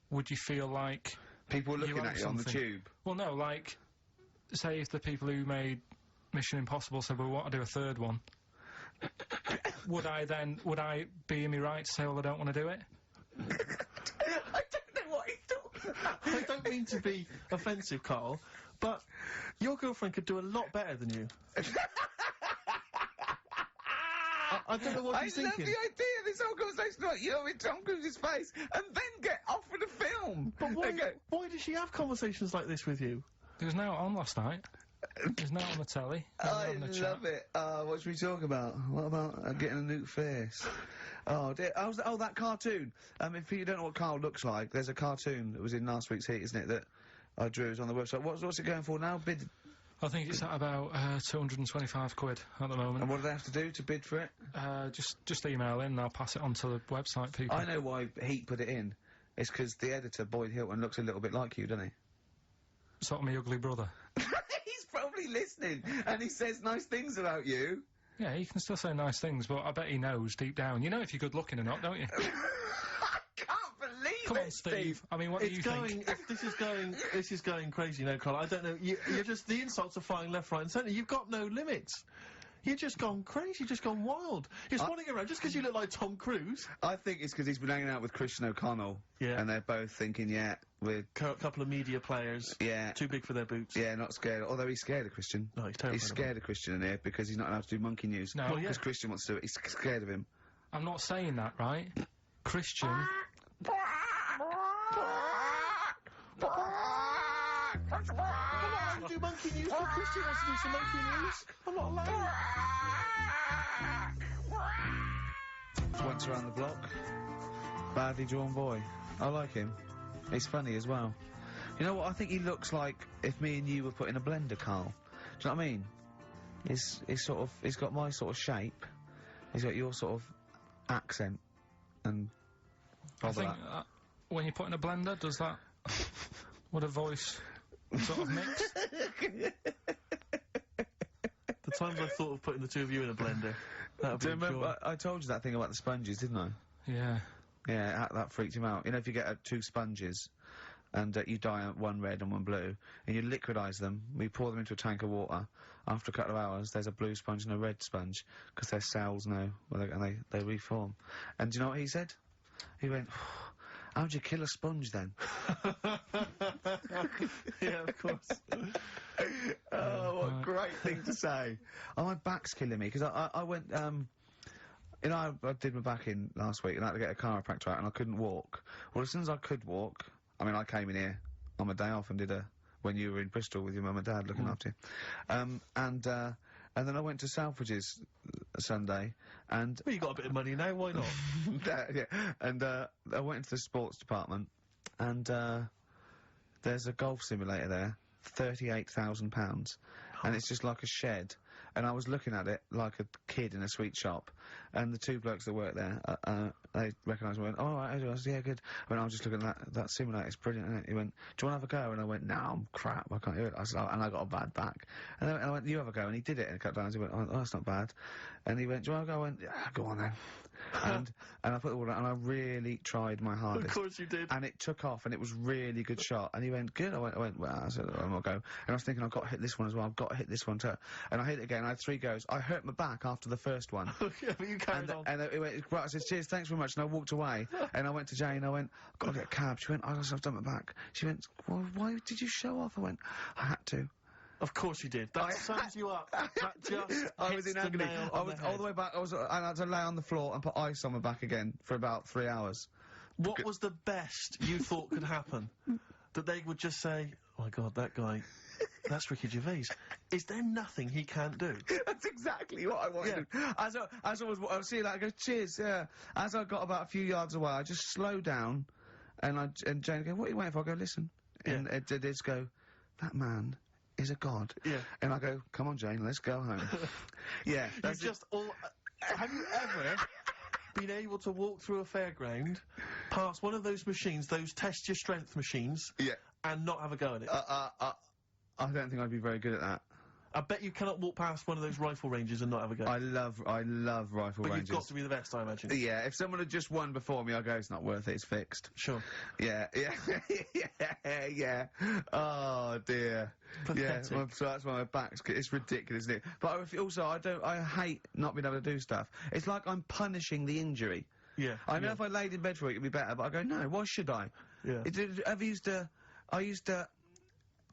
would you feel like... People looking at you on the tube? Well, no, like, say if the people who made Mission Impossible said, well, we want to do a third one, would I be in me right to say, well, I don't want to do it? I don't know what he's talking about. I don't mean to be offensive, Carl, but your girlfriend could do a lot better than you. I don't know what he's thinking. I love the idea of this whole conversation about you in Tom Cruise's face, and then get offered a film. But why does she have conversations like this with you? It was now on last night. It was now on the telly. I love it. What should we talk about? What about getting a new face? Oh, dear. Oh, that cartoon. If you don't know what Carl looks like, there's a cartoon that was in last week's Heat, isn't it, that I drew on the website. What's it going for now? Bid? I think it's at about 225 quid at the moment. And what do they have to do to bid for it? Just email in and I'll pass it on to the website people. I know why Heat put it in. It's because the editor, Boyd Hilton, looks a little bit like you, doesn't he? Sort of my ugly brother. He's probably listening, and he says nice things about you. Yeah, he can still say nice things, but I bet he knows deep down. You know if you're good looking or not, don't you? I can't believe Come on, Steve. I mean, what do you think? This is going crazy now, Carl. I don't know. You're just, the insults are flying left, right and centre. You've got no limits. You've just gone crazy, you've just gone wild. You're swanning around just because you look like Tom Cruise. I think it's because he's been hanging out with Christian O'Connell. Yeah. And they're both thinking, yeah, we're... A couple of media players. Yeah. Too big for their boots. Yeah, not scared. Although he's scared of Christian. No, he's terrified. He's scared of Christian in here because he's not allowed to do monkey news. No, because Christian wants to do it. He's scared of him. I'm not saying that, right? Christian... I'm do monkey news, but Christian wants to do some monkey news. I'm not allowed. Once around the block. Badly drawn boy. I like him. He's funny as well. You know what? I think he looks like if me and you were put in a blender, Carl. Do you know what I mean? He's got my sort of shape. He's got your sort of accent. And... I think when you put in a blender, does that... would a voice sort of mix? The times I thought of putting the two of you in a blender. Do you remember, I told you that thing about the sponges, didn't I? Yeah. Yeah, that freaked him out. You know, if you get two sponges, and you dye one red and one blue, and you liquidise them, we pour them into a tank of water, after a couple of hours, there's a blue sponge and a red sponge, because they're cells now, and they reform. And do you know what he said? He went, how'd you kill a sponge then? Yeah, of course. Oh, what a great thing to say. Oh, my back's killing me, because I went, you know, I did my back in last week, and I had to get a chiropractor out, and I couldn't walk. Well, as soon as I could walk, I mean, I came in here on my day off and did when you were in Bristol with your mum and dad looking after you. And then I went to Selfridges Sunday, and... Well, you got a bit of money now, why not? Yeah, and I went into the sports department, and there's a golf simulator there, £38,000, and it's just like a shed. And I was looking at it like a kid in a sweet shop, and the two blokes that work there, they recognised me and went, oh, right, I said, yeah, good. I was just looking at that simulator, it's brilliant, isn't it? He went, do you want to have a go? And I went, no, I'm crap, I can't do it. I said, and I got a bad back. And I went, you have a go, and he did it, and cut down, and he went, oh, that's not bad. And he went, do you want to go? I went, yeah, go on then. and I put the water out, and I really tried my hardest. Of course you did. And it took off, and it was really good shot. And he went, good. I went, well, I said, I'm not go. And I was thinking, I've got to hit this one as well. I've got to hit this one too. And I hit it again. I had 3 goes. I hurt my back after the first one. Yeah, but you carried on. And it went, right, I said, cheers, thanks very much. And I walked away. And I went to Jane. I went, I've got to get a cab. She went, I've done my back. She went, well, why did you show off? I went, I had to. Of course you did. That sums you up. That just I was in agony. I was all the way back. I had to lay on the floor and put ice on my back again for about 3 hours. What was the best you thought could happen? That they would just say, oh my God, that guy, that's Ricky Gervais. Is there nothing he can't do? That's exactly what I wanted. Yeah. As I was seeing that, I go, cheers, yeah. As I got about a few yards away, I just slowed down, and Jane go, what are you waiting for? I go, listen. Yeah. And it did go, that man is a god. Yeah. And I go, come on, Jane, let's go home. Yeah. Have you ever been able to walk through a fairground past one of those machines, those test your strength machines, and not have a go at it? I don't think I'd be very good at that. I bet you cannot walk past one of those rifle ranges and not have a go. I love rifle ranges. But you've got to be the best, I imagine. Yeah, if someone had just won before me, I'd go, it's not worth it, it's fixed. Sure. Yeah. Oh, dear. Pathetic. Yeah, so that's why my back's... It's ridiculous, isn't it? But I hate not being able to do stuff. It's like I'm punishing the injury. Yeah. I know if I laid in bed for a week, it'd be better, but I go, no, why should I? Yeah.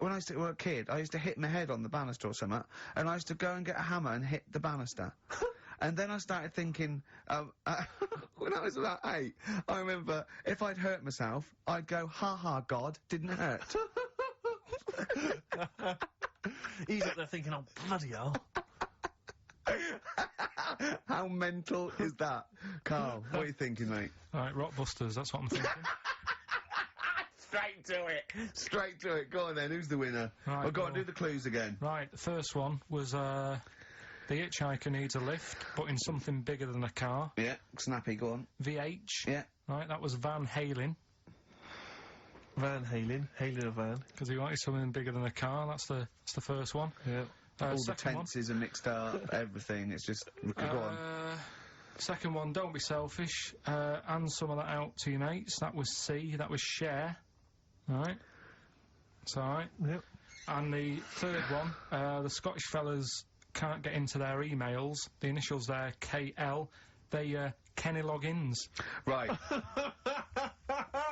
When I was a kid, I used to hit my head on the banister or something, and I used to go and get a hammer and hit the banister. And then I started thinking, when I was about 8, I remember if I'd hurt myself, I'd go, ha ha, God, didn't hurt. He's up there thinking, oh, bloody hell. How mental is that? Carl, what are you thinking, mate? Right, Rockbusters, that's what I'm thinking. Straight to it. Go on then, who's the winner? Right, oh, go on, do the clues again. Right, the first one was, the hitchhiker needs a lift, but in something bigger than a car. Yeah, snappy, go on. VH. Yeah. Right, that was Van Halen. Hailing a van. Because he wanted something bigger than a car, that's the first one. Yeah. All the tenses are mixed up, everything, it's just... Go on. Second one, don't be selfish, and some of that out to your mates. That was C, that was share. Right. It's alright. Yep. And the third one, the Scottish fellas can't get into their emails. The initials there, KL. They, Kenny Loggins. Right.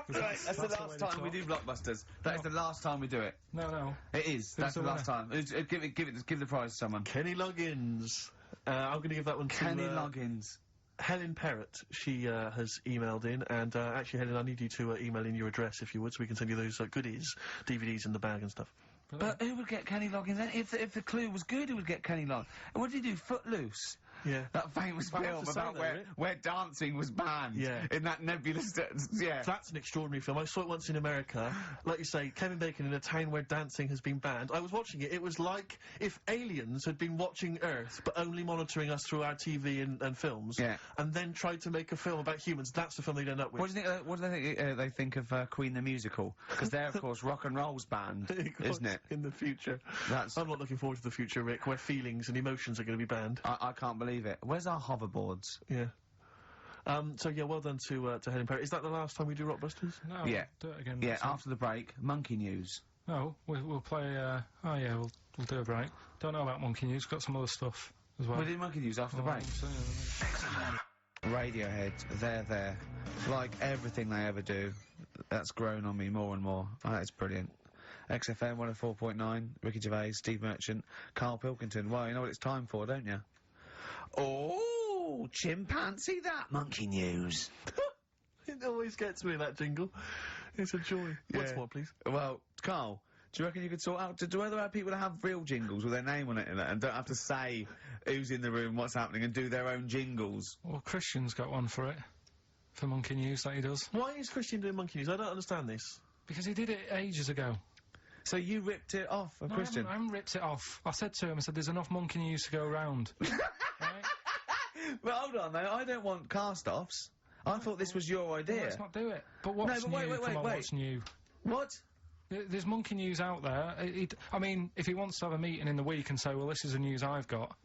Right, that's the last time we do Blockbusters. That is the last time we do it. No. It is. That's the last time. Give the prize to someone. Kenny Loggins. I'm going to give that one to... Kenny Loggins. Helen Parrott, she has emailed in, and actually, Helen, I need you to email in your address, if you would, so we can send you those goodies, DVDs in the bag and stuff. But who would get Kenny Loggins then? If the clue was good, who would get Kenny Loggins? And what did he do? Footloose? Yeah. That famous film about where dancing was banned. Yeah. In that nebulous... yeah. That's an extraordinary film. I saw it once in America. Like you say, Kevin Bacon in a town where dancing has been banned. I was watching it. It was like if aliens had been watching Earth, but only monitoring us through our TV and films. Yeah. And then tried to make a film about humans. That's the film they'd end up with. What do you think? What do they think of Queen the musical? Because they're, of course, rock and roll's banned, isn't it? In the future. I'm not looking forward to the future, Rick, where feelings and emotions are going to be banned. I can't believe it. Where's our hoverboards? Yeah. So yeah, well done to Helen Parrott. Is that the last time we do Rockbusters? No. Yeah. Do it again. Yeah. After the break, Monkey News. No, we'll play. Oh yeah, we'll do a break. Don't know about Monkey News. Got some other stuff as well. We'll do Monkey News after the break. Radiohead, they're there. Like everything they ever do, that's grown on me more and more. It's brilliant. XFM 104.9, Ricky Gervais, Steve Merchant, Karl Pilkinton. Well, you know what it's time for, don't you? Oh, chimpanzee that Monkey News. It always gets me, that jingle. It's a joy. Yeah. Once more, please. Well, Karl, do you reckon you could sort out... Do other people have real jingles with their name on it and don't have to say who's in the room, what's happening, and do their own jingles? Well, Christian's got one for it. For Monkey News, that he does. Why is Christian doing Monkey News? I don't understand this. Because he did it ages ago. So you ripped it off of Christian? I haven't ripped it off. I said to him, I said, there's enough Monkey News to go around. Right? But hold on, though. I don't want cast-offs. I thought this was your idea. Well, let's not do it. But what's new? Wait. What's new? What? There's Monkey News out there. I mean, if he wants to have a meeting in the week and say, well, this is the news I've got,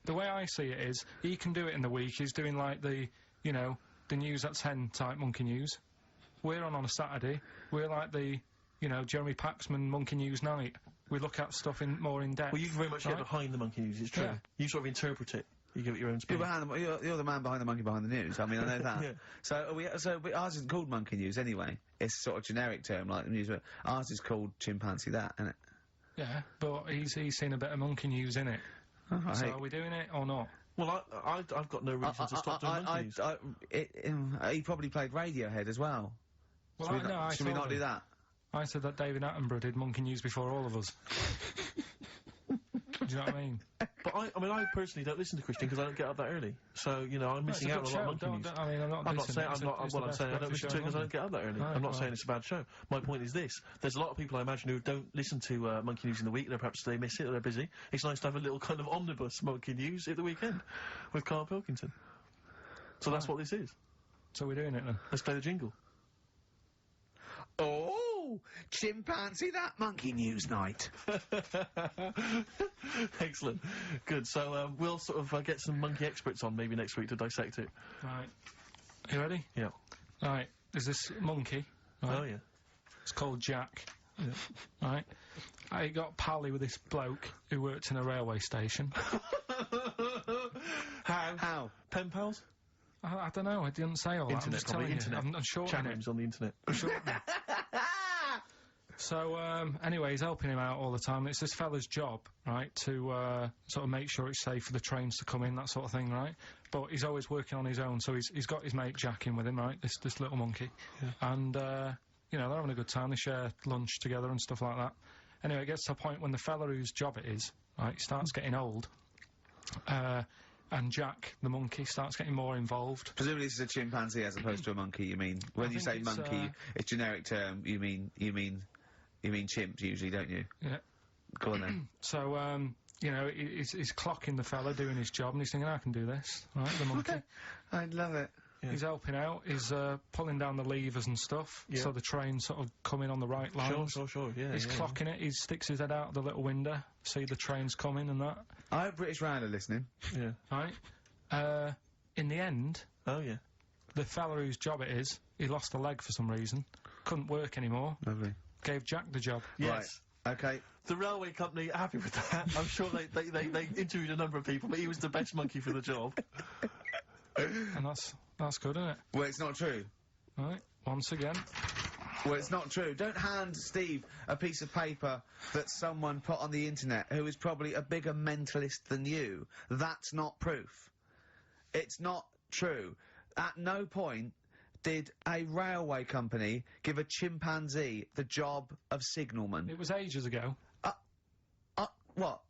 the way I see it is, he can do it in the week. He's doing, like, the news at 10 type Monkey News. We're on a Saturday. We're like the... Jeremy Paxman Monkey News night. We look at stuff more in depth. Well, you very much get behind the Monkey News, it's true. Yeah. You sort of interpret it. You give it your own spin. You're the man behind the monkey behind the news. I mean, I know that. Yeah. So ours isn't called Monkey News anyway. It's sort of generic term like the news, but ours is called Chimpanzee That, isn't it? Yeah, but he's seen a bit of Monkey News in it. So are we doing it or not? Well, I've got no reason to stop doing Monkey News. He probably played Radiohead as well. Well, should we not do that? I said that David Attenborough did Monkey News before all of us. Do you know what I mean? But I personally don't listen to Christian because I don't get up that early. So, I'm missing out on a lot of Monkey News. I'm not saying I don't listen to it because I don't get up that early. I'm not saying it's a bad show. My point is this. There's a lot of people, I imagine, who don't listen to Monkey News in the week. Perhaps they miss it or they're busy. It's nice to have a little kind of omnibus Monkey News at the weekend with Karl Pilkinton. So that's what this is. So we're doing it then? Let's play the jingle. Oh, chimpanzee that monkey news night. Excellent. Good. So, we'll sort of get some monkey experts on maybe next week to dissect it. Right. You ready? Yeah. Right. There's this monkey. Right? Oh, yeah. It's called Jack. Yeah. Right. I got pally with this bloke who worked in a railway station. How? Pen pals? I don't know. I didn't say all that. I'm just telling you. I'm shortening it. On the internet. I'm shortening it. So, anyway, he's helping him out all the time. It's this fella's job, right, to, sort of make sure it's safe for the trains to come in, that sort of thing, right? But he's always working on his own, so he's got his mate Jack in with him, right, this little monkey. Yeah. And, you know, they're having a good time. They share lunch together and stuff like that. Anyway, it gets to a point when the fella whose job it is, right, starts getting old, and Jack, the monkey, starts getting more involved. Presumably this is a chimpanzee as opposed to a monkey, you mean? When you say monkey, it's generic term, you mean chimp usually, don't you? Yeah. Go on then. So, you know, he's clocking the fella doing his job, and he's thinking, I can do this, right, the monkey. I love it. Yeah. He's helping out, he's pulling down the levers and stuff, so the train's sort of coming on the right lines. Sure, yeah. He's clocking it, he sticks his head out the little window, see the trains coming and that. I hope British Rail are listening. Yeah. Right? In the end... Oh, yeah. The fella whose job it is, he lost a leg for some reason, couldn't work anymore. Lovely. Gave Jack the job. Yes. Right. Okay. The railway company are happy with that. I'm sure they interviewed a number of people, but he was the best monkey for the job. And that's good, isn't it? Well, it's not true. Right, once again. Well, it's not true. Don't hand Steve a piece of paper that someone put on the internet who is probably a bigger mentalist than you. That's not proof. It's not true. At no point did a railway company give a chimpanzee the job of signalman. It was ages ago. What?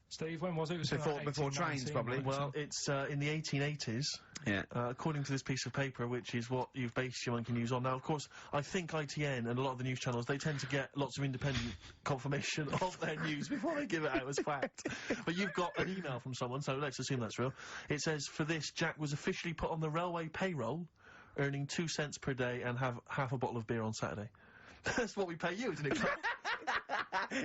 Steve, when was it? It was before trains, probably. Well, it's in the 1880s. Yeah. According to this piece of paper, which is what you've based your monkey news on. Now, of course, I think ITN and a lot of the news channels, they tend to get lots of independent confirmation of their news before they give it out as fact. But you've got an email from someone, so let's assume that's real. It says, for this, Jack was officially put on the railway payroll, earning 2 cents per day and have half a bottle of beer on Saturday. That's what we pay you, isn't it?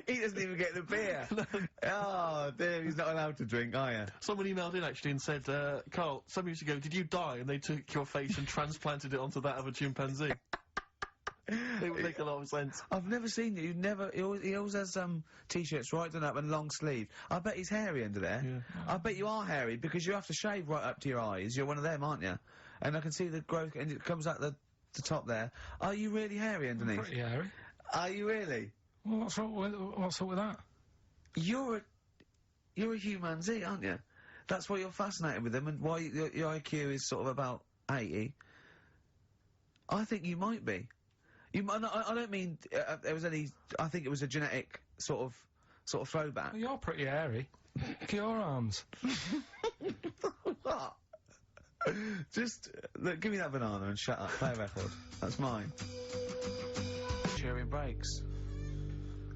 He doesn't even get the beer. No. Oh, dear, he's not allowed to drink, are you? Someone emailed in, actually, and said, Carl, some years ago, did you die? And they took your face and transplanted it onto that of a chimpanzee. It would make a lot of sense. I've never seen you. He always has t-shirts right done up and long sleeve. I bet he's hairy under there. Yeah. I bet you are hairy because you have to shave right up to your eyes. You're one of them, aren't you? And I can see the growth, and it comes out the top there. Are you really hairy underneath? Pretty hairy. Are you really? Well, what's up with that? You're a humanzee, aren't you? That's why you're fascinated with them, and why your IQ is sort of about 80. I think you might be. You might. I don't mean there was any. I think it was a genetic sort of throwback. Well, you're pretty hairy. Look at your arms. What? Just look, give me that banana and shut up. Play a record. That's mine. Sharing breaks.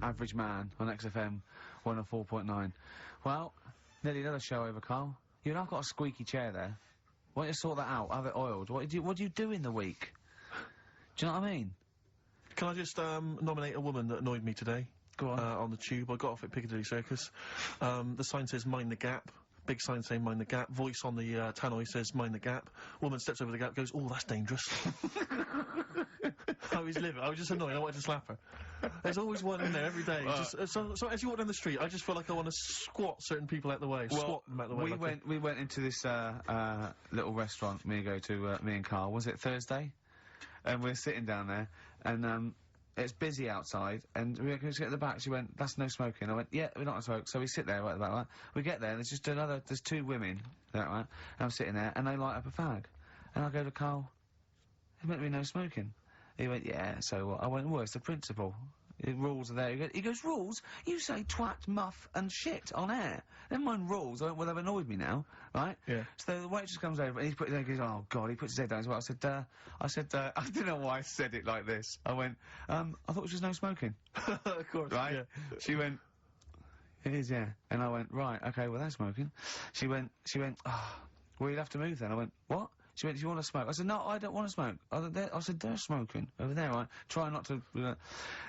Average Man on XFM 104.9. Well, nearly another show over, Carl. You've now got a squeaky chair there. Why don't you sort that out? Have it oiled. What do you do in the week? Do you know what I mean? Can I just nominate a woman that annoyed me today? Go on. On the tube. I got off at Piccadilly Circus. The sign says mind the gap. Big sign saying mind the gap. Voice on the tannoy says mind the gap. Woman steps over the gap, goes, oh, that's dangerous. I was livid. I was just annoyed. I wanted to slap her. There's always one in there every day. So as you walk down the street, I just feel like I want to squat certain people out the way. Well, squat them out the way. We went into this little restaurant. Me and Carl. Was it Thursday? And we're sitting down there, and it's busy outside, and we just get to the back. She went, "That's no smoking." I went, "Yeah, we're not gonna smoke." So we sit there right at the back. Right? We get there, and there's just there's two women, right? And I'm sitting there, and they light up a fag, and I go to Carl, "There's meant to be no smoking." He went, "Yeah." So what? I went, "Well, it's the principle. The rules are there." He goes, "Rules? You say twat, muff, and shit on air. Never mind rules." I went, "Well, they've annoyed me now, right?" Yeah. So the waitress comes over and he goes, "Oh God," he puts his head down as well. I said, I don't know why I said it like this. I went, "I thought it was just no smoking." Of course. Right? Yeah. She went, "It is, yeah." And I went, "Right, okay, well, that's smoking." She went, "Oh, well, you'll have to move then." I went, "What?" She went, do you want to smoke? I said, no, I don't want to smoke. I said, they're smoking over there, right? Try not to,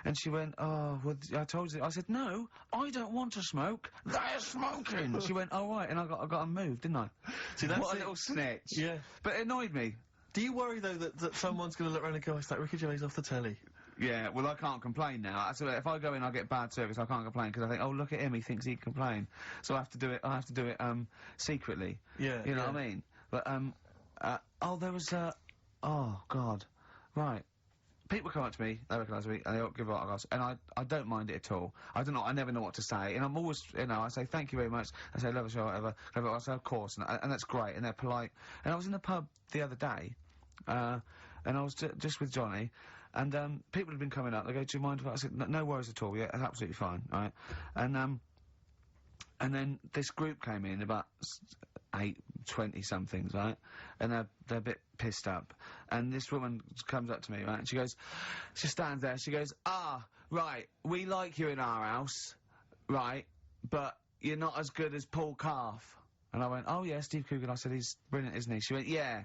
and she went, oh, well, I told you. I said, no, I don't want to smoke. They're smoking. She went, oh, right, and I got them moved, didn't I? See, that's what a little snitch. Yeah. But it annoyed me. Do you worry, though, that someone's going to look around and go, it's like Ricky Gervais off the telly? Yeah, well, I can't complain now. So if I go in, I get bad service. I can't complain because I think, oh, look at him, he thinks he can complain. So I have to do it. Secretly. Yeah. You know what I mean? But oh, there was oh God, right. People come up to me, they recognise me, and they give autographs, and I don't mind it at all. I don't know, I never know what to say, and I'm always, I say thank you very much. I say love the show, whatever. I say of course, and that's great, and they're polite. And I was in the pub the other day, and I was just with Johnny. And, people had been coming up, they go, do you mind if I said, no worries at all, yeah, that's absolutely fine, right? And then this group came in, about 20-somethings, right? And they're a bit pissed up. And this woman comes up to me, right? And she stands there, she goes, right, we like you in our house, right? But you're not as good as Paul Calf. And I went, oh yeah, Steve Coogan. I said, he's brilliant, isn't he? She went, yeah,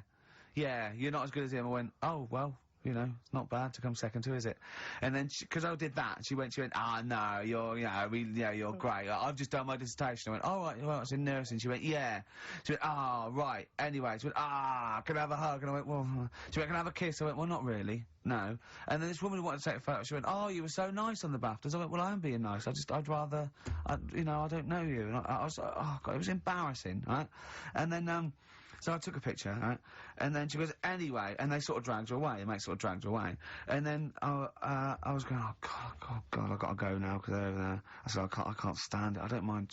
you're not as good as him. I went, oh, well, it's not bad to come second to, is it? And then, because I did that, she went, no, you're great. I've just done my dissertation. I went, oh, right, well, it's in nursing. She went, yeah. She went, right. Anyway, she went, can I have a hug? And I went, well, she went, can I have a kiss? I went, well, not really. No. And then this woman who wanted to take a photo, she went, oh, you were so nice on the BAFTAs. I went, well, I am being nice. I'd rather, I don't know you. And I was like, oh, God, it was embarrassing, right? And then, so I took a picture, right? And then she goes, anyway, and they sort of dragged her away, the mate sort of dragged her away. And then, I was going, oh, God, I've got to go now, because they're over there. I said, I can't stand it, I don't mind.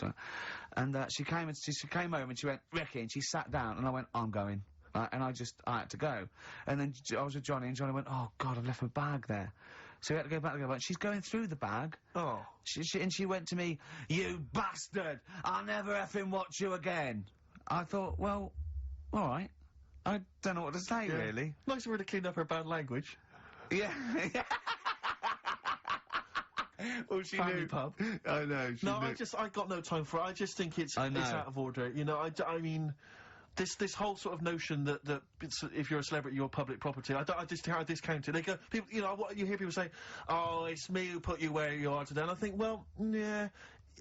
And, she came over and she went, Ricky, and she sat down, and I went, I'm going. And I had to go. And then I was with Johnny, and Johnny went, oh, God, I've left my bag there. So we had to go back and go back. She's going through the bag. Oh. She went to me, you bastard! I'll never effing watch you again. I thought, well, all right. I don't know what to say, really. Nice of her to clean up her bad language. Yeah. Well, she Family knew. Pub. I know, she knew. I got no time for it. I just think it's out of order. I mean, this whole sort of notion that if you're a celebrity, you're public property, I discount it. They go, people, you hear people say, oh, it's me who put you where you are today, and I think, well, yeah,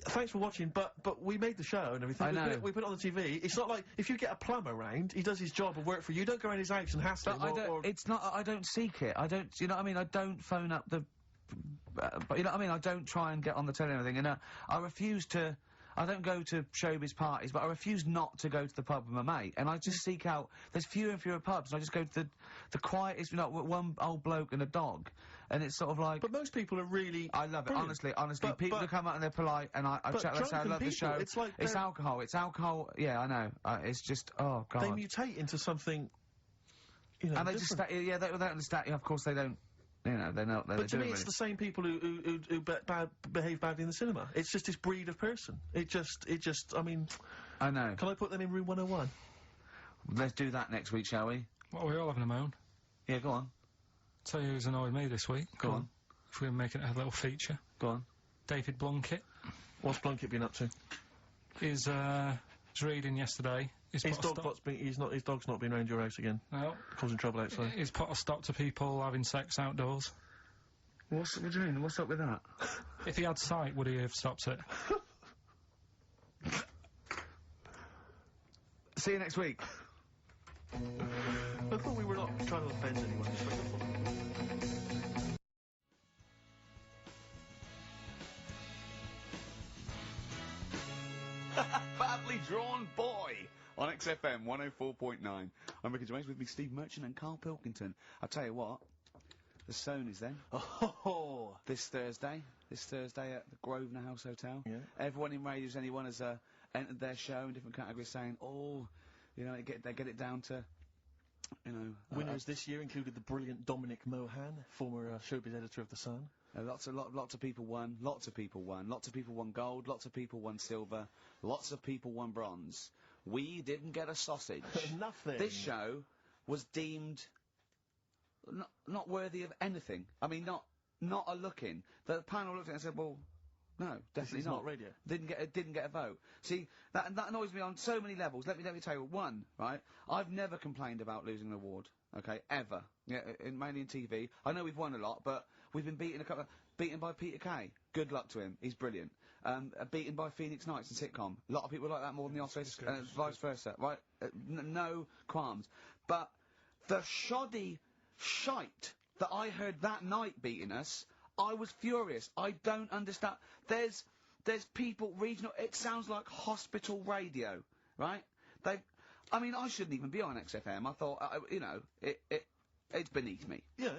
thanks for watching, but we made the show and everything. I know. We put it on the TV. It's not like, if you get a plumber round, he does his job and work for you. You don't go around his house and hassle him. It's not, I don't seek it. I don't, you know what I mean? I don't phone up the, but you know what I mean? I don't try and get on the telly and everything, and I refuse to, I don't go to showbiz parties, but I refuse not to go to the pub with my mate, and I just seek out, there's fewer and fewer pubs, and I just go to the quietest, one old bloke and a dog, and it's sort of like... But most people are really... I love brilliant. it, honestly, people who come out and they're polite, and I chat, I say I love the show. It's like it's alcohol, yeah, I know, it's just, oh, God. They mutate into something, and they different. just, they don't understand, of course they don't, they're not. But to me, it's the same people who behave badly in the cinema. It's just this breed of person. It just. I mean. I know. Can I put them in room 101? Let's do that next week, shall we? Well, we're all having a moan. Yeah, go on. Tell you who's annoyed me this week. Go on. If we're making it a little feature. Go on. David Blunkett. What's Blunkett been up to? He's reading yesterday. His dog's not been around your house again. No. Causing trouble outside. He's put a stop to people having sex outdoors. What do you mean? What's up with that? If he had sight, would he have stopped it? See you next week. I thought we were not trying to offend anyone. Badly Drawn Boy on XFM 104.9. I'm Ricky Gervais, with me Steve Merchant and Karl Pilkinton. I'll tell you what, the Stoney's then. Oh! This Thursday at the Grosvenor House Hotel. Yeah. Everyone in radios, anyone has entered their show in different categories saying, they get it down to, Winners this year included the brilliant Dominic Mohan, former showbiz editor of The Sun. Lots of people won. Lots of people won gold. Lots of people won silver. Lots of people won bronze. We didn't get a sausage. Nothing. This show was deemed not worthy of anything. I mean, not a look in. The panel looked at it and said, well, No, definitely not radio. Didn't get a vote. See, that annoys me on so many levels. Let me tell you. One, right? I've never complained about losing an award. Okay, ever. Yeah, mainly in TV. I know we've won a lot, but we've been beaten by Peter Kay. Good luck to him. He's brilliant. Beaten by Phoenix Nights and sitcom. A lot of people like that more than The Office, and vice versa. Right? No qualms. But the shoddy shite that I heard that night beating us, I was furious. I don't understand. There's people, regional, it sounds like hospital radio, right? I mean, I shouldn't even be on XFM. I thought, you know, it's beneath me. Yeah.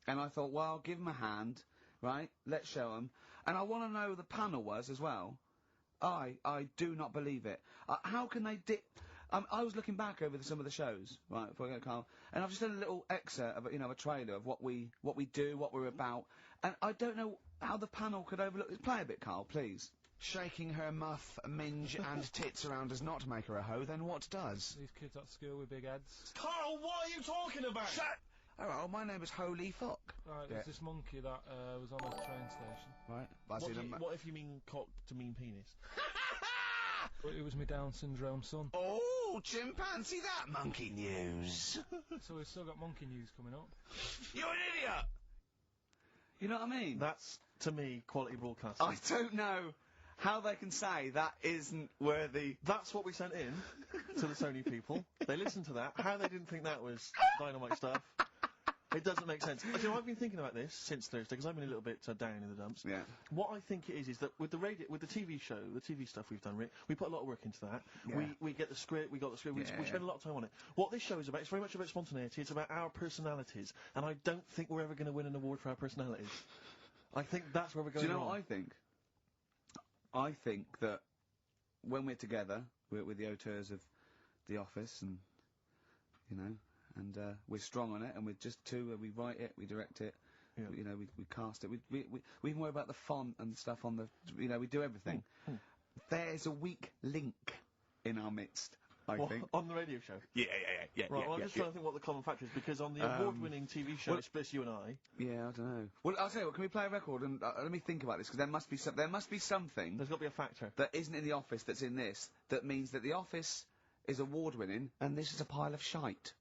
And I thought, well, give them a hand, right? Let's show them. And I want to know who the panel was as well. I do not believe it. How can they I was looking back over some of the shows, right, before I go, Carl, and I've just done a little excerpt of, you know, a trailer of what we do, what we're about, and I don't know how the panel could overlook this. Play a bit, Carl, please. Shaking her muff, minge and tits around does not make her a hoe, then what does? These kids at school with big heads. Carl, what are you talking about? Shut! Oh, my name is Holy Fuck. Right, there's this monkey that was on a train station. Right. What if you mean cock to mean penis? It was my Down syndrome son. Oh, chimpanzee, that monkey news. So we've still got monkey news coming up. You're an idiot! You know what I mean? That's, to me, quality broadcasting. I don't know how they can say that isn't worthy. That's what we sent in to the Sony people. They listened to that. How they didn't think that was dynamite stuff. It doesn't make sense. You know, I've been thinking about this since Thursday, because I've been a little bit down in the dumps. Yeah. What I think it is that with the TV show, the TV stuff we've done, Rick, we put a lot of work into that. Yeah. We get the script, we spend a lot of time on it. What this show is about, it's very much about spontaneity, it's about our personalities, and I don't think we're ever going to win an award for our personalities. I think that's where we're going. Do you know what I think? I think that when we're together, we're the auteurs of The Office, and, you know, and we're strong on it, and we're just two, we write it, we direct it, you know, we cast it, we even worry about the font and stuff on the, you know, we do everything. There's a weak link in our midst, I think. On the radio show? Yeah. Right, well, I'm just trying to think what the common factor is, because on the award-winning TV show, it's just you and I. Yeah, I don't know. Well, I'll tell you what, can we play a record, and let me think about this, because there must be something... There's got to be a factor. ...that isn't in The Office that's in this, that means that The Office is award-winning, and this is a pile of shite.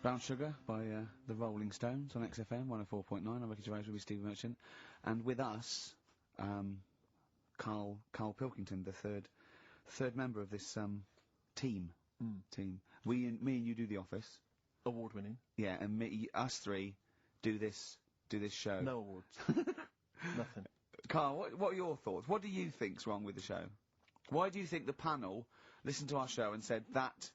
Brown Sugar by the Rolling Stones on XFM 104.9. I'm Ricky Gervais with Steve Merchant, and with us, Karl Pilkinton, the third member of this team. Me and you do The Office. Award-winning. Yeah, and us three do this show. No awards. Nothing. Karl, what are your thoughts? What do you think's wrong with the show? Why do you think the panel listened to our show and said that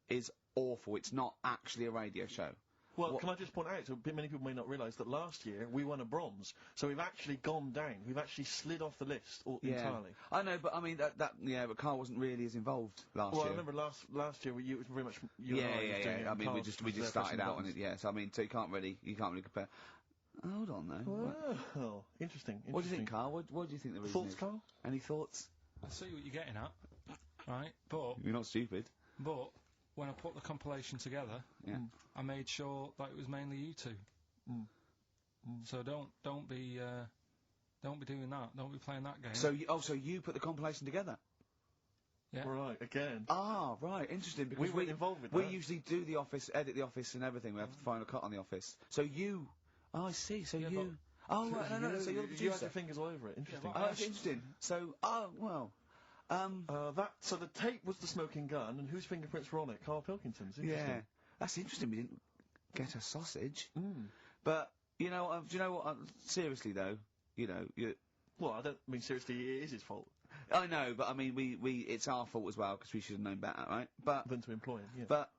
is awful, it's not actually a radio show? Well, can I just point out, so many people may not realise that last year we won a bronze, so we've actually gone down. We've actually slid off the list entirely. I know, but I mean but Karl wasn't really as involved last year. Well, I remember last year it was very much you and I was doing it. I mean, we just started out on it. Yes, I mean, so you can't really compare. Hold on, though. Well, interesting. What do you think, Karl? What do you think the reason is? Thoughts, Karl? Any thoughts? I see what you're getting at, right? But you're not stupid. But when I put the compilation together, I made sure that it was mainly you two. So don't be doing that. Don't be playing that game. So you put the compilation together? Yeah. Right, again. Ah, right, interesting, because we weren't involved with that. We usually do The Office, edit The Office and everything. We have the final cut on The Office. So you... Oh, I see, so you... Oh, right, no, so you're the producer. You had your fingers all over it. Interesting. Oh, that's interesting. So, well... so the tape was the smoking gun, and whose fingerprints were on it? Karl Pilkinton's. Yeah. That's interesting, we didn't get a sausage. But, you know, do you know what, seriously though, you know, Well, I don't mean seriously, it is his fault. I know, but I mean, it's our fault as well, because we should have known better, right? But... Than to employ him, yeah. But,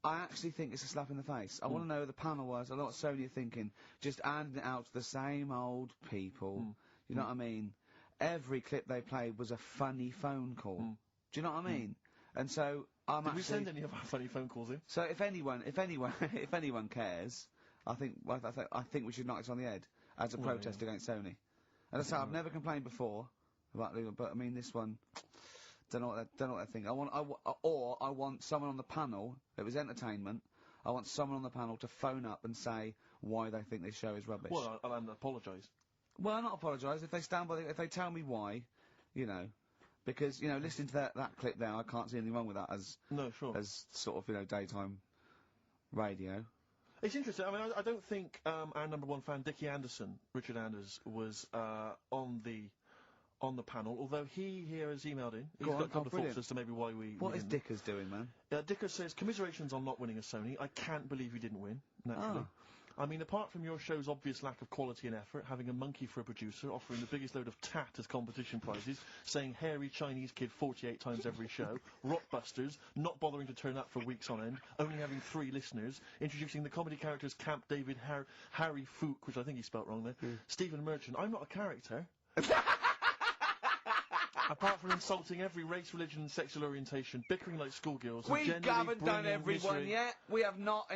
I actually think it's a slap in the face. I want to know who the panel was. I know what Sony are thinking. Just handing it out to the same old people. You know what I mean? Every clip they played was a funny phone call. Do you know what I mean? And so Did we send any of our funny phone calls in? So if anyone cares, I think we should knock it on the head as a protest against Sony. As I say, I've never complained before about legal, but I mean this one Don't know what they think. I want someone on the panel. If it was entertainment, I want someone on the panel to phone up and say why they think this show is rubbish. Well, I'll apologise. Well, not apologise. If they stand by, if they tell me why, you know, because you know, listening to that clip there, I can't see anything wrong with that as as sort of, you know, daytime radio. It's interesting. I mean, I don't think our #1 fan, Dickie Anderson, Richard Anders, was on the panel, although he here has emailed in. He's got a couple of thoughts as to maybe why we... What is Dickers doing, man? Dickers says, commiserations on not winning a Sony. I can't believe he didn't win, naturally. I mean, apart from your show's obvious lack of quality and effort, having a monkey for a producer, offering the biggest load of tat as competition prizes, saying hairy Chinese kid 48 times every show, Rockbusters, not bothering to turn up for weeks on end, only having 3 listeners, introducing the comedy characters Camp David, Harry Fook, which I think he spelt wrong there, Stephen Merchant. I'm not a character. Apart from insulting every race, religion and sexual orientation, bickering like schoolgirls, We haven't done everyone yet. We have not